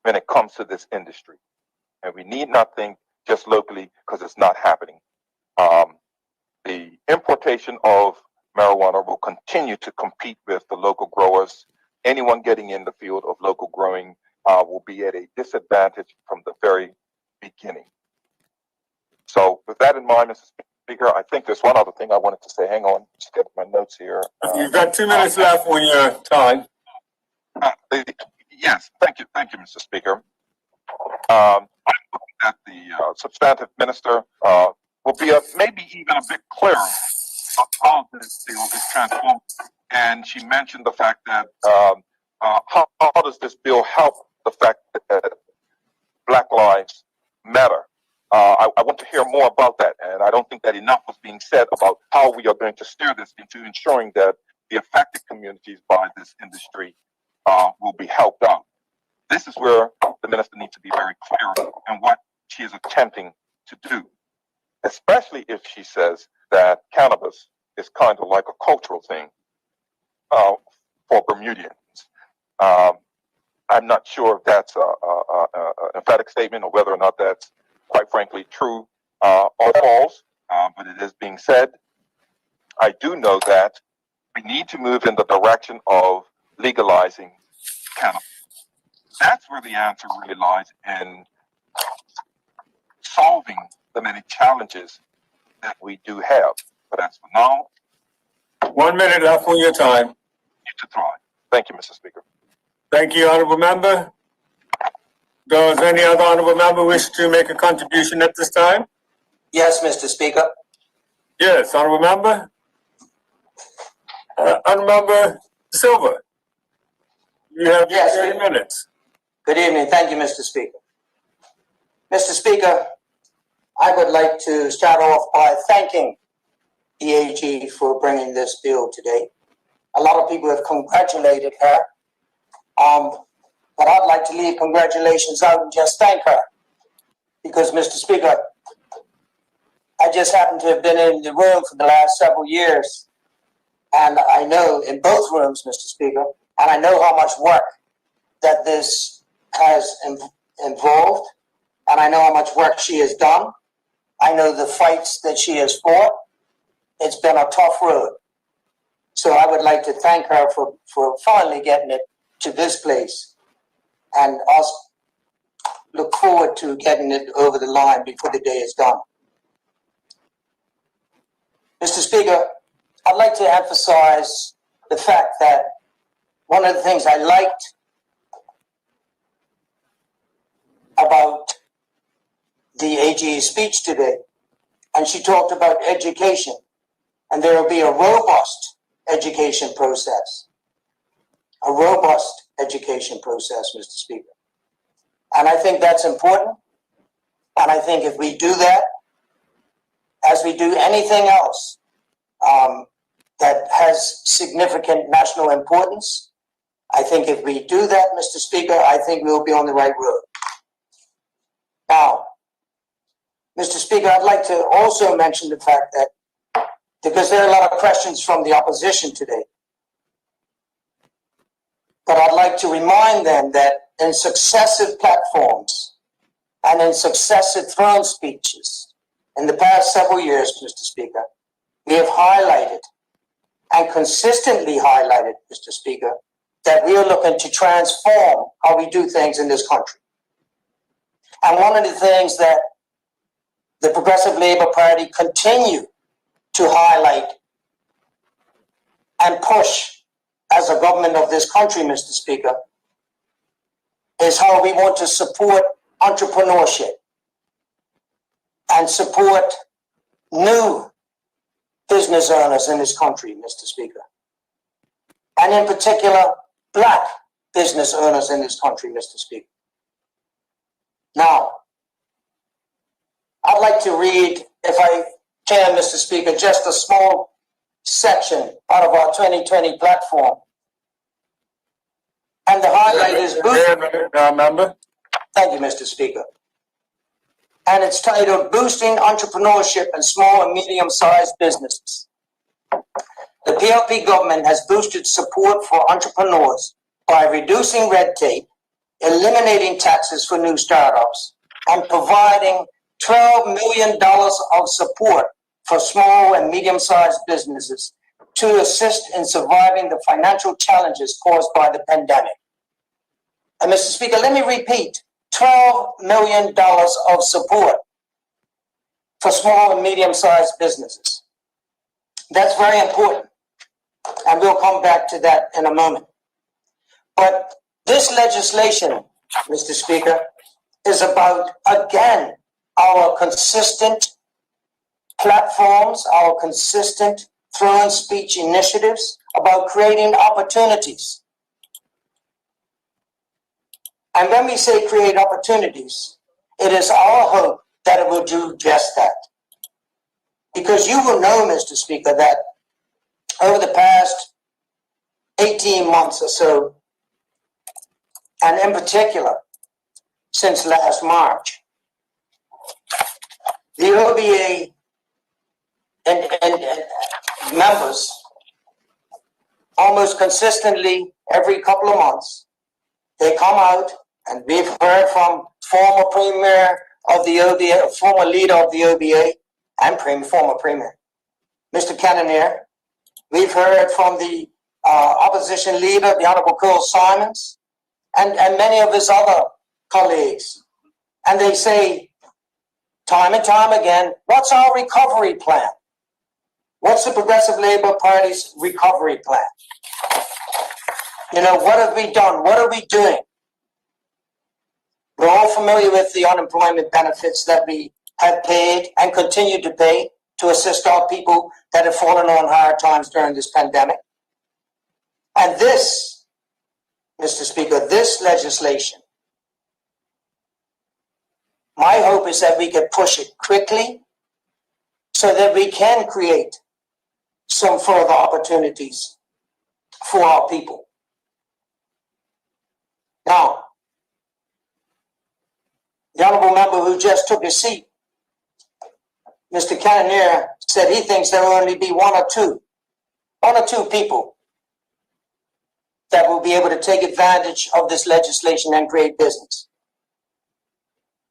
when it comes to this industry. And we need not think just locally, because it's not happening. The importation of marijuana will continue to compete with the local growers. Anyone getting in the field of local growing will be at a disadvantage from the very beginning. So with that in mind, Mr. Speaker, I think there's one other thing I wanted to say. Hang on, just get my notes here. You've got 2 minutes left on your time. Yes, thank you, Mr. Speaker. I hope that the substantive minister will be maybe even a bit clearer of how this deal is transformed. And she mentioned the fact that how does this bill help the fact that Black Lives Matter? I want to hear more about that, and I don't think that enough was being said about how we are going to steer this into ensuring that the affected communities by this industry will be helped out. This is where the minister needs to be very clear in what she is attempting to do, especially if she says that cannabis is kind of like a cultural thing for Bermudians. I'm not sure if that's an emphatic statement or whether or not that's quite frankly true or false, but it is being said. I do know that we need to move in the direction of legalizing cannabis. That's where the answer really lies in solving the many challenges that we do have. But as for now, 1 minute left on your time. To thrive. Thank you, Mr. Speaker. Thank you, Honorable Member. Does any other Honorable Member wish to make a contribution at this time? Yes, Mr. Speaker. Yes, Honorable Member. Honorable Member Silver, you have 30 minutes. Good evening. Thank you, Mr. Speaker. Mr. Speaker, I would like to start off by thanking the AG for bringing this bill today. A lot of people have congratulated her, but I'd like to leave congratulations out and just thank her. Because, Mr. Speaker, I just happen to have been in the room for the last several years, and I know in both rooms, Mr. Speaker, and I know how much work that this has involved, and I know how much work she has done. I know the fights that she has fought. It's been a tough road. So I would like to thank her for finally getting it to this place, and also look forward to getting it over the line before the day is done. Mr. Speaker, I'd like to emphasize the fact that one of the things I liked about the AG's speech today, and she talked about education, and there will be a robust education process. A robust education process, Mr. Speaker. And I think that's important. And I think if we do that, as we do anything else that has significant national importance, I think if we do that, Mr. Speaker, I think we'll be on the right road. Now, Mr. Speaker, I'd like to also mention the fact that, because there are a lot of questions from the opposition today, but I'd like to remind them that in successive platforms and in successive throne speeches in the past several years, Mr. Speaker, we have highlighted and consistently highlighted, Mr. Speaker, that we are looking to transform how we do things in this country. And one of the things that the Progressive Labour Party continue to highlight and push as a government of this country, Mr. Speaker, is how we want to support entrepreneurship and support new business owners in this country, Mr. Speaker. And in particular, black business owners in this country, Mr. Speaker. Now, I'd like to read, if I can, Mr. Speaker, just a small section out of our 2020 platform. And the highlight is Member. Thank you, Mr. Speaker. And it's titled Boosting Entrepreneurship in Small and Medium-Sized Businesses. The PLP government has boosted support for entrepreneurs by reducing red tape, eliminating taxes for new startups, and providing $12 million of support for small and medium-sized businesses to assist in surviving the financial challenges caused by the pandemic. And Mr. Speaker, let me repeat, $12 million of support for small and medium-sized businesses. That's very important, and we'll come back to that in a moment. But this legislation, Mr. Speaker, is about, again, our consistent platforms, our consistent throne speech initiatives about creating opportunities. And when we say create opportunities, it is our hope that it will do just that. Because you will know, Mr. Speaker, that over the past 18 months or so, and in particular, since last March, the OBA and members almost consistently every couple of months, they come out, and we've heard from former premier of the OBA, former leader of the OBA, and former premier, Mr. Cannonier. We've heard from the opposition leader, the Honorable Cole Simons, and many of his other colleagues. And they say, time and time again, what's our recovery plan? What's the Progressive Labour Party's recovery plan? You know, what have we done? What are we doing? We're all familiar with the unemployment benefits that we have paid and continue to pay to assist our people that have fallen on hard times during this pandemic. And this, Mr. Speaker, this legislation, my hope is that we can push it quickly so that we can create some further opportunities for our people. Now, the honorable member who just took his seat, Mr. Cannonier, said he thinks there will only be one or two people that will be able to take advantage of this legislation and create business.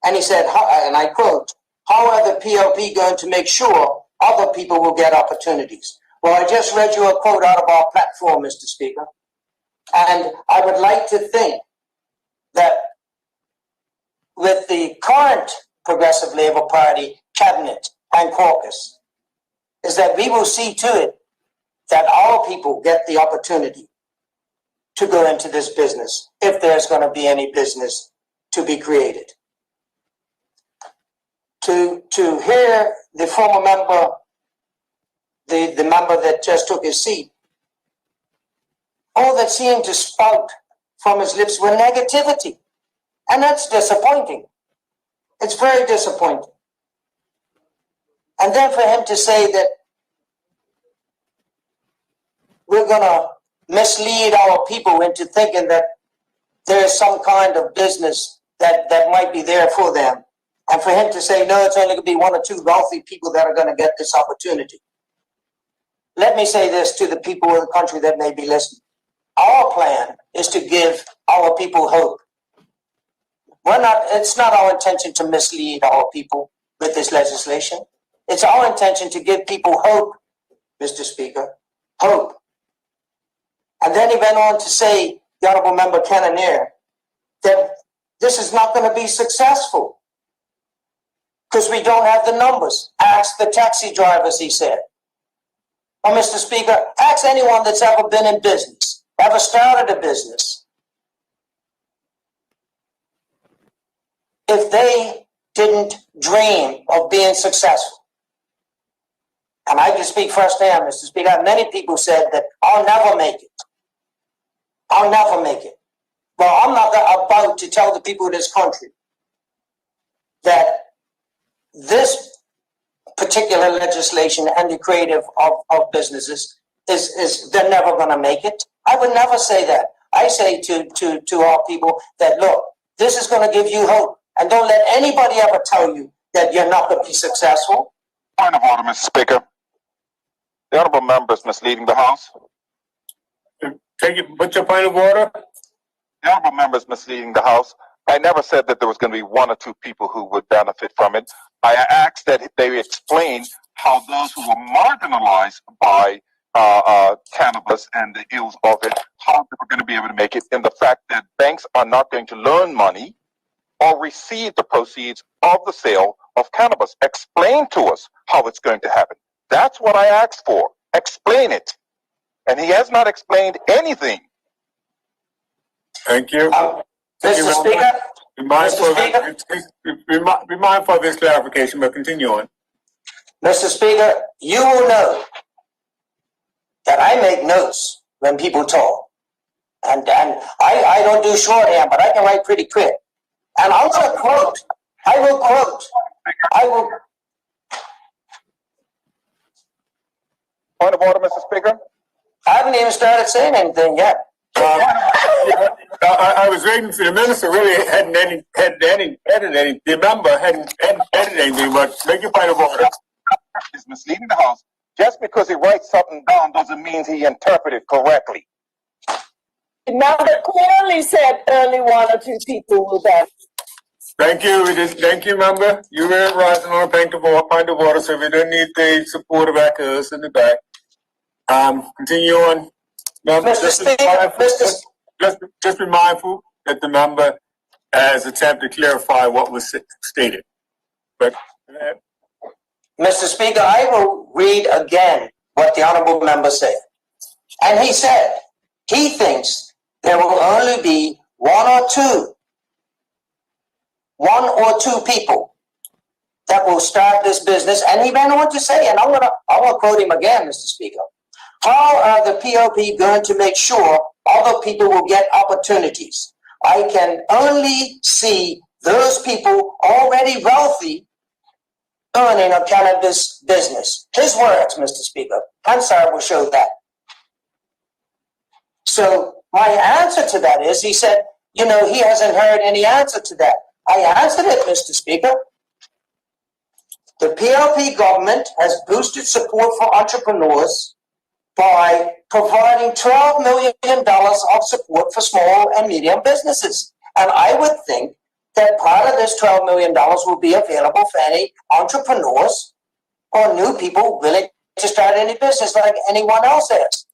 And he said, and I quote, how are the PLP going to make sure other people will get opportunities? Well, I just read you a quote out of our platform, Mr. Speaker, and I would like to think that with the current Progressive Labor Party cabinet and caucus, is that we will see to it that our people get the opportunity to go into this business, if there's going to be any business to be created. To hear the former member, the member that just took his seat, all that seemed to spout from his lips were negativity. And that's disappointing. It's very disappointing. And then for him to say that we're going to mislead our people into thinking that there's some kind of business that might be there for them. And for him to say, no, it's only going to be one or two wealthy people that are going to get this opportunity. Let me say this to the people of the country that may be listening. Our plan is to give our people hope. It's not our intention to mislead our people with this legislation. It's our intention to give people hope, Mr. Speaker, hope. And then he went on to say, the Honorable Member Cannoneer, that this is not going to be successful because we don't have the numbers. Ask the taxi drivers, he said. Well, Mr. Speaker, ask anyone that's ever been in business, ever started a business, if they didn't dream of being successful. And I can speak firsthand, Mr. Speaker. Many people said that I'll never make it. I'll never make it. Well, I'm not about to tell the people of this country that this particular legislation and the creative of businesses is they're never going to make it. I would never say that. I say to our people that, look, this is going to give you hope. And don't let anybody ever tell you that you're not going to be successful. Point of order, Mr. Speaker. The honorable member is misleading the House. What's your point of order? The honorable member is misleading the House. I never said that there was going to be one or two people who would benefit from it. I asked that they explain how those who were marginalized by cannabis and the ills of it, how they were going to be able to make it, and the fact that banks are not going to loan money or receive the proceeds of the sale of cannabis. Explain to us how it's going to happen. That's what I asked for. Explain it. And he has not explained anything. Thank you. Mr. Speaker? Be mindful of this clarification, but continue on. Mr. Speaker, you will know that I make notes when people talk. And I don't do shorthand, but I can write pretty quick. And I'm going to quote. I will. Point of order, Mr. Speaker. I haven't even started saying anything yet. I was waiting for the minister. Really hadn't edited any. The member hadn't edited anything. But make your point of order. He's misleading the House. Just because he writes something down doesn't mean he interpreted correctly. The member clearly said only one or two people will benefit. Thank you. Thank you, member. You were rising on a point of order, so we don't need the support of echoes in the back. Continue on. Member, just be mindful that the member has attempted to clarify what was stated. But Mr. Speaker, I will read again what the honorable member said. And he said he thinks there will only be one or two people that will start this business. And he went on to say, and I want to quote him again, Mr. Speaker. How are the PLP going to make sure other people will get opportunities? I can only see those people already wealthy owning a cannabis business. His words, Mr. Speaker. Hansard will show that. So my answer to that is, he said, he hasn't heard any answer to that. I answered it, Mr. Speaker. The PLP government has boosted support for entrepreneurs by providing $12 million of support for small and medium businesses. And I would think that part of this $12 million will be available for any entrepreneurs or new people willing to start any business like anyone else has.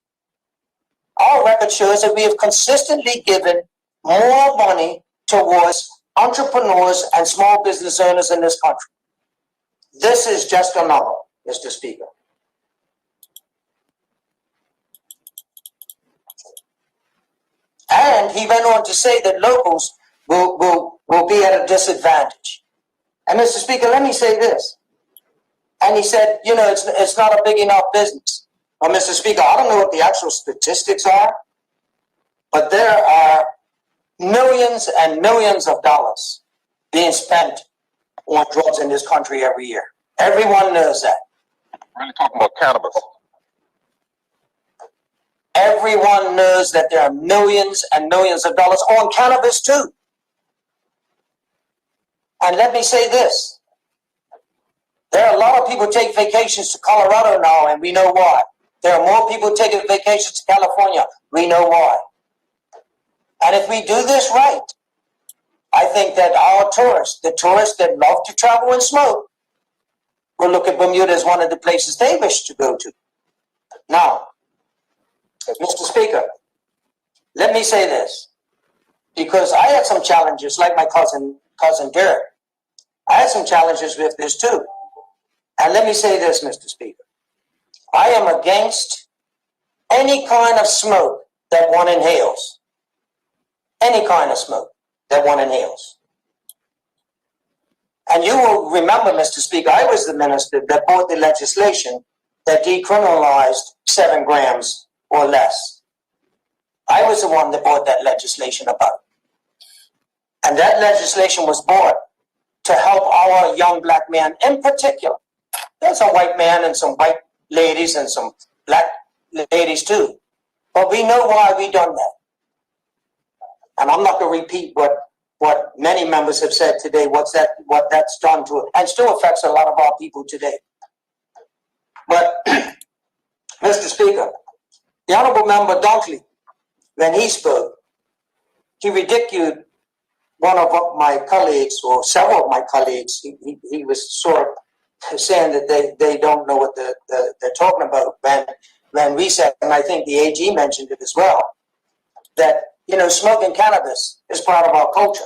Our record shows that we have consistently given more money towards entrepreneurs and small business owners in this country. This is just another, Mr. Speaker. And he went on to say that locals will be at a disadvantage. And Mr. Speaker, let me say this. And he said, you know, it's not a big enough business. Well, Mr. Speaker, I don't know what the actual statistics are, but there are millions and millions of dollars being spent on drugs in this country every year. Everyone knows that. Really talking about cannabis. Everyone knows that there are millions and millions of dollars on cannabis too. And let me say this. There are a lot of people take vacations to Colorado now, and we know why. There are more people taking vacations to California. We know why. And if we do this right, I think that our tourists, the tourists that love to travel and smoke, will look at Bermuda as one of the places they wish to go to. Now, Mr. Speaker, let me say this, because I had some challenges, like my cousin Derek. I had some challenges with this too. And let me say this, Mr. Speaker. I am against any kind of smoke that one inhales. Any kind of smoke that one inhales. And you will remember, Mr. Speaker, I was the minister that brought the legislation that decriminalized 7 grams or less. I was the one that brought that legislation about. And that legislation was brought to help our young black men in particular. There's a white man and some white ladies and some black ladies too. But we know why we done that. And I'm not going to repeat what many members have said today, what that's done to it, and still affects a lot of our people today. But, Mr. Speaker, the Honorable Member Dunkley, when he spoke, he ridiculed one of my colleagues, or several of my colleagues. He was sort of saying that they don't know what they're talking about. When we said, and I think the AG mentioned it as well, that, you know, smoking cannabis is part of our culture.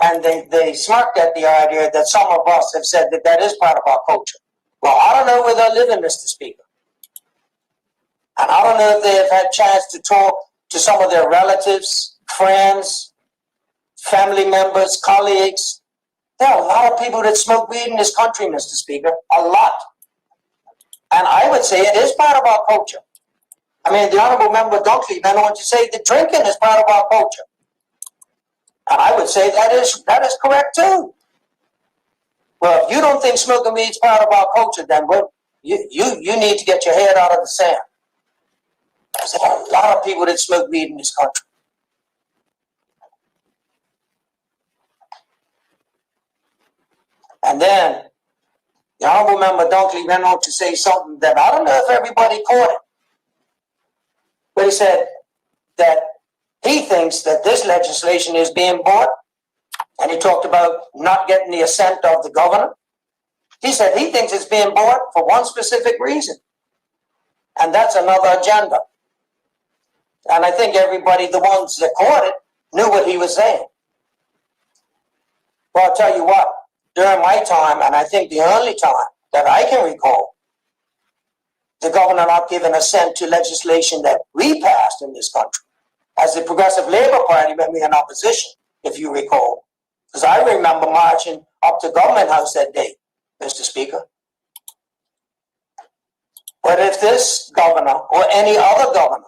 And they smirked at the idea that some of us have said that that is part of our culture. Well, I don't know where they're living, Mr. Speaker. And I don't know if they have had a chance to talk to some of their relatives, friends, family members, colleagues. There are a lot of people that smoke weed in this country, Mr. Speaker. A lot. And I would say it is part of our culture. I mean, the Honorable Member Dunkley went on to say that drinking is part of our culture. And I would say that is correct too. Well, if you don't think smoking weed is part of our culture, then you need to get your head out of the sand. Because there are a lot of people that smoke weed in this country. And then the Honorable Member Dunkley went on to say something that I don't know if everybody caught it. But he said that he thinks that this legislation is being bought, and he talked about not getting the assent of the governor. He said he thinks it's being bought for one specific reason, and that's another agenda. And I think everybody, the ones that caught it, knew what he was saying. Well, I'll tell you what, during my time, and I think the only time that I can recall, the governor not giving assent to legislation that we passed in this country as the Progressive Labor Party when we were in opposition, if you recall. Because I remember marching up to Government House that day, Mr. Speaker. But if this governor or any other governor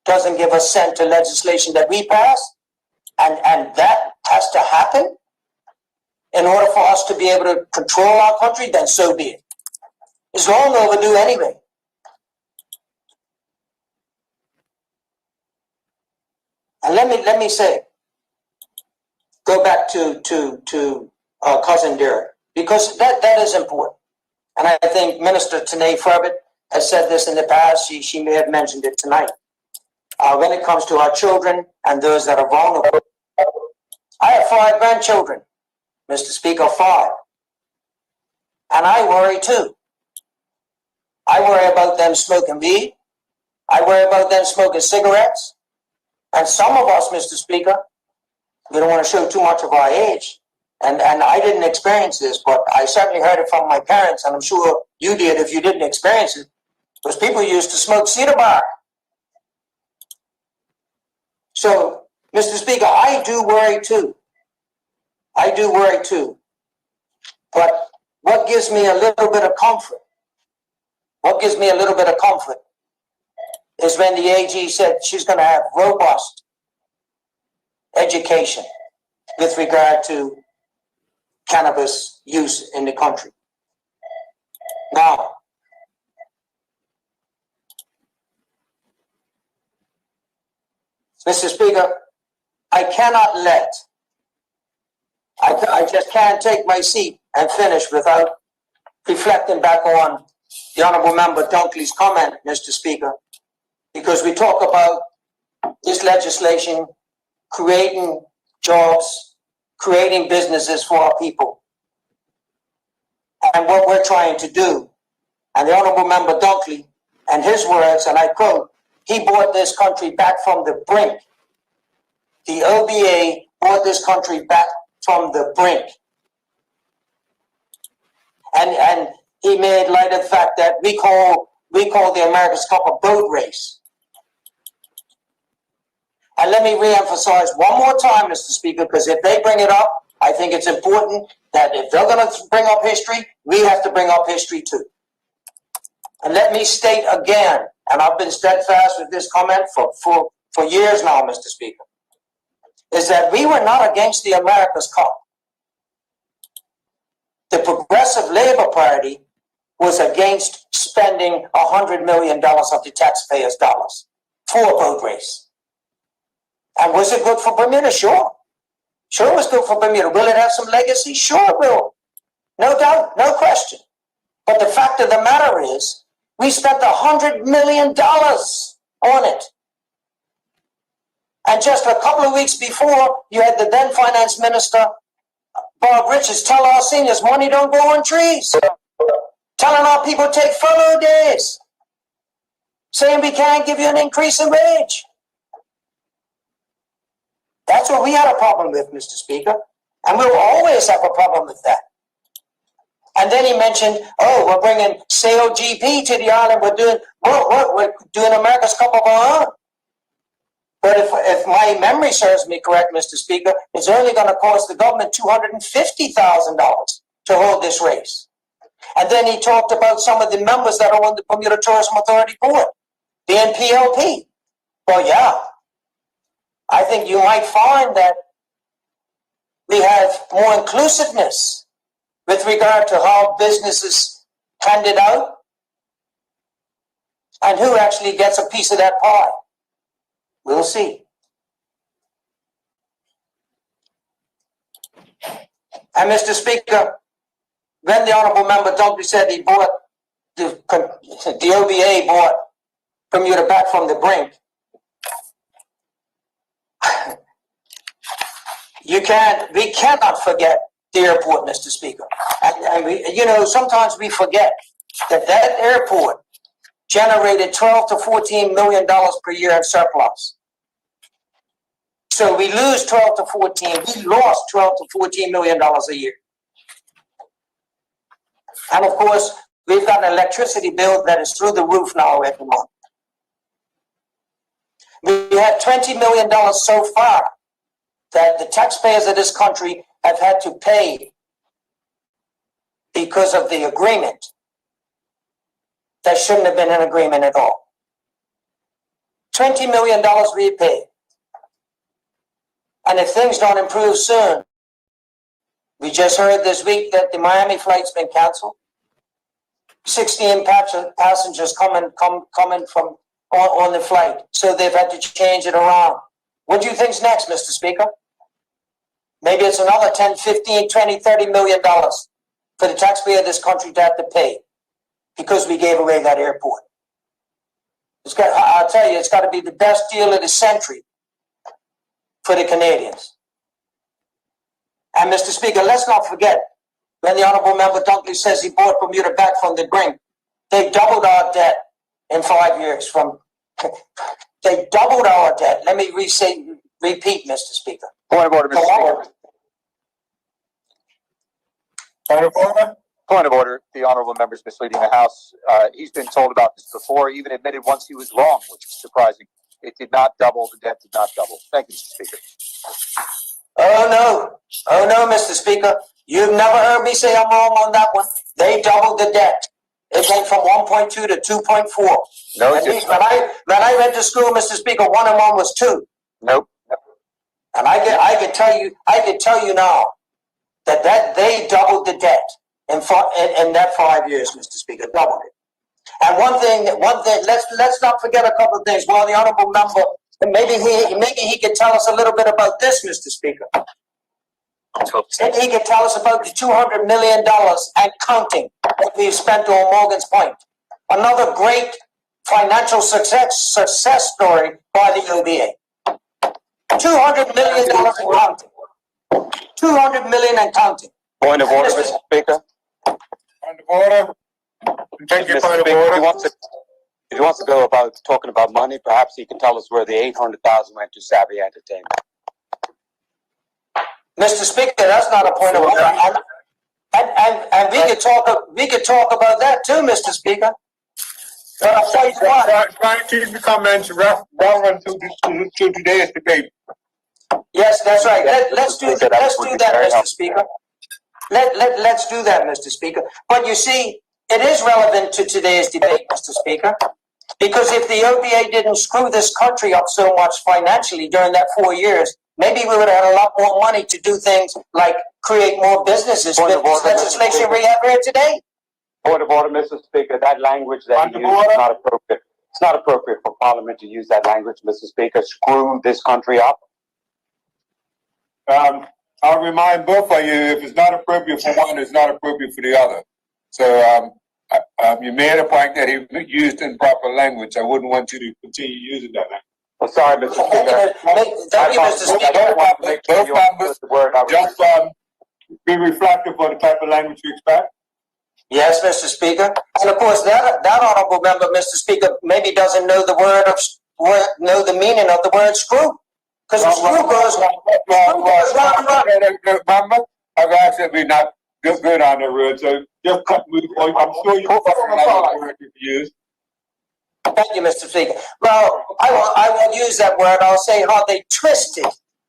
doesn't give assent to legislation that we pass, and that has to happen in order for us to be able to control our country, then so be it. It's long overdue anyway. And let me say, go back to Cousin Derek, because that is important. And I think Minister Tanae Furbett has said this in the past. She may have mentioned it tonight. When it comes to our children and those that are vulnerable, I have 5 grandchildren, Mr. Speaker, 5. And I worry too. I worry about them smoking weed. I worry about them smoking cigarettes. And some of us, Mr. Speaker, we don't want to show too much of our age. And I didn't experience this, but I certainly heard it from my parents, and I'm sure you did if you didn't experience it, because people used to smoke cedar bark. So, Mr. Speaker, I do worry too. I do worry too. But what gives me a little bit of comfort, is when the AG said she's going to have robust education with regard to cannabis use in the country. Now, Mr. Speaker, I just can't take my seat and finish without reflecting back on the Honourable Member Dunkley's comment, Mr. Speaker, because we talk about this legislation creating jobs, creating businesses for our people. And what we're trying to do, and the Honourable Member Dunkley, and his words, and I quote, he brought this country back from the brink. The OBA brought this country back from the brink. And he made light of the fact that we call the America's Cup a boat race. And let me reemphasize one more time, Mr. Speaker, because if they bring it up, I think it's important that if they're going to bring up history, we have to bring up history too. And let me state again, and I've been steadfast with this comment for years now, Mr. Speaker, is that we were not against the America's Cup. The Progressive Labour Party was against spending $100 million of the taxpayers' dollars for a boat race. And was it good for Bermuda? Sure. Sure it was good for Bermuda. Will it have some legacy? Sure it will. No doubt, no question. But the fact of the matter is, we spent $100 million on it. And just a couple of weeks before, you had the then Finance Minister, Bob Richards, tell our seniors money don't grow on trees. Telling our people take furlough days. Saying we can't give you an increase in wage. That's what we had a problem with, Mr. Speaker. And we'll always have a problem with that. And then he mentioned, oh, we're bringing COGP to the island. We're doing America's Cup of our own. But if my memory serves me correct, Mr. Speaker, it's only going to cost the government $250,000 to hold this race. And then he talked about some of the members that are on the Bermuda Tourism Authority board, the NPLP. Well, yeah, I think you might find that we have more inclusiveness with regard to how business is handed out and who actually gets a piece of that pie. We'll see. And Mr. Speaker, when the Honourable Member Dunkley said he bought, the OBA bought Bermuda back from the brink, we cannot forget the airport, Mr. Speaker. And we, sometimes we forget that airport generated $12 to $14 million per year in surplus. So we lose 12 to 14. We lost 12 to 14 million dollars a year. And of course, we've got an electricity bill that is through the roof now every month. We have $20 million so far that the taxpayers of this country have had to pay because of the agreement that shouldn't have been an agreement at all. $20 million we pay. And if things don't improve soon, we just heard this week that the Miami flight's been canceled. 16 passengers coming from on the flight, so they've had to change it around. What do you think's next, Mr. Speaker? Maybe it's another 10, 15, 20, 30 million dollars for the taxpayer of this country to have to pay because we gave away that airport. I'll tell you, it's got to be the best deal of the century for the Canadians. And Mr. Speaker, let's not forget, when the Honourable Member Dunkley says he brought Bermuda back from the brink, they doubled our debt in 5 years. They doubled our debt. Let me repeat, Mr. Speaker. Point of order, Mr. Speaker. Point of order? Point of order. The honourable member is misleading the House. He's been told about this before, even admitted once he was wrong, which is surprising. It did not double. The debt did not double. Thank you, Mr. Speaker. Oh no, Mr. Speaker. You've never heard me say I'm wrong on that one. They doubled the debt. It went from 1.2 to 2.4. No, At least when I went to school, Mr. Speaker, 1 and 1 was 2. Nope. And I could tell you now that they doubled the debt in that 5 years, Mr. Speaker, doubled it. And one thing, let's not forget a couple of things. Well, the honourable member, maybe he could tell us a little bit about this, Mr. Speaker. Maybe he could tell us about the $200 million and counting that we've spent on Morgan's Point. Another great financial success story by the OBA. $200 million and counting. $200 million and counting. Point of order, Mr. Speaker. Point of order. Take your point of order. If he wants to go about talking about money, perhaps he can tell us where the $800,000 went to Savvy Entertainment. Mr. Speaker, that's not a point of order. And we could talk about that too, Mr. Speaker. But I'll tell you what. Try to keep the comments relevant to today's debate. Yes, that's right. Let's do that, Mr. Speaker. Let's do that, Mr. Speaker. But you see, it is relevant to today's debate, Mr. Speaker, because if the OBA didn't screw this country up so much financially during that 4 years, maybe we would have had a lot more money to do things like create more businesses with this legislation we have here today. Point of order, Mr. Speaker. That language that you use is not appropriate. It's not appropriate for Parliament to use that language, Mr. Speaker. Screw this country up. I'll remind both of you, if it's not appropriate for one, it's not appropriate for the other. So you made a point that he used improper language. I wouldn't want you to continue using that language. Well, sorry, Mr. Speaker. Thank you, Mr. Speaker. Both members just be reflective of the type of language you expect. Yes, Mr. Speaker. And of course, that honourable member, Mr. Speaker, maybe doesn't know the meaning of the word screw. Because the screw goes round and round. Remember, I've asked that we not good on the road, so just cut me. I'm sure you know word you use. Thank you, Mr. Speaker. Well, I will use that word. I'll say how they twisted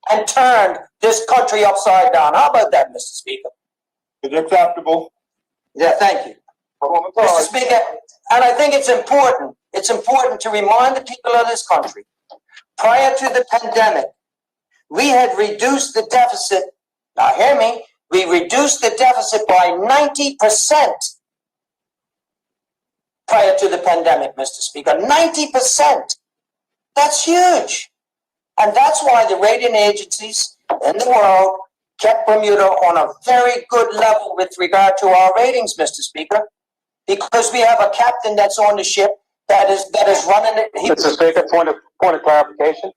and turned this country upside down. How about that, Mr. Speaker? It's acceptable. Yeah, thank you. Mr. Speaker, and I think it's important to remind the people of this country, prior to the pandemic, we had reduced the deficit, now hear me, we reduced the deficit by 90% prior to the pandemic, Mr. Speaker. 90%. That's huge. And that's why the rating agencies in the world kept Bermuda on a very good level with regard to our ratings, Mr. Speaker, because we have a captain that's on the ship that is running it. Mr. Speaker, point of clarification.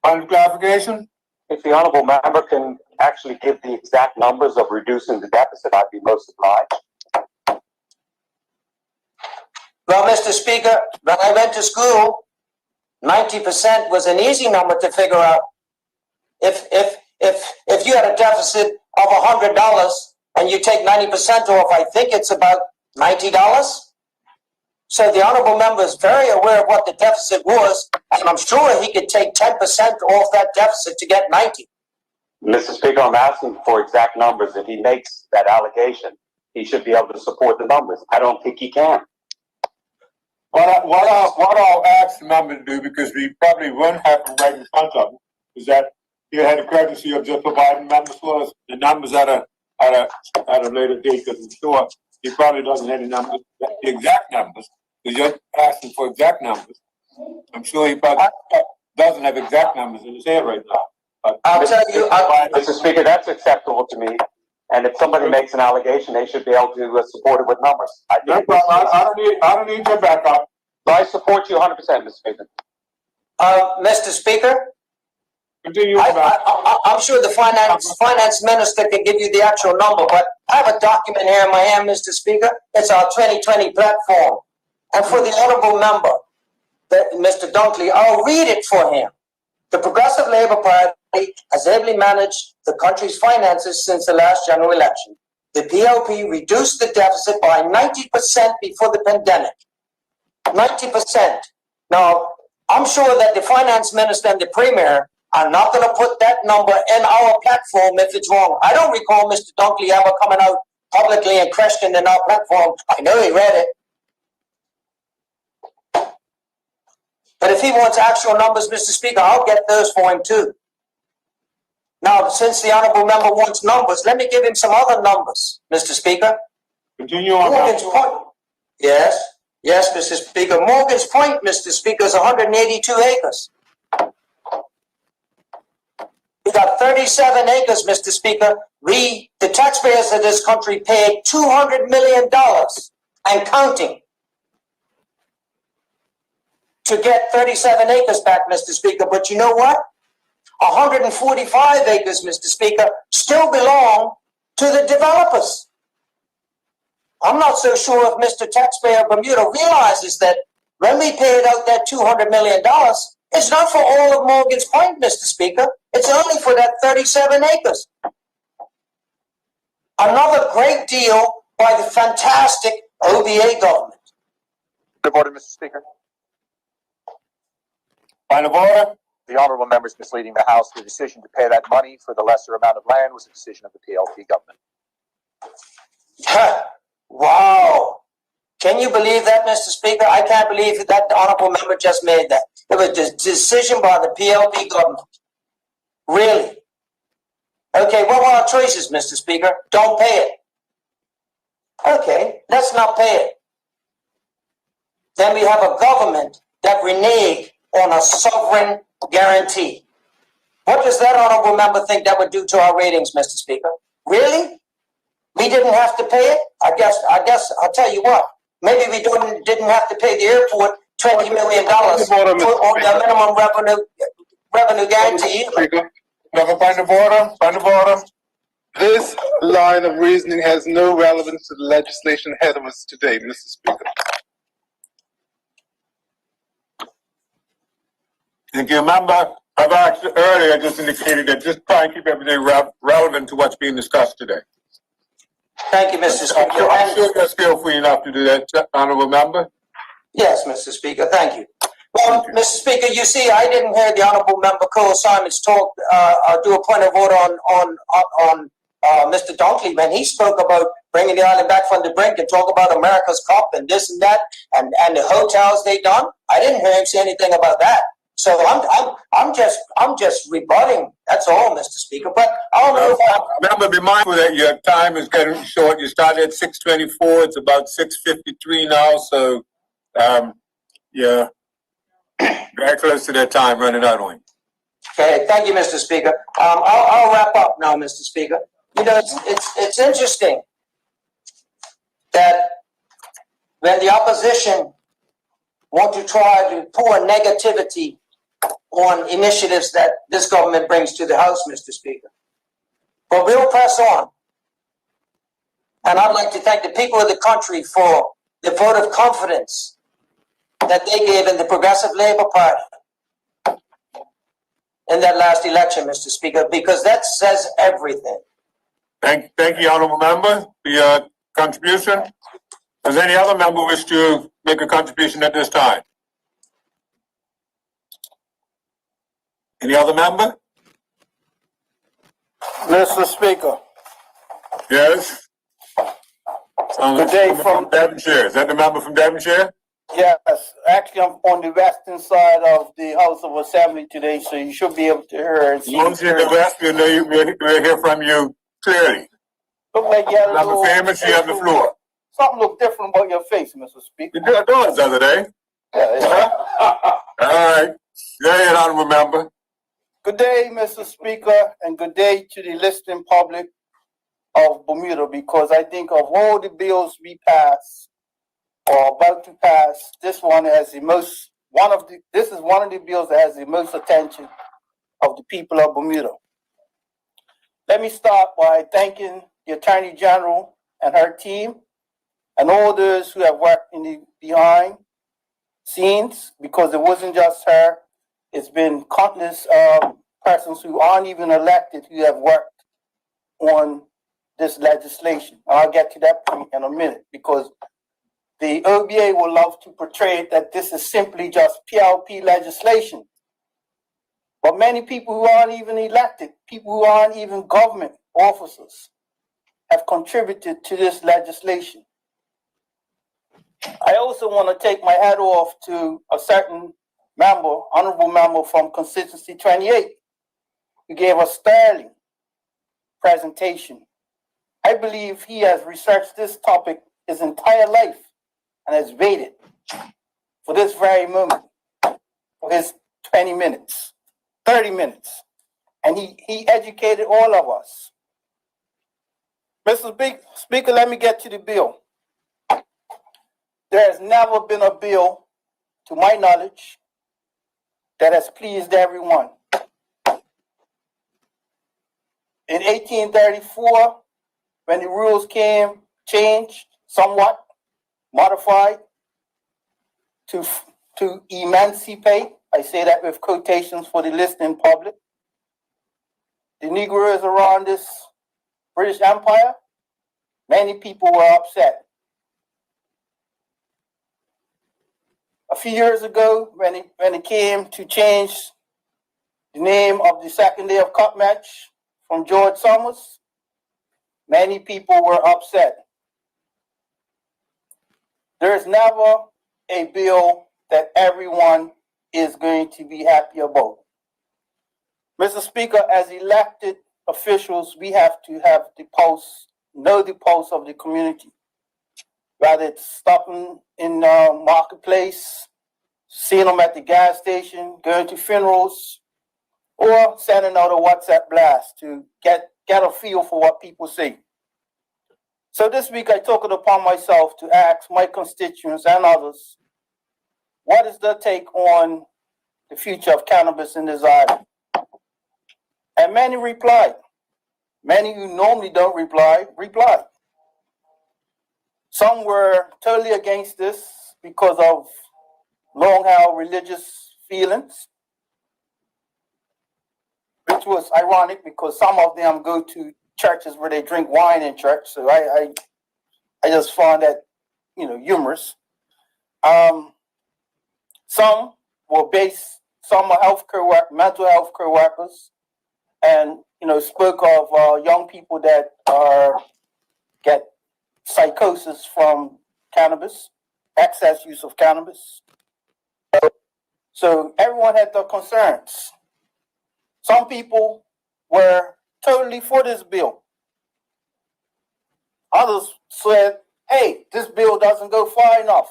Point of clarification? If the honourable member can actually give the exact numbers of reducing the deficit, I'd be most obliged. Well, Mr. Speaker, when I went to school, 90% was an easy number to figure out. If you had a deficit of $100 and you take 90% off, I think it's about $90. So the honourable member is very aware of what the deficit was, and I'm sure he could take 10% off that deficit to get 90. Mr. Speaker, I'm asking for exact numbers. If he makes that allegation, he should be able to support the numbers. I don't think he can. What I'll ask the member to do, because we probably won't have them right in front of him, is that he had the courtesy of just providing members for us the numbers at a later date, because I'm sure he probably doesn't have the numbers, the exact numbers. He's just asking for exact numbers. I'm sure he probably doesn't have exact numbers in his head right now. But I'll tell you, Mr. Speaker, that's acceptable to me. And if somebody makes an allegation, they should be able to support it with numbers. No problem. I don't need your backup. So I support you 100%, Mr. Speaker. Mr. Speaker, I'm sure the finance minister can give you the actual number, but I have a document here in my hand, Mr. Speaker. It's our 2020 platform. And for the honorable member, Mr. Dunkley, I'll read it for him. The Progressive Labour Party has ably managed the country's finances since the last general election. The PLP reduced the deficit by 90% before the pandemic. 90%. Now, I'm sure that the finance minister and the premier are not going to put that number in our platform if it's wrong. I don't recall Mr. Dunkley ever coming out publicly and questioning our platform. I know he read it. But if he wants actual numbers, Mr. Speaker, I'll get those for him too. Now, since the honorable member wants numbers, let me give him some other numbers, Mr. Speaker. Continue on. Morgan's Point. Yes, Mr. Speaker. Morgan's Point, Mr. Speaker, is 182 acres. We got 37 acres, Mr. Speaker. The taxpayers of this country paid $200 million and counting to get 37 acres back, Mr. Speaker. But you know what? 145 acres, Mr. Speaker, still belong to the developers. I'm not so sure if Mr. Taxpayer Bermuda realizes that when we paid out that $200 million, it's not for all of Morgan's Point, Mr. Speaker. It's only for that 37 acres. Another great deal by the fantastic OBA government. Point of order, Mr. Speaker. Point of order. The honourable member is misleading the House. The decision to pay that money for the lesser amount of land was a decision of the PLP government. Wow. Can you believe that, Mr. Speaker? I can't believe that the honourable member just made that. It was a decision by the PLP government. Really? Okay, what were our choices, Mr. Speaker? Don't pay it. Okay, let's not pay it. Then we have a government that reneged on a sovereign guarantee. What does that honourable member think that would do to our ratings, Mr. Speaker? Really? We didn't have to pay it? I guess I'll tell you what. Maybe we didn't have to pay the airport $20 million on the minimum revenue guarantee. Speaker, another point of order. Point of order. This line of reasoning has no relevance to the legislation ahead of us today, Mr. Speaker. If you remember, I've actually earlier just indicated that just try and keep everything relevant to what's being discussed today. Thank you, Mr. Speaker. I'm sure you're skillful enough to do that, honourable member. Yes, Mr. Speaker. Thank you. Well, Mr. Speaker, you see, I didn't hear the honourable member Cole Simons talk. Do a point of order on Mr. Dunkley when he spoke about bringing the island back from the brink and talk about America's Cup and this and that and the hotels they done. I didn't hear him say anything about that. So I'm just rebutting. That's all, Mr. Speaker. But I don't know. Remember, be mindful that your time is getting short. You started at 6:24. It's about 6:53 now. So, yeah, very close to that time running out on you. Okay, thank you, Mr. Speaker. I'll wrap up now, Mr. Speaker. You know, it's interesting that when the opposition want to try to pour negativity on initiatives that this government brings to the House, Mr. Speaker. But we'll press on. And I'd like to thank the people of the country for the vote of confidence that they gave in the Progressive Labour Party in that last election, Mr. Speaker, because that says everything. Thank you, honourable member, for your contribution. Does any other member wish to make a contribution at this time? Any other member? Mr. Speaker. Yes. Good day from Devonshire. Is that the member from Devonshire? Yes, actually I'm on the western side of the House of Assembly today, so you should be able to hear. As long as you're in the west, we'll hear from you clearly. Look like you had a Member Famous, you have the floor. Something look different about your face, Mr. Speaker. You did doing the other day. All right. There you honourable member. Good day, Mr. Speaker, and good day to the listening public of Bermuda, because I think of all the bills we pass or about to pass, this one has the most, this is one of the bills that has the most attention of the people of Bermuda. Let me start by thanking the Attorney General and her team and all those who have worked in the behind scenes, because it wasn't just her. It's been countless persons who aren't even elected who have worked on this legislation. I'll get to that point in a minute, because the OBA will love to portray that this is simply just PLP legislation. But many people who aren't even elected, people who aren't even government officers, have contributed to this legislation. I also want to take my hat off to a certain member, honorable member from Constituency 28, who gave a sterling presentation. I believe he has researched this topic his entire life and has waited for this very moment, for his 20 minutes, 30 minutes. And he educated all of us. Mr. Speaker, let me get to the bill. There has never been a bill, to my knowledge, that has pleased everyone. In 1834, when the rules came, changed somewhat, modified to emancipate, I say that with quotations for the listening public, the Negroes around this British Empire, many people were upset. A few years ago, when it came to change the name of the second day of cup match from George Summers, many people were upset. There is never a bill that everyone is going to be happy about. Mr. Speaker, as elected officials, we have to have the pulse, know the pulse of the community. Whether it's stopping in the marketplace, seeing them at the gas station, going to funerals, or sending out a WhatsApp blast to get a feel for what people say. So this week I took it upon myself to ask my constituents and others, what is their take on the future of cannabis in this island? And many replied. Many who normally don't reply, replied. Some were totally against this because of long-held religious feelings, which was ironic because some of them go to churches where they drink wine in church. So I just found that, humorous. Some were some are mental health care workers, and spoke of young people that get psychosis from cannabis, excess use of cannabis. So everyone had their concerns. Some people were totally for this bill. Others said, hey, this bill doesn't go far enough.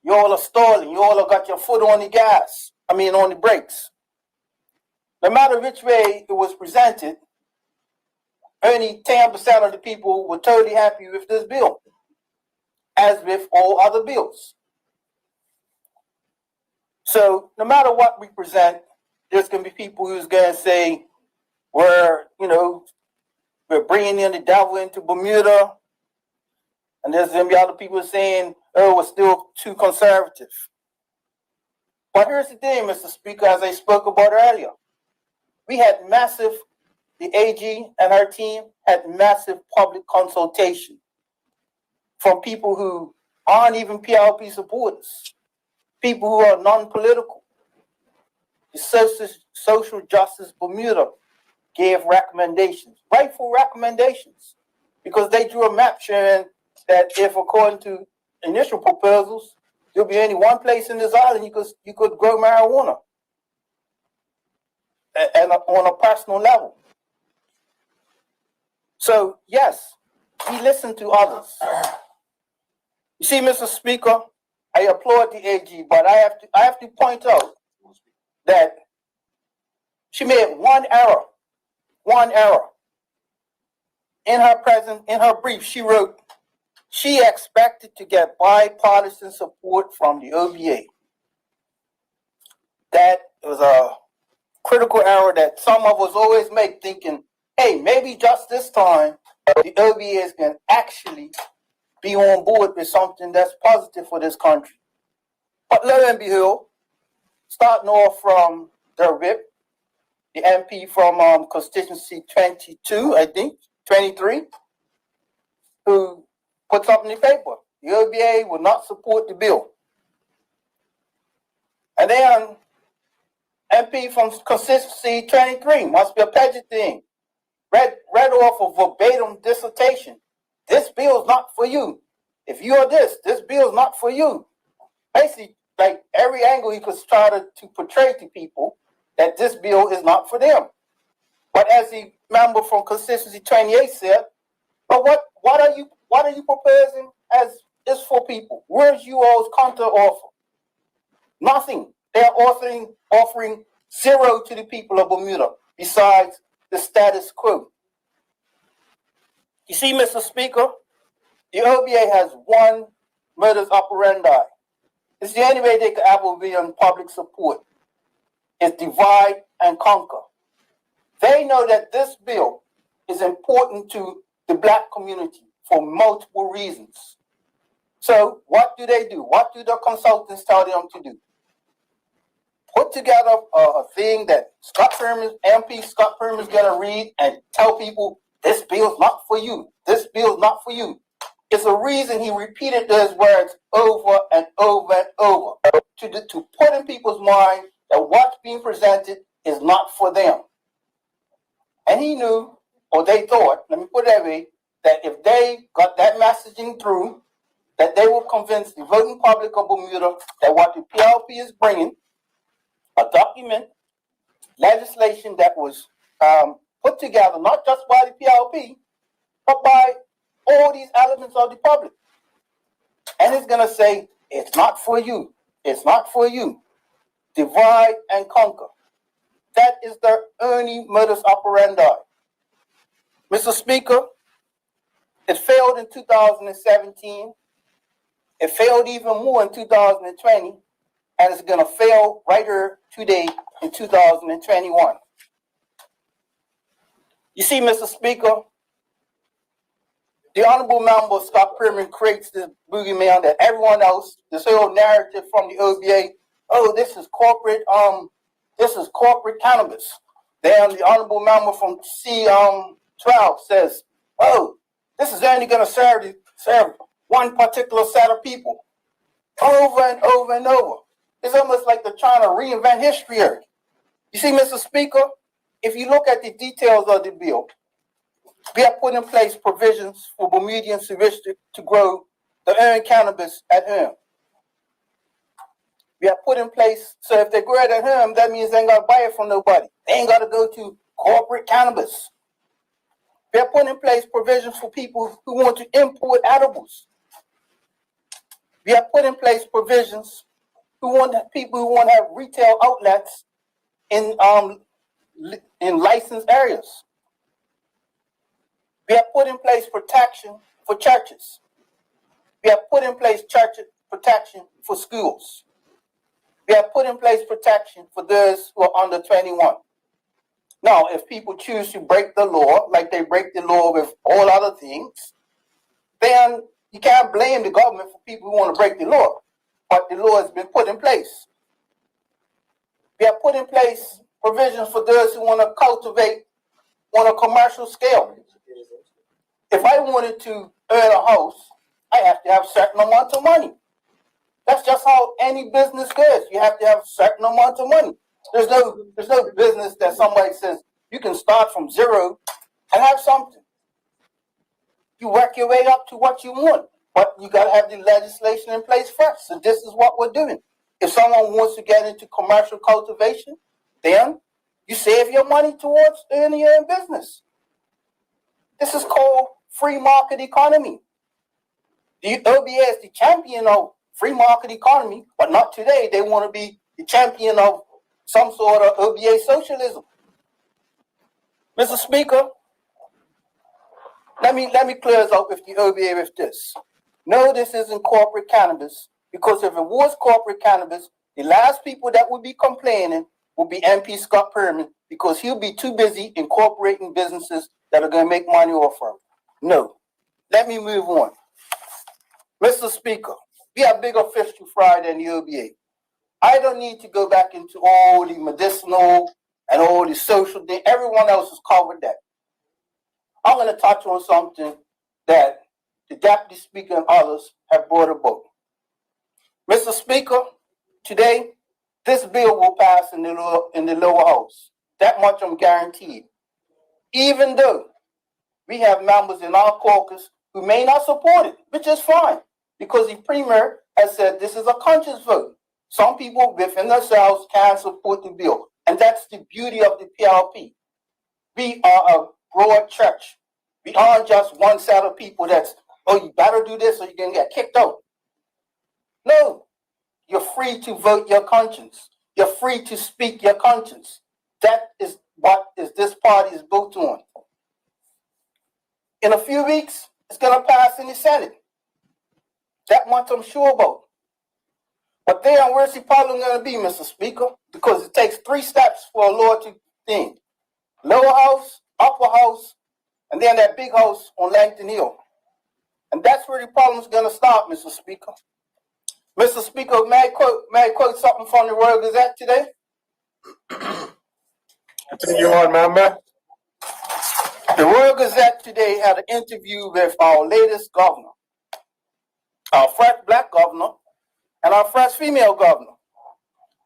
You all are stalling. You all have got your foot on the brakes. No matter which way it was presented, only 10% of the people were totally happy with this bill, as with all other bills. So no matter what we present, there's going to be people who's going to say, we're bringing in the devil into Bermuda. And there's going to be other people saying, oh, we're still too conservative. But here's the thing, Mr. Speaker, as I spoke about earlier. The AG and her team had massive public consultation from people who aren't even PLP supporters, people who are non-political. The Social Justice Bermuda gave recommendations, rightful recommendations, because they drew a map showing that if, according to initial proposals, there'll be only one place in this island you could grow marijuana, and on a personal level. So yes, we listen to others. You see, Mr. Speaker, I applaud the AG, but I have to point out that she made one error. In her brief, she wrote, she expected to get bipartisan support from the OBA. That was critical error that some of us always make, thinking, hey, maybe just this time the OBAs can actually be on board with something that's positive for this country. But lo and behold, starting off from the whip, the MP from constituency 22, I think, 23, who put something in paper. The OBA will not support the bill. And then MP from constituency 23, must be a Paget thing, read off a verbatim dissertation. This bill is not for you. If you are this bill is not for you. Basically, like every angle he could try to portray to people that this bill is not for them. But as the member from constituency 28 said, but what are you proposing as is for people? Where's you all's counter offer? Nothing. They're offering zero to the people of Bermuda, besides the status quo. You see, Mr. Speaker, the OBA has one modus operandi. It's the only way they could ever be on public support. It's divide and conquer. They know that this bill is important to the black community for multiple reasons. So what do they do? What do the consultants tell them to do? Put together a thing that MP Scott Perm is going to read and tell people, this bill's not for you. This bill's not for you. It's a reason he repeated those words over and over and over to put in people's mind that what's being presented is not for them. And he knew, or they thought, let me put it that way, that if they got that messaging through, that they will convince the voting public of Bermuda that what the PLP is bringing, a document, legislation that was put together not just by the PLP, but by all these elements of the public. And it's going to say, it's not for you. It's not for you. Divide and conquer. That is their only modus operandi. Mr. Speaker, it failed in 2017. It failed even more in 2020. And it's going to fail right here today in 2021. You see, Mr. Speaker, the Honorable Member Scott Perman creates this boogeyman that everyone else, this whole narrative from the OBA, oh, this is corporate cannabis. Then the Honorable Member from C12 says, oh, this is only going to serve one particular set of people. Over and over and over. It's almost like they're trying to reinvent history here. You see, Mr. Speaker, if you look at the details of the bill, we have put in place provisions for Bermudians who wish to grow their own cannabis at home. We have put in place, so if they grow it at home, that means they ain't got to buy it from nobody. They ain't got to go to corporate cannabis. We have put in place provisions for people who want to import edibles. We have put in place provisions people who want to have retail outlets in licensed areas. We have put in place protection for churches. We have put in place protection for schools. We have put in place protection for those who are under 21. Now, if people choose to break the law, like they break the law with all other things, then you can't blame the government for people who want to break the law. But the law has been put in place. We have put in place provisions for those who want to cultivate on a commercial scale. If I wanted to earn a house, I have to have a certain amount of money. That's just how any business goes. You have to have a certain amount of money. There's no business that somebody says you can start from zero and have something. You work your way up to what you want, but you got to have the legislation in place first. So this is what we're doing. If someone wants to get into commercial cultivation, then you save your money towards earning your own business. This is called free market economy. The OBA is the champion of free market economy, but not today. They want to be the champion of some sort of OBA socialism. Mr. Speaker, let me close out with the OBA with this. No, this isn't corporate cannabis, because if it was corporate cannabis, the last people that would be complaining will be MP Scott Perriman because he'll be too busy incorporating businesses that are going to make money off of him. No. Let me move on. Mr. Speaker, we have bigger fish to fry than the OBA. I don't need to go back into all the medicinal and all the social things. Everyone else has covered that. I'm going to touch on something that the Deputy Speaker and others have brought about. Mr. Speaker, today, this bill will pass in the lower house. That much I'm guaranteed. Even though we have members in our caucus who may not support it, which is fine, because the Premier has said this is a conscience vote. Some people within themselves can support the bill, and that's the beauty of the PLP. We are a broad church. We aren't just one set of people that's, oh, you better do this or you're going to get kicked out. No, you're free to vote your conscience. You're free to speak your conscience. That is what this party is built on. In a few weeks, it's going to pass in the Senate. That much I'm sure about. But then where's the problem going to be, Mr. Speaker? Because it takes 3 steps for a law to think. Lower house, upper house, and then that big house on Langton Hill. And that's where the problem is going to start, Mr. Speaker. Mr. Speaker, may I quote something from the Royal Gazette today? Continue on, member. The Royal Gazette today had an interview with our latest governor, our first black governor, and our first female governor.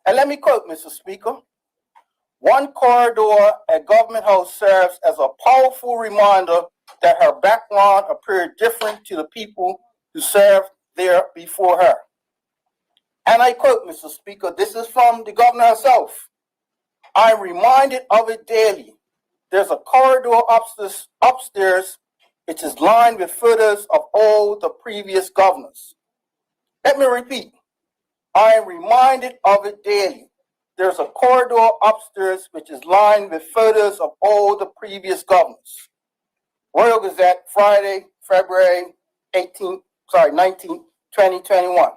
And let me quote, Mr. Speaker. One corridor at Government House serves as a powerful reminder that her background appeared different to the people who served there before her. And I quote, Mr. Speaker, this is from the governor herself. I'm reminded of it daily. There's a corridor upstairs which is lined with photos of all the previous governors. Let me repeat. I am reminded of it daily. There's a corridor upstairs which is lined with photos of all the previous governors. Royal Gazette, Friday, February 19, 2021.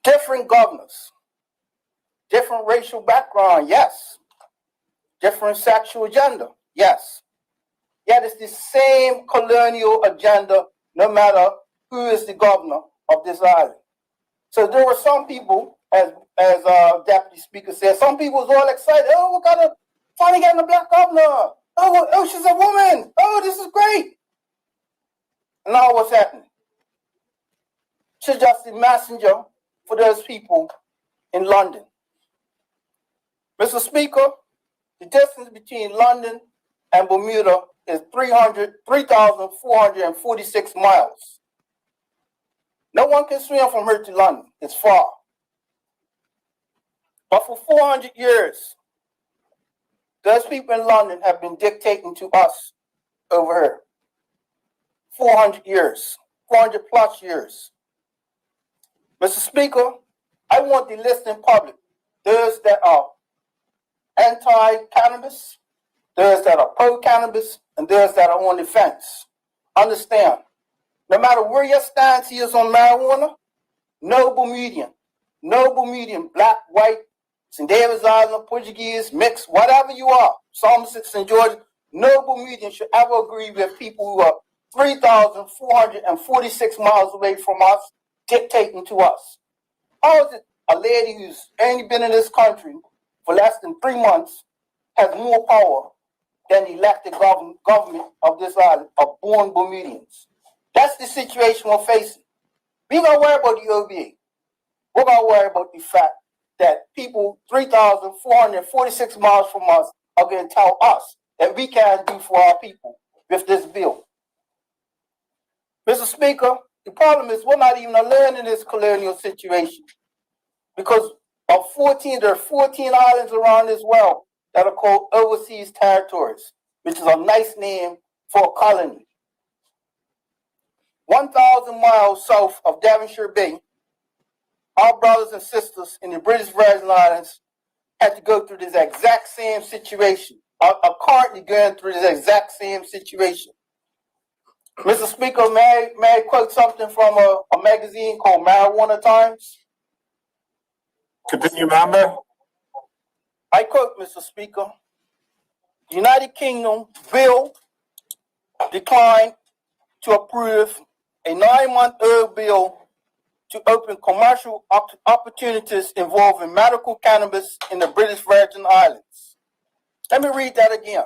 Different governors, different racial background, yes. Different sexual agenda, yes. Yet it's the same colonial agenda no matter who is the governor of this island. So there were some people, as Deputy Speaker said, some people was all excited. Oh, we're gonna finally getting a black governor. Oh, she's a woman. Oh, this is great. And now what's happening? She's just a messenger for those people in London. Mr. Speaker, the distance between London and Bermuda is 3,446 miles. No one can swim from here to London. It's far. But for 400 years, those people in London have been dictating to us over here. 400 years, 400 plus years. Mr. Speaker, I want the listening public, those that are anti-cannabis, those that are pro-cannabis, and those that are on the fence. Understand, no matter where your stance is on marijuana, no Bermudian, black, white, St. David's Island, Portuguese, mixed, whatever you are, Somerset, St. George, no Bermudian should ever agree with people who are 3,446 miles away from us dictating to us. How is it a lady who's only been in this country for less than 3 months has more power than the elected government of this island of born Bermudians? That's the situation we're facing. We ain't gonna worry about the OBA. We're gonna worry about the fact that people 3,446 miles from us are gonna tell us that we can't do for our people with this bill. Mr. Speaker, the problem is we're not even alone in this colonial situation because there are 14 islands around this world that are called overseas territories, which is a nice name for a colony. 1,000 miles south of Devonshire Bay, our brothers and sisters in the British Virgin Islands had to go through this exact same situation, are currently going through this exact same situation. Mr. Speaker, may I quote something from a magazine called Marijuana Times? Continue, member. I quote, Mr. Speaker, the United Kingdom will decline to approve a 9-month-old bill to open commercial opportunities involving medical cannabis in the British Virgin Islands. Let me read that again.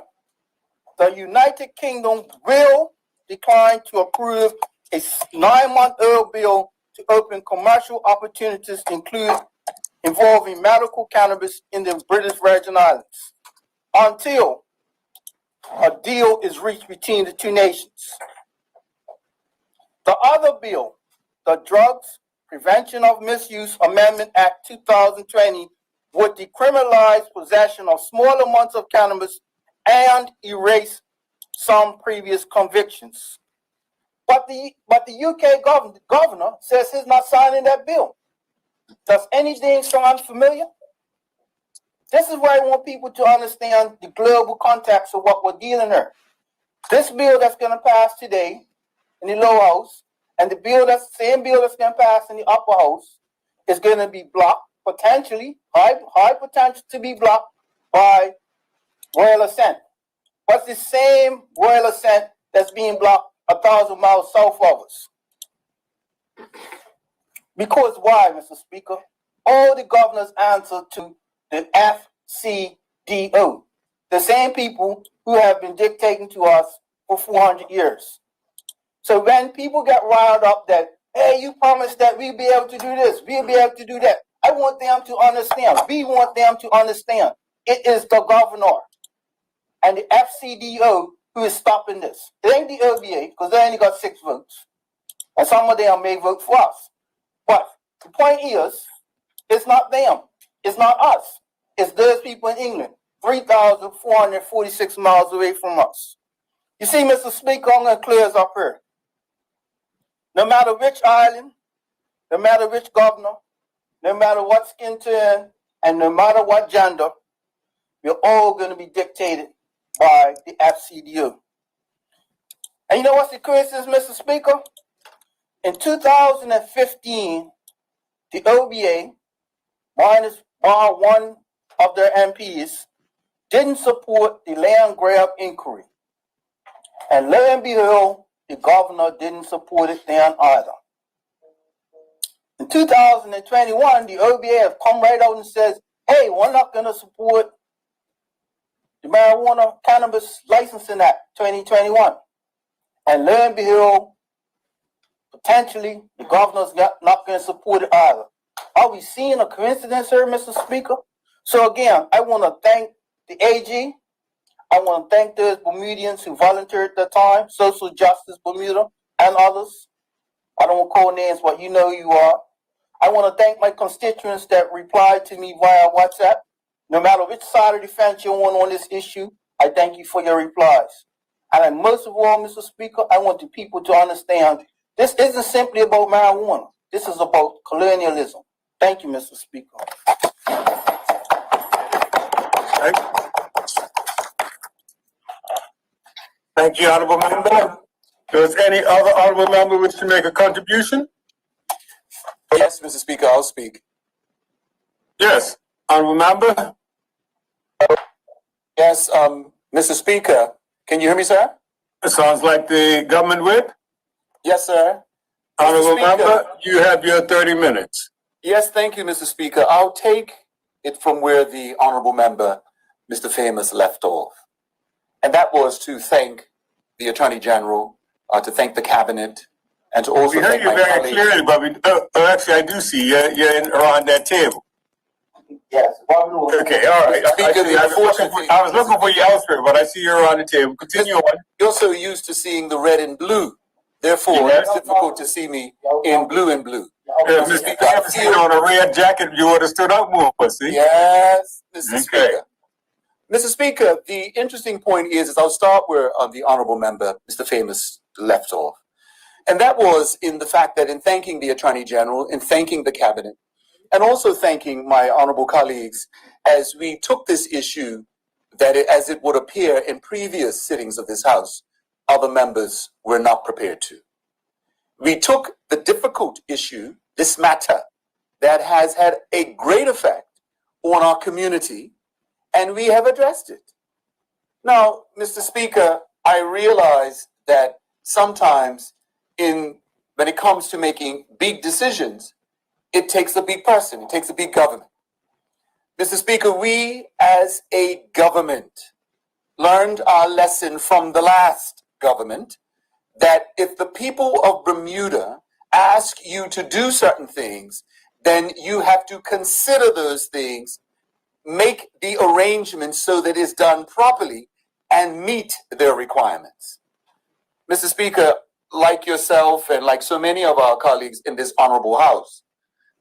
The United Kingdom will decline to approve a 9-month-old bill to open commercial opportunities involving medical cannabis in the British Virgin Islands until a deal is reached between the two nations. The other bill, the Drugs Prevention of Misuse Amendment Act 2020, would decriminalize possession of small amounts of cannabis and erase some previous convictions. But the UK governor says he's not signing that bill. Does anything sound familiar? This is where I want people to understand the global context of what we're dealing with. This bill that's going to pass today in the lower house and the same bill that's going to pass in the upper house is going to be blocked, potentially, high potential to be blocked by royal assent. But the same royal assent that's being blocked 1,000 miles south of us. Because why, Mr. Speaker? All the governors answer to the FCDO, the same people who have been dictating to us for 400 years. So when people get riled up that, hey, you promised that we'll be able to do this, we'll be able to do that, I want them to understand, we want them to understand, it is the governor and the FCDO who is stopping this. It ain't the OBA, because they only got 6 votes. And some of them may vote for us. But the point is, it's not them. It's not us. It's those people in England, 3,446 miles away from us. You see, Mr. Speaker, I'm going to clear us up here. No matter which island, no matter which governor, no matter what skin tone, and no matter what gender, we're all going to be dictated by the FCDO. And you know what's the coincidence, Mr. Speaker? In 2015, the OBA, bar one of their MPs, didn't support the land grab inquiry. And lo and behold, the governor didn't support it then either. In 2021, the OBA has come right out and says, hey, we're not going to support the Marijuana Cannabis Licensing Act 2021. And lo and behold, potentially, the governor's not going to support it either. Are we seeing a coincidence here, Mr. Speaker? So again, I want to thank the AG. I want to thank those Bermudians who volunteered their time, Social Justice Bermuda, and others. I don't want to call names, but you know who you are. I want to thank my constituents that replied to me via WhatsApp. No matter which side of the fence you're on this issue, I thank you for your replies. And most of all, Mr. Speaker, I want the people to understand this isn't simply about marijuana. This is about colonialism. Thank you, Mr. Speaker. Thank you, Honorable Member. Does any other Honorable Member wish to make a contribution? Yes, Mr. Speaker, I'll speak. Yes, Honorable Member. Yes, Mr. Speaker, can you hear me, sir? It sounds like the government whip. Yes, sir. Honorable Member, you have your 30 minutes. Yes, thank you, Mr. Speaker. I'll take it from where the Honorable Member, Mr. Famous, left off. And that was to thank the Attorney General, to thank the Cabinet, and to also thank my colleagues. We heard you very clearly, but actually I do see you're around that table. Yes. Okay, all right. I was looking for you elsewhere, but I see you're around the table. Continue on. You're so used to seeing the red and blue. Therefore, it's difficult to see me in blue and blue. Mr. Speaker, I see you on a red jacket. You would have stood up more, see? Yes, Mr. Speaker. Mr. Speaker, the interesting point is I'll start where the Honorable Member, Mr. Famous, left off. And that was in the fact that in thanking the Attorney General, in thanking the Cabinet, and also thanking my honorable colleagues as we took this issue that as it would appear in previous sittings of this House, other members were not prepared to. We took the difficult issue, this matter, that has had a great effect on our community and we have addressed it. Now, Mr. Speaker, I realize that sometimes when it comes to making big decisions, it takes a big person, it takes a big government. Mr. Speaker, we as a government learned our lesson from the last government that if the people of Bermuda ask you to do certain things, then you have to consider those things, make the arrangements so that it's done properly and meet their requirements. Mr. Speaker, like yourself and like so many of our colleagues in this honorable house,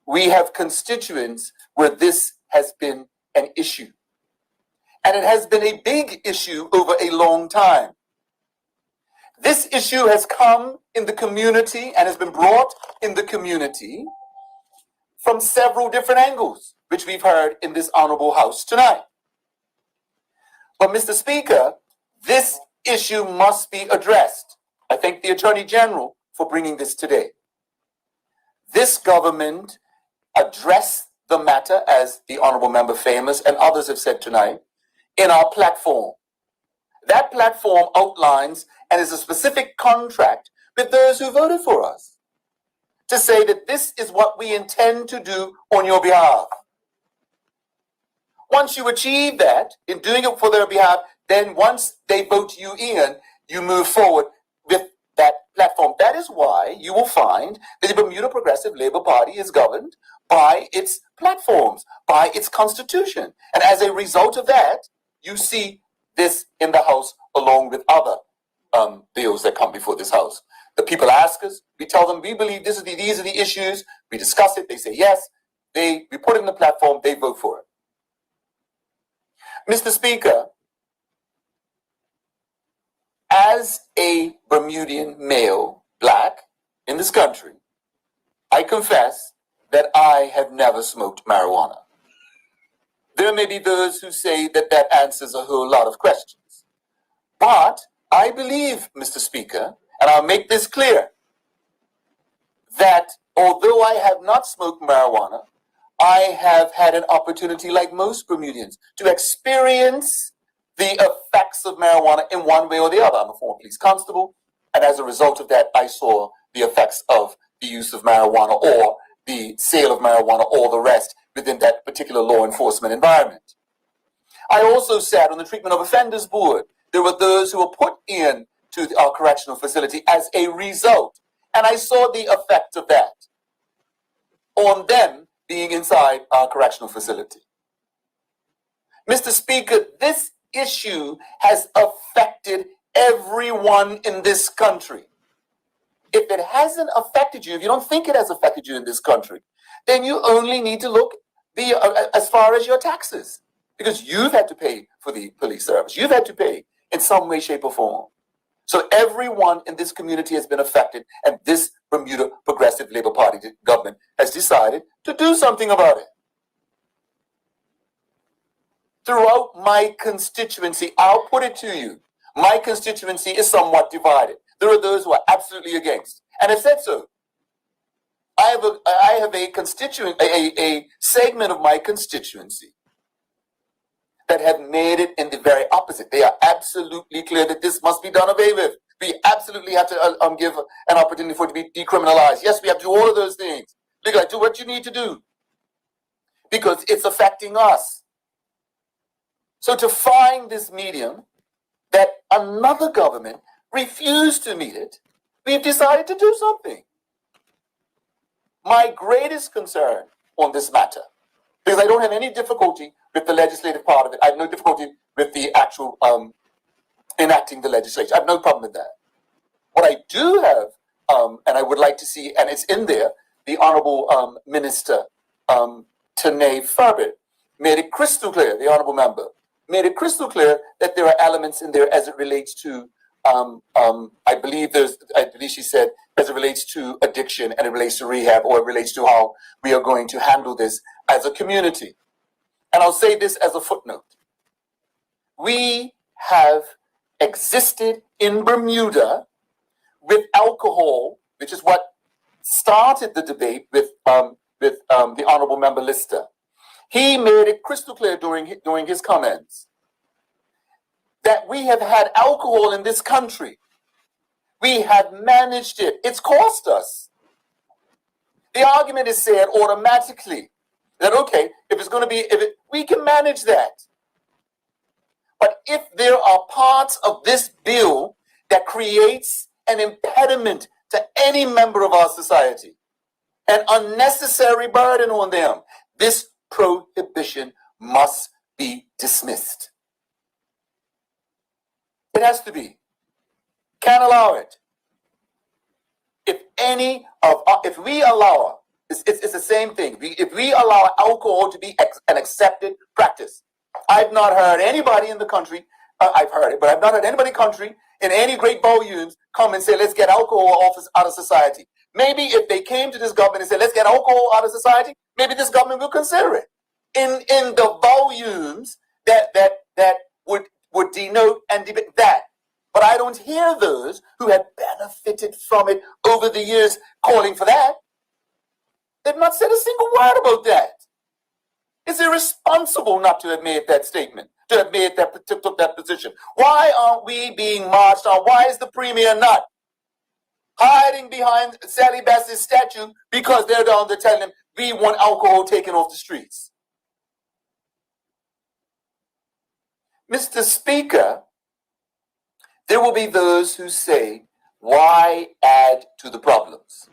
we have constituents where this has been an issue. And it has been a big issue over a long time. This issue has come in the community and has been brought in the community from several different angles, which we've heard in this honorable house tonight. But Mr. Speaker, this issue must be addressed. I thank the Attorney General for bringing this today. This government addressed the matter, as the Honorable Member Famous and others have said tonight, in our platform. That platform outlines and is a specific contract with those who voted for us to say that this is what we intend to do on your behalf. Once you achieve that, in doing it for their behalf, then once they vote you in, you move forward with that platform. That is why you will find that the Bermuda Progressive Labour Party is governed by its platforms, by its constitution. And as a result of that, you see this in the House along with other bills that come before this House. The people ask us, we tell them we believe these are the issues, we discuss it, they say yes, we put it in the platform, they vote for it. Mr. Speaker, as a Bermudian male, black, in this country, I confess that I have never smoked marijuana. There may be those who say that that answers a whole lot of questions. But I believe, Mr. Speaker, and I'll make this clear, that although I have not smoked marijuana, I have had an opportunity, like most Bermudians, to experience the effects of marijuana in one way or the other. I'm a former police constable, and as a result of that, I saw the effects of the use of marijuana or the sale of marijuana or the rest within that particular law enforcement environment. I also sat on the Treatment of Offenders Board. There were those who were put in to our correctional facility as a result, and I saw the effect of that on them being inside our correctional facility. Mr. Speaker, this issue has affected everyone in this country. If it hasn't affected you, if you don't think it has affected you in this country, then you only need to look as far as your taxes, because you've had to pay for the police service. You've had to pay in some way, shape, or form. So everyone in this community has been affected, and this Bermuda Progressive Labour Party government has decided to do something about it. Throughout my constituency, I'll put it to you, my constituency is somewhat divided. There are those who are absolutely against, and have said so. I have a segment of my constituency that have made it in the very opposite. They are absolutely clear that this must be done away with. We absolutely have to give an opportunity for it to be decriminalized. Yes, we have to do all of those things. Legalize, do what you need to do, because it's affecting us. So to find this medium that another government refused to meet it, we've decided to do something. My greatest concern on this matter, because I don't have any difficulty with the legislative part of it. I have no difficulty with the actual enacting the legislation. I have no problem with that. What I do have, and I would like to see, and it's in there, the Honorable Minister Tanae Farbit made it crystal clear, the Honorable Member, made it crystal clear that there are elements in there as it relates to, I believe she said, as it relates to addiction and it relates to rehab, or it relates to how we are going to handle this as a community. And I'll say this as a footnote. We have existed in Bermuda with alcohol, which is what started the debate with the Honorable Member Lister. He made it crystal clear during his comments that we have had alcohol in this country. We have managed it. It's cost us. The argument is said automatically that, okay, if it's going to be, we can manage that. But if there are parts of this bill that creates an impediment to any member of our society, an unnecessary burden on them, this prohibition must be dismissed. It has to be. Can't allow it. If we allow, it's the same thing. If we allow alcohol to be an accepted practice, I've not heard anybody in the country, I've heard it, but I've not heard anybody in the country in any great volumes come and say, let's get alcohol out of society. Maybe if they came to this government and said, let's get alcohol out of society, maybe this government will consider it. In the volumes that would denote and debate that. But I don't hear those who have benefited from it over the years calling for that. They've not said a single word about that. It's irresponsible not to have made that statement, to have made took that position. Why aren't we being marched on? Why is the premier not hiding behind Sally Bass's statue because they're down there telling them we want alcohol taken off the streets? Mr. Speaker, there will be those who say, why add to the problems?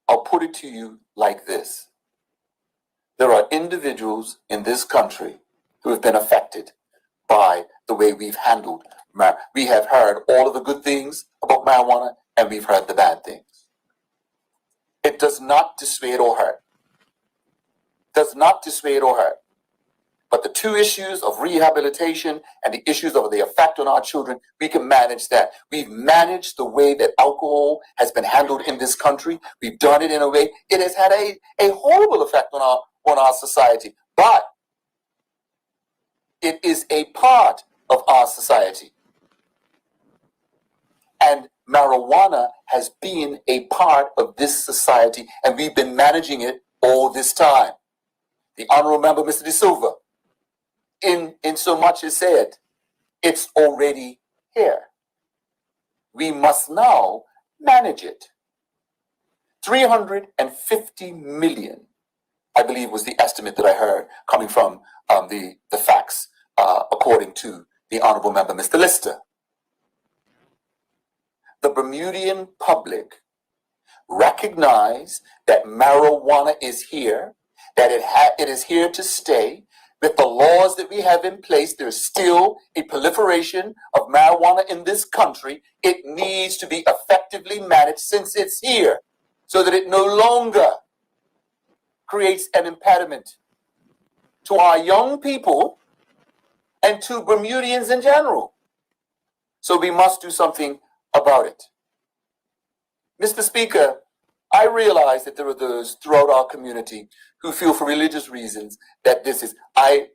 I'll put it to you like this. There are individuals in this country who have been affected by the way we've handled marijuana. We have heard all of the good things about marijuana, and we've heard the bad things. It does not dissuade or hurt. Does not dissuade or hurt. But the two issues of rehabilitation and the issues of the effect on our children, we can manage that. We've managed the way that alcohol has been handled in this country. We've done it in a way, it has had a horrible effect on our society. But it is a part of our society. And marijuana has been a part of this society, and we've been managing it all this time. The Honorable Member, Mr. De Silva, in so much as said, it's already here. We must now manage it. 350 million, I believe, was the estimate that I heard coming from the facts, according to the Honorable Member, Mr. Lister. The Bermudian public recognize that marijuana is here, that it is here to stay. With the laws that we have in place, there's still a proliferation of marijuana in this country. It needs to be effectively managed since it's here, so that it no longer creates an impediment to our young people and to Bermudians in general. So we must do something about it. Mr. Speaker, I realize that there are those throughout our community who feel for religious reasons that this is, I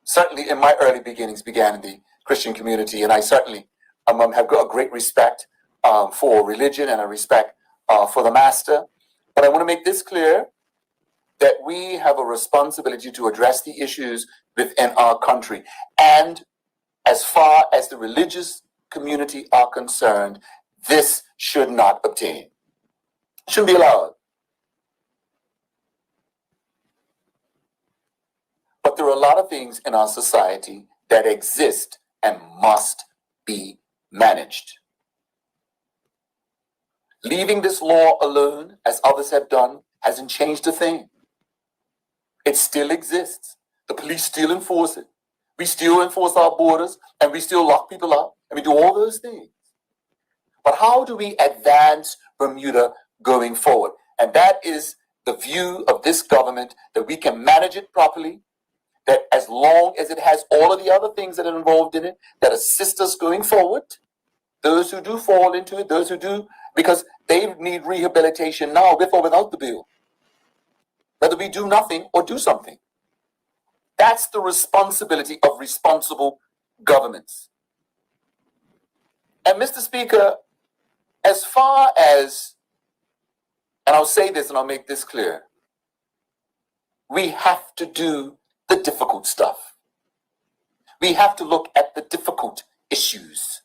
certainly in my early beginnings began in the Christian community, and I certainly have got a great respect for religion and a respect for the Master. But I want to make this clear, that we have a responsibility to address the issues within our country. And as far as the religious community are concerned, this should not obtain. Shouldn't be allowed. But there are a lot of things in our society that exist and must be managed. Leaving this law alone, as others have done, hasn't changed a thing. It still exists. The police still enforce it. We still enforce our borders, and we still lock people up, and we do all those things. But how do we advance Bermuda going forward? And that is the view of this government, that we can manage it properly, that as long as it has all of the other things that are involved in it, that assist us going forward, those who do fall into it, those who do, because they need rehabilitation now, with or without the bill. Whether we do nothing or do something. That's the responsibility of responsible governments. And Mr. Speaker, as far as, and I'll say this and I'll make this clear, we have to do the difficult stuff. We have to look at the difficult issues.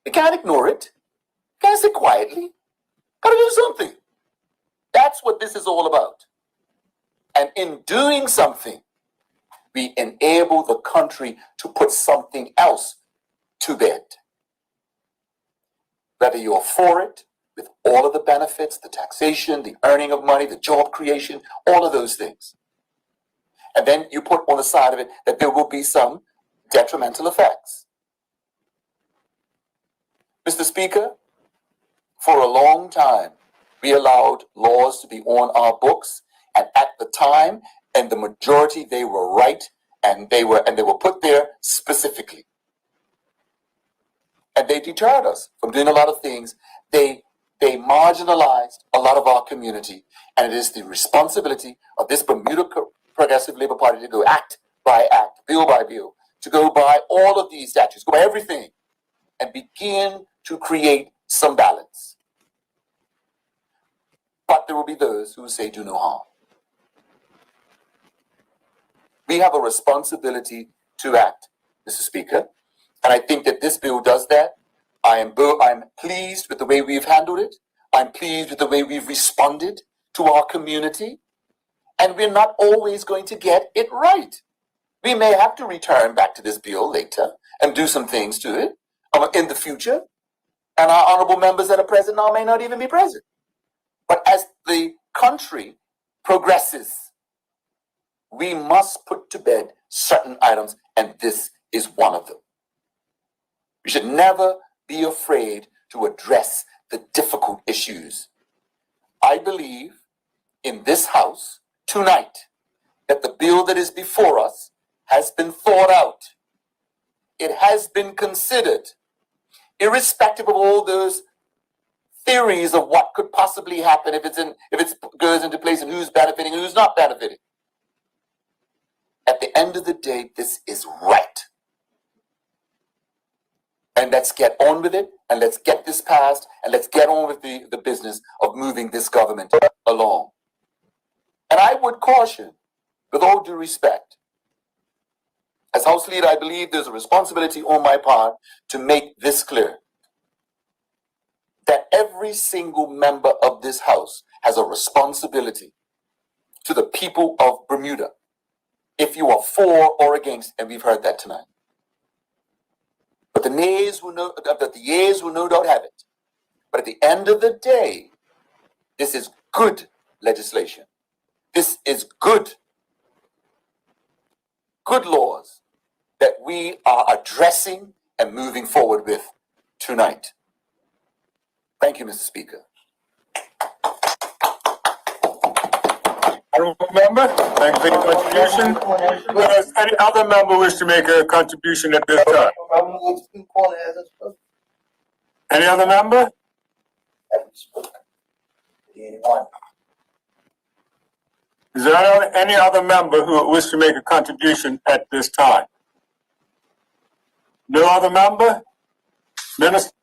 We can't ignore it. Can't sit quietly. Gotta do something. That's what this is all about. And in doing something, we enable the country to put something else to bed. Whether you're for it, with all of the benefits, the taxation, the earning of money, the job creation, all of those things. And then you put on the side of it that there will be some detrimental effects. Mr. Speaker, for a long time, we allowed laws to be on our books, and at the time, and the majority, they were right, and they were put there specifically. And they deterred us from doing a lot of things. They marginalized a lot of our community, and it is the responsibility of this Bermuda Progressive Labor Party to go act by act, bill by bill, to go by all of these statutes, go by everything, and begin to create some balance. But there will be those who say do no harm. We have a responsibility to act, Mr. Speaker, and I think that this bill does that. I'm pleased with the way we've handled it. I'm pleased with the way we've responded to our community, and we're not always going to get it right. We may have to return back to this bill later and do some things to it in the future, and our honorable members that are present now may not even be present. But as the country progresses, we must put to bed certain items, and this is one of them. We should never be afraid to address the difficult issues. I believe in this House tonight that the bill that is before us has been thought out. It has been considered, irrespective of all those theories of what could possibly happen if it goes into place and who's benefiting and who's not benefiting. At the end of the day, this is right. And let's get on with it, and let's get this passed, and let's get on with the business of moving this government along. And I would caution, with all due respect, as House Leader, I believe there's a responsibility on my part to make this clear, that every single member of this House has a responsibility to the people of Bermuda, if you are for or against, and we've heard that tonight. But the yeas will no doubt have it. But at the end of the day, this is good legislation. This is good laws that we are addressing and moving forward with tonight. Thank you, Mr. Speaker. Honorable member, thank you for your contribution. Does any other member wish to make a contribution at this time? Any other member? Is there any other member who wishes to make a contribution at this time? No other member? Minister?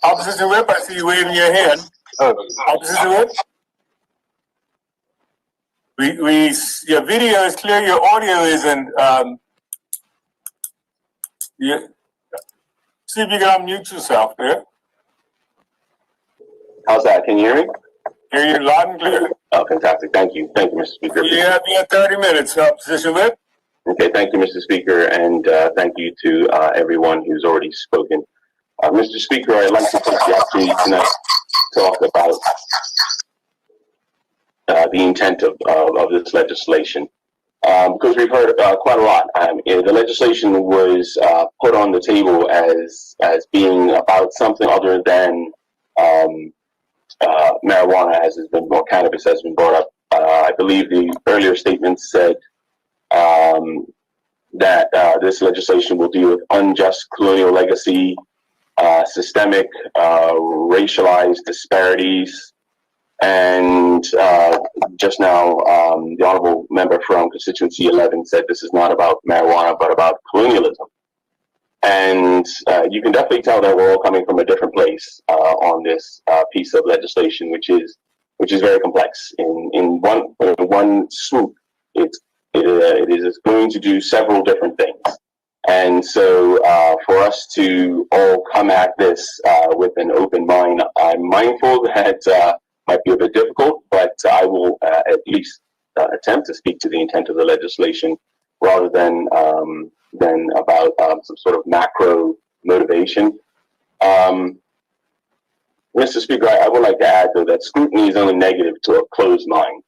Opposition Whip, I see you waving your hand. Opposition Whip? Your video is clear, your audio isn't. See if you can unmute yourself there. How's that? Can you hear me? Hear you loud and clear. Oh, fantastic. Thank you. Thank you, Mr. Speaker. You have your 30 minutes, Opposition Whip. Okay, thank you, Mr. Speaker, and thank you to everyone who's already spoken. Mr. Speaker, I'd like to take the opportunity tonight to talk about the intent of this legislation, because we've heard quite a lot. The legislation was put on the table as being about something other than marijuana, as has been, or cannabis has been brought up. I believe the earlier statement said that this legislation will deal with unjust colonial legacy, systemic racialized disparities, and just now the honorable member from constituency 11 said this is not about marijuana but about colonialism. And you can definitely tell that we're all coming from a different place on this piece of legislation, which is which is very complex. In one swoop, it is going to do several different things. And so for us to all come at this with an open mind, I'm mindful that might be a bit difficult, but I will at least attempt to speak to the intent of the legislation rather than about some sort of macro motivation. Mr. Speaker, I would like to add, though, that scrutiny is only negative to a closed mind.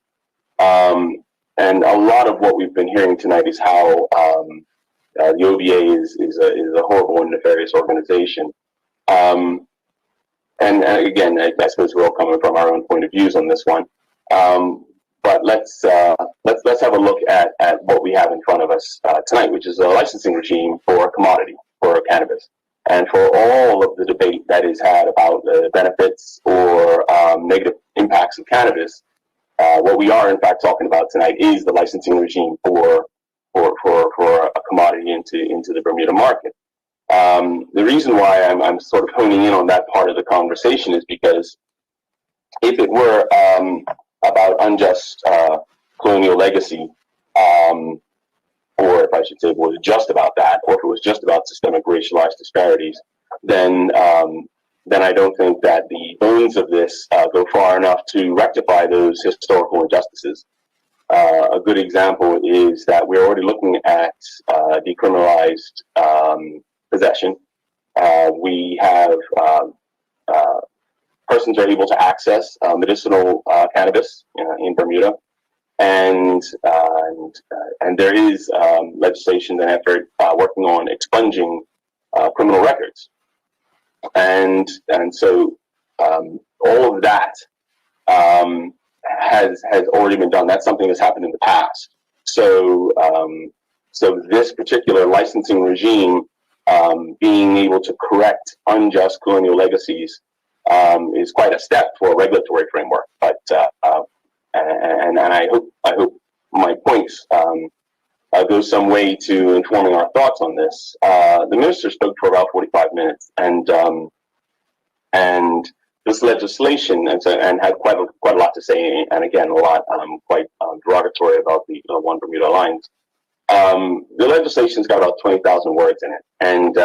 And a lot of what we've been hearing tonight is how the OBA is a horrible and nefarious organization. And again, I suppose we're all coming from our own point of views on this one. But let's have a look at what we have in front of us tonight, which is a licensing regime for a commodity, for cannabis. And for all of the debate that is had about the benefits or negative impacts of cannabis, what we are in fact talking about tonight is the licensing regime for a commodity into the Bermuda market. The reason why I'm sort of honing in on that part of the conversation is because if it were about unjust colonial legacy, or if I should say it was just about that, or if it was just about systemic racialized disparities, then I don't think that the bones of this go far enough to rectify those historical injustices. A good example is that we're already looking at decriminalized possession. We have persons are able to access medicinal cannabis in Bermuda, and there is legislation and effort working on expunging criminal records, and so all of that has already been done. That's something that's happened in the past. So so this particular licensing regime, being able to correct unjust colonial legacies, is quite a step for a regulatory framework. But and I hope my points go some way to informing our thoughts on this. The minister spoke for about 45 minutes, and this legislation and had quite a lot to say, and again a lot quite derogatory about the One Bermuda Alliance. The legislation's got about 20,000 words in it, and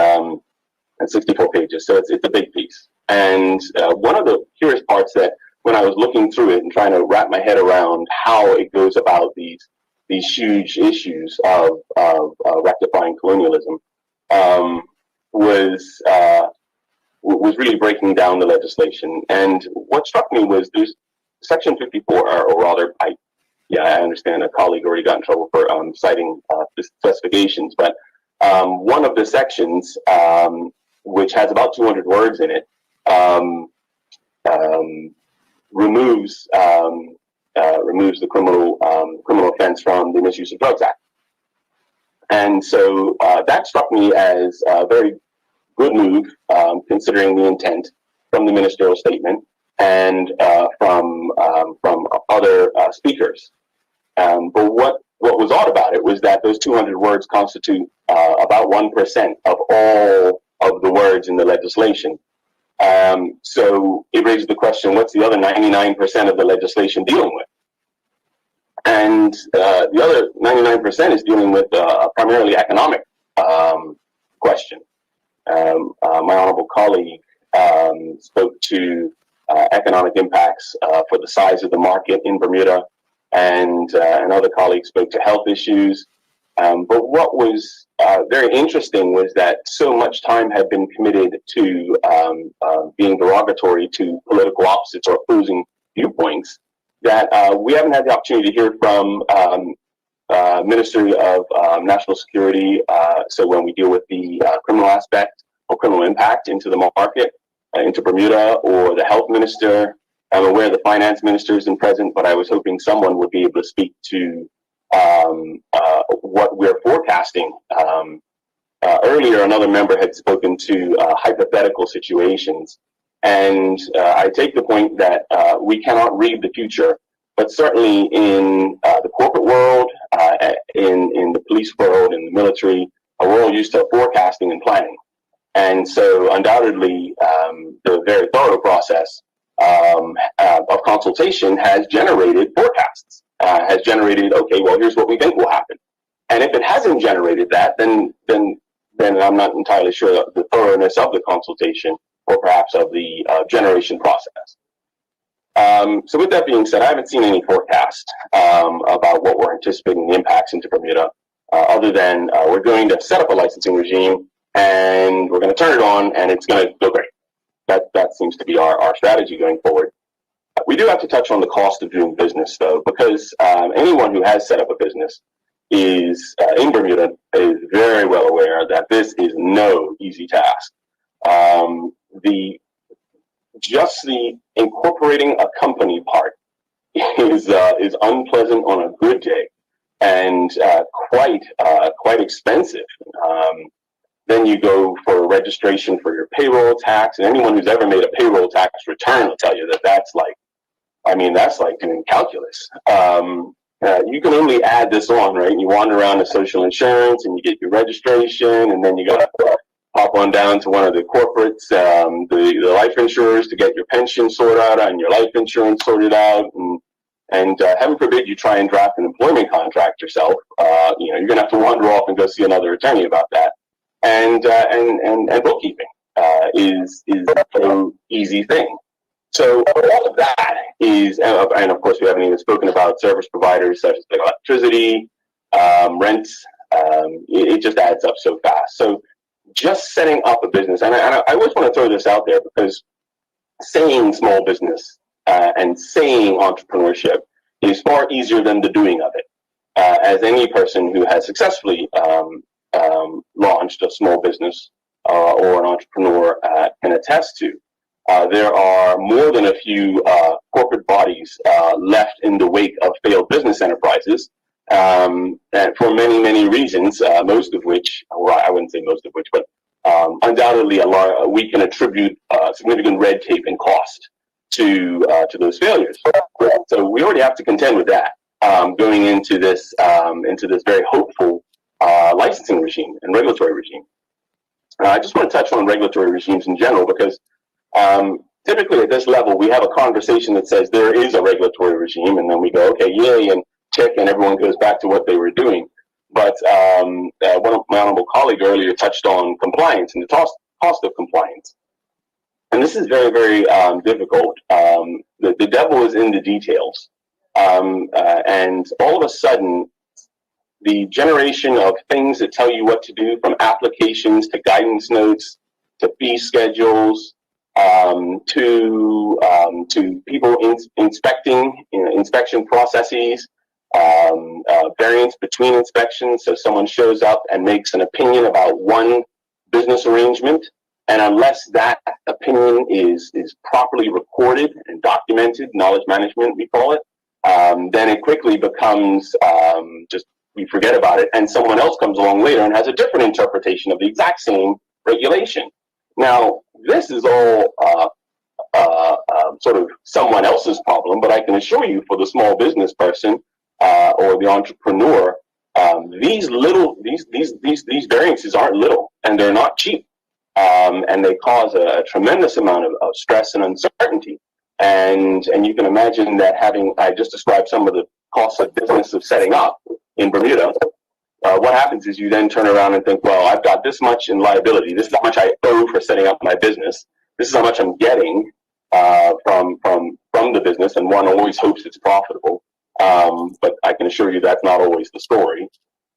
64 pages, so it's a big piece. And one of the curious parts that when I was looking through it and trying to wrap my head around how it goes about these huge issues of rectifying colonialism, was really breaking down the legislation. And what struck me was there's Section 54, or rather, I understand a colleague already got in trouble for citing the specifications, but one of the sections, which has about 200 words in it, removes the criminal offense from the Misuse of Drugs Act. And so that struck me as a very good move, considering the intent from the ministerial statement and from other speakers. But what was odd about it was that those 200 words constitute about 1% of all of the words in the legislation. So it raises the question, what's the other 99% of the legislation dealing with? And the other 99% is dealing with a primarily economic question. My honorable colleague spoke to economic impacts for the size of the market in Bermuda, and another colleague spoke to health issues. But what was very interesting was that so much time had been committed to being derogatory to political opposites or opposing viewpoints that we haven't had the opportunity to hear from Ministry of National Security. So when we deal with the criminal aspect or criminal impact into the market, into Bermuda, or the health minister. I'm aware the finance minister isn't present, but I was hoping someone would be able to speak to what we're forecasting. Earlier, another member had spoken to hypothetical situations, and I take the point that we cannot read the future, but certainly in the corporate world, in the police world, in the military, we're all used to forecasting and planning. And so undoubtedly, the very thorough process of consultation has generated forecasts, has generated, okay, well, here's what we think will happen. And if it hasn't generated that, then I'm not entirely sure of the thoroughness of the consultation or perhaps of the generation process. So with that being said, I haven't seen any forecast about what we're anticipating the impacts into Bermuda, other than we're going to set up a licensing regime and we're going to turn it on and it's going to go great. That seems to be our strategy going forward. We do have to touch on the cost of doing business, though, because anyone who has set up a business is in Bermuda is very well aware that this is no easy task. Just the incorporating a company part is unpleasant on a good day and quite expensive. Then you go for registration for your payroll tax, and anyone who's ever made a payroll tax return will tell you that that's like doing calculus. You can only add this on, right? You wander around to social insurance and you get your registration, and then you got to hop on down to one of the corporates, the life insurers, to get your pension sorted out and your life insurance sorted out. And heaven forbid you try and draft an employment contract yourself. You're going to have to wander off and go see another attorney about that. And bookkeeping is no easy thing. So all of that is, and of course we haven't even spoken about service providers such as electricity, rents. It just adds up so fast. So just setting up a business, and I always want to throw this out there because saying small business and saying entrepreneurship is far easier than the doing of it. As any person who has successfully launched a small business or an entrepreneur can attest to. There are more than a few corporate bodies left in the wake of failed business enterprises, and for many, many reasons, most of which, or I wouldn't say most of which, but undoubtedly we can attribute significant red tape and cost to those failures. So we already have to contend with that going into this very hopeful licensing regime and regulatory regime. I just want to touch on regulatory regimes in general because typically at this level we have a conversation that says there is a regulatory regime, and then we go, okay, yay, and check, and everyone goes back to what they were doing. But one of my honorable colleague earlier touched on compliance and the cost of compliance. And this is very, very difficult. The devil is in the details. And all of a sudden, the generation of things that tell you what to do, from applications to guidance notes to fee schedules to people inspecting, inspection processes, variance between inspections. So someone shows up and makes an opinion about one business arrangement, and unless that opinion is properly recorded and documented, knowledge management we call it, then it quickly becomes just we forget about it, and someone else comes along later and has a different interpretation of the exact same regulation. Now, this is all sort of someone else's problem, but I can assure you, for the small business person or the entrepreneur, these variances aren't little, and they're not cheap, and they cause a tremendous amount of stress and uncertainty. And you can imagine that I just described some of the costs of business of setting up in Bermuda. What happens is you then turn around and think, well, I've got this much in liability. This is how much I owe for setting up my business. This is how much I'm getting from the business, and one always hopes it's profitable. But I can assure you that's not always the story.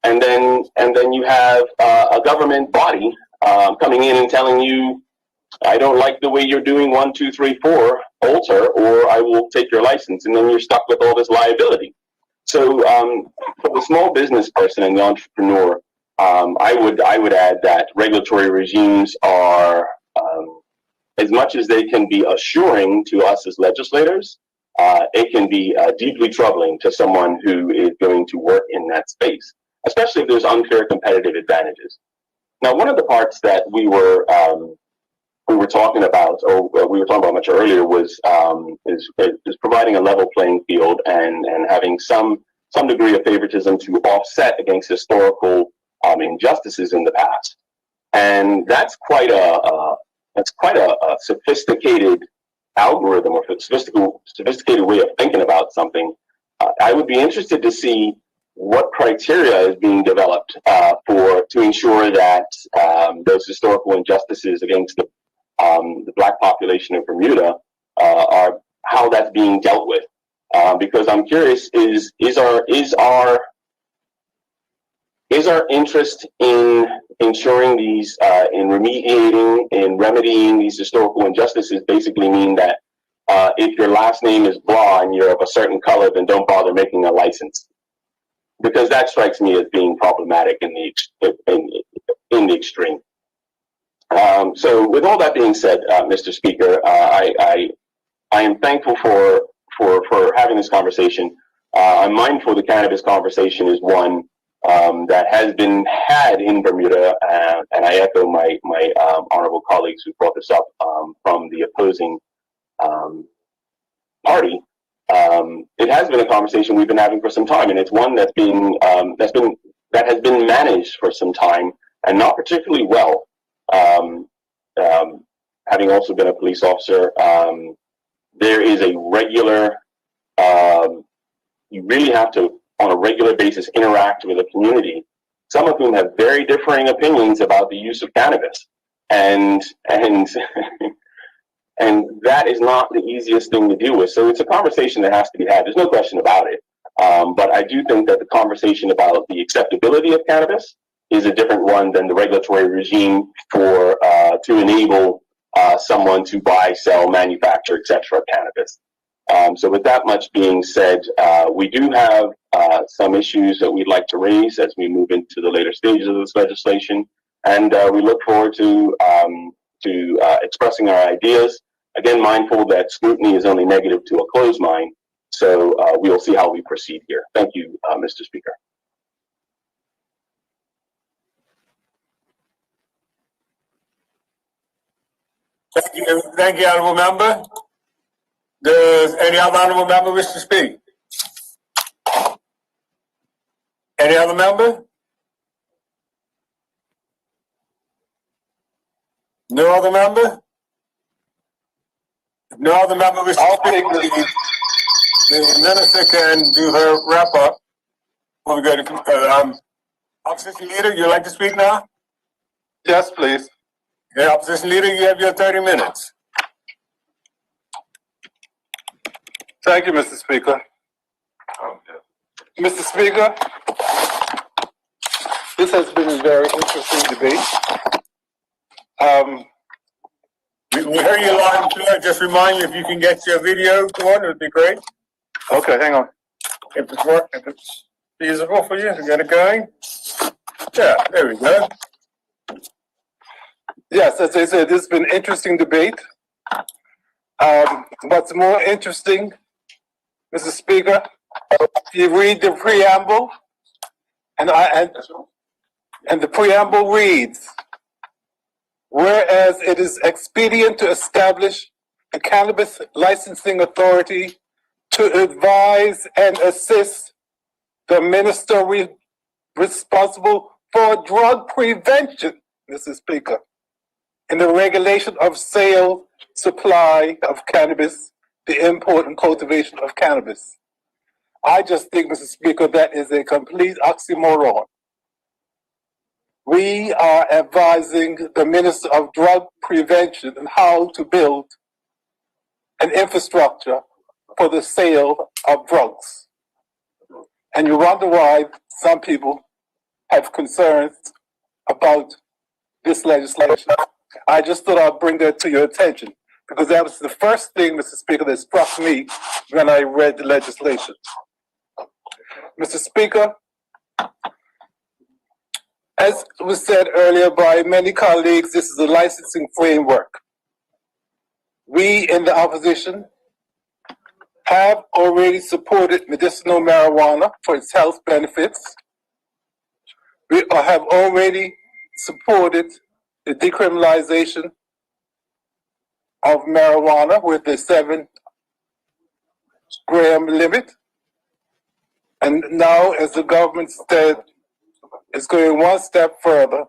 And then you have a government body coming in and telling you, I don't like the way you're doing 1, 2, 3, 4, alter, or I will take your license, and then you're stuck with all this liability. So for the small business person and the entrepreneur, I would add that regulatory regimes are, as much as they can be assuring to us as legislators, it can be deeply troubling to someone who is going to work in that space, especially if there's unfair competitive advantages. Now, one of the parts that we were talking about, or we were talking about much earlier, was is providing a level playing field and having some degree of favoritism to offset against historical injustices in the past. And that's quite a sophisticated algorithm or sophisticated way of thinking about something, I would be interested to see what criteria is being developed to ensure that those historical injustices against the Black population of Bermuda are how that's being dealt with. Because I'm curious, is our interest in ensuring these, in remediating, in remedying these historical injustices basically mean that if your last name is blah and you're of a certain color, then don't bother making a license? Because that strikes me as being problematic in the extreme. So with all that being said, Mr. Speaker, I am thankful for having this conversation. I'm mindful the cannabis conversation is one that has been had in Bermuda, and I echo my honorable colleagues who brought this up from the opposing party. It has been a conversation we've been having for some time, and it's one that has been managed for some time and not particularly well. Having also been a police officer, there is a regular. You really have to, on a regular basis, interact with a community, some of whom have very differing opinions about the use of cannabis, and and that is not the easiest thing to deal with. So it's a conversation that has to be had. There's no question about it. But I do think that the conversation about the acceptability of cannabis is a different one than the regulatory regime for to enable someone to buy, sell, manufacture, etc. cannabis. So with that much being said, we do have some issues that we'd like to raise as we move into the later stages of this legislation, and we look forward to expressing our ideas. Again, mindful that scrutiny is only negative to a closed mind, so we will see how we proceed here. Thank you, Mr. Speaker. Thank you, honourable member. Does any other honourable member wish to speak? Any other member? No other member? If no other member wishes to speak, the minister can do her wrap up. Before we go to opposition leader, you'd like to speak now? Yes, please. Yeah, opposition leader, you have your 30 minutes. Thank you, Mr. Speaker. Mr. Speaker, this has been a very interesting debate. We heard you loud and clear. Just remind you, if you can get your video going, it would be great. Okay, hang on. If it's feasible for you to get it going. Yeah, there we go. Yes, as I said, this has been an interesting debate. What's more interesting, Mr. Speaker, if you read the preamble, and the preamble reads, whereas it is expedient to establish a cannabis licensing authority to advise and assist the minister responsible for drug prevention, Mr. Speaker, in the regulation of sale, supply of cannabis, the import and cultivation of cannabis. I just think, Mr. Speaker, that is a complete oxymoron. We are advising the Minister of Drug Prevention on how to build an infrastructure for the sale of drugs. And you wonder why some people have concerns about this legislation. I just thought I'd bring that to your attention because that was the first thing, Mr. Speaker, that struck me when I read the legislation. Mr. Speaker, as was said earlier by many colleagues, this is a licensing framework. We in the opposition have already supported medicinal marijuana for its health benefits. We have already supported the decriminalization of marijuana with the 7-gram limit. And now, as the government said, it's going one step further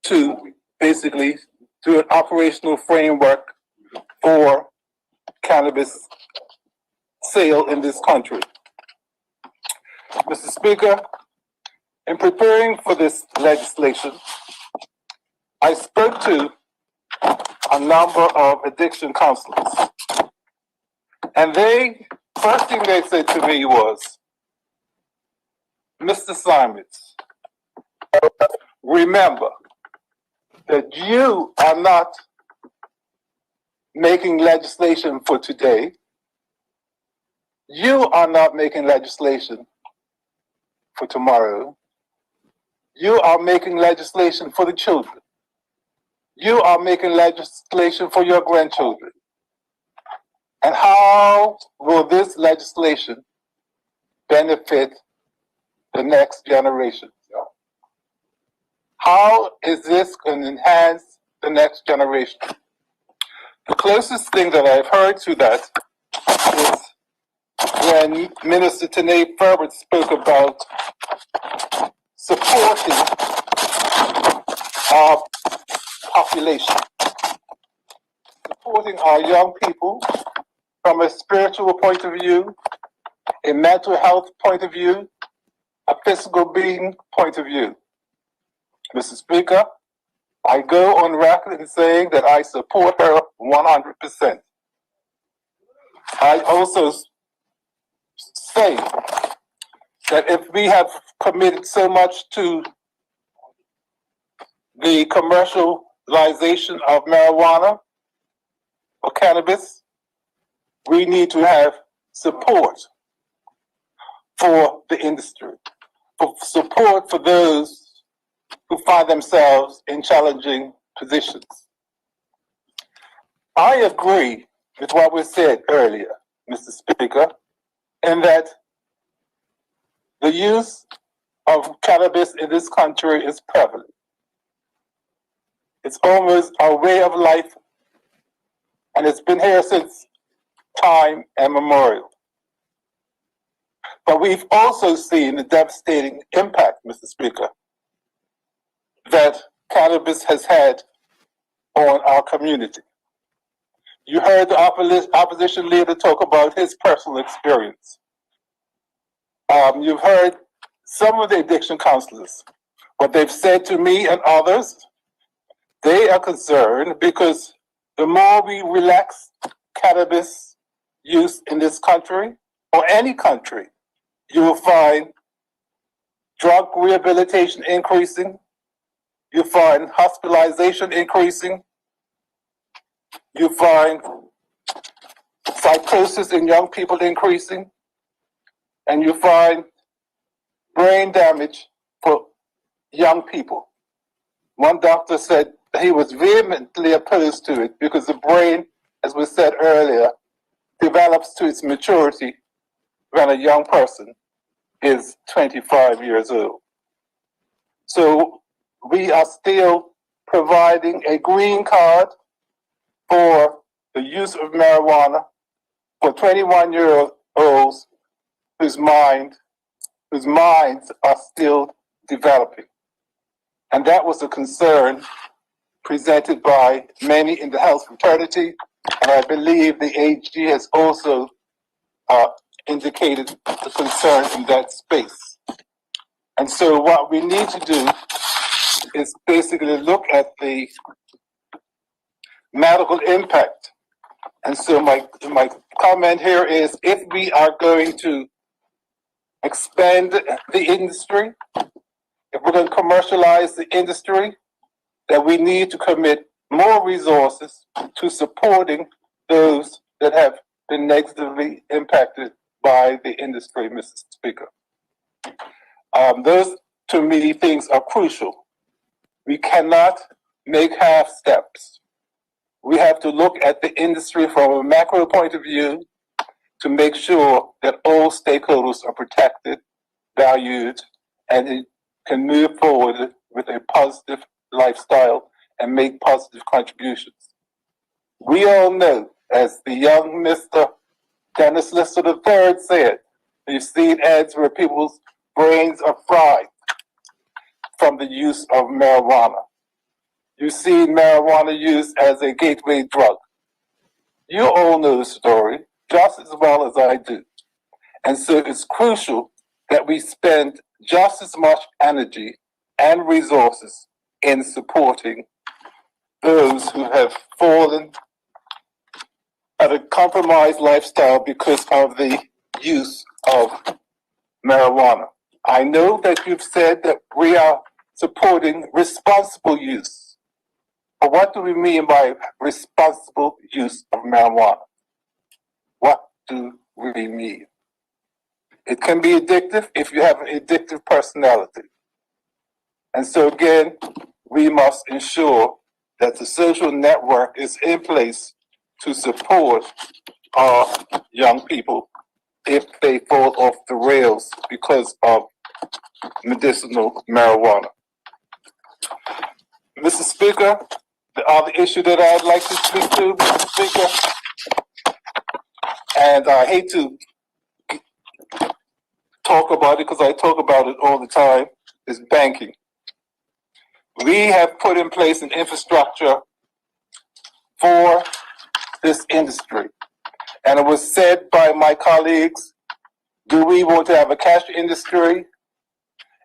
to basically do an operational framework for cannabis sale in this country. Mr. Speaker, in preparing for this legislation, I spoke to a number of addiction counselors. And first thing they said to me was, Mr. Simons, remember that you are not making legislation for today. You are not making legislation for tomorrow. You are making legislation for the children. You are making legislation for your grandchildren. And how will this legislation benefit the next generation? How is this going to enhance the next generation? The closest thing that I've heard to that is when Minister Tanae Furbert spoke about supporting our population, supporting our young people from a spiritual point of view, a mental health point of view, a physical being point of view. Mr. Speaker, I go on record in saying that I support her 100%. I also say that if we have committed so much to the commercialization of marijuana or cannabis, we need to have support for the industry, for support for those who find themselves in challenging positions. I agree with what was said earlier, Mr. Speaker, in that the use of cannabis in this country is prevalent. It's almost a way of life, and it's been here since time immemorial. But we've also seen the devastating impact, Mr. Speaker, that cannabis has had on our community. You heard the opposition leader talk about his personal experience. You've heard some of the addiction counselors, what they've said to me and others. They are concerned because the more we relax cannabis use in this country, or any country, you will find drug rehabilitation increasing, you find hospitalization increasing, you find psychosis in young people increasing, and you find brain damage for young people. One doctor said he was vehemently opposed to it because the brain, as was said earlier, develops to its maturity when a young person is 25 years old. So we are still providing a green card for the use of marijuana for 21-year-olds whose minds are still developing. And that was a concern presented by many in the health fraternity, and I believe the AG has also indicated the concern in that space. And so what we need to do is basically look at the medical impact. And so my comment here is, if we are going to expand the industry, if we're going to commercialize the industry, that we need to commit more resources to supporting those that have been negatively impacted by the industry, Mr. Speaker. Those, to me, things are crucial. We cannot make half steps. We have to look at the industry from a macro point of view to make sure that all stakeholders are protected, valued, and it can move forward with a positive lifestyle and make positive contributions. We all know, as the young Mr. Dennis Lister III said, you've seen ads where people's brains are fried from the use of marijuana. You've seen marijuana used as a gateway drug. You all know the story just as well as I do. And so it's crucial that we spend just as much energy and resources in supporting those who have fallen at a compromised lifestyle because of the use of marijuana. I know that you've said that we are supporting responsible use. But what do we mean by responsible use of marijuana? What do we mean? It can be addictive if you have an addictive personality. And so again, we must ensure that the social network is in place to support our young people if they fall off the rails because of medicinal marijuana. Mr. Speaker, the other issue that I'd like to speak to, Mr. Speaker, and I hate to talk about it because I talk about it all the time, is banking. We have put in place an infrastructure for this industry. And it was said by my colleagues, do we want to have a cash industry?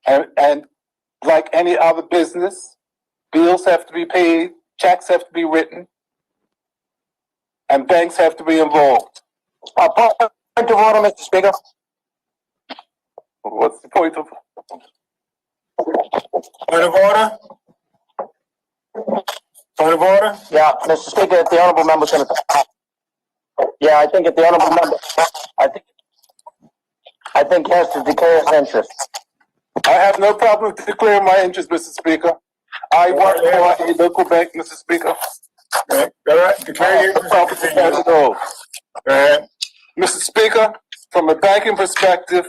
And like any other business, bills have to be paid, checks have to be written, and banks have to be involved. Point of order, Mr. Speaker. What's the point of? Point of order? Point of order? Yeah, Mr. Speaker, if the honourable member's going to. Yeah, I think if the honourable member, I think he has to declare his interest. I have no problem declaring my interest, Mr. Speaker. I work for a local bank, Mr. Speaker. All right, declare your interest. All right. Mr. Speaker, from a banking perspective,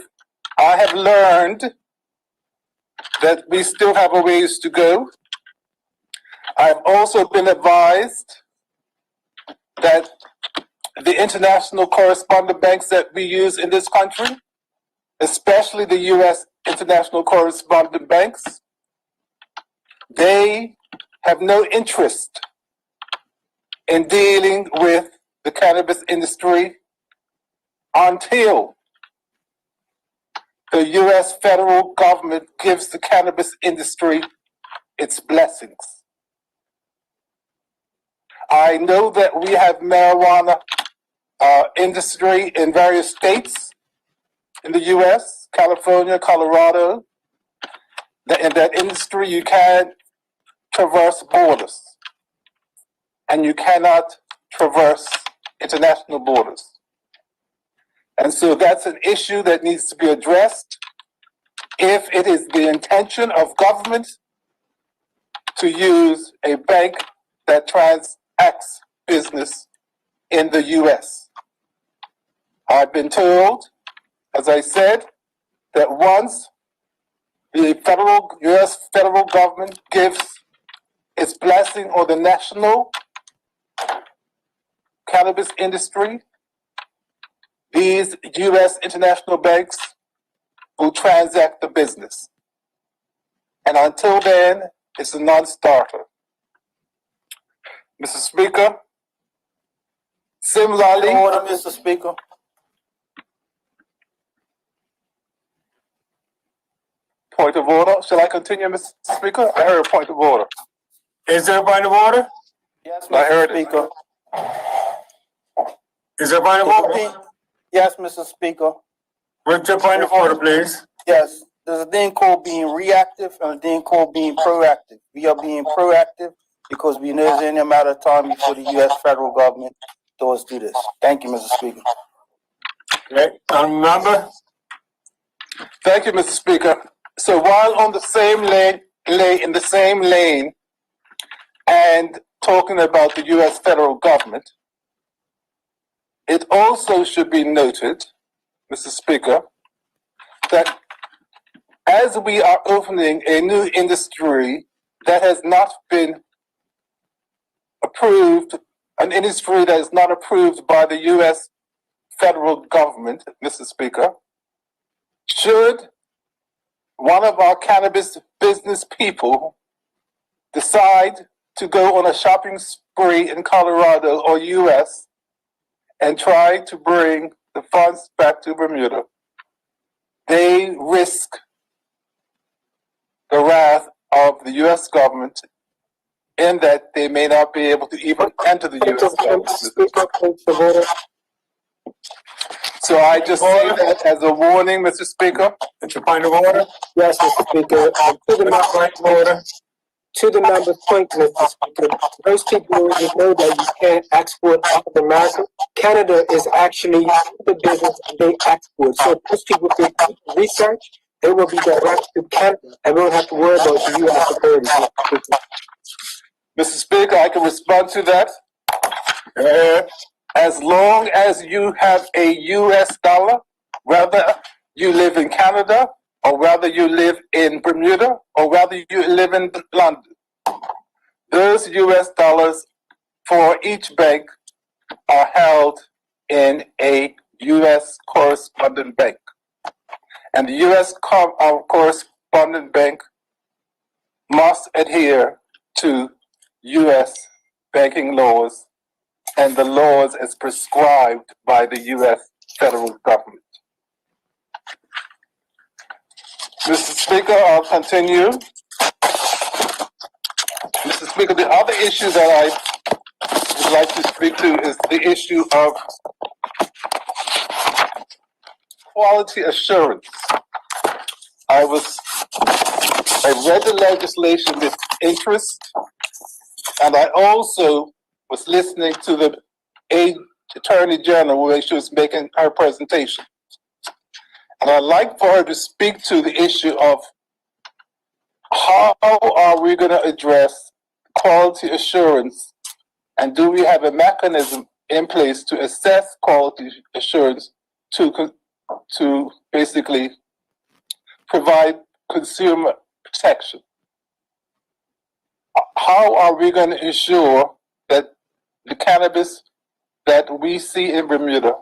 I have learned that we still have a ways to go. I've also been advised that the international correspondent banks that we use in this country, especially the U.S. international correspondent banks, they have no interest in dealing with the cannabis industry until the U.S. federal government gives the cannabis industry its blessings. I know that we have marijuana industry in various states in the U.S., California, Colorado. In that industry, you can traverse borders, and you cannot traverse international borders. And so that's an issue that needs to be addressed if it is the intention of government to use a bank that transacts business in the U.S. I've been told, as I said, that once the U.S. federal government gives its blessing on the national cannabis industry, these U.S. international banks will transact the business. And until then, it's a non-starter. Mr. Speaker, similarly... Order, Mr. Speaker. Point of order. Shall I continue, Mr. Speaker? I heard a point of order. Is there a point of order? Yes, I Mr. heard Speaker. Is there a point of order? Yes, Mr. Speaker. What's your point of order, please? Yes, there's a thing called being reactive and a thing called being proactive. We are being proactive because we know it's only a matter of time before the U.S. federal government does do this. Thank you, Mr. Speaker. Okay, member. Thank you, Mr. Speaker. So while on the same in the same lane, and talking about the U.S. federal government, it also should be noted, Mr. Speaker, that as we are opening a new industry that has not been approved, an industry that is not approved by the U.S. federal government, Mr. Speaker, should one of our cannabis business people decide to go on a shopping spree in Colorado or U.S. and try to bring the funds back to Bermuda, they risk the wrath of the U.S. government in that they may not be able to even enter the U.S. government. So I just say that as a warning, Mr. Speaker. It's a point of order? Yes, Mr. Speaker. To the member's point, Mr. Speaker, most people already know that you can't export out of America. Canada is actually the business they export. So if most people did research, they will be direct to Canada and we don't have to worry about the U.S. authorities, Mr. Speaker. Mr. Speaker, I can respond to that. As long as you have a U.S. dollar, whether you live in Canada, or whether you live in Bermuda, or whether you live in London, those U.S. dollars for each bank are held in a U.S. correspondent bank. And the U.S. correspondent bank must adhere to U.S. banking laws and the laws as prescribed by the U.S. federal government. Mr. Speaker, I'll continue. Mr. Speaker, the other issue that I would like to speak to is the issue of quality assurance. I read the legislation with interest, and I also was listening to the Attorney General when she was making her presentation. And I'd like for her to speak to the issue of how are we going to address quality assurance, and do we have a mechanism in place to assess quality assurance to basically provide consumer protection? How are we going to ensure that the cannabis that we see in Bermuda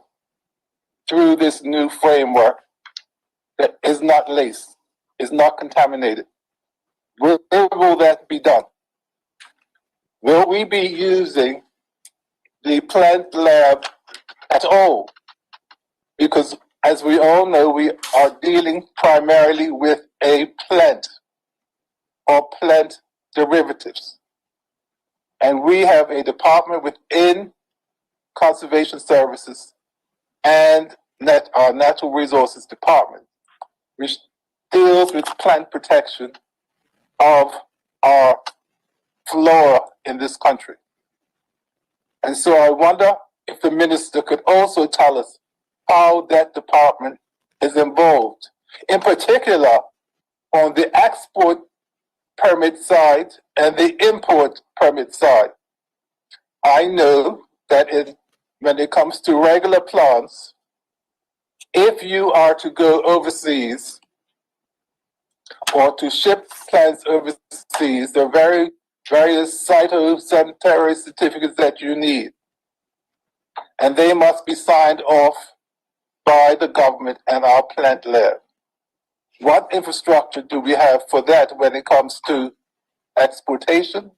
through this new framework that is not laced, is not contaminated? Where will that be done? Will we be using the plant lab at all? Because as we all know, we are dealing primarily with a plant or plant derivatives. And we have a department within Conservation Services and our Natural Resources Department, which deals with plant protection of our flora in this country. And so I wonder if the minister could also tell us how that department is involved, in particular on the export permit side and the import permit side. I know that when it comes to regular plants, if you are to go overseas or to ship plants overseas, there are various phytosanitary certificates that you need, and they must be signed off by the government and our plant lab. What infrastructure do we have for that when it comes to exportation,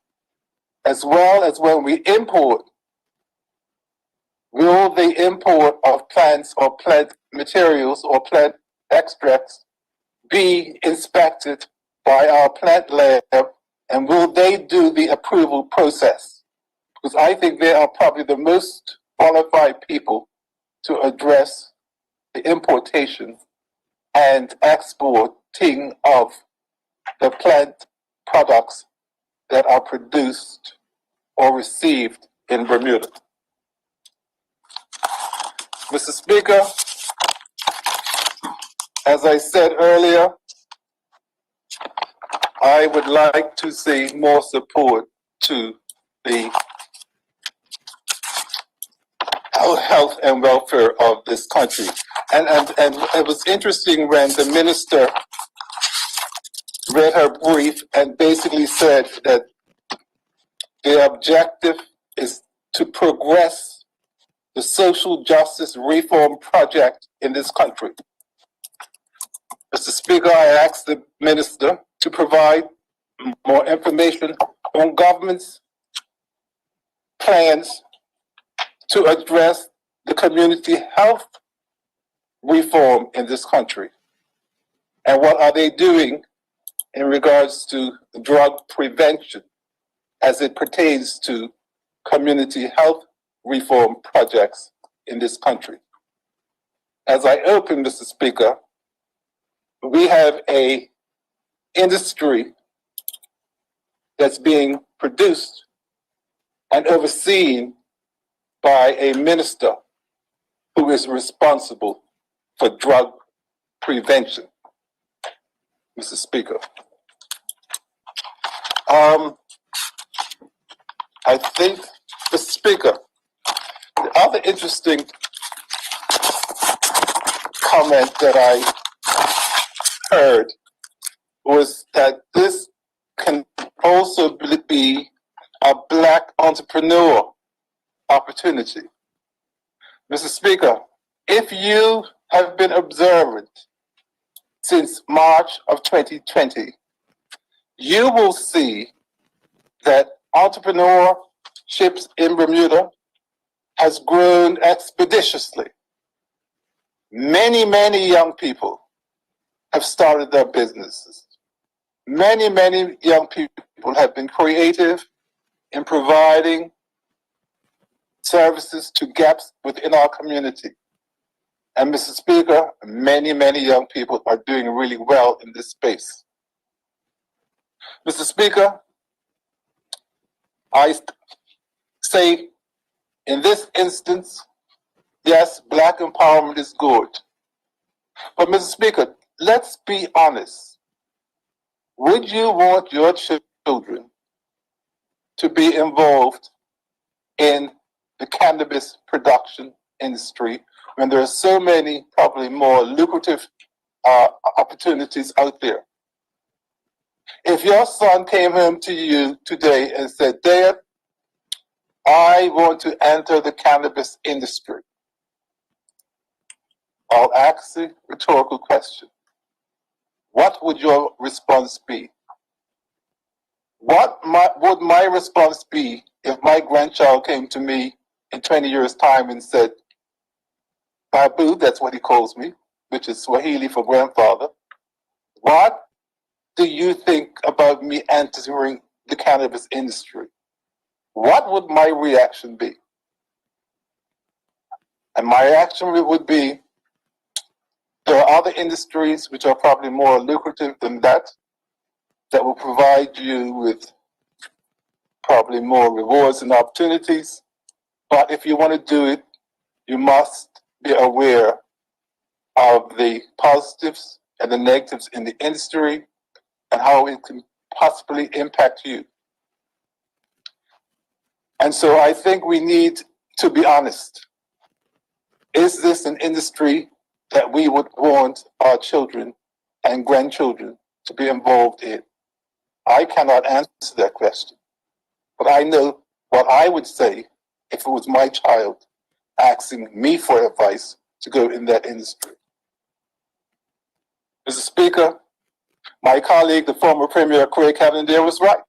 as well as when we import? Will the import of plants or plant materials or plant extracts be inspected by our plant lab, and will they do the approval process? Because I think they are probably the most qualified people to address the importation and exporting of the plant products that are produced or received in Bermuda. Mr. Speaker, as I said earlier, I would like to see more support to the health and welfare of this country. And it was interesting when the minister read her brief and basically said that the objective is to progress the social justice reform project in this country. Mr. Speaker, I ask the minister to provide more information on government's plans to address the community health reform in this country? And what are they doing in regards to drug prevention as it pertains to community health reform projects in this country? As I open, Mr. Speaker, we have a industry that's being produced and overseen by a minister who is responsible for drug prevention, Mr. Speaker. I think, Mr. Speaker, the other interesting comment that I heard was that this can also be a Black entrepreneur opportunity. Mr. Speaker, if you have been observant since March of 2020, you will see that entrepreneurships in Bermuda has grown expeditiously. Many, many young people have started their businesses. Many, many young people have been creative in providing services to gaps within our community. And Mr. Speaker, many, many young people are doing really well in this space. Mr. Speaker, I say in this instance, yes, Black empowerment is good. But Mr. Speaker, let's be honest. Would you want your children to be involved in the cannabis production industry when there are so many probably more lucrative opportunities out there? If your son came home to you today and said, Dad, I want to enter the cannabis industry, I'll ask a rhetorical question. What would your response be? What would my response be if my grandchild came to me in 20 years' time and said, Babu, that's what he calls me, which is Swahili for grandfather, what do you think about me entering the cannabis industry? What would my reaction be? And my reaction would be, there are other industries which are probably more lucrative than that will provide you with probably more rewards and opportunities. But if you want to do it, you must be aware of the positives and the negatives in the industry and how it can possibly impact you. And so I think we need to be honest. Is this an industry that we would want our children and grandchildren to be involved in? I cannot answer that question, but I know what I would say if it was my child asking me for advice to go in that industry. Mr. Speaker, my colleague, the former Premier Craig Cavalier, was right.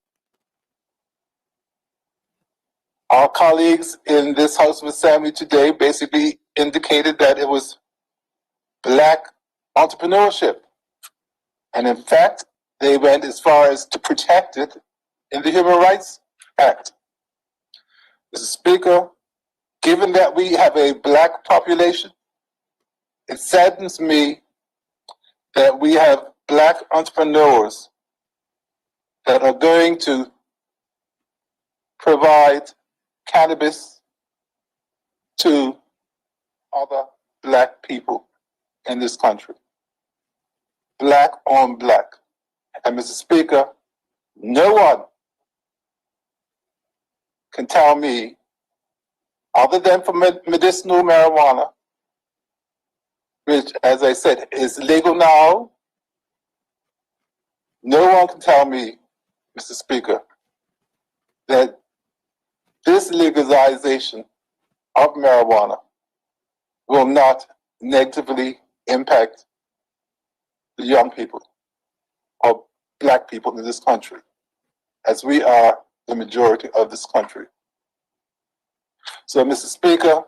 Our colleagues in this House of Assembly today basically indicated that it was Black entrepreneurship. And in fact, they went as far as to protect it in the Human Rights Act. Mr. Speaker, given that we have a Black population, it saddens me that we have Black entrepreneurs that are going to provide cannabis to other Black people in this country. Black on Black. And Mr. Speaker, no one can tell me, other than for medicinal marijuana, which, as I said, is legal now, no one can tell me, Mr. Speaker, that this legalization of marijuana will not negatively impact the young people or Black people in this country, as we are the majority of this country. So, Mr. Speaker,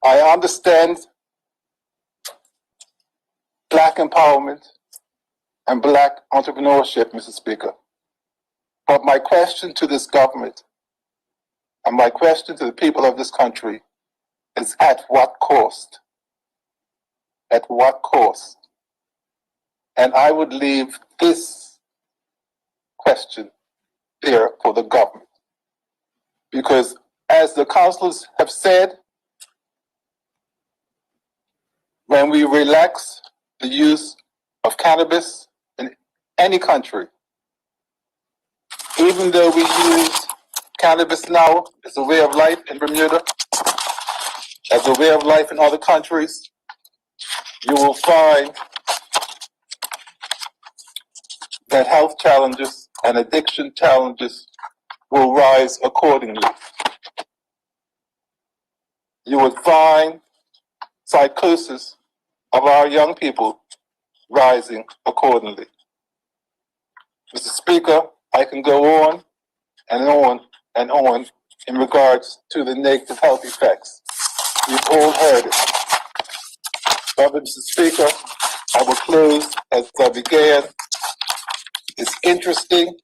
I understand Black empowerment and Black entrepreneurship, Mr. Speaker. But my question to this government and my question to the people of this country is at what cost? At what cost? And I would leave this question there for the government. Because as the councillors have said, when we relax the use of cannabis in any country, even though we use cannabis now as a way of life in Bermuda, as a way of life in other countries, you will find that health challenges and addiction challenges will rise accordingly. You would find psychosis of our young people rising accordingly. Mr. Speaker, I can go on and on and on in regards to the negative health effects. We've all heard it. But Mr. Speaker, I will close as I began. It's interesting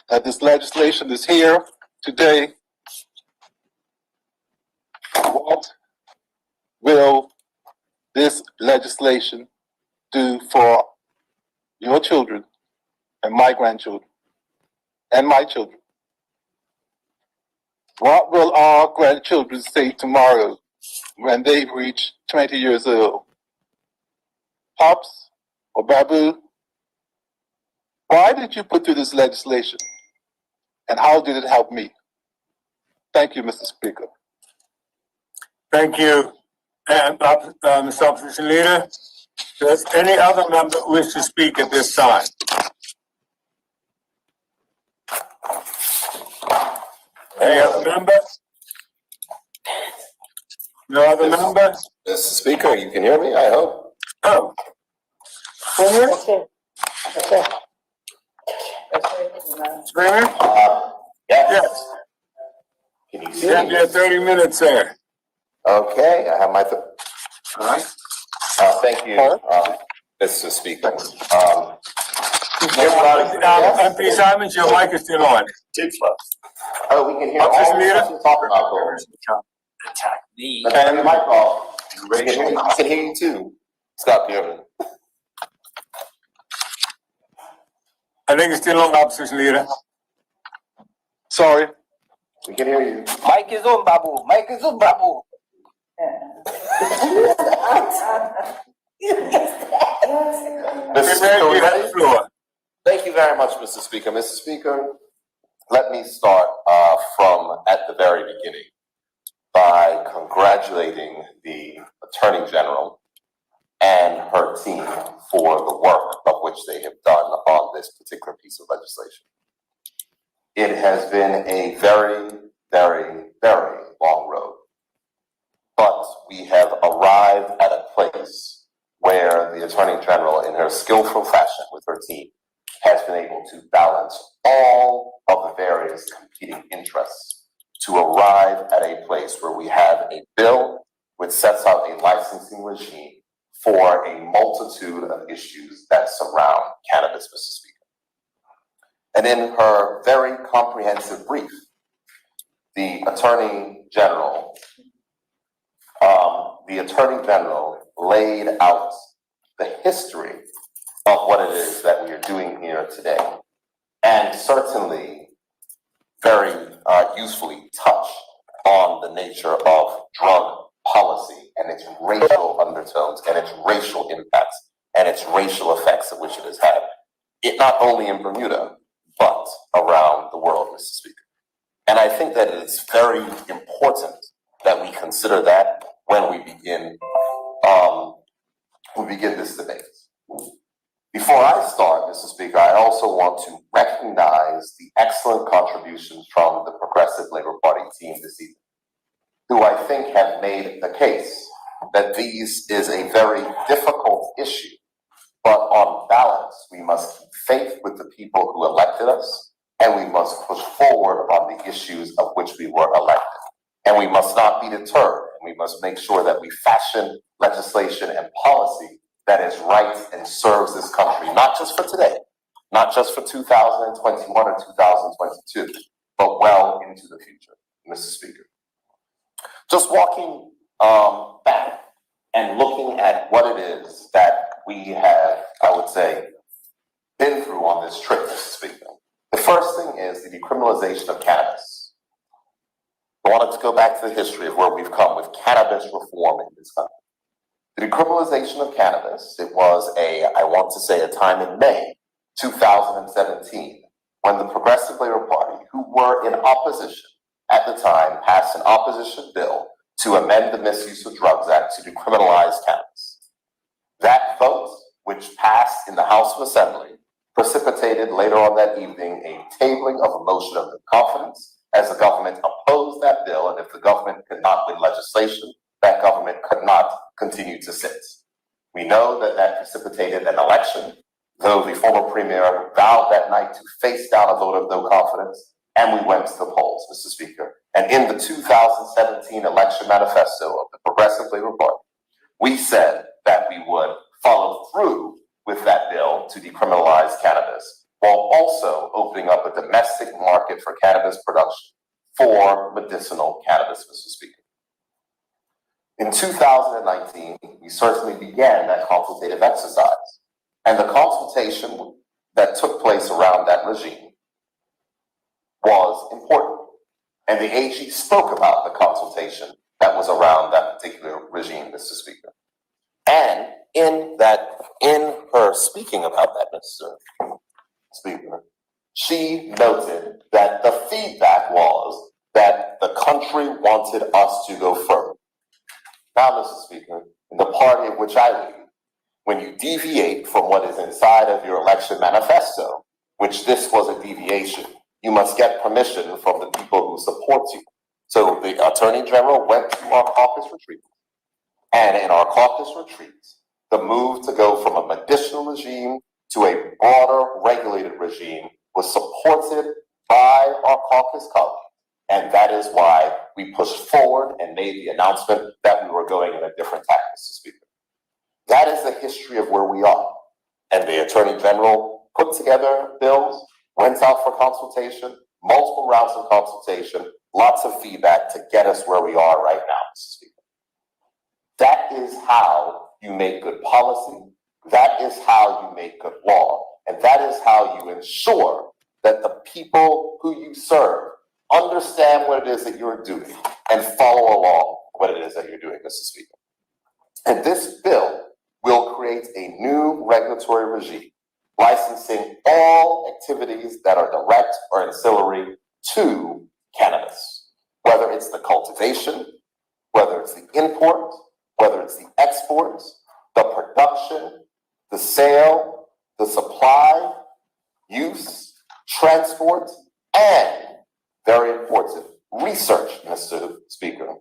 that this legislation is here today. What will this legislation do for your children and my grandchildren and my children? What will our grandchildren say tomorrow when they reach 20 years old? Pops or Babu, why did you put through this legislation? And how did it help me? Thank you, Mr. Speaker. Thank you, Mr. Opposition Leader. Does any other member wish to speak at this time? Any other member? No other member? Mr. Speaker, you can hear me, I hope. Oh. Springer? Yes. Can you You see have me? your 30 minutes there. Okay, I have my, all right. Thank you, Mr. Speaker. MP Simons, your mic is still on. Oh, we can hear Opposition all Leader? the talking about those. Attack me. Turn your mic off. We can hear you too. Stop hearing. I think it's still on, Opposition Leader. Sorry. We can hear you. Mike is on, Babu. Mike is on, Babu. Mr. Speaker, we ready? Thank you very much, Mr. Speaker. Mr. Speaker, let me start from at the very beginning by congratulating the Attorney General and her team for the work of which they have done on this particular piece of legislation. It has been a very, very, very long road, but we have arrived at a place where the Attorney General, in her skillful fashion with her team, has been able to balance all of the various competing interests to arrive at a place where we have a bill which sets out a licensing regime for a multitude of issues that surround cannabis, Mr. Speaker. And in her very comprehensive brief, the Attorney General laid out the history of what it is that we are doing here today, and certainly very usefully touched on the nature of drug policy and its racial undertones and its racial impacts and its racial effects of which it has had, it not only in Bermuda, but around the world, Mr. Speaker. And I think that it's very important that we consider that when we begin this debate. Before I start, Mr. Speaker, I also want to recognize the excellent contributions from the Progressive Labor Party team this evening, who I think have made the case that this is a very difficult issue, but on balance, we must keep faith with the people who elected us, and we must push forward on the issues of which we were elected. And we must not be deterred, and we must make sure that we fashion legislation and policy that is right and serves this country, not just for today, not just for 2021 or 2022, but well into the future, Mr. Speaker. Just walking back and looking at what it is that we have, I would say, been through on this trip, Mr. Speaker. The first thing is the decriminalization of cannabis. I wanted to go back to the history of where we've come with cannabis reform in this country. The decriminalization of cannabis, it was I want to say a time in May 2017, when the Progressive Labor Party, who were in opposition at the time, passed an opposition bill to amend the Misuse of Drugs Act to decriminalize cannabis. That vote, which passed in the House of Assembly, precipitated later on that evening a tabling of a motion of no confidence, as the government opposed that bill, and if the government could not win legislation, that government could not continue to sit. We know that that precipitated an election, though the former premier vowed that night to face down a vote of no confidence, and we went to the polls, Mr. Speaker. And in the 2017 election manifesto of the Progressive Labor Party, we said that we would follow through with that bill to decriminalize cannabis, while also opening up a domestic market for cannabis production for medicinal cannabis, Mr. Speaker. In 2019, we certainly began that consultative exercise, and the consultation that took place around that regime was important. And the AG spoke about the consultation that was around that particular regime, Mr. Speaker. And in her speaking about that, Mr. Speaker, she noted that the feedback was that the country wanted us to go further. Now, Mr. Speaker, in the party of which I lead, when you deviate from what is inside of your election manifesto, which this was a deviation, you must get permission from the people who support you. So the Attorney General went to our caucus retreat, and in our caucus retreats, the move to go from a medicinal regime to a broader regulated regime was supported by our caucus colleagues. And that is why we pushed forward and made the announcement that we were going in a different tack, Mr. Speaker. That is the history of where we are. And the Attorney General put together bills, went out for consultation, multiple rounds of consultation, lots of feedback to get us where we are right now, Mr. Speaker. That is how you make good policy. That is how you make good law. And that is how you ensure that the people who you serve understand what it is that you're doing and follow along what it is that you're doing, Mr. Speaker. And this bill will create a new regulatory regime licensing all activities that are direct or ancillary to cannabis, whether it's the cultivation, whether it's the import, whether it's the export, the production, the sale, the supply, use, transport, and, very important, research, Mr. Speaker,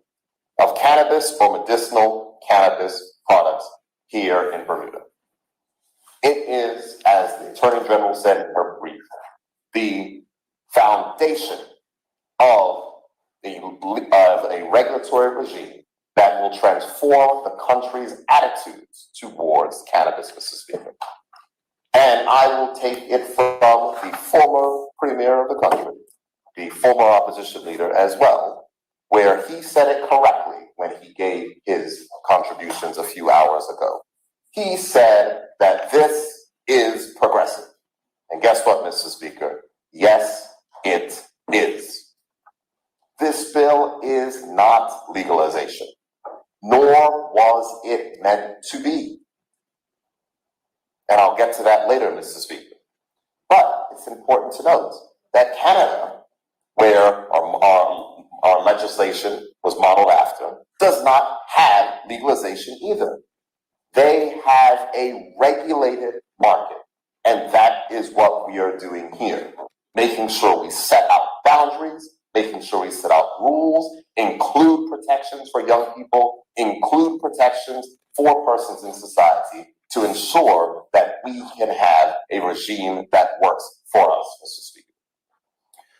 of cannabis or medicinal cannabis products here in Bermuda. It is, as the Attorney General said in her brief, the foundation of a regulatory regime that will transform the country's attitudes towards cannabis, Mr. Speaker. And I will take it from the former premier of the country, the former opposition leader as well, where he said it correctly when he gave his contributions a few hours ago. He said that this is progressive. And guess what, Mr. Speaker? Yes, it is. This bill is not legalization, nor was it meant to be. And I'll get to that later, Mr. Speaker. But it's important to note that Canada, where our legislation was modeled after, does not have legalization either. They have a regulated market, and that is what we are doing here, making sure we set out boundaries, making sure we set out rules, include protections for young people, include protections for persons in society to ensure that we can have a regime that works for us, Mr. Speaker.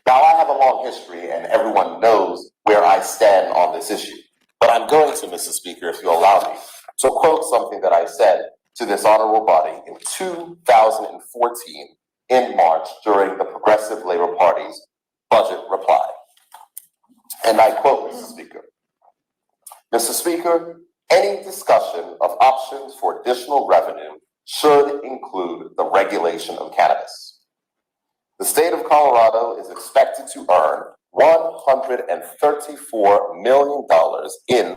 Now, I have a long history and everyone knows where I stand on this issue. But I'm going to, Mr. Speaker, if you allow me, to quote something that I said to this honorable body in 2014 in March during the Progressive Labor Party's budget reply. And I quote, Mr. Speaker, Mr. Speaker, any discussion of options for additional revenue should include the regulation of cannabis. The state of Colorado is expected to earn $134 million in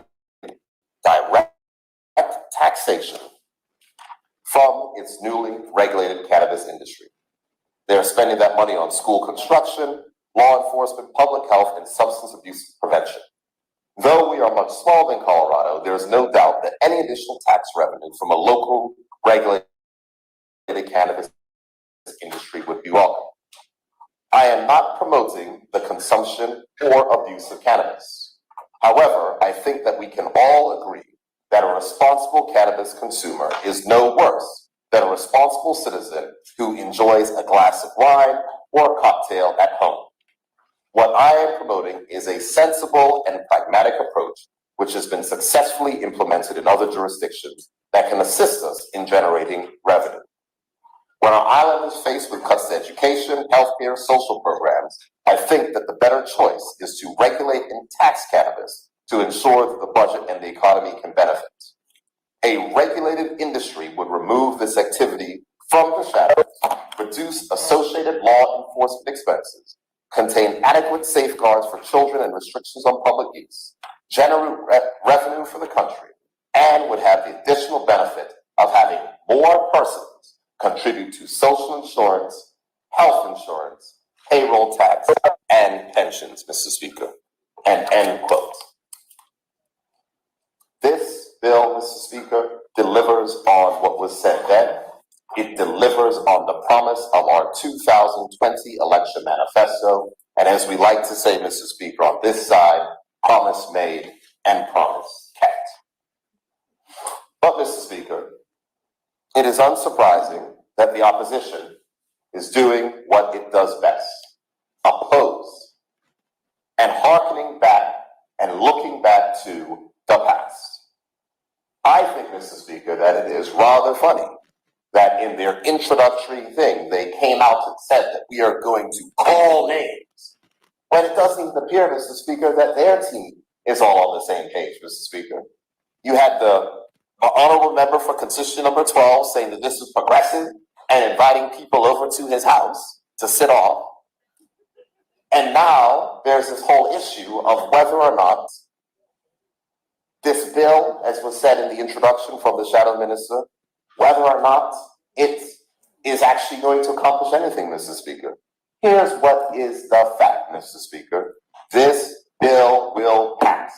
direct taxation from its newly regulated cannabis industry. They're spending that money on school construction, law enforcement, public health, and substance abuse prevention. Though we are much smaller than Colorado, there is no doubt that any additional tax revenue from a local regulated cannabis industry would be welcome. I am not promoting the consumption or abuse of cannabis. However, I think that we can all agree that a responsible cannabis consumer is no worse than a responsible citizen who enjoys a glass of wine or a cocktail at home. What I am promoting is a sensible and pragmatic approach which has been successfully implemented in other jurisdictions that can assist us in generating revenue. When our island is faced with cuts to education, healthcare, social programs, I think that the better choice is to regulate and tax cannabis to ensure that the budget and the economy can benefit. A regulated industry would remove this activity from the shadows, reduce associated law enforcement expenses, contain adequate safeguards for children and restrictions on public use, generate revenue for the country, and would have the additional benefit of having more persons contribute to social insurance, health insurance, payroll tax, and pensions, Mr. Speaker. And end quote. This bill, Mr. Speaker, delivers on what was said then. It delivers on the promise of our 2020 election manifesto. And as we like to say, Mr. Speaker, on this side, promise made and promise kept. But, Mr. Speaker, it is unsurprising that the opposition is doing what it does best, oppose, and hearkening back and looking back to the past. I think, Mr. Speaker, that it is rather funny that in their introductory thing, they came out and said that we are going to call names, when it doesn't even appear, Mr. Speaker, that their team is all on the same page, Mr. Speaker. You had the honorable member for constituency number 12 saying that this is progressive and inviting people over to his house to sit off. And now there's this whole issue of whether or not this bill, as was said in the introduction from the shadow minister, whether or not it is actually going to accomplish anything, Mr. Speaker. Here's what is the fact, Mr. Speaker. This bill will pass.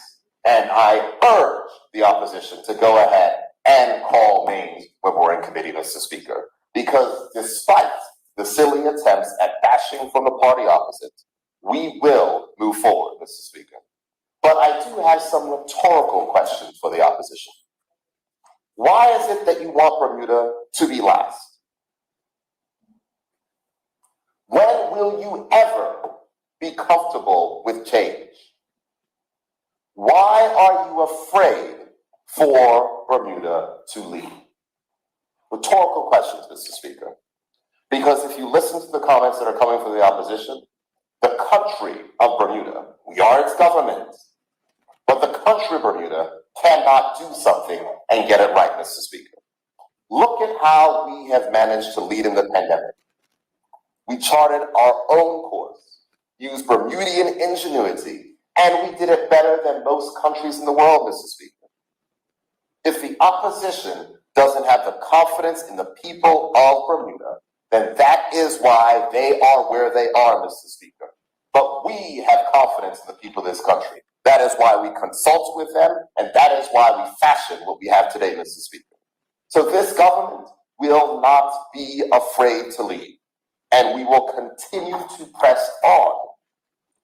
And I urge the opposition to go ahead and call names when we're in committee, Mr. Speaker. Because despite the silly attempts at bashing from the party opposite, we will move forward, Mr. Speaker. But I do have some rhetorical questions for the opposition. Why is it that you want Bermuda to be last? When will you ever be comfortable with change? Why are you afraid for Bermuda to lead? Rhetorical questions, Mr. Speaker. Because if you listen to the comments that are coming from the opposition, the country of Bermuda, we are its government, but the country of Bermuda cannot do something and get it right, Mr. Speaker. Look at how we have managed to lead in the pandemic. We charted our own course, used Bermudian ingenuity, and we did it better than most countries in the world, Mr. Speaker. If the opposition doesn't have the confidence in the people of Bermuda, then that is why they are where they are, Mr. Speaker. But we have confidence in the people of this country. That is why we consult with them, and that is why we fashion what we have today, Mr. Speaker. So this government will not be afraid to lead, and we will continue to press on,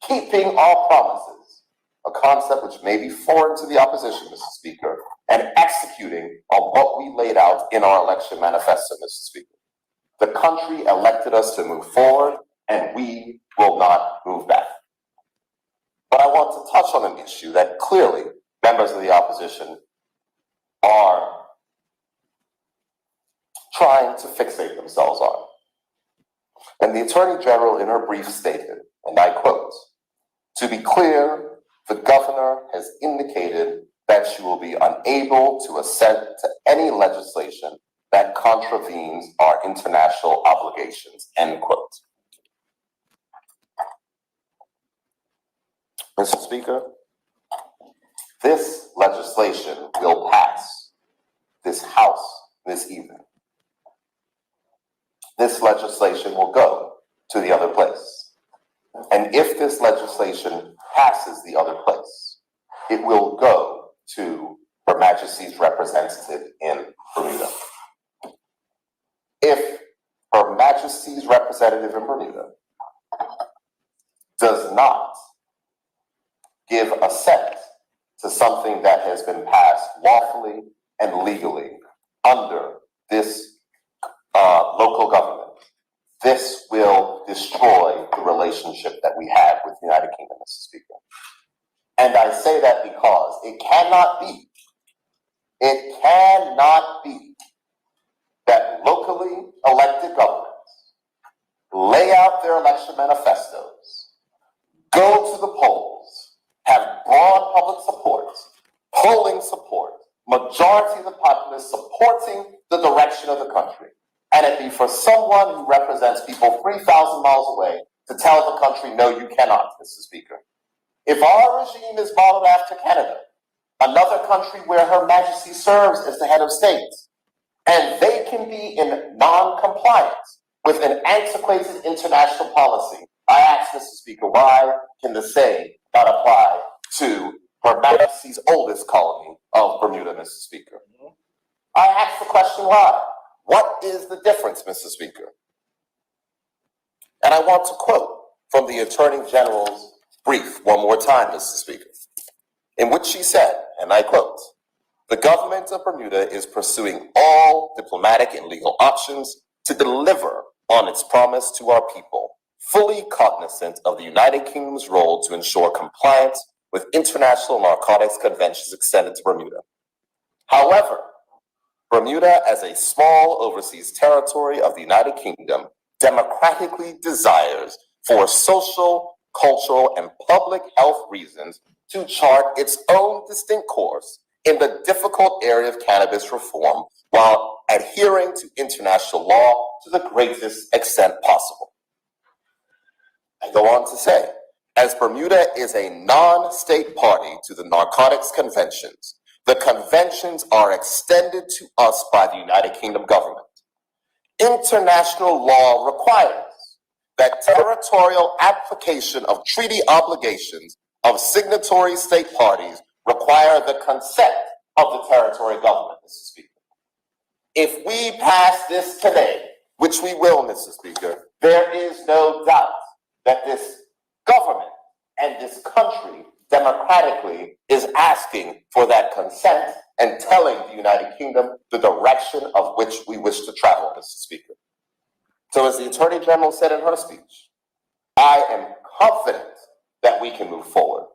keeping our promises, a concept which may be foreign to the opposition, Mr. Speaker, and executing on what we laid out in our election manifesto, Mr. Speaker. The country elected us to move forward, and we will not move back. But I want to touch on an issue that clearly members of the opposition are trying to fixate themselves on. And the Attorney General in her brief stated, and I quote, "To be clear, the governor has indicated that she will be unable to assent to any legislation that contravenes our international obligations," end quote. Mr. Speaker, this legislation will pass this House this evening. This legislation will go to the other place. And if this legislation passes the other place, it will go to Her Majesty's representative in Bermuda. If Her Majesty's representative in Bermuda does not give assent to something that has been passed lawfully and legally under this local government, this will destroy the relationship that we have with the United Kingdom, Mr. Speaker. And I say that because it cannot be that locally elected governments lay out their election manifestos, go to the polls, have broad public support, polling support, majority of the populace supporting the direction of the country, and it be for someone who represents people 3,000 miles away to tell the country, no, you cannot, Mr. Speaker. If our regime is modeled after Canada, another country where Her Majesty serves as the head of state, and they can be in non-compliance with an antiquated international policy, I ask, Mr. Speaker, why can the same not apply to Her Majesty's oldest colony of Bermuda, Mr. Speaker? I ask the question why. What is the difference, Mr. Speaker? And I want to quote from the Attorney General's brief one more time, Mr. Speaker, in which she said, and I quote, "The government of Bermuda is pursuing all diplomatic and legal options to deliver on its promise to our people, fully cognizant of the United Kingdom's role to ensure compliance with international narcotics conventions extended to Bermuda. However, Bermuda, as a small overseas territory of the United Kingdom, democratically desires, for social, cultural, and public health reasons, to chart its own distinct course in the difficult area of cannabis reform while adhering to international law to the greatest extent possible." I go on to say, as Bermuda is a non-state party to the narcotics conventions, the conventions are extended to us by the United Kingdom government. International law requires that territorial application of treaty obligations of signatory state parties require the consent of the territory government, Mr. Speaker. If we pass this today, which we will, Mr. Speaker, there is no doubt that this government and this country democratically is asking for that consent and telling the United Kingdom the direction of which we wish to travel, Mr. Speaker. So as the Attorney General said in her speech, I am confident that we can move forward.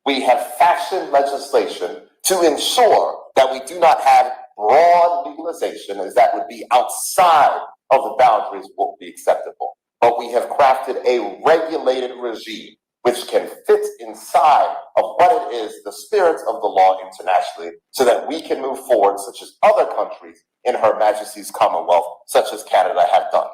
We have fashioned legislation to ensure that we do not have broad legalization, as that would be outside of the boundaries of what would be acceptable. But we have crafted a regulated regime which can fit inside of what it is, the spirit of the law internationally, so that we can move forward, such as other countries in Her Majesty's Commonwealth, such as Canada, have done.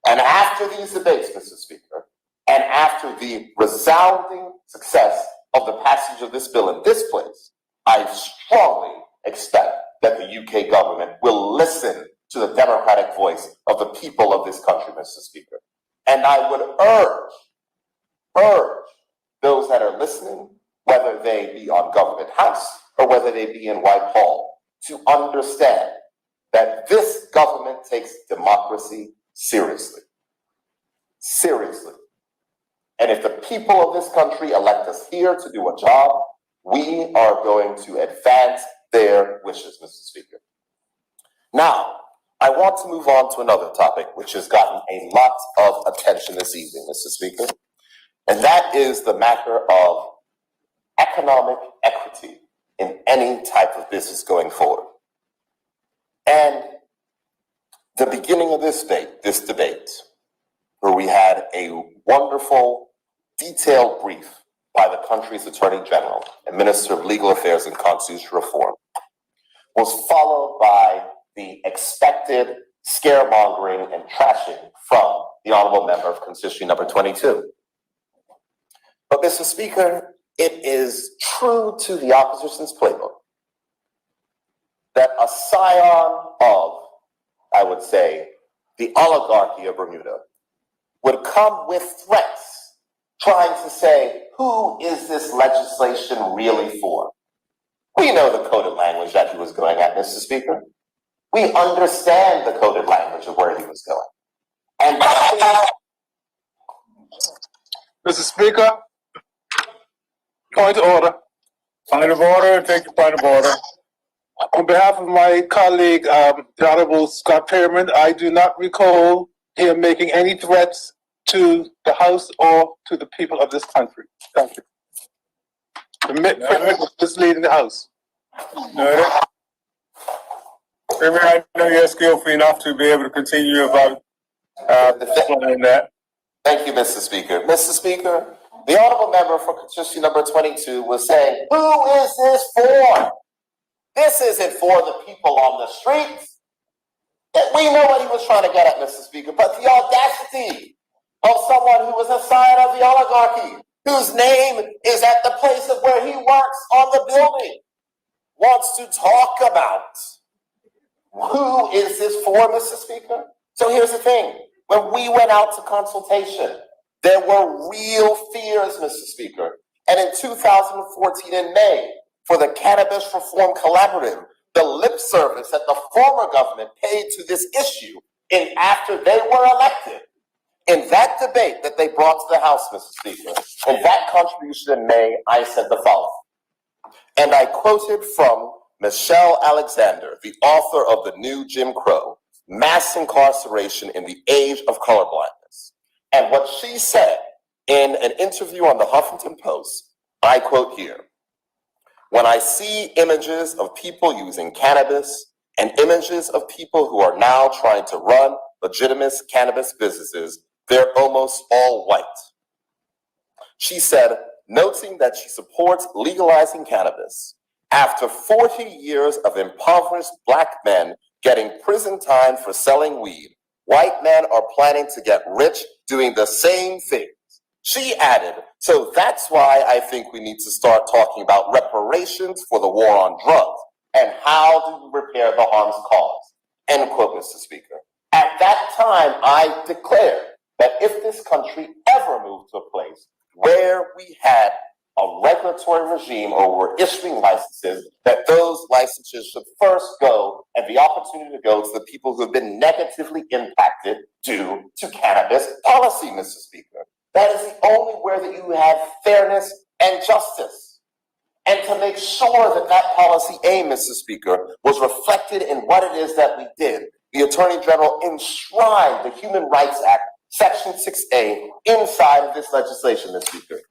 And after these debates, Mr. Speaker, and after the resounding success of the passage of this bill in this place, I strongly expect that the UK government will listen to the democratic voice of the people of this country, Mr. Speaker. And I would urge those that are listening, whether they be on Government House or whether they be in Whitehall, to understand that this government takes democracy seriously. Seriously. And if the people of this country elect us here to do a job, we are going to advance their wishes, Mr. Speaker. Now, I want to move on to another topic, which has gotten a lot of attention this evening, Mr. Speaker, and that is the matter of economic equity in any type of business going forward. And the beginning of this debate, where we had a wonderful, detailed brief by the country's Attorney General and Minister of Legal Affairs and Constitutional Reform, was followed by the expected scaremongering and trashing from the honorable member of constituency number 22. But Mr. Speaker, it is true to the opposition's playbook that a scion of, I would say, the oligarchy of Bermuda would come with threats trying to say, who is this legislation really for? We know the coded language that he was going at, Mr. Speaker. We understand the coded language of where he was going. And Mr. Speaker, point of order. Point of order, take your point of order. On behalf of my colleague, the Honorable Scott Pearman, I do not recall him making any threats to the House or to the people of this country. Thank you. The is leading the House. Pearman, I know you're skillful enough to be able to continue about that. Thank you, Mr. Speaker. Mr. Speaker, the honorable member for constituency number 22 was saying, who is this for? This isn't for the people on the streets. We know what he was trying to get at, Mr. Speaker, but the audacity of someone who was a scion of the oligarchy, whose name is at the place of where he works on the building, wants to talk about who is this for, Mr. Speaker? So here's the thing. When we went out to consultation, there were real fears, Mr. Speaker. And in 2014 in May, for the Cannabis Reform Collaborative, the lip service that the former government paid to this issue after they were elected, in that debate that they brought to the House, Mr. Speaker, in that contribution in May, I said the following. And I quoted from Michelle Alexander, the author of The New Jim Crow, Mass Incarceration in the Age of Colorblindness. And what she said in an interview on the Huffington Post, I quote here, when I see images of people using cannabis and images of people who are now trying to run legitimate cannabis businesses, they're almost all white. She said, noting that she supports legalizing cannabis, after 40 years of impoverished black men getting prison time for selling weed, white men are planning to get rich doing the same things. She added, so that's why I think we need to start talking about reparations for the war on drugs and how do we repair the harms caused. End quote, Mr. Speaker. At that time, I declared that if this country ever moved to a place where we had a regulatory regime or were issuing licenses, that those licenses should first go and the opportunity to go to the people who have been negatively impacted due to cannabis policy, Mr. Speaker. That is the only way that you have fairness and justice. And to make sure that that policy aim, Mr. Speaker, was reflected in what it is that we did, the Attorney General enshrined the Human Rights Act, Section 6A, inside of this legislation, Mr. Speaker.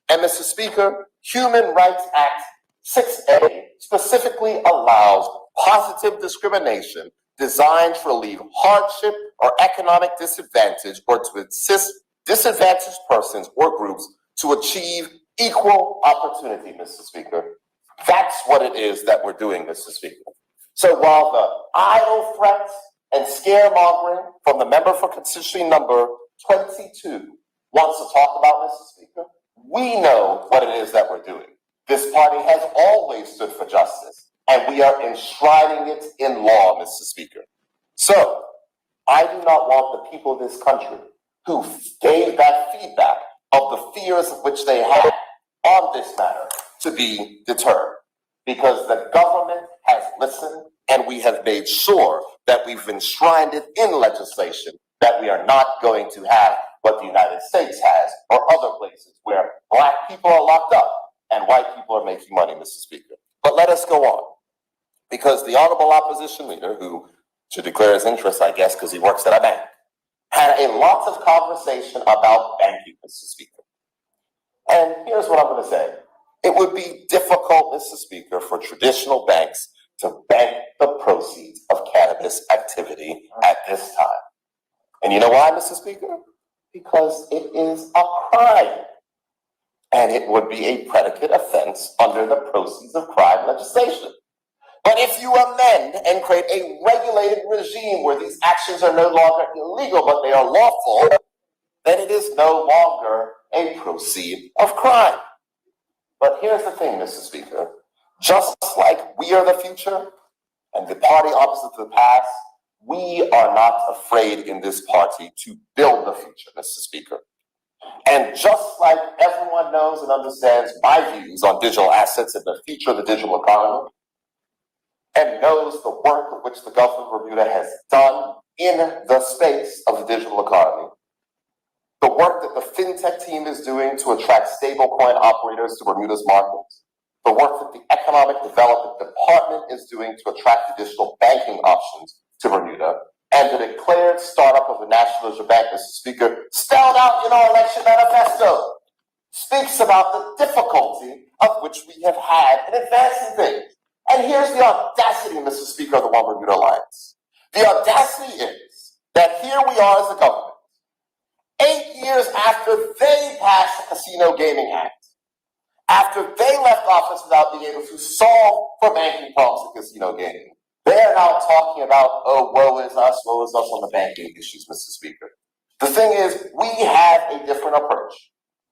And Mr. Speaker, Human Rights Act 6A specifically allows positive discrimination designed to relieve hardship or economic disadvantage or to assist disadvantaged persons or groups to achieve equal opportunity, Mr. Speaker. That's what it is that we're doing, Mr. Speaker. So while the idle threats and scaremongering from the member for constituency number 22 wants to talk about, Mr. Speaker, we know what it is that we're doing. This party has always stood for justice, and we are enshrining it in law, Mr. Speaker. So, I do not want the people of this country who gave that feedback of the fears of which they had on this matter to be deterred, because the government has listened, and we have made sure that we've enshrined it in legislation, that we are not going to have what the United States has or other places where black people are locked up and white people are making money, Mr. Speaker. But let us go on, because the honorable opposition leader, who to declare his interest, I guess, because he works at a bank, had a lot of conversation about banking, Mr. Speaker. And here's what I'm going to say. It would be difficult, Mr. Speaker, for traditional banks to bank the proceeds of cannabis activity at this time. And you know why, Mr. Speaker? Because it is a crime. And it would be a predicate offense under the proceeds of crime legislation. But if you amend and create a regulated regime where these actions are no longer illegal, but they are lawful, then it is no longer a proceed of crime. But here's the thing, Mr. Speaker. Just like we are the future and the party opposite to the past, we are not afraid in this party to build the future, Mr. Speaker. And just like everyone knows and understands my views on digital assets and the future of the digital economy, and knows the work of which the government of Bermuda has done in the space of the digital economy, the work that the fintech team is doing to attract stablecoin operators to Bermuda's markets, the work that the economic development department is doing to attract additional banking options to Bermuda, and the declared startup of the National Leisure Bank, Mr. Speaker, spelled out in our election manifesto, speaks about the difficulty of which we have had in advancing things. And here's the audacity, Mr. Speaker, of the One Bermuda Alliance. The audacity is that here we are as a government, 8 years after they passed the Casino Gaming Act, after they left office without being able to solve for banking problems in casino gaming. They're now talking about, oh, woe is us on the banking issues, Mr. Speaker. The thing is, we have a different approach.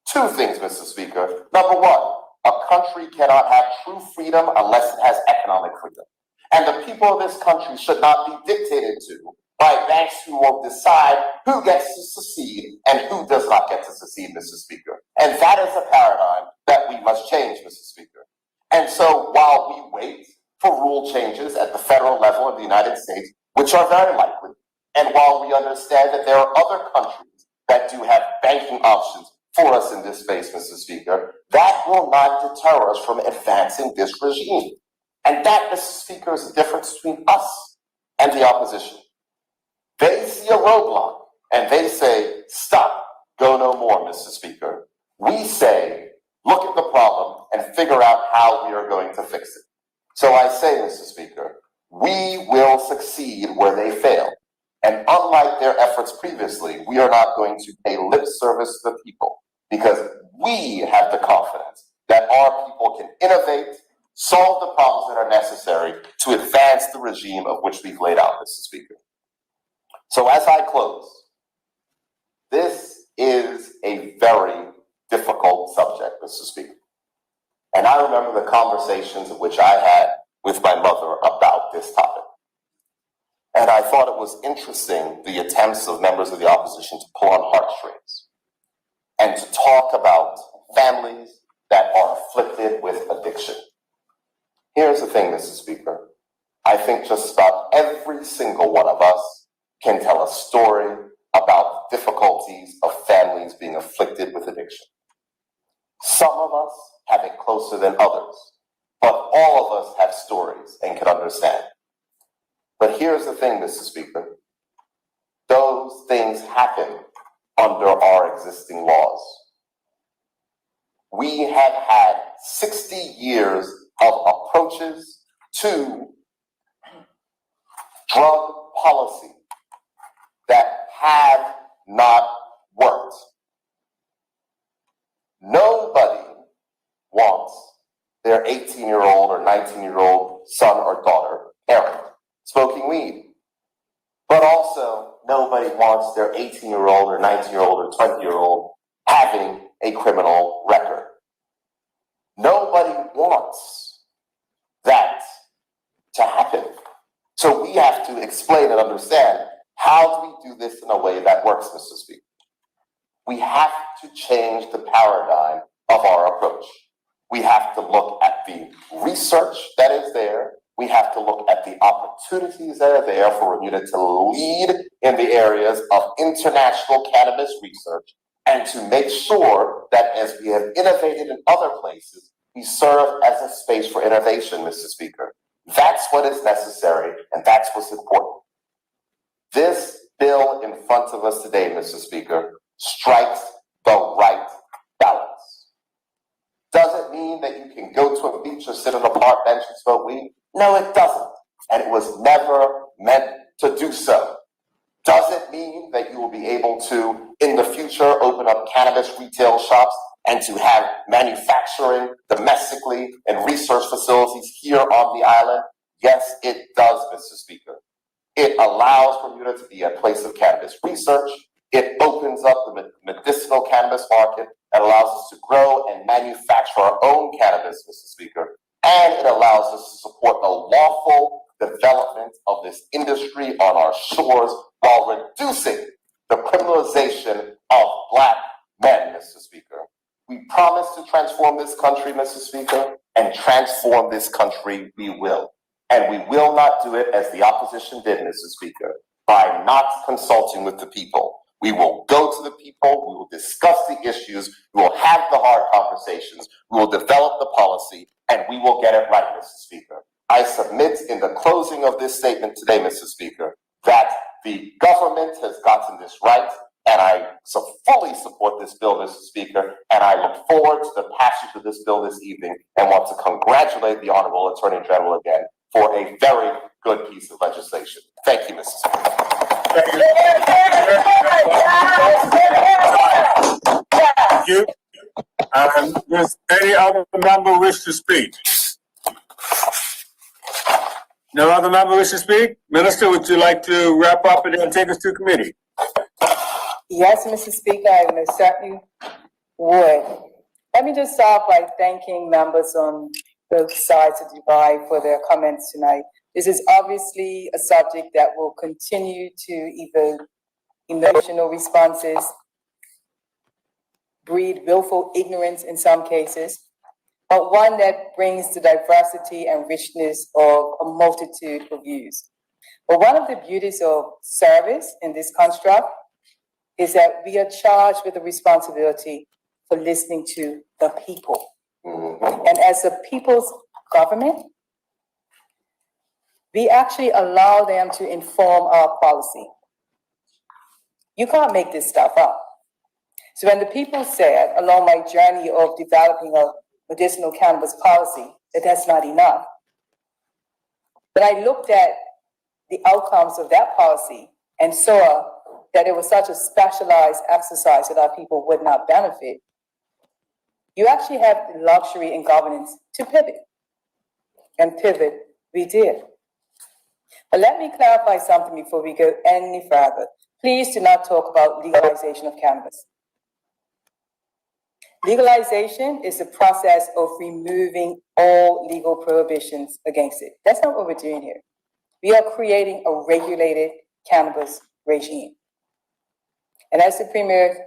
Two things, Mr. Speaker. Number one, a country cannot have true freedom unless it has economic freedom. And the people of this country should not be dictated to by banks who will decide who gets to secede and who does not get to secede, Mr. Speaker. And that is a paradigm that we must change, Mr. Speaker. And so while we wait for rule changes at the federal level of the United States, which are very likely, and while we understand that there are other countries that do have banking options for us in this space, Mr. Speaker, that will not deter us from advancing this regime. And that, Mr. Speaker, is the difference between us and the opposition. They see a roadblock and they say, stop, go no more, Mr. Speaker. We say, look at the problem and figure out how we are going to fix it. So I say, Mr. Speaker, we will succeed where they fail. And unlike their efforts previously, we are not going to pay lip service to the people because we have the confidence that our people can innovate, solve the problems that are necessary to advance the regime of which we've laid out, Mr. Speaker. So as I close, this is a very difficult subject, Mr. Speaker. And I remember the conversations in which I had with my mother about this topic. And I thought it was interesting the attempts of members of the opposition to pull on heartstrings and to talk about families that are afflicted with addiction. Here's the thing, Mr. Speaker. I think just about every single one of us can tell a story about the difficulties of families being afflicted with addiction. Some of us have it closer than others, but all of us have stories and can understand. But here's the thing, Mr. Speaker. Those things happen under our existing laws. We have had 60 years of approaches to drug policy that have not worked. Nobody wants their 18-year-old or 19-year-old son or daughter, parent, smoking weed. But also, nobody wants their 18-year-old or 19-year-old or 20-year-old having a criminal record. Nobody wants that to happen. So we have to explain and understand, how do we do this in a way that works, Mr. Speaker? We have to change the paradigm of our approach. We have to look at the research that is there. We have to look at the opportunities that are there for Bermuda to lead in the areas of international cannabis research and to make sure that as we have innovated in other places, we serve as a space for innovation, Mr. Speaker. That's what is necessary, and that's what's important. This bill in front of us today, Mr. Speaker, strikes the right balance. Does it mean that you can go to a beach or sit on a park bench and smoke weed? No, it doesn't. And it was never meant to do so. Does it mean that you will be able to, in the future, open up cannabis retail shops and to have manufacturing domestically and research facilities here on the island? Yes, it does, Mr. Speaker. It allows Bermuda to be a place of cannabis research. It opens up the medicinal cannabis market and allows us to grow and manufacture our own cannabis, Mr. Speaker. And it allows us to support the lawful development of this industry on our shores while reducing the criminalization of Black men, Mr. Speaker. We promise to transform this country, Mr. Speaker, and transform this country we will. And we will not do it as the opposition did, Mr. Speaker, by not consulting with the people. We will go to the people, we will discuss the issues, we will have the hard conversations, we will develop the policy, and we will get it right, Mr. Speaker. I submit in the closing of this statement today, Mr. Speaker, that the government has gotten this right, and I fully support this bill, Mr. Speaker, and I look forward to the passage of this bill this evening and want to congratulate the Honorable Attorney General again for a very good piece of legislation. Thank you, Mr. Speaker. Thank you. Does any other member wish to speak? No other member wish to speak? Minister, would you like to wrap up and then take us to committee? Yes, Mr. Speaker, I most certainly would. Let me just start by thanking members on both sides of the divide for their comments tonight. This is obviously a subject that will continue to evoke emotional responses, breed willful ignorance in some cases, but one that brings the diversity and richness of a multitude of views. But one of the beauties of service in this construct is that we are charged with the responsibility for listening to the people. And as the people's government, we actually allow them to inform our policy. You can't make this stuff up. So when the people said, along my journey of developing a medicinal cannabis policy, that that's not enough, but I looked at the outcomes of that policy and saw that it was such a specialized exercise that our people would not benefit. You actually have the luxury in governance to pivot. And pivot we did. But let me clarify something before we go any further. Please do not talk about legalization of cannabis. Legalization is the process of removing all legal prohibitions against it. That's not what we're doing here. We are creating a regulated cannabis regime. And as the Premier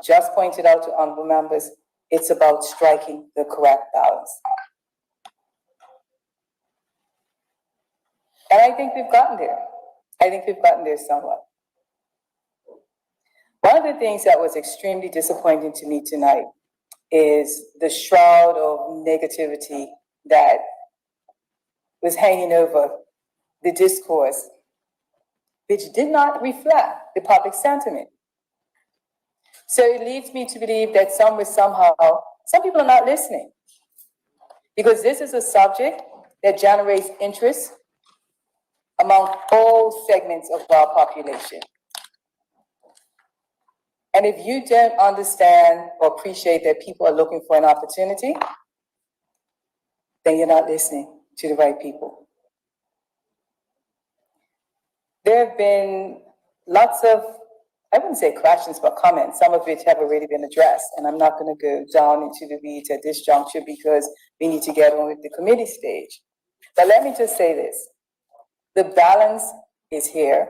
just pointed out to honorable members, it's about striking the correct balance. And I think we've gotten there. I think we've gotten there somewhat. One of the things that was extremely disappointing to me tonight is the shroud of negativity that was hanging over the discourse, which did not reflect the public sentiment. So it leads me to believe that some people are not listening, because this is a subject that generates interest among all segments of our population. And if you don't understand or appreciate that people are looking for an opportunity, then you're not listening to the right people. There have been lots of, I wouldn't say questions, but comments, some of which have already been addressed. And I'm not going to go down into the weeds at this juncture because we need to get on with the committee stage. But let me just say this. The balance is here.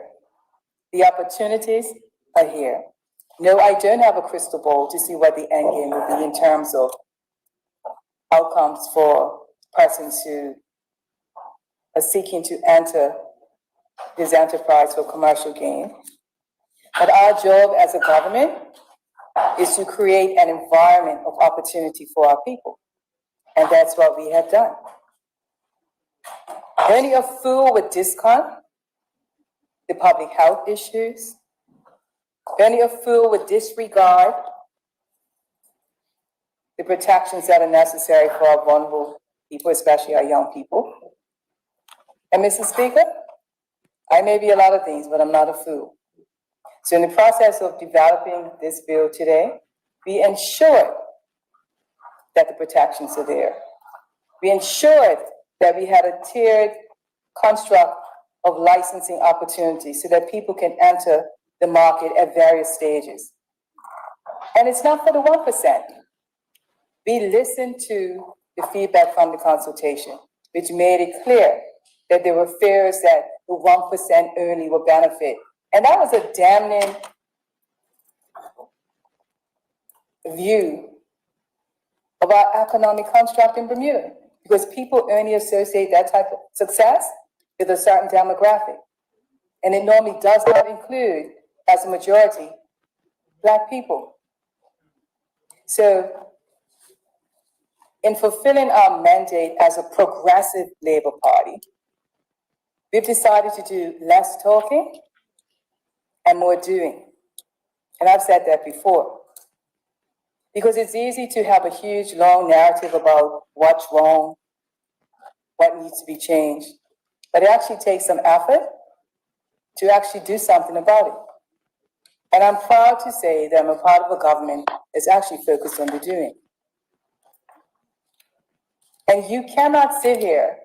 The opportunities are here. No, I don't have a crystal ball to see what the end game will be in terms of outcomes for persons who are seeking to enter this enterprise for commercial gain. But our job as a government is to create an environment of opportunity for our people. And that's what we have done. Only a fool would discount the public health issues. Only a fool would disregard the protections that are necessary for our vulnerable people, especially our young people. And Mr. Speaker, I may be a lot of things, but I'm not a fool. So in the process of developing this bill today, we ensured that the protections are there. We ensured that we had a tiered construct of licensing opportunities so that people can enter the market at various stages. And it's not for the 1%. We listened to the feedback from the consultation, which made it clear that there were fears that the 1% only would benefit. And that was a damning view of our economic construct in Bermuda, because people only associate that type of success with a certain demographic. And it normally does not include, as a majority, Black people. So, in fulfilling our mandate as a progressive Labour Party, we've decided to do less talking and more doing. And I've said that before. Because it's easy to have a huge, long narrative about what's wrong, what needs to be changed. But it actually takes some effort to actually do something about it. And I'm proud to say that I'm a part of a government that's actually focused on the doing. And you cannot sit here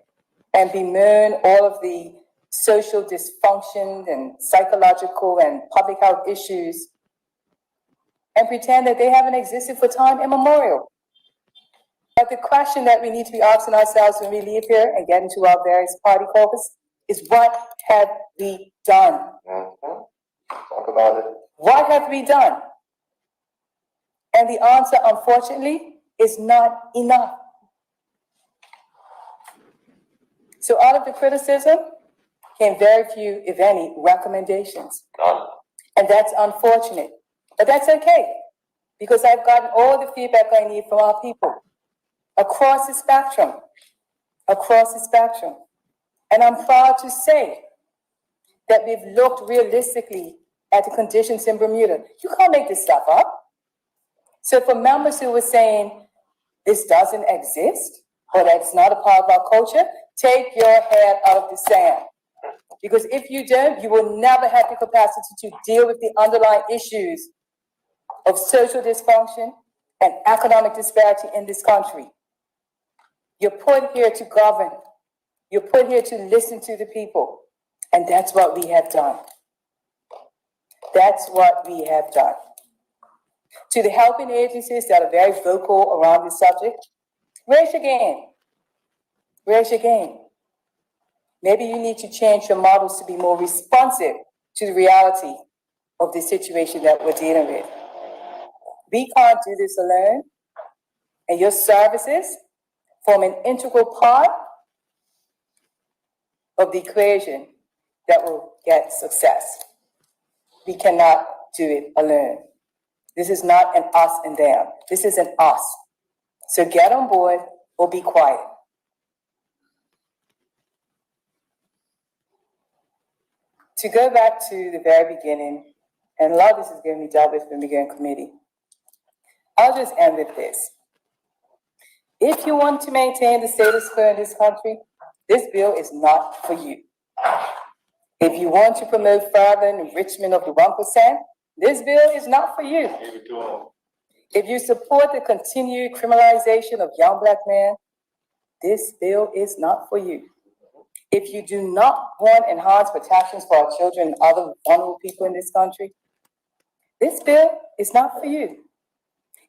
and bemoan all of the social dysfunction and psychological and public health issues and pretend that they haven't existed for time immemorial. But the question that we need to be asking ourselves when we leave here and get into our various party caucus is, what have we done? Talk about it. What have we done? And the answer, unfortunately, is not enough. So out of the criticism came very few, if any, recommendations. And that's unfortunate. But that's okay, because I've gotten all the feedback I need from our people across the spectrum, And I'm proud to say that we've looked realistically at the conditions in Bermuda. You can't make this stuff up. So for members who were saying this doesn't exist, or that's not a part of our culture, take your head out of the sand. Because if you don't, you will never have the capacity to deal with the underlying issues of social dysfunction and economic disparity in this country. You're put here to govern. You're put here to listen to the people. And that's what we have done. That's what we have done. To the helping agencies that are very vocal around this subject, raise your game. Raise your game. Maybe you need to change your models to be more responsive to the reality of the situation that we're dealing with. We can't do this alone, and your services form an integral part of the equation that will get success. We cannot do it alone. This is not an us and them. This is an us. So get on board or be quiet. To go back to the very beginning, and a lot of this is going to be dealt with when we go in committee, I'll just end with this. If you want to maintain the status quo in this country, this bill is not for you. If you want to promote further enrichment of the 1%, this bill is not for you. If you support the continued criminalization of young Black men, this bill is not for you. If you do not want enhanced protections for our children and other vulnerable people in this country, this bill is not for you.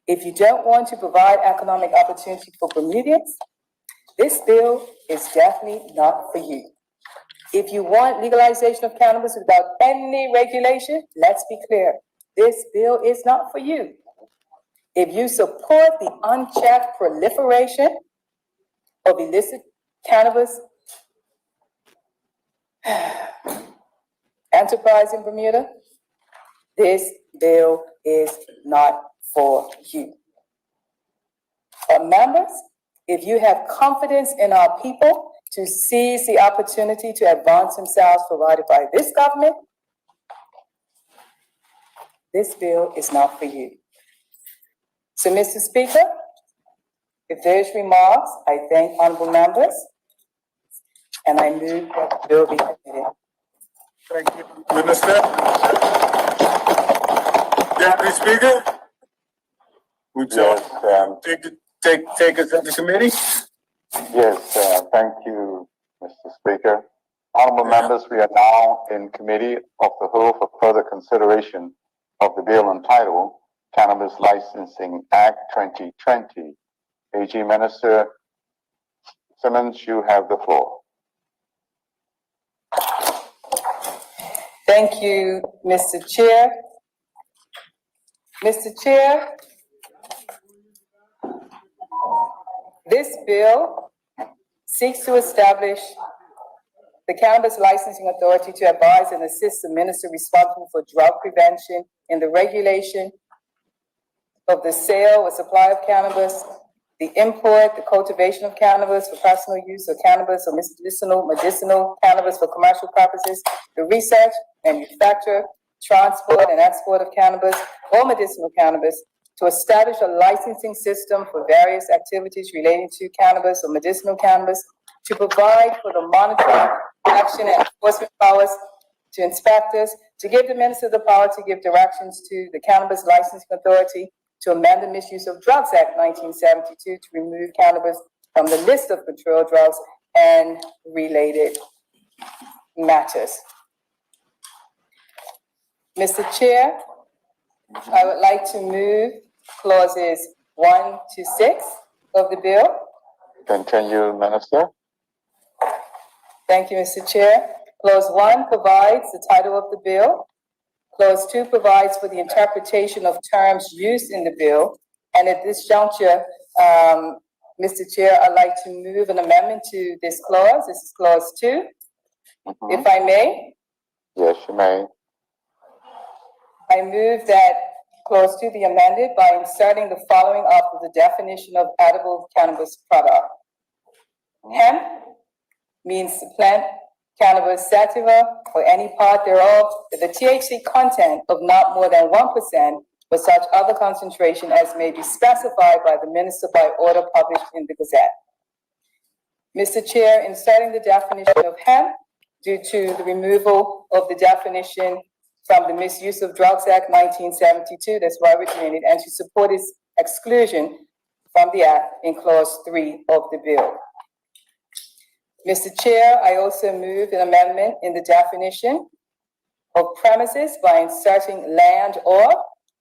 If you don't want to provide economic opportunity for Bermudians, this bill is definitely not for you. If you want legalization of cannabis without any regulation, let's be clear, this bill is not for you. If you support the unchecked proliferation of illicit cannabis enterprise in Bermuda, this bill is not for you. But members, if you have confidence in our people to seize the opportunity to advance themselves provided by this government this bill is not for you. So, Mr. Speaker, if there's remarks, I thank honorable members, and I move that the bill be submitted. Thank you, Minister. Deputy Speaker, would you take us to the committee? Yes, thank you, Mr. Speaker. Honorable members, we are now in committee of the whole for further consideration of the bill entitled Cannabis Licensing Act 2020. AG Minister Simmons, you have the floor. Thank you, Mr. Chair. Mr. Chair, this bill seeks to establish the Cannabis Licensing Authority to advise and assist the minister responsible for drug prevention in the regulation of the sale or supply of cannabis, the import, the cultivation of cannabis for personal use or cannabis or medicinal cannabis for commercial purposes, the research, manufacture, transport, and export of cannabis or medicinal cannabis, to establish a licensing system for various activities relating to cannabis or medicinal cannabis, to provide for the monitoring, action, and enforcement powers to inspectors, to give the minister the power to give directions to the Cannabis Licensing Authority, to amend the Misuse of Drugs Act 1972 to remove cannabis from the list of controlled drugs and related matters. Mr. Chair, I would like to move clauses 1 to 6 of the bill. Continue, Minister. Thank you, Mr. Chair. Clause 1 provides the title of the bill. Clause 2 provides for the interpretation of terms used in the bill. And at this juncture, Mr. Chair, I'd like to move an amendment to this clause. This is clause 2. If I may. Yes, you may. I move that clause 2 be amended by inserting the following after the definition of edible cannabis product. Hemp means the plant cannabis sativa or any part thereof with a THC content of not more than 1% or such other concentration as may be specified by the minister by order published in the Gazette. Mr. Chair, inserting the definition of hemp due to the removal of the definition from the Misuse of Drugs Act 1972, that's why originated, and to support its exclusion from the act in clause 3 of the bill. Mr. Chair, I also move an amendment in the definition of premises by inserting land or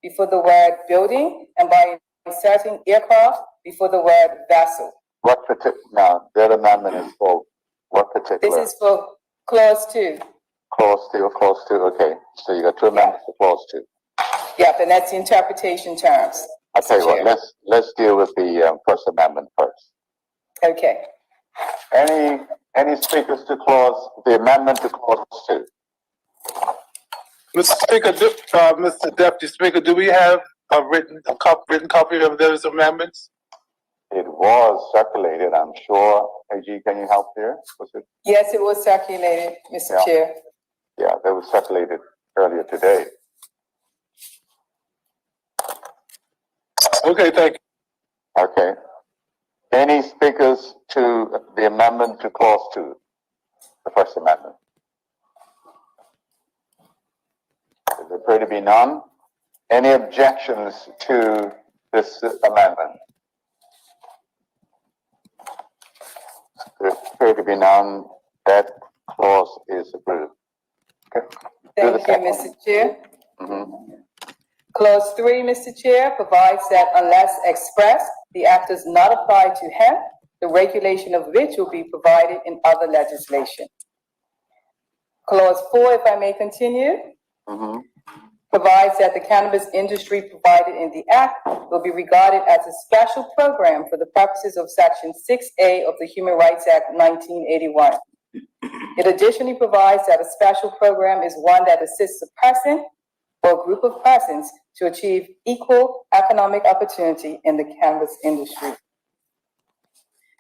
before the word building and by inserting aircraft before the word vessel. What particular, now, that amendment is for what particular? This is for clause 2. Clause 2, clause 2, okay. So you got two amendments for clause 2. Yep, and that's the interpretation terms. I tell you what, let's deal with the First Amendment first. Okay. Any speakers to clause, the amendment to clause 2? Mr. Speaker, Mr. Deputy Speaker, do we have a written copy of those amendments? It was circulated, I'm sure. AG, can you help here? Was it? Yes, it was circulated, Mr. Chair. Yeah, that was circulated earlier today. Okay, thank you. Okay. Any speakers to the amendment to clause 2, the First Amendment? There appear to be none. Any objections to this amendment? There appear to be none. That clause is approved. Okay. Thank you, Mr. Chair. Mm-hmm. Clause 3, Mr. Chair, provides that unless expressed, the act does not apply to hemp, the regulation of which will be provided in other legislation. Clause 4, if I may continue, provides that the cannabis industry provided in the act will be regarded as a special program for the purposes of Section 6A of the Human Rights Act 1981. It additionally provides that a special program is one that assists a person or a group of persons to achieve equal economic opportunity in the cannabis industry.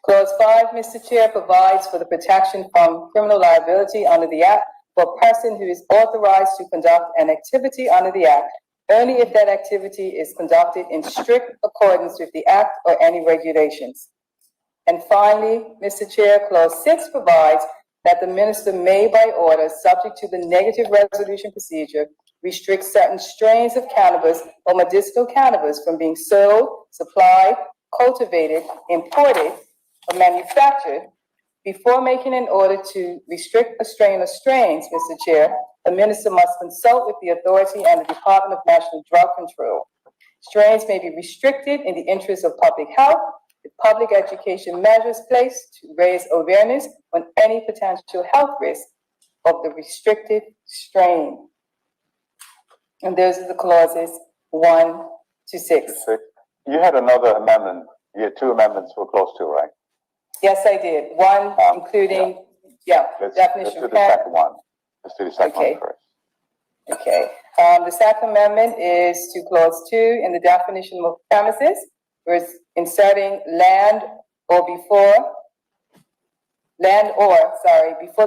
Clause 5, Mr. Chair, provides for the protection from criminal liability under the Act for a person who is authorized to conduct an activity under the Act only if that activity is conducted in strict accordance with the Act or any regulations. And finally, Mr. Chair, Clause 6 provides that the minister may, by order, subject to the negative resolution procedure, restrict certain strains of cannabis or medicinal cannabis from being sold, supplied, cultivated, imported, or manufactured. Before making an order to restrict a strain or strains, Mr. Chair, the minister must consult with the authority and the Department of National Drug Control. Strains may be restricted in the interest of public health, with public education measures placed to raise awareness on any potential health risk of the restricted strain. And those are the clauses 1 to 6. You had another amendment. You had two amendments for clause 2, right? Yes, I did. One, including, definition. Let's do the second one. Let's do the second one first. Okay. The second amendment is to clause 2 in the definition of premises. We're inserting land or before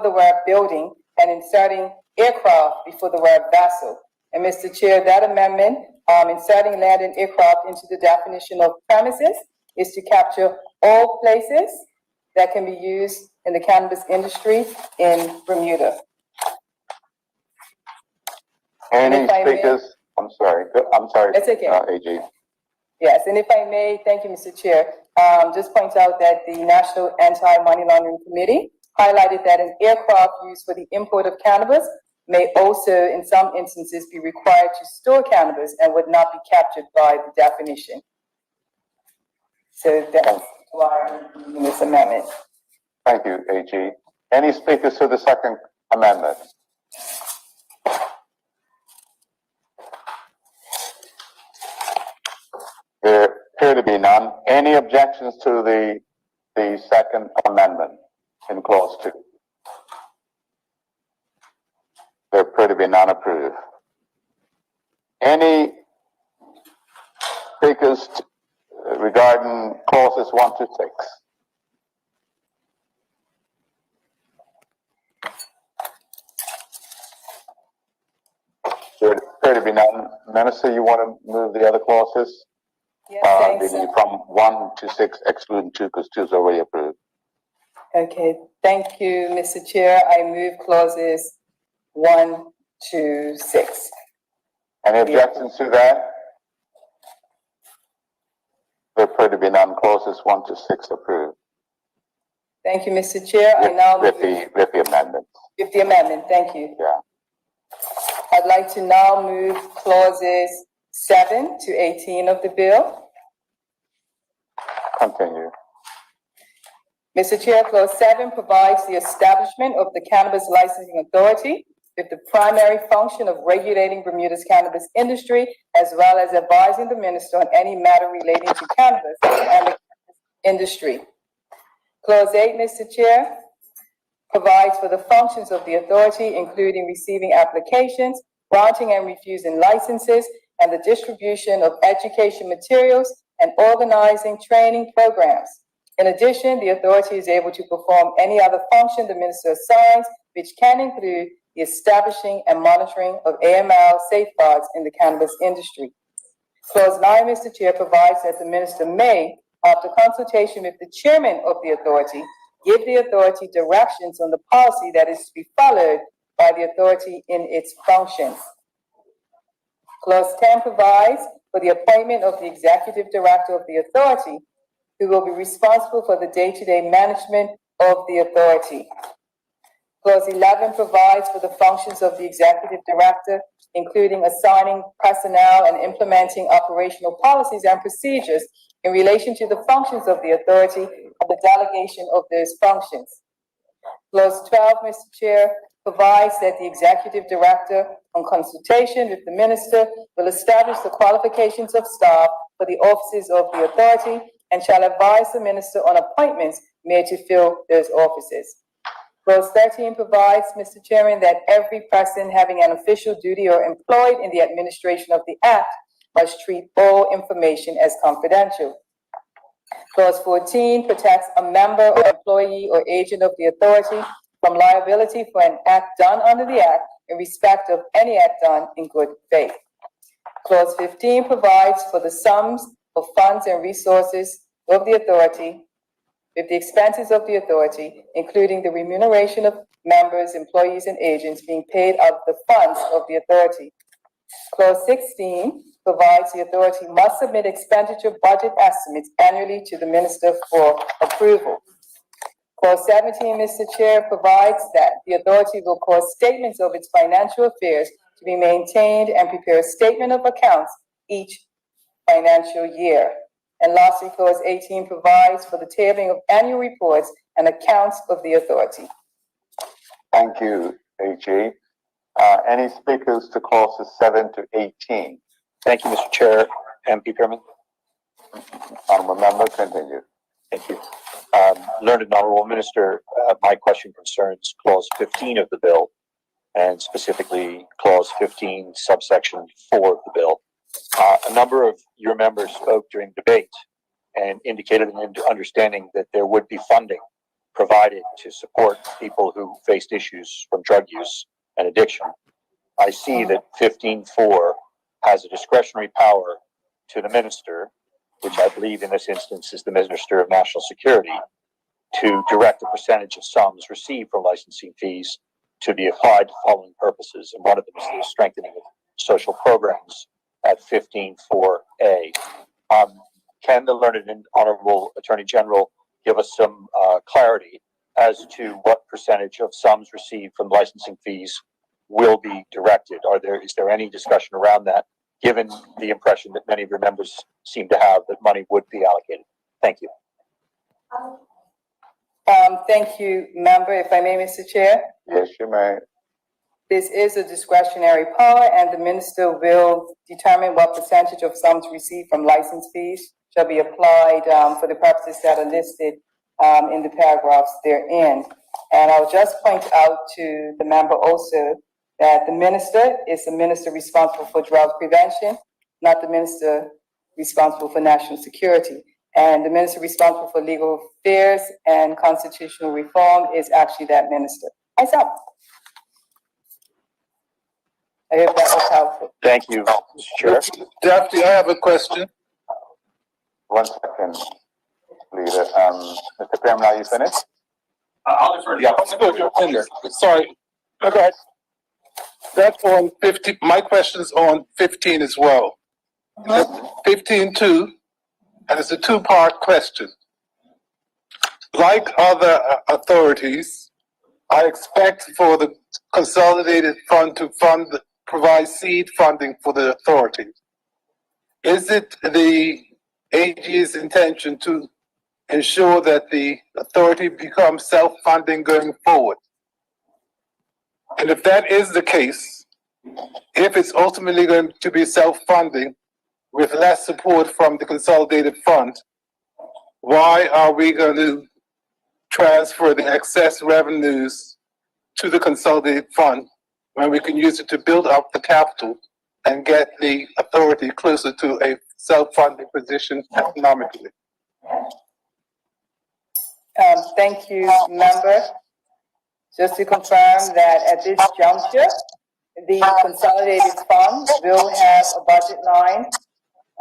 the word building, and inserting aircraft before the word vessel. And Mr. Chair, that amendment, inserting land and aircraft into the definition of premises, is to capture all places that can be used in the cannabis industry in Bermuda. Any speakers? I'm sorry. That's okay. AG. Yes, and if I may, thank you, Mr. Chair, just point out that the National Anti-Money Laundering Committee highlighted that an aircraft used for the import of cannabis may also, in some instances, be required to store cannabis and would not be captured by the definition. So that's why I'm using this amendment. Thank you, AG. Any speakers to the second amendment? There appear to be none. Any objections to the second amendment in clause 2? There appear to be none approved. Any speakers regarding clauses 1 to 6? There appear to be none. Minister, you want to move the other clauses? Yes, thanks. From 1 to 6, excluding 2, because 2 is already approved. Okay, thank you, Mr. Chair. I move clauses 1 to 6. Any objections to that? There appear to be none. Clauses 1 to 6 approved. Thank you, Mr. Chair. I now with the amendments. With the amendment, thank you. Yeah. I'd like to now move clauses 7 to 18 of the bill. Continue. Mr. Chair, clause 7 provides the establishment of the Cannabis Licensing Authority with the primary function of regulating Bermuda's cannabis industry, as well as advising the minister on any matter relating to cannabis and the cannabis industry. Clause 8, Mr. Chair, provides for the functions of the authority, including receiving applications, granting and refusing licenses, and the distribution of education materials and organizing training programs. In addition, the authority is able to perform any other function the minister assigns, which can include the establishing and monitoring of AML safeguards in the cannabis industry. Clause 9, Mr. Chair, provides that the minister may, after consultation with the chairman of the authority, give the authority directions on the policy that is to be followed by the authority in its functions. Clause 10 provides for the appointment of the executive director of the authority, who will be responsible for the day-to-day management of the authority. Clause 11 provides for the functions of the executive director, including assigning personnel and implementing operational policies and procedures in relation to the functions of the authority and the delegation of those functions. Clause 12, Mr. Chair, provides that the executive director, on consultation with the minister, will establish the qualifications of staff for the offices of the authority and shall advise the minister on appointments made to fill those offices. Clause 13 provides, Mr. Chairman, that every person having an official duty or employed in the administration of the Act must treat all information as confidential. Clause 14 protects a member or employee or agent of the authority from liability for an act done under the Act in respect of any act done in good faith. Clause 15 provides for the sums of funds and resources of the authority, with the expenses of the authority, including the remuneration of members, employees, and agents being paid out of the funds of the authority. Clause 16 provides the authority must submit expenditure budget estimates annually to the minister for approval. Clause 17, Mr. Chair, provides that the authority will cause statements of its financial affairs to be maintained and prepare a statement of accounts each financial year. And lastly, Clause 18 provides for the tabling of annual reports and accounts of the authority. Thank you, AG. Any speakers to clauses 7 to 18? Thank you, Mr. Chair. MP Chairman. Honourable member, continue. Thank you. Learned and Honourable Minister, my question concerns Clause 15 of the bill, and specifically Clause 15, subsection 4 of the bill. A number of your members spoke during debate and indicated an understanding that there would be funding provided to support people who faced issues from drug use and addiction. I see that 15.4 has a discretionary power to the minister, which I believe in this instance is the Minister of National Security, to direct a percentage of sums received from licensing fees to be applied to following purposes. And one of them is the strengthening of social programs at 15.4a. Can the learned and honorable Attorney General give us some clarity as to what percentage of sums received from licensing fees will be directed? Is there any discussion around that, given the impression that many of your members seem to have that money would be allocated? Thank you. Thank you, member. If I may, Mr. Chair. Yes, you may. This is a discretionary power, and the minister will determine what percentage of sums received from license fees shall be applied for the purposes that are listed in the paragraphs therein. And I'll just point out to the member also that the minister is the minister responsible for drug prevention, not the minister responsible for national security. And the minister responsible for legal affairs and constitutional reform is actually that minister. Myself. I hope that was helpful. Thank you, Mr. Chair. Deputy, I have a question. 1 second, leader. Mr. Chairman, are you finished? I'll defer to you. Sorry. Go ahead. That's on 15. My question's on 15 as well. 15.2, and it's a two-part question. Like other authorities, I expect for the consolidated fund to provide seed funding for the authority. Is it the AG's intention to ensure that the authority becomes self-funding going forward? And if that is the case, if it's ultimately going to be self-funding with less support from the consolidated fund, why are we going to transfer the excess revenues to the consolidated fund when we can use it to build up the capital and get the authority closer to a self-funding position economically? Thank you, member. Just to confirm that at this juncture, the consolidated fund will have a budget line.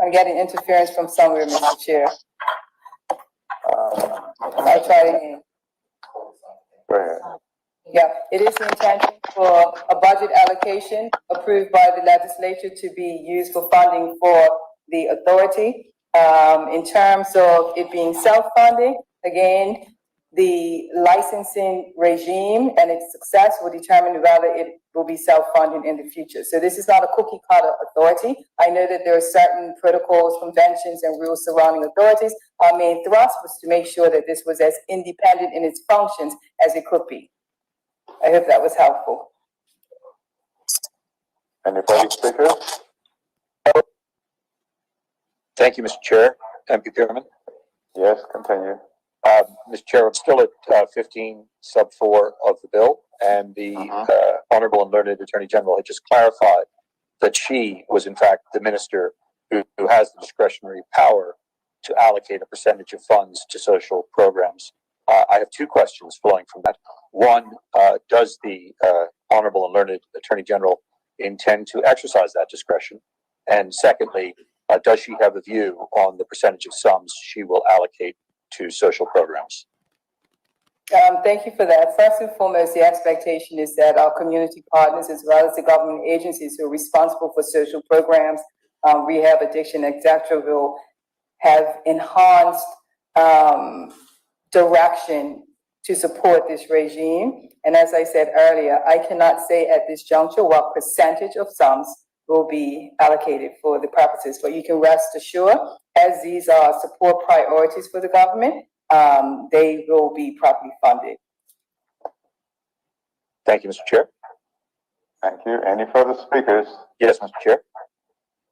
I'm getting interference from somewhere, Mr. Chair. I'll try it again. Go ahead. Yeah, it is the intention for a budget allocation approved by the legislature to be used for funding for the authority. In terms of it being self-funding, again, the licensing regime and its success will determine whether it will be self-funding in the future. So this is not a cookie cutter authority. I know that there are certain protocols, conventions, and rules surrounding authorities. Our main thrust was to make sure that this was as independent in its functions as it could be. I hope that was helpful. Any further speakers? Thank you, Mr. Chair. MP Chairman. Yes, continue. Mr. Chair, I'm still at 15 sub 4 of the bill, and the Honorable and Learned Attorney General had just clarified that she was in fact the minister who has the discretionary power to allocate a percentage of funds to social programs. I have two questions flowing from that. One, does the Honorable and Learned Attorney General intend to exercise that discretion? And secondly, does she have a view on the percentage of sums she will allocate to social programs? Thank you for that. First and foremost, the expectation is that our community partners, as well as the government agencies who are responsible for social programs, rehab, addiction, etc., will have enhanced direction to support this regime. And as I said earlier, I cannot say at this juncture what percentage of sums will be allocated for the purposes, but you can rest assured, as these are support priorities for the government, they will be properly funded. Thank you, Mr. Chair. Thank you. Any further speakers? Yes, Mr. Chair.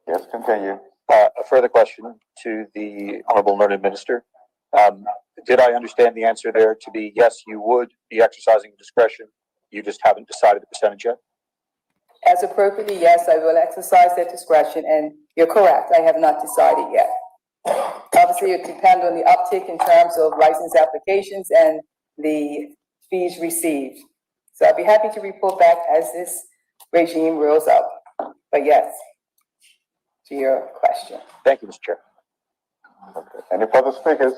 Yes, continue. A further question to the Honorable Learned Minister. Did I understand the answer there to be yes, you would be exercising discretion, you just haven't decided the percentage yet? As appropriately, yes, I will exercise that discretion, and you're correct, I have not decided yet. Obviously, it depends on the uptick in terms of license applications and the fees received. So I'll be happy to report back as this regime rolls out. But yes, to your question. Thank you, Mr. Chair. Okay. Any further speakers?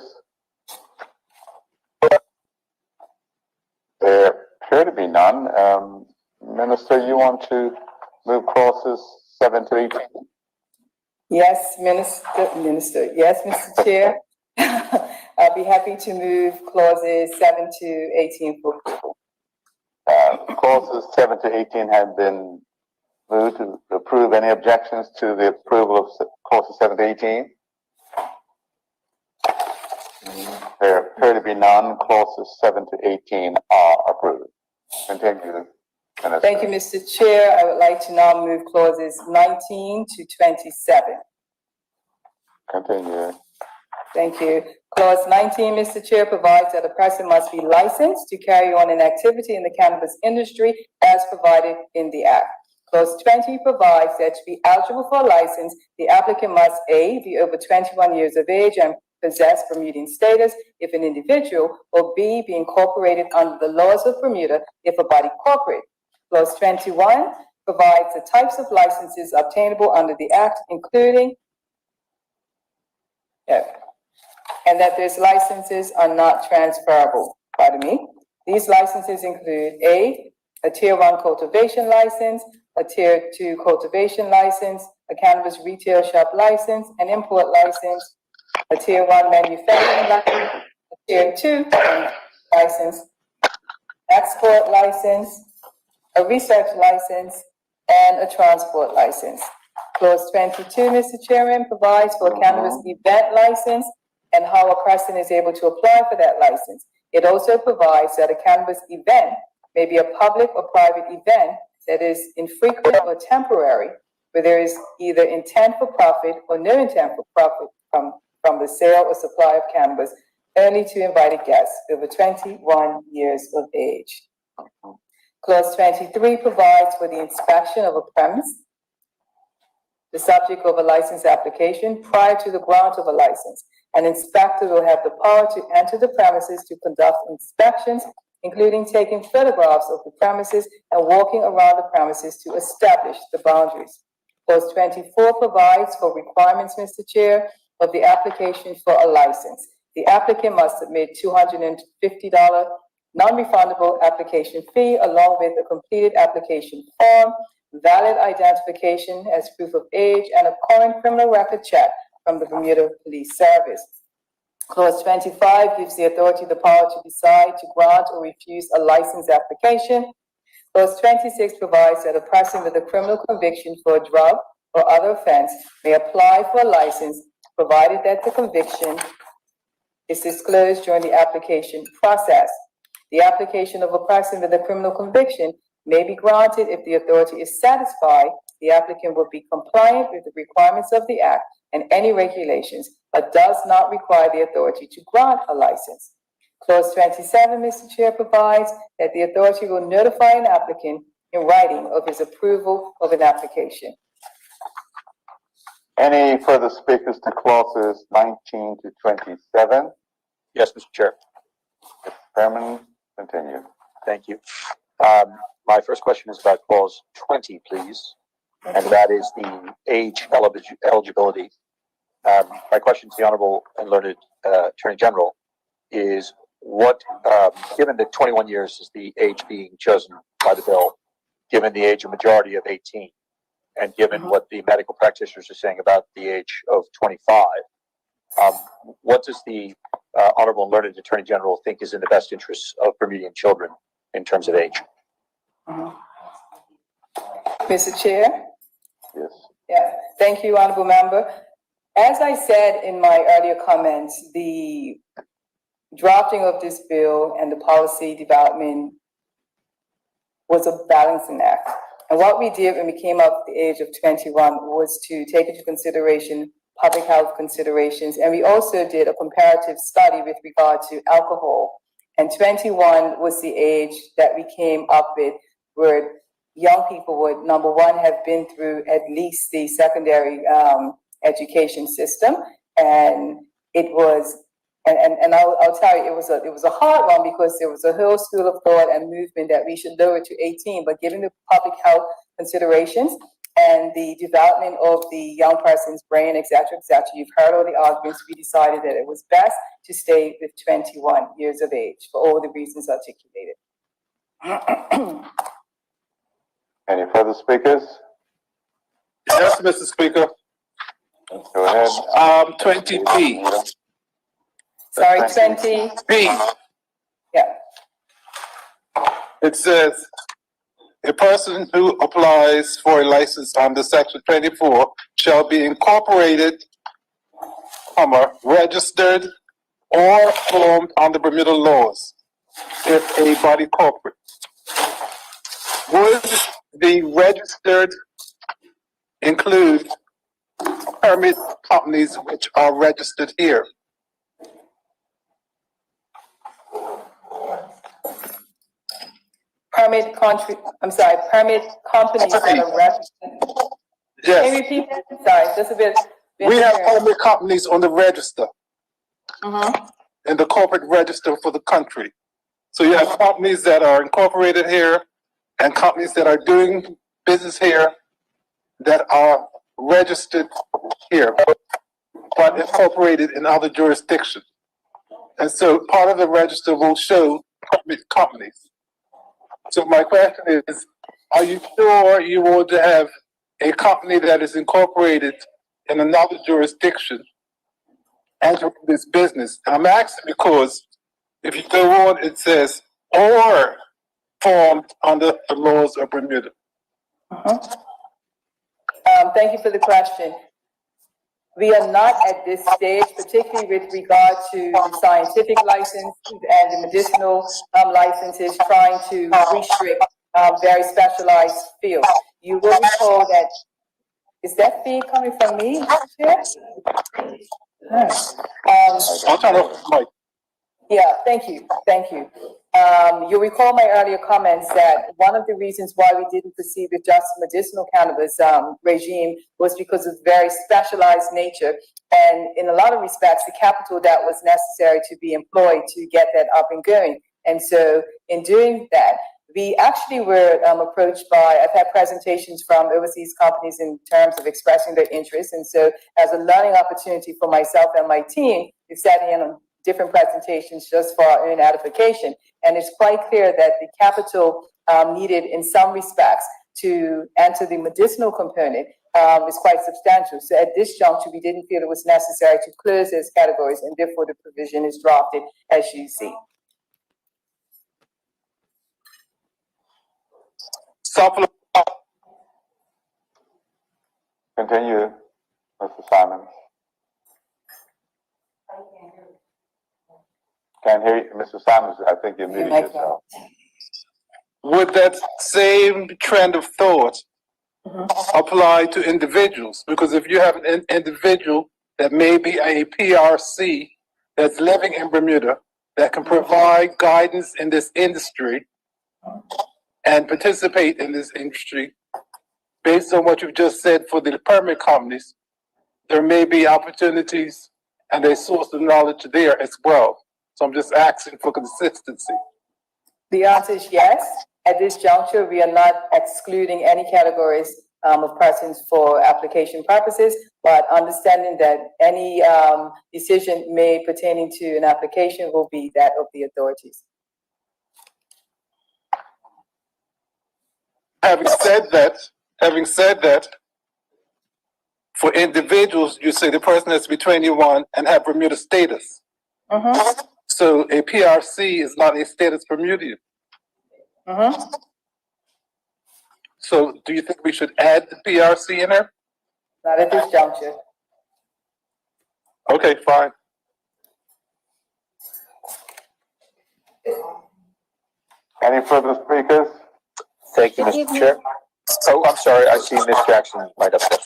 There appear to be none. Minister, you want to move clauses 7 to 18? Yes, Minister. Yes, Mr. Chair. I'll be happy to move clauses 7 to 18 for approval. Clauses 7 to 18 have been moved to approve. Any objections to the approval of clauses 7 to 18? There appear to be none. Clauses 7 to 18 are approved. Continue. Minister. Thank you, Mr. Chair. I would like to now move clauses 19 to 27. Continue. Thank you. Clause 19, Mr. Chair, provides that a person must be licensed to carry on an activity in the cannabis industry as provided in the Act. Clause 20 provides that to be eligible for a license, the applicant must A, be over 21 years of age and possess Bermudian status if an individual, or B, be incorporated under the laws of Bermuda if a body corporate. Clause 21 provides the types of licenses obtainable under the Act, including and that these licenses are not transferable. Pardon me. These licenses include A, Tier 1 cultivation license, a Tier 2 cultivation license, a cannabis retail shop license, an import license, a Tier 1 manufacturing license, a Tier 2 license, export license, a research license, and a transport license. Clause 22, Mr. Chairman, provides for a cannabis event license and how a person is able to apply for that license. It also provides that a cannabis event may be a public or private event that is infrequent or temporary, where there is either intent for profit or no intent for profit from the sale or supply of cannabis, only to invited guests over 21 years of age. Clause 23 provides for the inspection of a premise, the subject of a license application, prior to the grant of a license. An inspector will have the power to enter the premises to conduct inspections, including taking photographs of the premises and walking around the premises to establish the boundaries. Clause 24 provides for requirements, Mr. Chair, of the application for a license. The applicant must submit $250 non-refundable application fee along with a completed application form, valid identification as proof of age, and a current criminal record check from the Bermuda Police Service. Clause 25 gives the authority the power to decide to grant or refuse a license application. Clause 26 provides that a person with a criminal conviction for a drug or other offense may apply for a license, provided that the conviction is disclosed during the application process. The application of a person with a criminal conviction may be granted if the authority is satisfied the applicant will be compliant with the requirements of the Act and any regulations, but does not require the authority to grant a license. Clause 27, Mr. Chair, provides that the authority will notify an applicant in writing of his approval of an application. Any further speakers to clauses 19 to 27? Yes, Mr. Chair. Mr. Chairman, continue. Thank you. My first question is about clause 20, please. and that is the age eligibility. My question to the Honorable and Learned Attorney General is what, given that 21 years is the age being chosen by the bill, given the age of majority of 18, and given what the medical practitioners are saying about the age of 25, what does the Honorable and Learned Attorney General think is in the best interests of Bermudian children in terms of age? Mr. Chair? Yes. Yeah, thank you, Honorable Member. As I said in my earlier comments, the drafting of this bill and the policy development was a balancing act. And what we did when we came up with the age of 21 was to take into consideration public health considerations. And we also did a comparative study with regard to alcohol. And 21 was the age that we came up with where young people would, number one, have been through at least the secondary education system. And it was, and I'll tell you, it was a hard one because there was a whole school of thought and movement that we should lower it to 18, but given the public health considerations and the development of the young person's brain, et cetera, you've heard all the arguments, we decided that it was best to stay with 21 years of age for all the reasons articulated. Any further speakers? Yes, Mr. Speaker. Go ahead. 20B. Sorry, 20. B. Yeah. It says, a person who applies for a license under Section 24 shall be incorporated, registered, or formed under Bermuda laws, if a body corporate. Would the registered include permit companies which are registered here? Permit companies that are registered. Yes. Can you repeat that? Sorry, just a bit. We have permit companies on the register, in the corporate register for the country. So you have companies that are incorporated here and companies that are doing business here that are registered here, but incorporated in other jurisdictions. And so part of the register will show permit companies. So my question is, are you sure you want to have a company that is incorporated in another jurisdiction enter this business? And I'm asking because if you go on, it says, or formed under the laws of Bermuda. Thank you for the question. We are not at this stage, particularly with regard to the scientific license and the medicinal licenses, trying to restrict very specialized fields. You will recall that, is that feed coming from me? I'll turn off the mic. Yeah, thank you. You'll recall my earlier comments that one of the reasons why we didn't proceed with just medicinal cannabis regime was because of very specialized nature. And in a lot of respects, the capital that was necessary to be employed to get that up and going. And so in doing that, we actually were approached by, I've had presentations from overseas companies in terms of expressing their interest. And so as a learning opportunity for myself and my team, we've sat in on different presentations just for our own edification. And it's quite clear that the capital needed in some respects to enter the medicinal component is quite substantial. So at this juncture, we didn't feel it was necessary to close those categories, and therefore the provision is drafted as you see. Continue, Mr. Simon. Can't hear you, Mr. Simons. I think you muted yourself. Would that same trend of thought apply to individuals? Because if you have an individual that may be a PRC that's living in Bermuda that can provide guidance in this industry and participate in this industry, based on what you've just said for the permit companies, there may be opportunities and a source of knowledge there as well. So I'm just asking for consistency. The answer is yes. At this juncture, we are not excluding any categories of persons for application purposes, but understanding that any decision made pertaining to an application will be that of the authorities. Having said that, for individuals, you say the person has to be 21 and have Bermuda status. So a PRC is not a status Bermudian. So do you think we should add the PRC in there? Not at this juncture. Okay, fine. Any further speakers? Thank you, Mr. Chair. Oh, I'm sorry, I see Ms. Jackson right up there.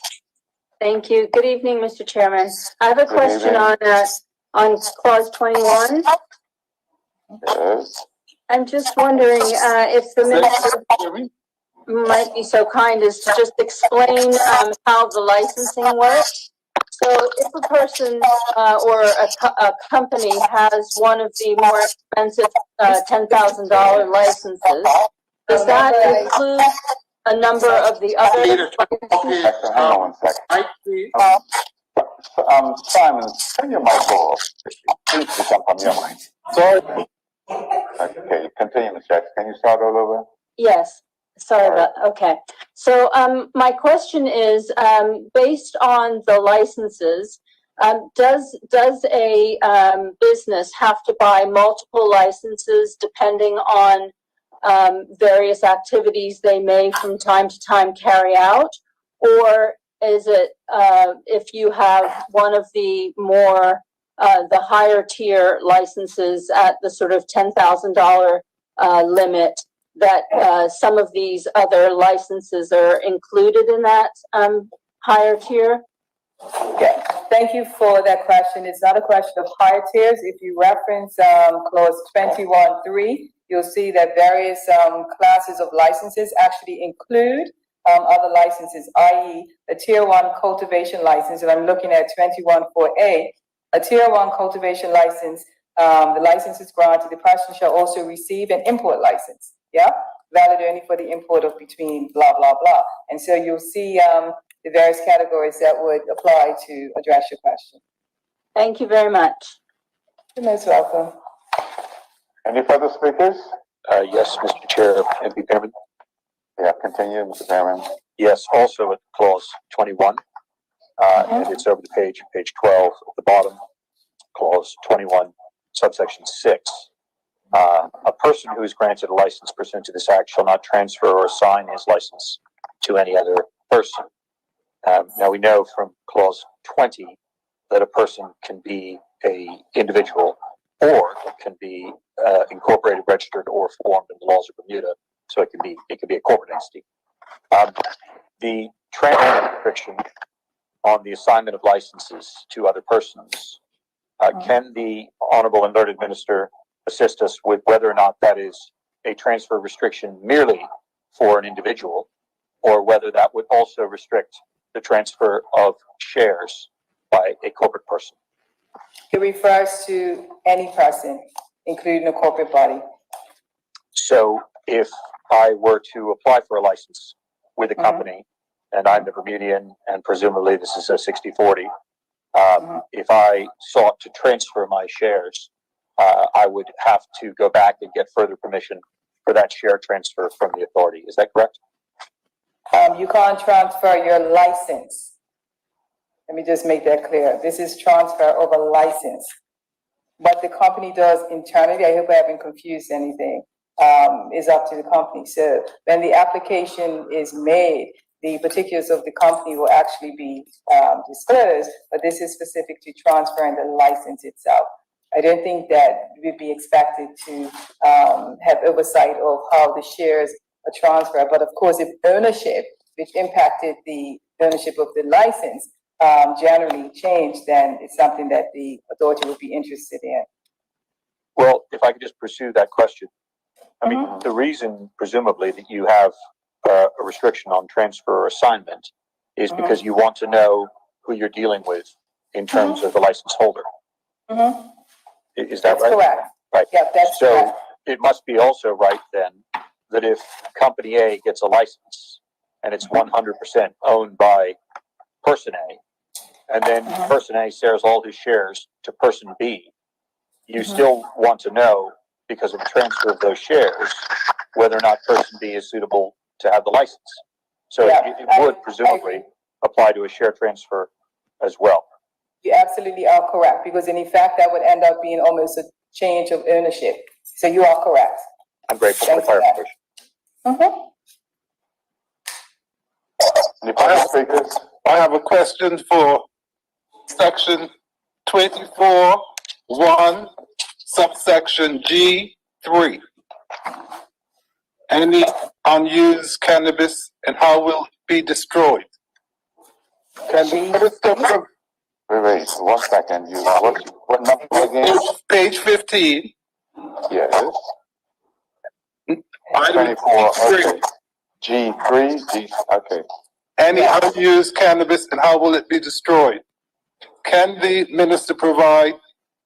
Thank you. Good evening, Mr. Chairman. I have a question on clause 21. Yes. I'm just wondering if the minister might be so kind as to just explain how the licensing works. So if a person or a company has one of the more expensive $10,000 licenses, does that include a number of the other licenses? Hang on 1 second. Simon, turn your mic off. Please become from your mic. Sorry. Okay, continue, Ms. Jackson. Can you start all over? Yes. Sorry about, okay. So my question is, based on the licenses, does a business have to buy multiple licenses depending on various activities they may from time to time carry out? Or is it if you have one of the more, the higher tier licenses at the sort of $10,000 limit, that some of these other licenses are included in that higher tier? Yeah, thank you for that question. It's not a question of higher tiers. If you reference clause 21.3, you'll see that various classes of licenses actually include other licenses, i.e. a tier 1 cultivation license, and I'm looking at 21.4a, a tier 1 cultivation license, the license is granted, the person shall also receive an import license, valid only for the import of between blah, blah, blah. And so you'll see the various categories that would apply to address your question. Thank you very much. You're most welcome. Any further speakers? Yes, Mr. Chair, MP Pearman. Yeah, continue, Mr. Pearman. Yes, also at clause 21, and it's over the page 12 at the bottom, clause 21, subsection 6. A person who is granted a license pursuant to this act shall not transfer or assign his license to any other person. Now we know from clause 20 that a person can be a individual or can be incorporated, registered, or formed in the laws of Bermuda. So it could be a corporate entity. The transfer restriction on the assignment of licenses to other persons. Can the Honorable and Learned Minister assist us with whether or not that is a transfer restriction merely for an individual, or whether that would also restrict the transfer of shares by a corporate person? It refers to any person, including a corporate body. So if I were to apply for a license with a company, and I'm the Bermudian, and presumably this is a 60-40, if I sought to transfer my shares, I would have to go back and get further permission for that share transfer from the authority. Is that correct? You can't transfer your license. Let me just make that clear. This is transfer of a license. What the company does internally, I hope I haven't confused anything, is up to the company. So when the application is made, the particulars of the company will actually be disclosed, but this is specific to transferring the license itself. I don't think that we'd be expected to have oversight of how the shares are transferred. But of course, if ownership, which impacted the ownership of the license, generally changed, then it's something that the authority would be interested in. Well, if I could just pursue that question. I mean, the reason, presumably, that you have a restriction on transfer or assignment is because you want to know who you're dealing with in terms of the license holder. Is that right? Correct. Right. Yeah, that's so correct. It must be also right then that if Company A gets a license and it's 100% owned by person A, and then person A sells all his shares to person B, you still want to know, because of the transfer of those shares, whether or not person B is suitable to have the license. So it would presumably apply to a share transfer as well. You absolutely are correct, because in fact, that would end up being almost a change of ownership. So you are correct. I'm grateful for the clarification. I have a question for section 24(1), subsection G3. Any unused cannabis and how will it be destroyed? Can the minister Wait, 1 second. What number again? Page 15. Yes. Item 24, okay. G3, okay. Any unused cannabis and how will it be destroyed? Can the minister provide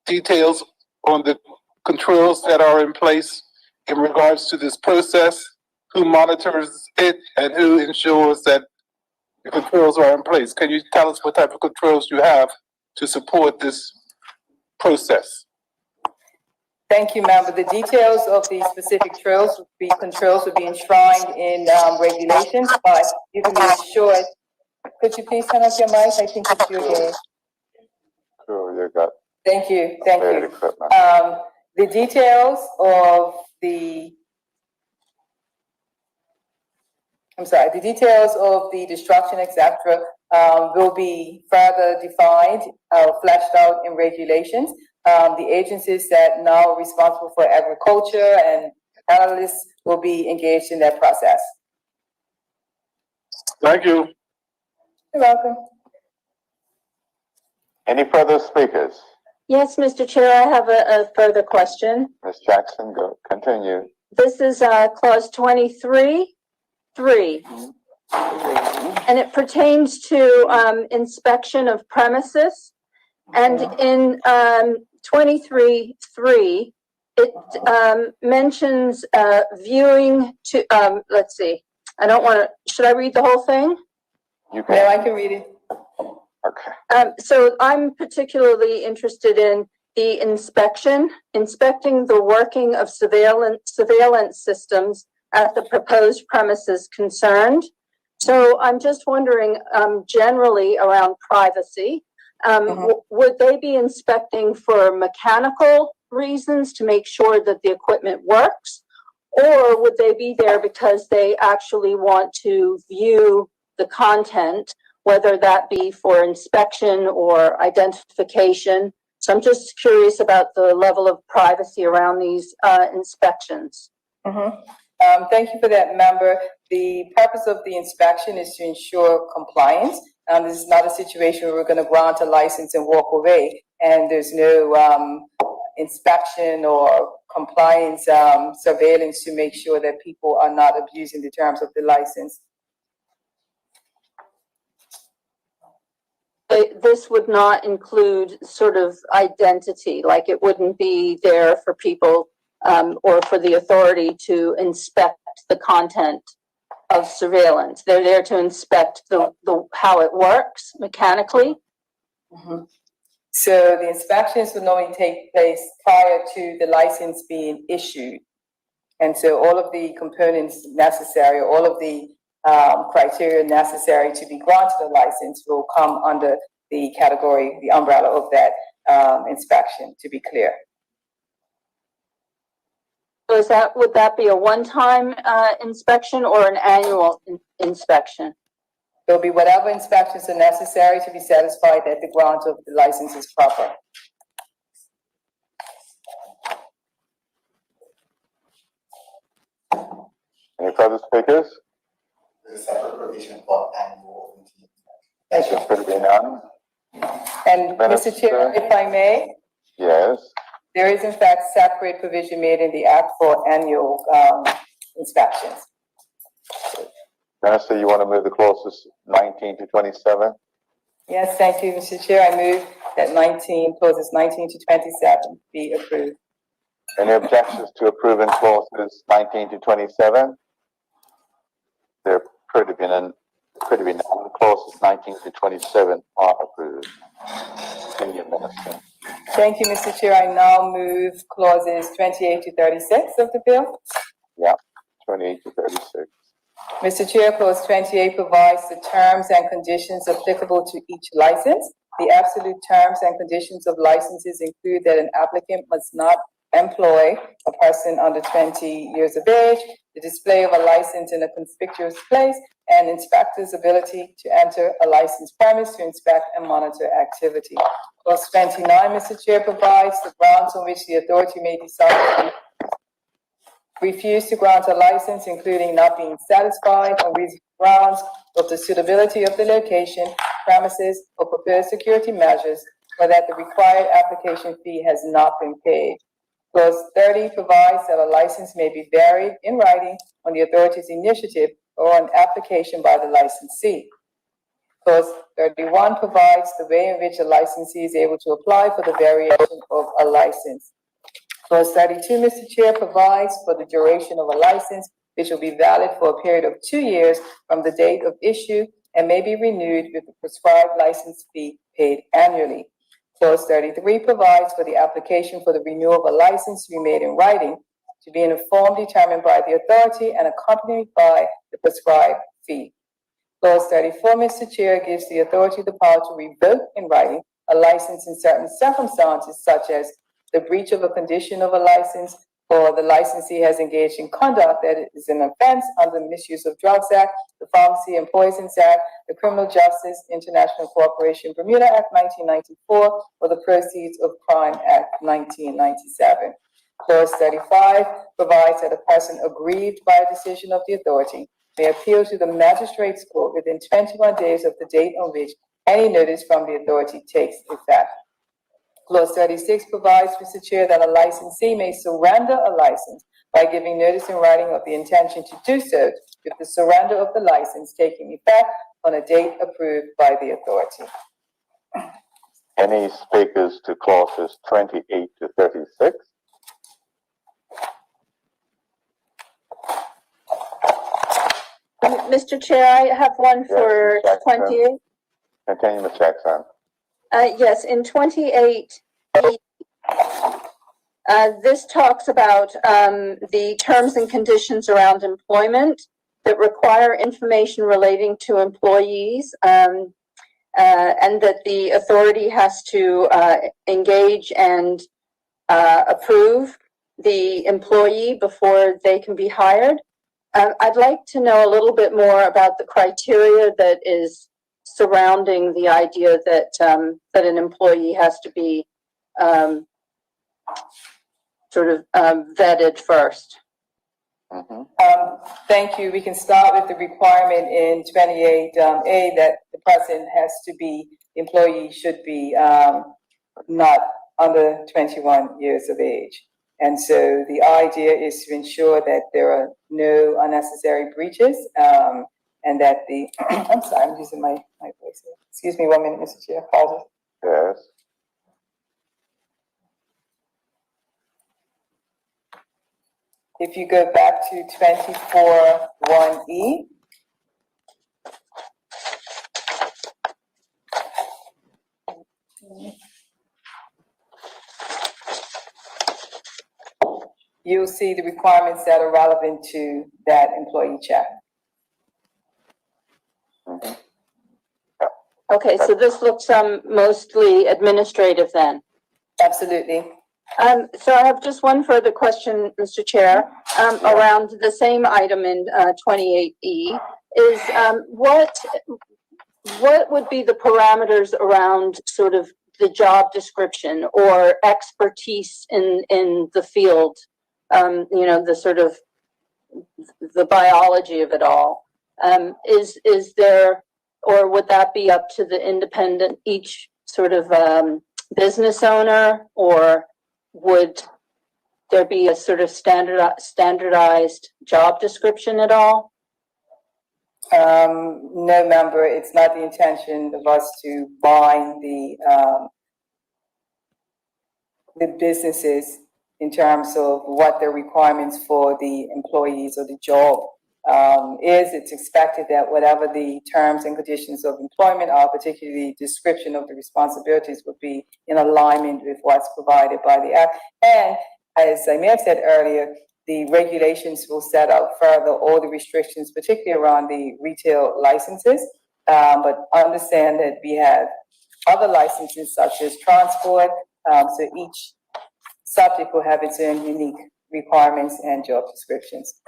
details on the controls that are in place in regards to this process? Who monitors it and who ensures that the controls are in place? Can you tell us what type of controls you have to support this process? Thank you, member. The details of the specific controls will be enshrined in regulations, but you can be assured. Could you please turn off your mic? I think it's you again. Sure, you got. Thank you. Thank you. Equipment. The details of the destruction, etc., will be further defined, fleshed out in regulations. The agencies that now are responsible for agriculture and analysts will be engaged in that process. Thank you. You're welcome. Any further speakers? Yes, Mr. Chair, I have a further question. Ms. Jackson, go, continue. This is clause 23(3), and it pertains to inspection of premises. And in 23(3), it mentions viewing to, let's see, I don't want to, should I read the whole thing? You can. No, I can read it. Okay. So I'm particularly interested in the inspecting the working of surveillance systems at the proposed premises concerned. So I'm just wondering, generally around privacy, would they be inspecting for mechanical reasons to make sure that the equipment works? Or would they be there because they actually want to view the content, whether that be for inspection or identification? So I'm just curious about the level of privacy around these inspections. Thank you for that, member. The purpose of the inspection is to ensure compliance. This is not a situation where we're going to grant a license and walk away, and there's no inspection or compliance surveillance to make sure that people are not abusing the terms of the license. This would not include sort of identity, like it wouldn't be there for people or for the authority to inspect the content of surveillance. They're there to inspect the how it works mechanically. So the inspections will normally take place prior to the license being issued. And so all of the components necessary, all of the criteria necessary to be granted a license will come under the category, the umbrella of that inspection, to be clear. So would that be a one-time inspection or an annual inspection? There'll be whatever inspections are necessary to be satisfied that the grant of the license is proper. Any further speakers? There's a separate provision for annual. There should be none. And Mr. Chair, if I may? Yes. There is in fact separate provision made in the Act for annual inspections. Minister, you want to move the clauses 19 to 27? Yes, thank you, Mr. Chair. I move that clauses 19 to 27 be approved. Any objections to approving clauses 19 to 27? They're could have been clauses 19 to 27 are approved. Senior Minister. Thank you, Mr. Chair. I now move clauses 28 to 36 of the bill. Yeah, 28 to 36. Mr. Chair, clause 28 provides the terms and conditions applicable to each license. The absolute terms and conditions of licenses include that an applicant must not employ a person under 20 years of age, the display of a license in a conspicuous place, and inspectors' ability to enter a licensed premise to inspect and monitor activity. Clause 29, Mr. Chair, provides the grounds on which the authority may decide to refuse to grant a license, including not being satisfied on reasonable grounds of the suitability of the location, premises, or proposed security measures, or that the required application fee has not been paid. Clause 30 provides that a license may be varied in writing on the authority's initiative or on application by the licensee. Clause 31 provides the way in which a licensee is able to apply for the variation of a license. Clause 32, Mr. Chair, provides for the duration of a license, which will be valid for a period of 2 years from the date of issue and may be renewed with the prescribed license fee paid annually. Clause 33 provides for the application for the renewal of a license to be made in writing, to be in a form determined by the authority and accompanied by the prescribed fee. Clause 34, Mr. Chair, gives the authority the power to revoke in writing a license in certain circumstances, such as the breach of a condition of a license, or the licensee has engaged in conduct that is an offense under the Misuse of Drugs Act, the Pharmacy and Poisons Act, the Criminal Justice International Cooperation Bermuda Act 1994, or the Proceeds of Crime Act 1997. Clause 35 provides that a person aggrieved by a decision of the authority may appeal to the magistrate's court within 21 days of the date on which any notice from the authority takes effect. Clause 36 provides, Mr. Chair, that a licensee may surrender a license by giving notice in writing of the intention to do so, with the surrender of the license taking effect on a date approved by the authority. Any speakers to clauses 28 to 36? Mr. Chair, I have one for 28. Continue, Ms. Jackson. Yes, in 28, this talks about the terms and conditions around employment that require information relating to employees, and that the authority has to engage and approve the employee before they can be hired. I'd like to know a little bit more about the criteria that is surrounding the idea that that an employee has to be vetted first. Thank you. We can start with the requirement in 28A that the person has to be, employee should be not under 21 years of age. And so the idea is to ensure that there are no unnecessary breaches, and that the, I'm sorry, I'm using my voice here. Excuse me 1 minute, Mr. Chair. Apologies. Yes. If you go back to 24(1)E, you'll see the requirements that are relevant to that employee check. Okay, so this looks mostly administrative then. Absolutely. So I have just one further question, Mr. Chair, around the same item in 28E. Is what would be the parameters around sort of the job description or expertise in the field? You know, the sort of the biology of it all. Is there, or would that be up to the independent, each sort of business owner, or would there be a sort of standardized job description at all? No, member, it's not the intention of us to bind the businesses in terms of what the requirements for the employees or the job it's expected that whatever the terms and conditions of employment are, particularly the description of the responsibilities, would be in alignment with what's provided by the Act. And as I may have said earlier, the regulations will set out further all the restrictions, particularly around the retail licenses. But understand that we have other licenses such as transport, so each subject will have its own unique requirements and job descriptions.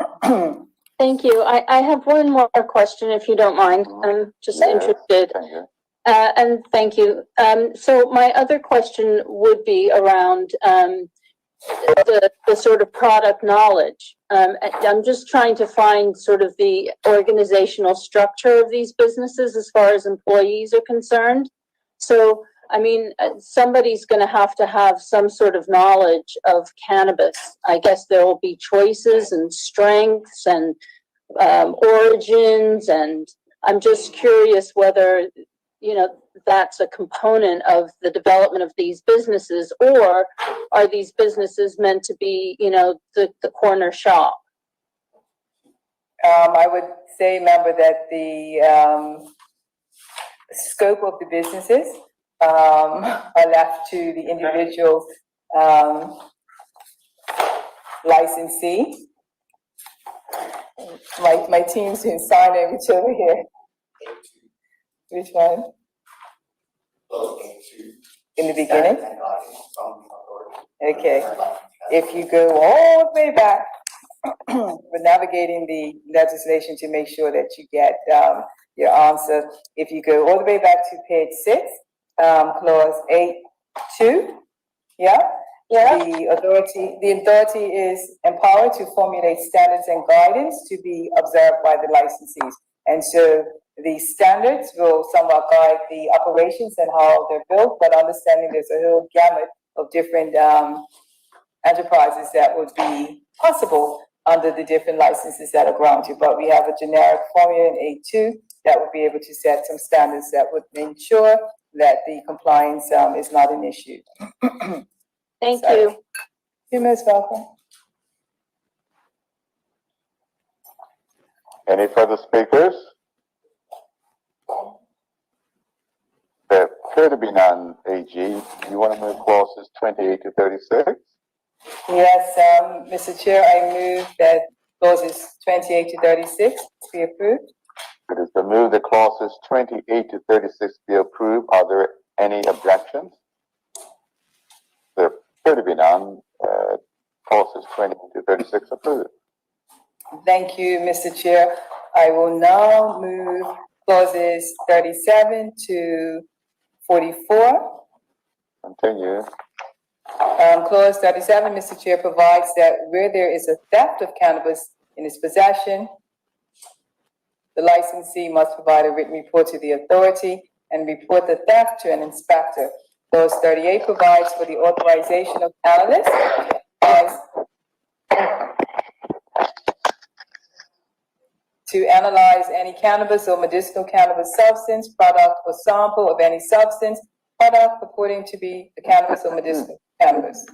Thank you. I have one more question, if you don't mind. I'm just interested. And thank you. So my other question would be around the sort of product knowledge. I'm just trying to find sort of the organizational structure of these businesses as far as employees are concerned. So, I mean, somebody's going to have some sort of knowledge of cannabis. I guess there will be choices and strengths and origins, and I'm just curious whether, you know, that's a component of the development of these businesses, or are these businesses meant to be, you know, the corner shop? I would say, remember that the scope of the businesses are left to the individual licensee. My team's in sign language over here. Which one? In the beginning? Okay. If you go all the way back, we're navigating the legislation to make sure that you get your answer. If you go all the way back to page 6, clause 8(2), yeah? The authority is empowered to formulate standards and guidance to be observed by the licensees. And so the standards will somewhat guide the operations and how they're built, but understanding there's a whole gamut of different enterprises that would be possible under the different licenses that are granted. But we have a generic formula in A2 that would be able to set some standards that would ensure that the compliance is not an issue. Thank you. You're most welcome. Any further speakers? There appear to be none, AG. You want to move clauses 28 to 36? Yes, Mr. Chair, I move that clauses 28 to 36 be approved. It is to move the clauses 28 to 36 be approved. Are there any objections? There appear to be none. Clauses 28 to 36 approved. Thank you, Mr. Chair. I will now move clauses 37 to 44. Continue. Clause 37, Mr. Chair, provides that where there is a theft of cannabis in its possession, the licensee must provide a written report to the authority and report the theft to an inspector. Clause 38 provides for the authorization of analysts to analyze any cannabis or medicinal cannabis substance, product, or sample of any substance, product purporting to be the cannabis or medicinal cannabis.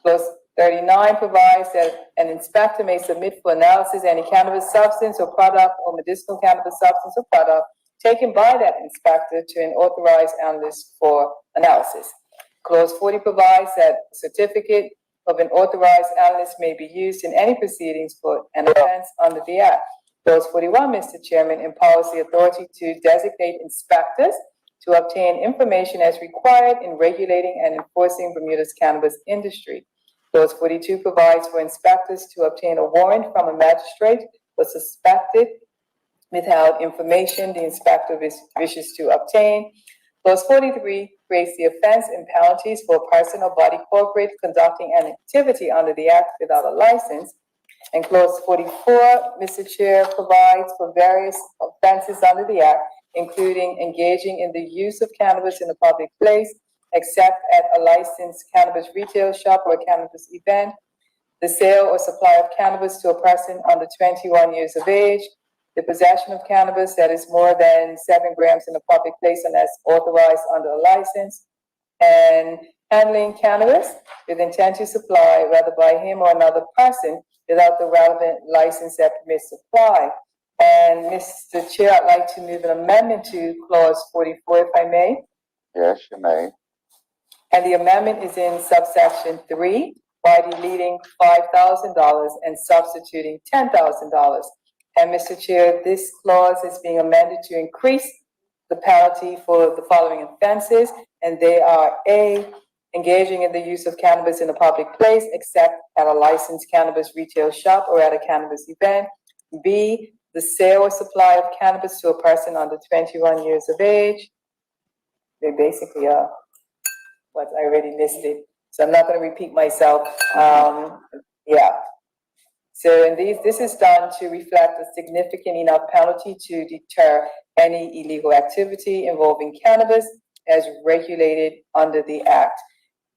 Clause 39 provides that an inspector may submit for analysis any cannabis substance or product or medicinal cannabis substance or product taken by that inspector to an authorized analyst for analysis. Clause 40 provides that a certificate of an authorized analyst may be used in any proceedings for an offense under the Act. Clause 41, Mr. Chairman, empowers the authority to designate inspectors to obtain information as required in regulating and enforcing Bermuda's cannabis industry. Clause 42 provides for inspectors to obtain a warrant from a magistrate for suspected without information the inspector wishes to obtain. Clause 43 creates the offense and penalties for a person or body corporate conducting an activity under the Act without a license. And clause 44, Mr. Chair, provides for various offenses under the Act, including engaging in the use of cannabis in a public place, except at a licensed cannabis retail shop or cannabis event, the sale or supply of cannabis to a person under 21 years of age, the possession of cannabis that is more than 7 grams in a public place unless authorized under a license, and handling cannabis with intent to supply, whether by him or another person, without the relevant license that permits supply. And Mr. Chair, I'd like to move an amendment to clause 44, if I may. Yes, you may. And the amendment is in subsection 3 by deleting $5,000 and substituting $10,000. And Mr. Chair, this clause is being amended to increase the penalty for the following offenses, and they are A, engaging in the use of cannabis in a public place except at a licensed cannabis retail shop or at a cannabis event. B, the sale or supply of cannabis to a person under 21 years of age. They basically are what I already listed, so I'm not going to repeat myself. Yeah. So, and this is done to reflect a significant enough penalty to deter any illegal activity involving cannabis as regulated under the Act.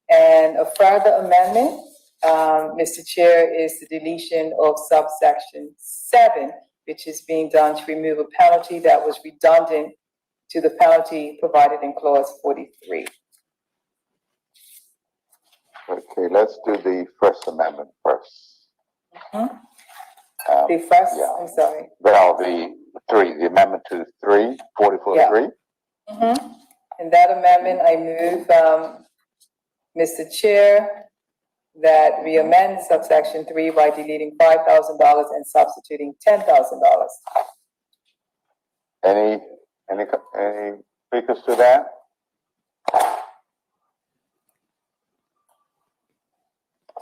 And a further amendment, Mr. Chair, is the deletion of subsection 7, which is being done to remove a penalty that was redundant to the penalty provided in clause 43. Okay, let's do the First Amendment first. The first, yeah. I'm sorry. Well, the amendment to 44 Yeah. 3. In that amendment, I move, Mr. Chair, that we amend subsection 3 by deleting $5,000 and substituting $10,000. Any speakers to that?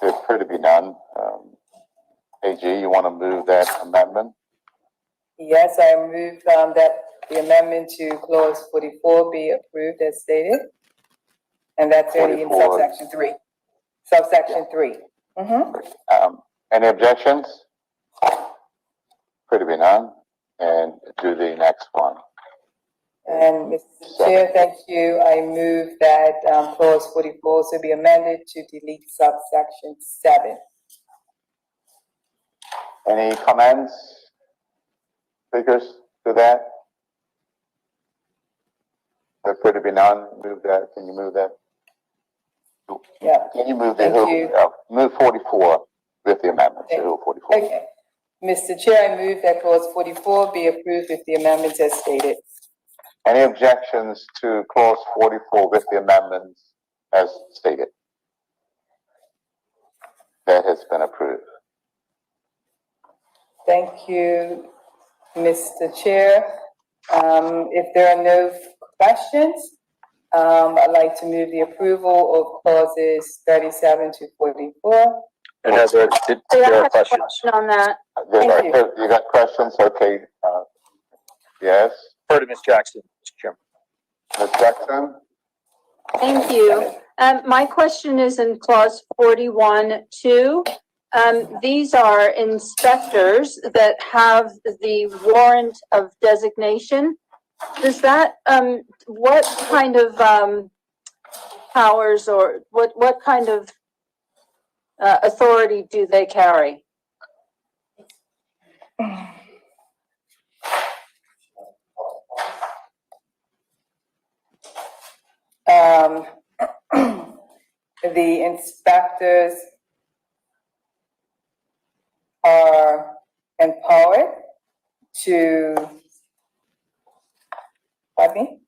There appear to be none. AG, you want to move that amendment? Yes, I move that the amendment to clause 44 be approved as stated. And that's already in subsection 3. Subsection 3. Any objections? Appear to be none. And do the next one. And Mr. Chair, thank you. I move that clause 44 also be amended to delete subsection 7. Any comments? Speakers to that? There appear to be none. Move that. Can you move that? Yeah. Can you move Thank you. move 44 with the amendment? Okay. 44. Okay. Mr. Chair, I move that clause 44 be approved with the amendments as stated. Any objections to clause 44 with the amendments as stated? That has been approved. Thank you, Mr. Chair. If there are no questions, I'd like to move the approval of clauses 37 to 44. And there are questions on that. You got questions? Okay. Yes. Refer to Ms. Jackson, Mr. Chairman. Ms. Jackson? Thank you. My question is in clause 41(2). These are inspectors that have the warrant of designation. Does that, what kind of powers or what kind of authority do they carry? The inspectors are empowered to, pardon me?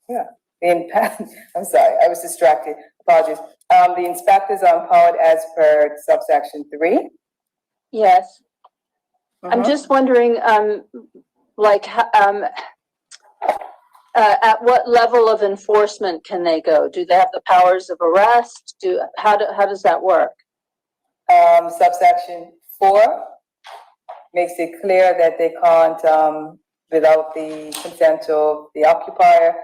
Yeah, I'm sorry, I was distracted, apologies. The inspectors are empowered as per subsection 3. Yes. I'm just wondering, at what level of enforcement can they go? Do they have the powers of arrest? How does that work? Subsection 4 makes it clear that they can't, without the consent of the occupier,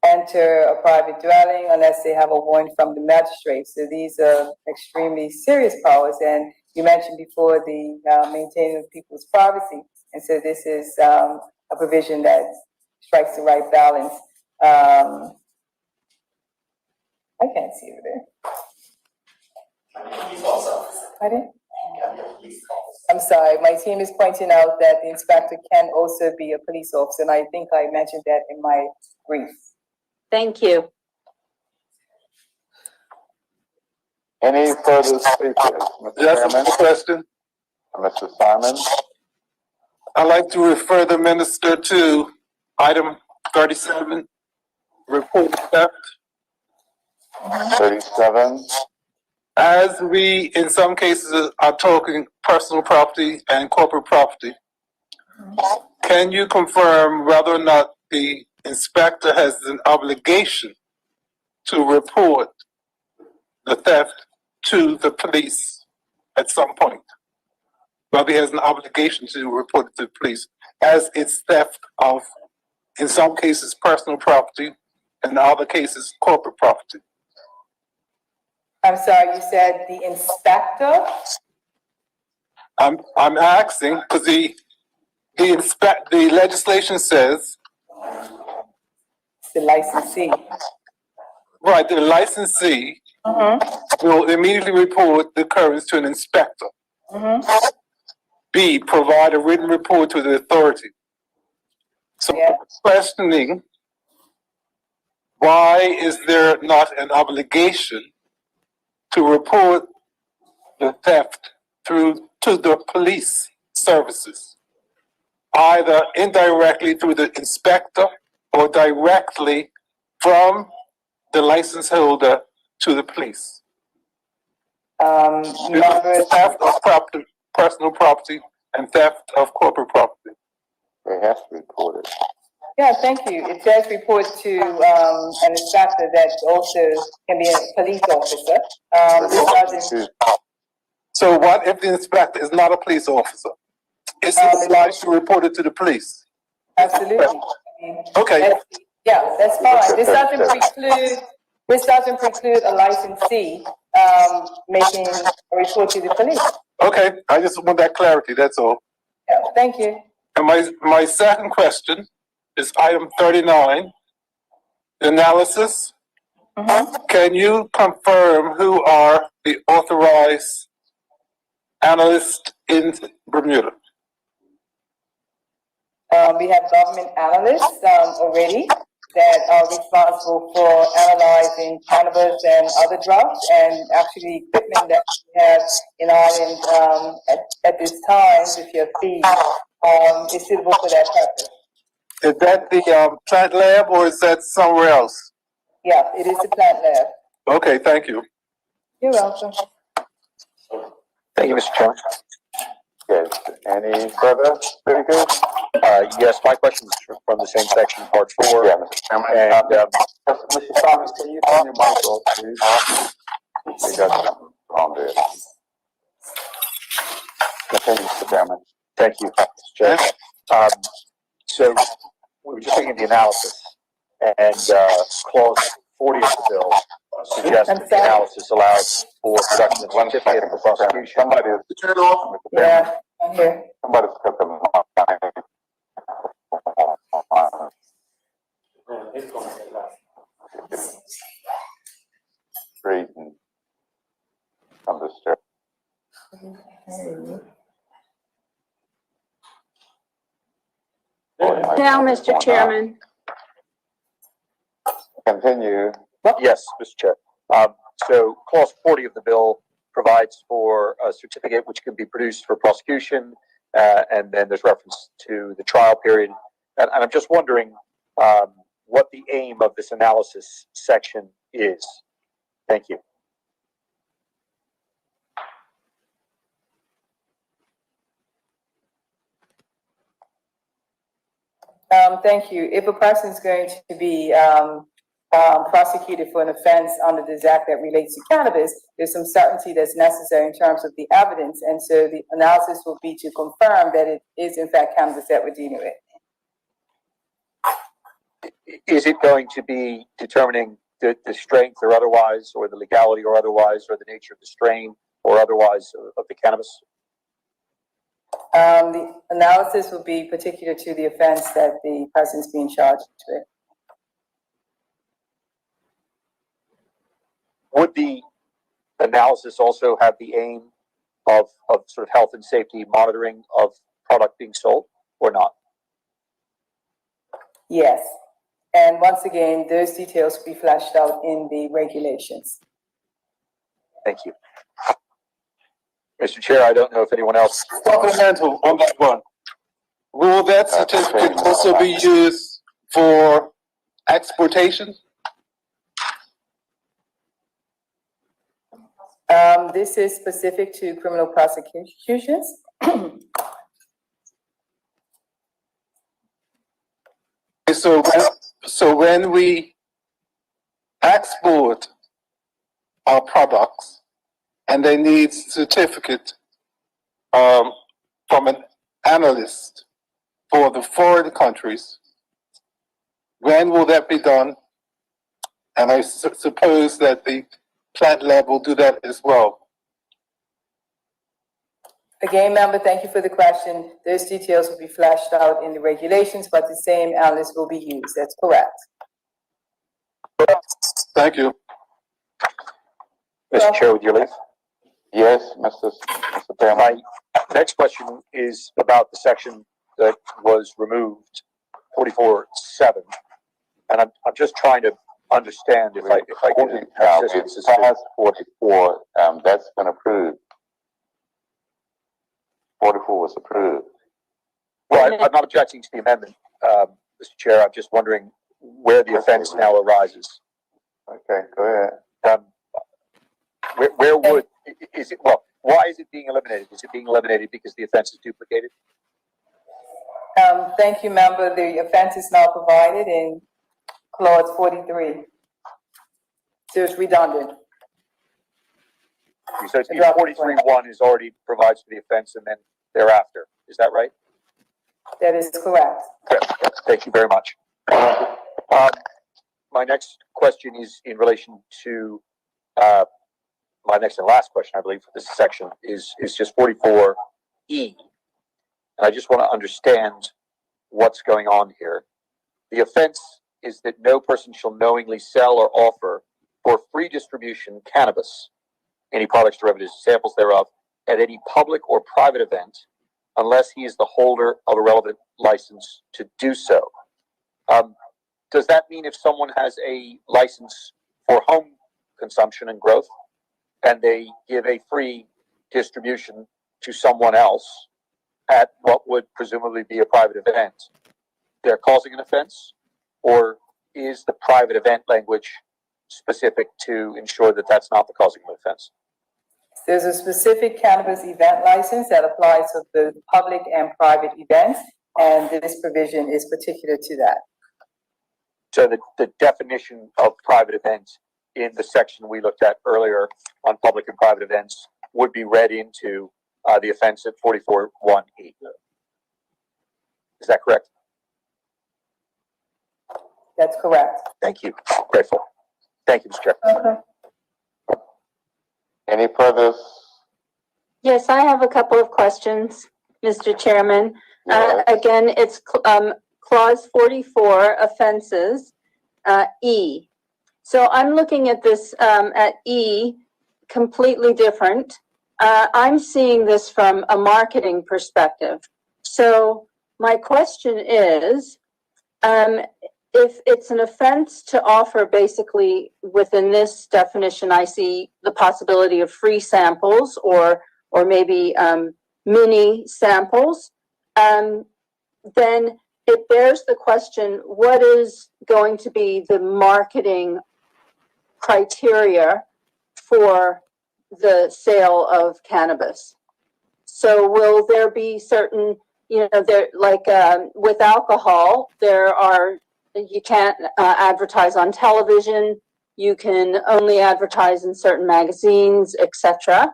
enter a private dwelling unless they have a warrant from the magistrate. So these are extremely serious powers. And you mentioned before the maintaining of people's privacy. And so this is a provision that strikes the right balance. I can't see over there. Pardon? I'm sorry, my team is pointing out that the inspector can also be a police officer, and I think I mentioned that in my brief. Thank you. Any further speakers? Mr. Yes, Chairman? question. Mr. Simon? I'd like to refer the minister to item 37, report theft. 37. As we, in some cases, are talking personal property and corporate property, can you confirm whether or not the inspector has an obligation to report the theft to the police at some point? Whether he has an obligation to report it to the police as it's theft of, in some cases, personal property, and in other cases, corporate property. I'm sorry, you said the inspector? I'm asking because the legislation says The licensee. right, the licensee will immediately report the occurrence to an inspector. B, provide a written report to the authority. So questioning, why is there not an obligation to report the theft to the police services, either indirectly through the inspector or directly from the license holder to the police? Theft of property, personal property, and theft of corporate property. They have to report it. Yeah, thank you. It does report to an inspector that also can be a police officer. So what if the inspector is not a police officer? Is he obliged to report it to the police? Absolutely. Okay. Yeah, that's fine. This doesn't preclude a licensee making a report to the police. Okay, I just want that clarity, that's all. Yeah, thank you. And my second question is item 39, analysis. Can you confirm who are the authorized analysts in Bermuda? We have government analysts already that are responsible for analyzing cannabis and other drugs, and actually equipment that we have in Ireland at this time, with your fee, is suitable for that purpose. Is that the plant lab or is that somewhere else? Yeah, it is the plant lab. Okay, thank you. You're welcome. Thank you, Mr. Chairman. Yes. Any further speakers? Yes, my question is from the same section, part 4. Yeah, Mr. Chairman. And, Mr. Thomas, can you turn your mic off, please? We got something on there. Continue, Mr. Chairman. Thank you, Mr. Chair. So we were just looking at the analysis, and clause 40 of the bill suggests that the analysis allows for production of certificate for prosecution. Somebody is turn off. Yeah, I'm here. Somebody's cut them Straight and understood. Now, Mr. Chairman. Continue. Yes, Mr. Chair. So clause 40 of the bill provides for a certificate which can be produced for prosecution, and then there's reference to the trial period. And I'm just wondering what the aim of this analysis section is. Thank you. Thank you. If a person is going to be prosecuted for an offense under this act that relates to cannabis, there's some certainty that's necessary in terms of the evidence. And so the analysis will be to confirm that it is in fact cannabis that we're dealing with. Is it going to be determining the strength or otherwise, or the legality or otherwise, or the nature of the strain or otherwise of the cannabis? The analysis will be particular to the offense that the person is being charged with. Would the analysis also have the aim of sort of health and safety monitoring of product being sold, or not? Yes. And once again, those details will be fleshed out in the regulations. Thank you. Mr. Chair, I don't know if anyone else. Supplemental on that one. Will that certificate also be used for exportation? This is specific to criminal prosecutions. So when we export our products and they need certificate from an analyst for the foreign countries, when will that be done? And I suppose that the plant lab will do that as well. Again, member, thank you for the question. Those details will be fleshed out in the regulations, but the same analyst will be used. That's correct. Thank you. Mr. Chair, with your leave. Yes, Mr. Chairman. My next question is about the section that was removed, 44.7, and I'm just trying to understand if I can. It's past 44. That's been approved. 44 was approved. Well, I'm not objecting to the amendment, Mr. Chair. I'm just wondering where the offense now arises. Okay, go ahead. Where would is it? Well, why is it being eliminated? Is it being eliminated because the offense is duplicated? Thank you, member. The offense is now provided in clause 43. So it's redundant. So it's 43.1 is already provides for the offense and then thereafter. Is that right? That is correct. Okay. Thank you very much. My next question is in relation to my next and last question, I believe, for this section is just 44E. And I just want to understand what's going on here. The offense is that no person shall knowingly sell or offer for free distribution cannabis, any products, derivatives, samples thereof, at any public or private event, unless he is the holder of a relevant license to do so. Does that mean if someone has a license for home consumption and growth, and they give a free distribution to someone else at what would presumably be a private event, they're causing an offense? Or is the private event language specific to ensure that that's not the causing of an offense? There's a specific cannabis event license that applies to both public and private events, and this provision is particular to that. So the definition of private events in the section we looked at earlier on public and private events would be read into the offense at 44.1E. Is that correct? That's correct. Thank you. Grateful. Thank you, Mr. Chair. Okay. Any further? Yes, I have a couple of questions, Mr. Chairman. Yes. Again, it's clause 44, offenses, E. So I'm looking at this at E, completely different. I'm seeing this from a marketing perspective. So my question is, if it's an offense to offer, basically within this definition, I see the possibility of free samples or maybe mini samples, then it bears the question, what is going to be the marketing criteria for the sale of cannabis? So will there be certain, there like with alcohol, you can't advertise on television, you can only advertise in certain magazines, etc.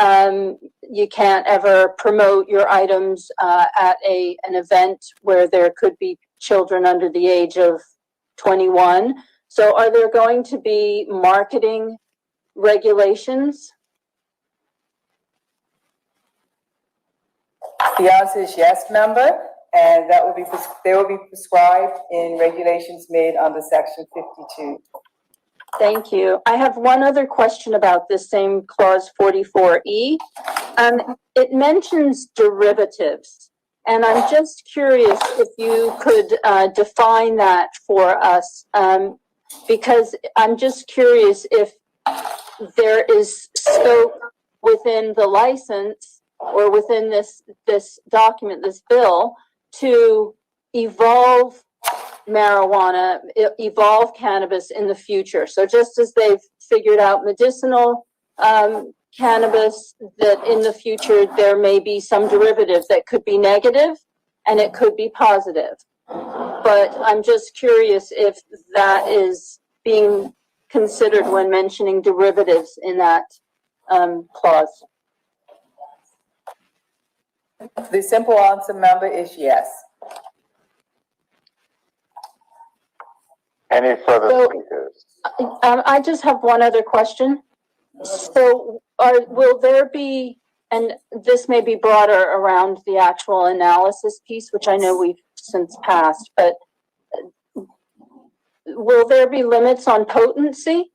You can't ever promote your items at an event where there could be children under the age of 21. So are there going to be marketing regulations? The answer is yes, member, and that will be they will be prescribed in regulations made under section 52. Thank you. I have one other question about this same clause 44E. It mentions derivatives, and I'm just curious if you could define that for us, because I'm just curious if there is scope within the license or within this document, this bill, to evolve marijuana, evolve cannabis in the future. So just as they've figured out medicinal cannabis, that in the future there may be some derivative that could be negative and it could be positive. But I'm just curious if that is being considered when mentioning derivatives in that clause. The simple answer, member, is yes. Any further speakers? I just have one other question. So will there be, and this may be broader around the actual analysis piece, which I know we've since passed, but will there be limits on potency?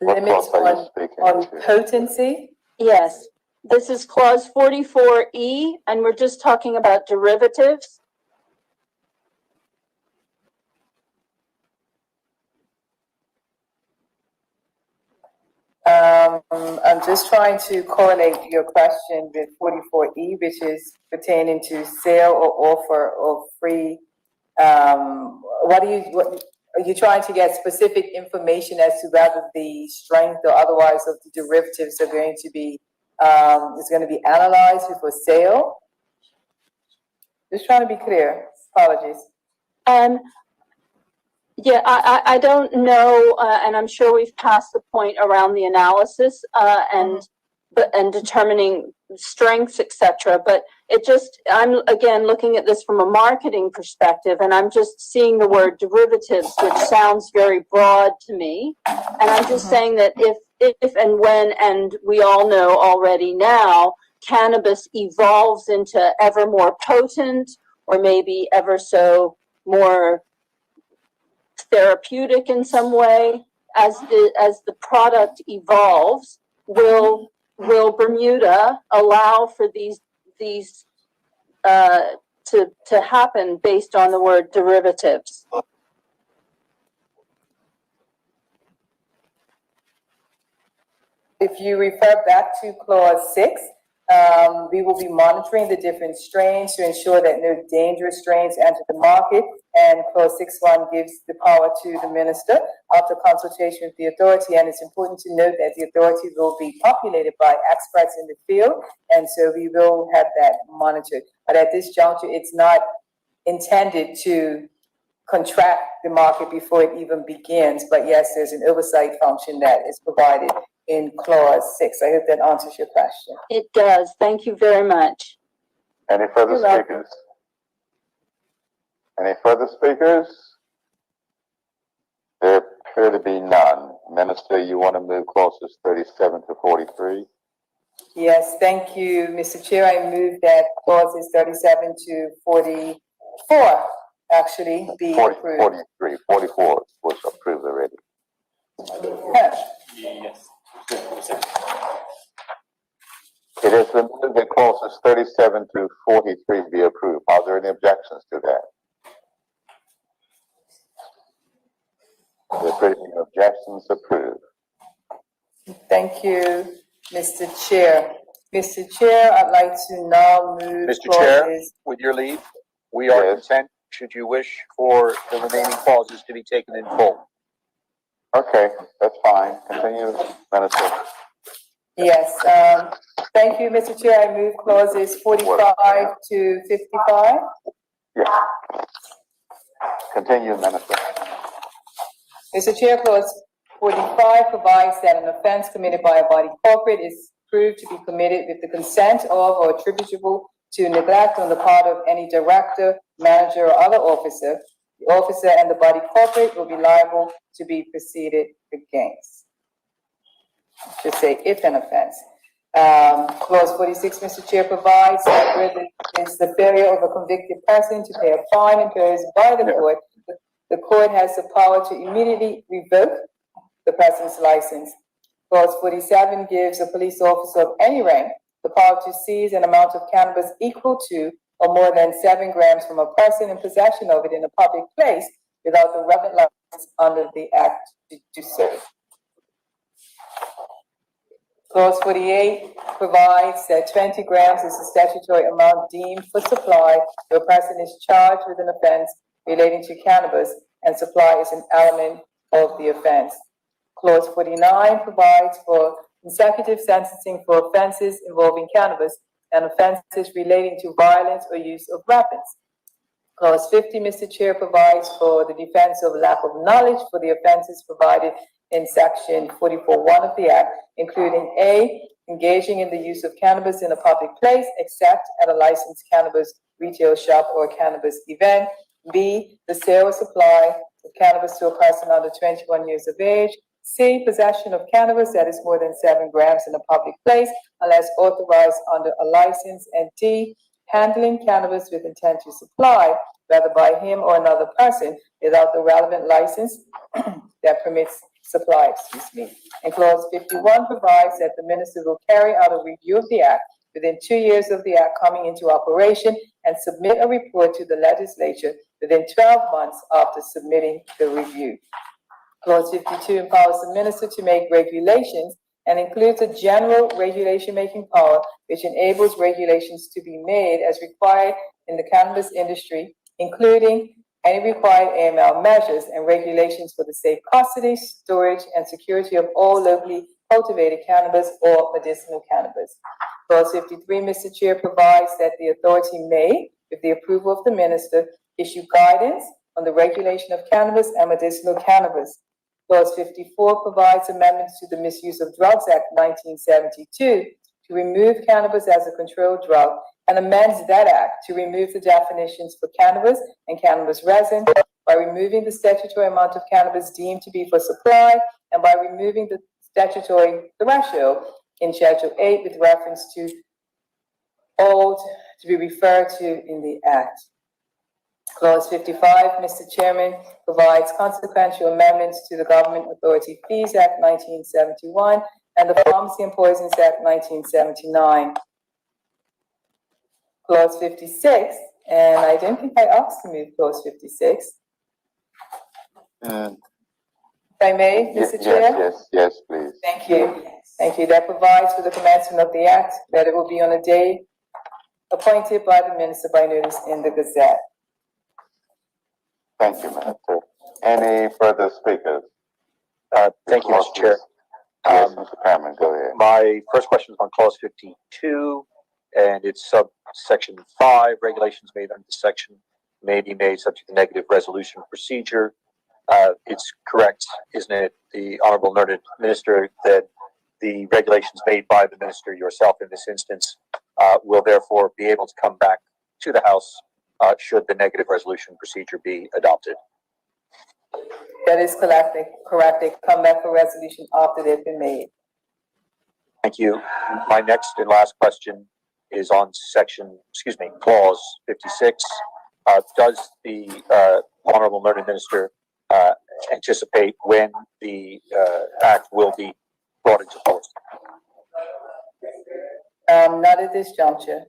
Limits on potency? Yes. This is clause 44E, and we're just talking about derivatives. I'm just trying to correlate your question with 44E, which is pertaining to sale or offer of free. What are you trying to get specific information as to whether the strength or otherwise of the derivatives are going to be is going to be analyzed before sale? Just trying to be clear. Apologies. Yeah, I don't know, and I'm sure we've passed the point around the analysis and determining strengths, etc. But it just, I'm again looking at this from a marketing perspective, and I'm just seeing the word derivatives, which sounds very broad to me. And I'm just saying that if and when, and we all know already now, cannabis evolves into ever more potent or maybe ever so more therapeutic in some way, as the product evolves, will Bermuda allow for these to happen based on the word derivatives? If you refer back to clause 6, we will be monitoring the different strains to ensure that no dangerous strains enter the market. And clause 6.1 gives the power to the minister after consultation with the authority. And it's important to note that the authority will be populated by experts in the field. And so we will have that monitored. But at this juncture, it's not intended to contract the market before it even begins. But yes, there's an oversight function that is provided in clause 6. I hope that answers your question. It does. Thank you very much. Any further speakers? Any further speakers? There appear to be none. Minister, you want to move clauses 37 to 43? Yes, thank you, Mr. Chair. I move that clauses 37 to 44 actually be approved. 43, 44 was approved already. Yes. It has been moved that clauses 37 to 43 be approved. Are there any objections to that? If there are any objections, approved. Thank you, Mr. Chair. Mr. Chair, I'd like to now move Mr. Chair, clauses. with your leave, we are content, should you wish, for the remaining clauses to be taken in full. Okay, that's fine. Continue, Minister. Yes, thank you, Mr. Chair. I move clauses 45 to 55. Yeah. Continue, Minister. Mr. Chair, clause 45 provides that an offense committed by a body corporate is proved to be committed with the consent of or attributable to neglect on the part of any director, manager, or other officer. The officer and the body corporate will be liable to be proceeded against. I should say if an offense. Clause 46, Mr. Chair, provides that where there is the failure of a convicted person to pay a fine imposed by the court, the court has the power to immediately revoke the person's license. Clause 47 gives a police officer of any rank the power to seize an amount of cannabis equal to or more than 7 grams from a person in possession of it in a public place without the relevant under the Act to serve. Clause 48 provides that 20 grams is the statutory amount deemed for supply where a person is charged with an offense relating to cannabis and supply is an element of the offense. Clause 49 provides for consecutive sentencing for offenses involving cannabis and offenses relating to violence or use of weapons. Clause 50, Mr. Chair, provides for the defense of lack of knowledge for the offenses provided in Section 44(1) of the Act, including A, engaging in the use of cannabis in a public place, except at a licensed cannabis retail shop or cannabis event. B, the sale or supply of cannabis to a person under 21 years of age. C, possession of cannabis that is more than 7 grams in a public place, unless authorized under a license. And D, handling cannabis with intent to supply, whether by him or another person, without the relevant license that permits supply, And Clause 51 provides that the minister will carry out a review of the Act within 2 years of the Act coming into operation and submit a report to the legislature within 12 months after submitting the review. Clause 52 empowers the minister to make regulations and includes a general regulation-making power which enables regulations to be made as required in the cannabis industry, including any required AML measures and regulations for the safe custody, storage, and security of all locally cultivated cannabis or medicinal cannabis. Clause 53, Mr. Chair, provides that the authority may, with the approval of the minister, issue guidance on the regulation of cannabis and medicinal cannabis. Clause 54 provides amendments to the Misuse of Drugs Act 1972 to remove cannabis as a controlled drug and amends that act to remove the definitions for cannabis and cannabis resin by removing the statutory amount of cannabis deemed to be for supply and by removing the statutory threshold in Schedule 8 with reference to old to be referred to in the Act. Clause 55, Mr. Chairman, provides consequential amendments to the Government Authority Fees Act 1971 and the Pharmacy and Poisons Act 1979. Clause 56, and I don't think I asked to move Clause 56. If I may, Mr. Chair? Yes, please. Thank you. Thank you. That provides for the commencement of the Act that it will be on a day appointed by the minister by notice in the Gazette. Thank you, Minister. Any further speakers? Thank you, Mr. Chair. Yes, Mr. Cameron, go ahead. My first question is on Clause 52, and it's subsection 5. Regulations made under this section may be made subject to negative resolution procedure. It's correct, isn't it, the Honorable Learned Minister, that the regulations made by the Minister yourself in this instance will therefore be able to come back to the House should the negative resolution procedure be adopted? That is correct. They come back for resolution after they've been made. Thank you. My next and last question is on Clause 56. Does the Honorable Learned Minister anticipate when the Act will be brought into force? Not at this juncture.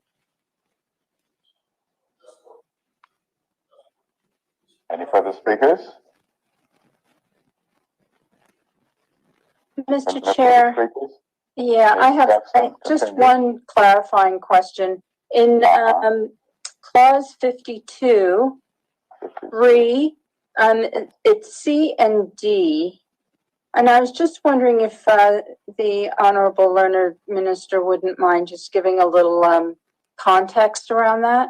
Any further speakers? Mr. Chair, yeah, I have just one clarifying question. In Clause 52, 3, it's C and D, and I was just wondering if the Honorable Learned Minister wouldn't mind just giving a little context around that.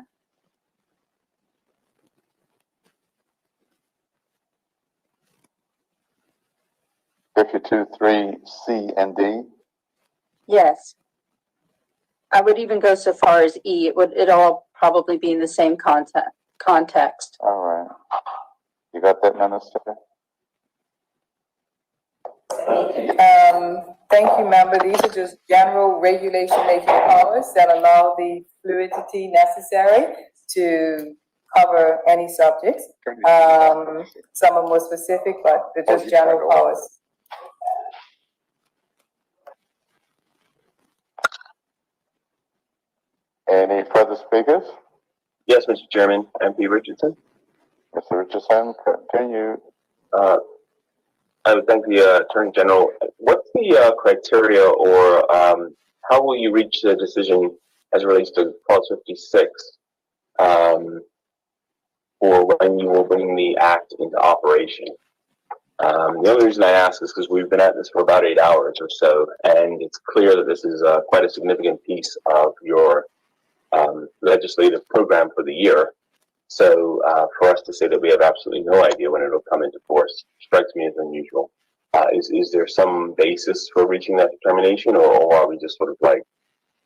52(3) C and D. Yes. I would even go so far as E. It all probably be in the same context. All right. You got that, Minister? Thank you, member. These are just general regulation-making powers that allow the fluidity necessary to cover any subjects. Some are more specific, but they're just general powers. Any further speakers? Yes, Mr. Chairman. MP Richardson. Mr. Richardson, continue. I would thank the Attorney General. What's the criteria, or how will you reach the decision as it relates to Clause 56 for when you will bring the act into operation? The only reason I ask is because we've been at this for about 8 hours or so, and it's clear that this is quite a significant piece of your legislative program for the year. So for us to say that we have absolutely no idea when it'll come into force strikes me as unusual. Is there some basis for reaching that determination, or are we just sort of like,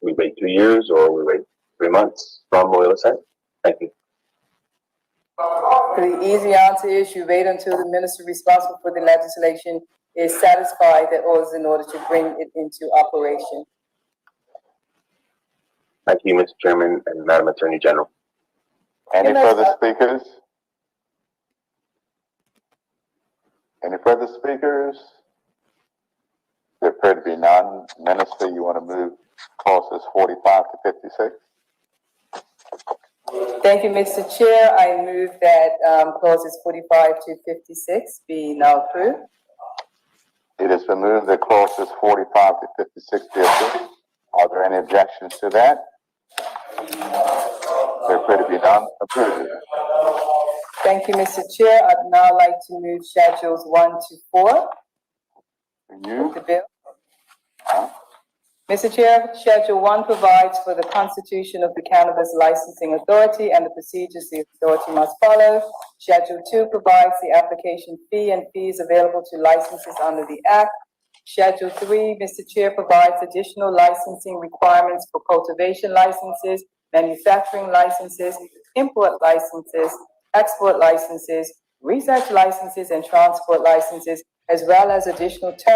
we wait 2 years or we wait 3 months from Royal Assent? Thank you. The easy answer is you wait until the minister responsible for the legislation is satisfied that all is in order to bring it into operation. Thank you, Mr. Chairman and Madam Attorney General. Any further speakers? Any further speakers? There appear to be none. Minister, you want to move clauses 45 to 56? Thank you, Mr. Chair. I move that clauses 45 to 56 be now approved. It has been moved that clauses 45 to 56 be approved. Are there any objections to that? There appear to be none. Approved. Thank you, Mr. Chair. I'd now like to move schedules 1 to 4 of the bill. Mr. Chair, Schedule 1 provides for the constitution of the Cannabis Licensing Authority and the procedures the authority must follow. Schedule 2 provides the application fee and fees available to licenses under the Act. Schedule 3, Mr. Chair, provides additional licensing requirements for cultivation licenses, manufacturing licenses, import licenses, export licenses, research licenses, and transport licenses, as well as additional terms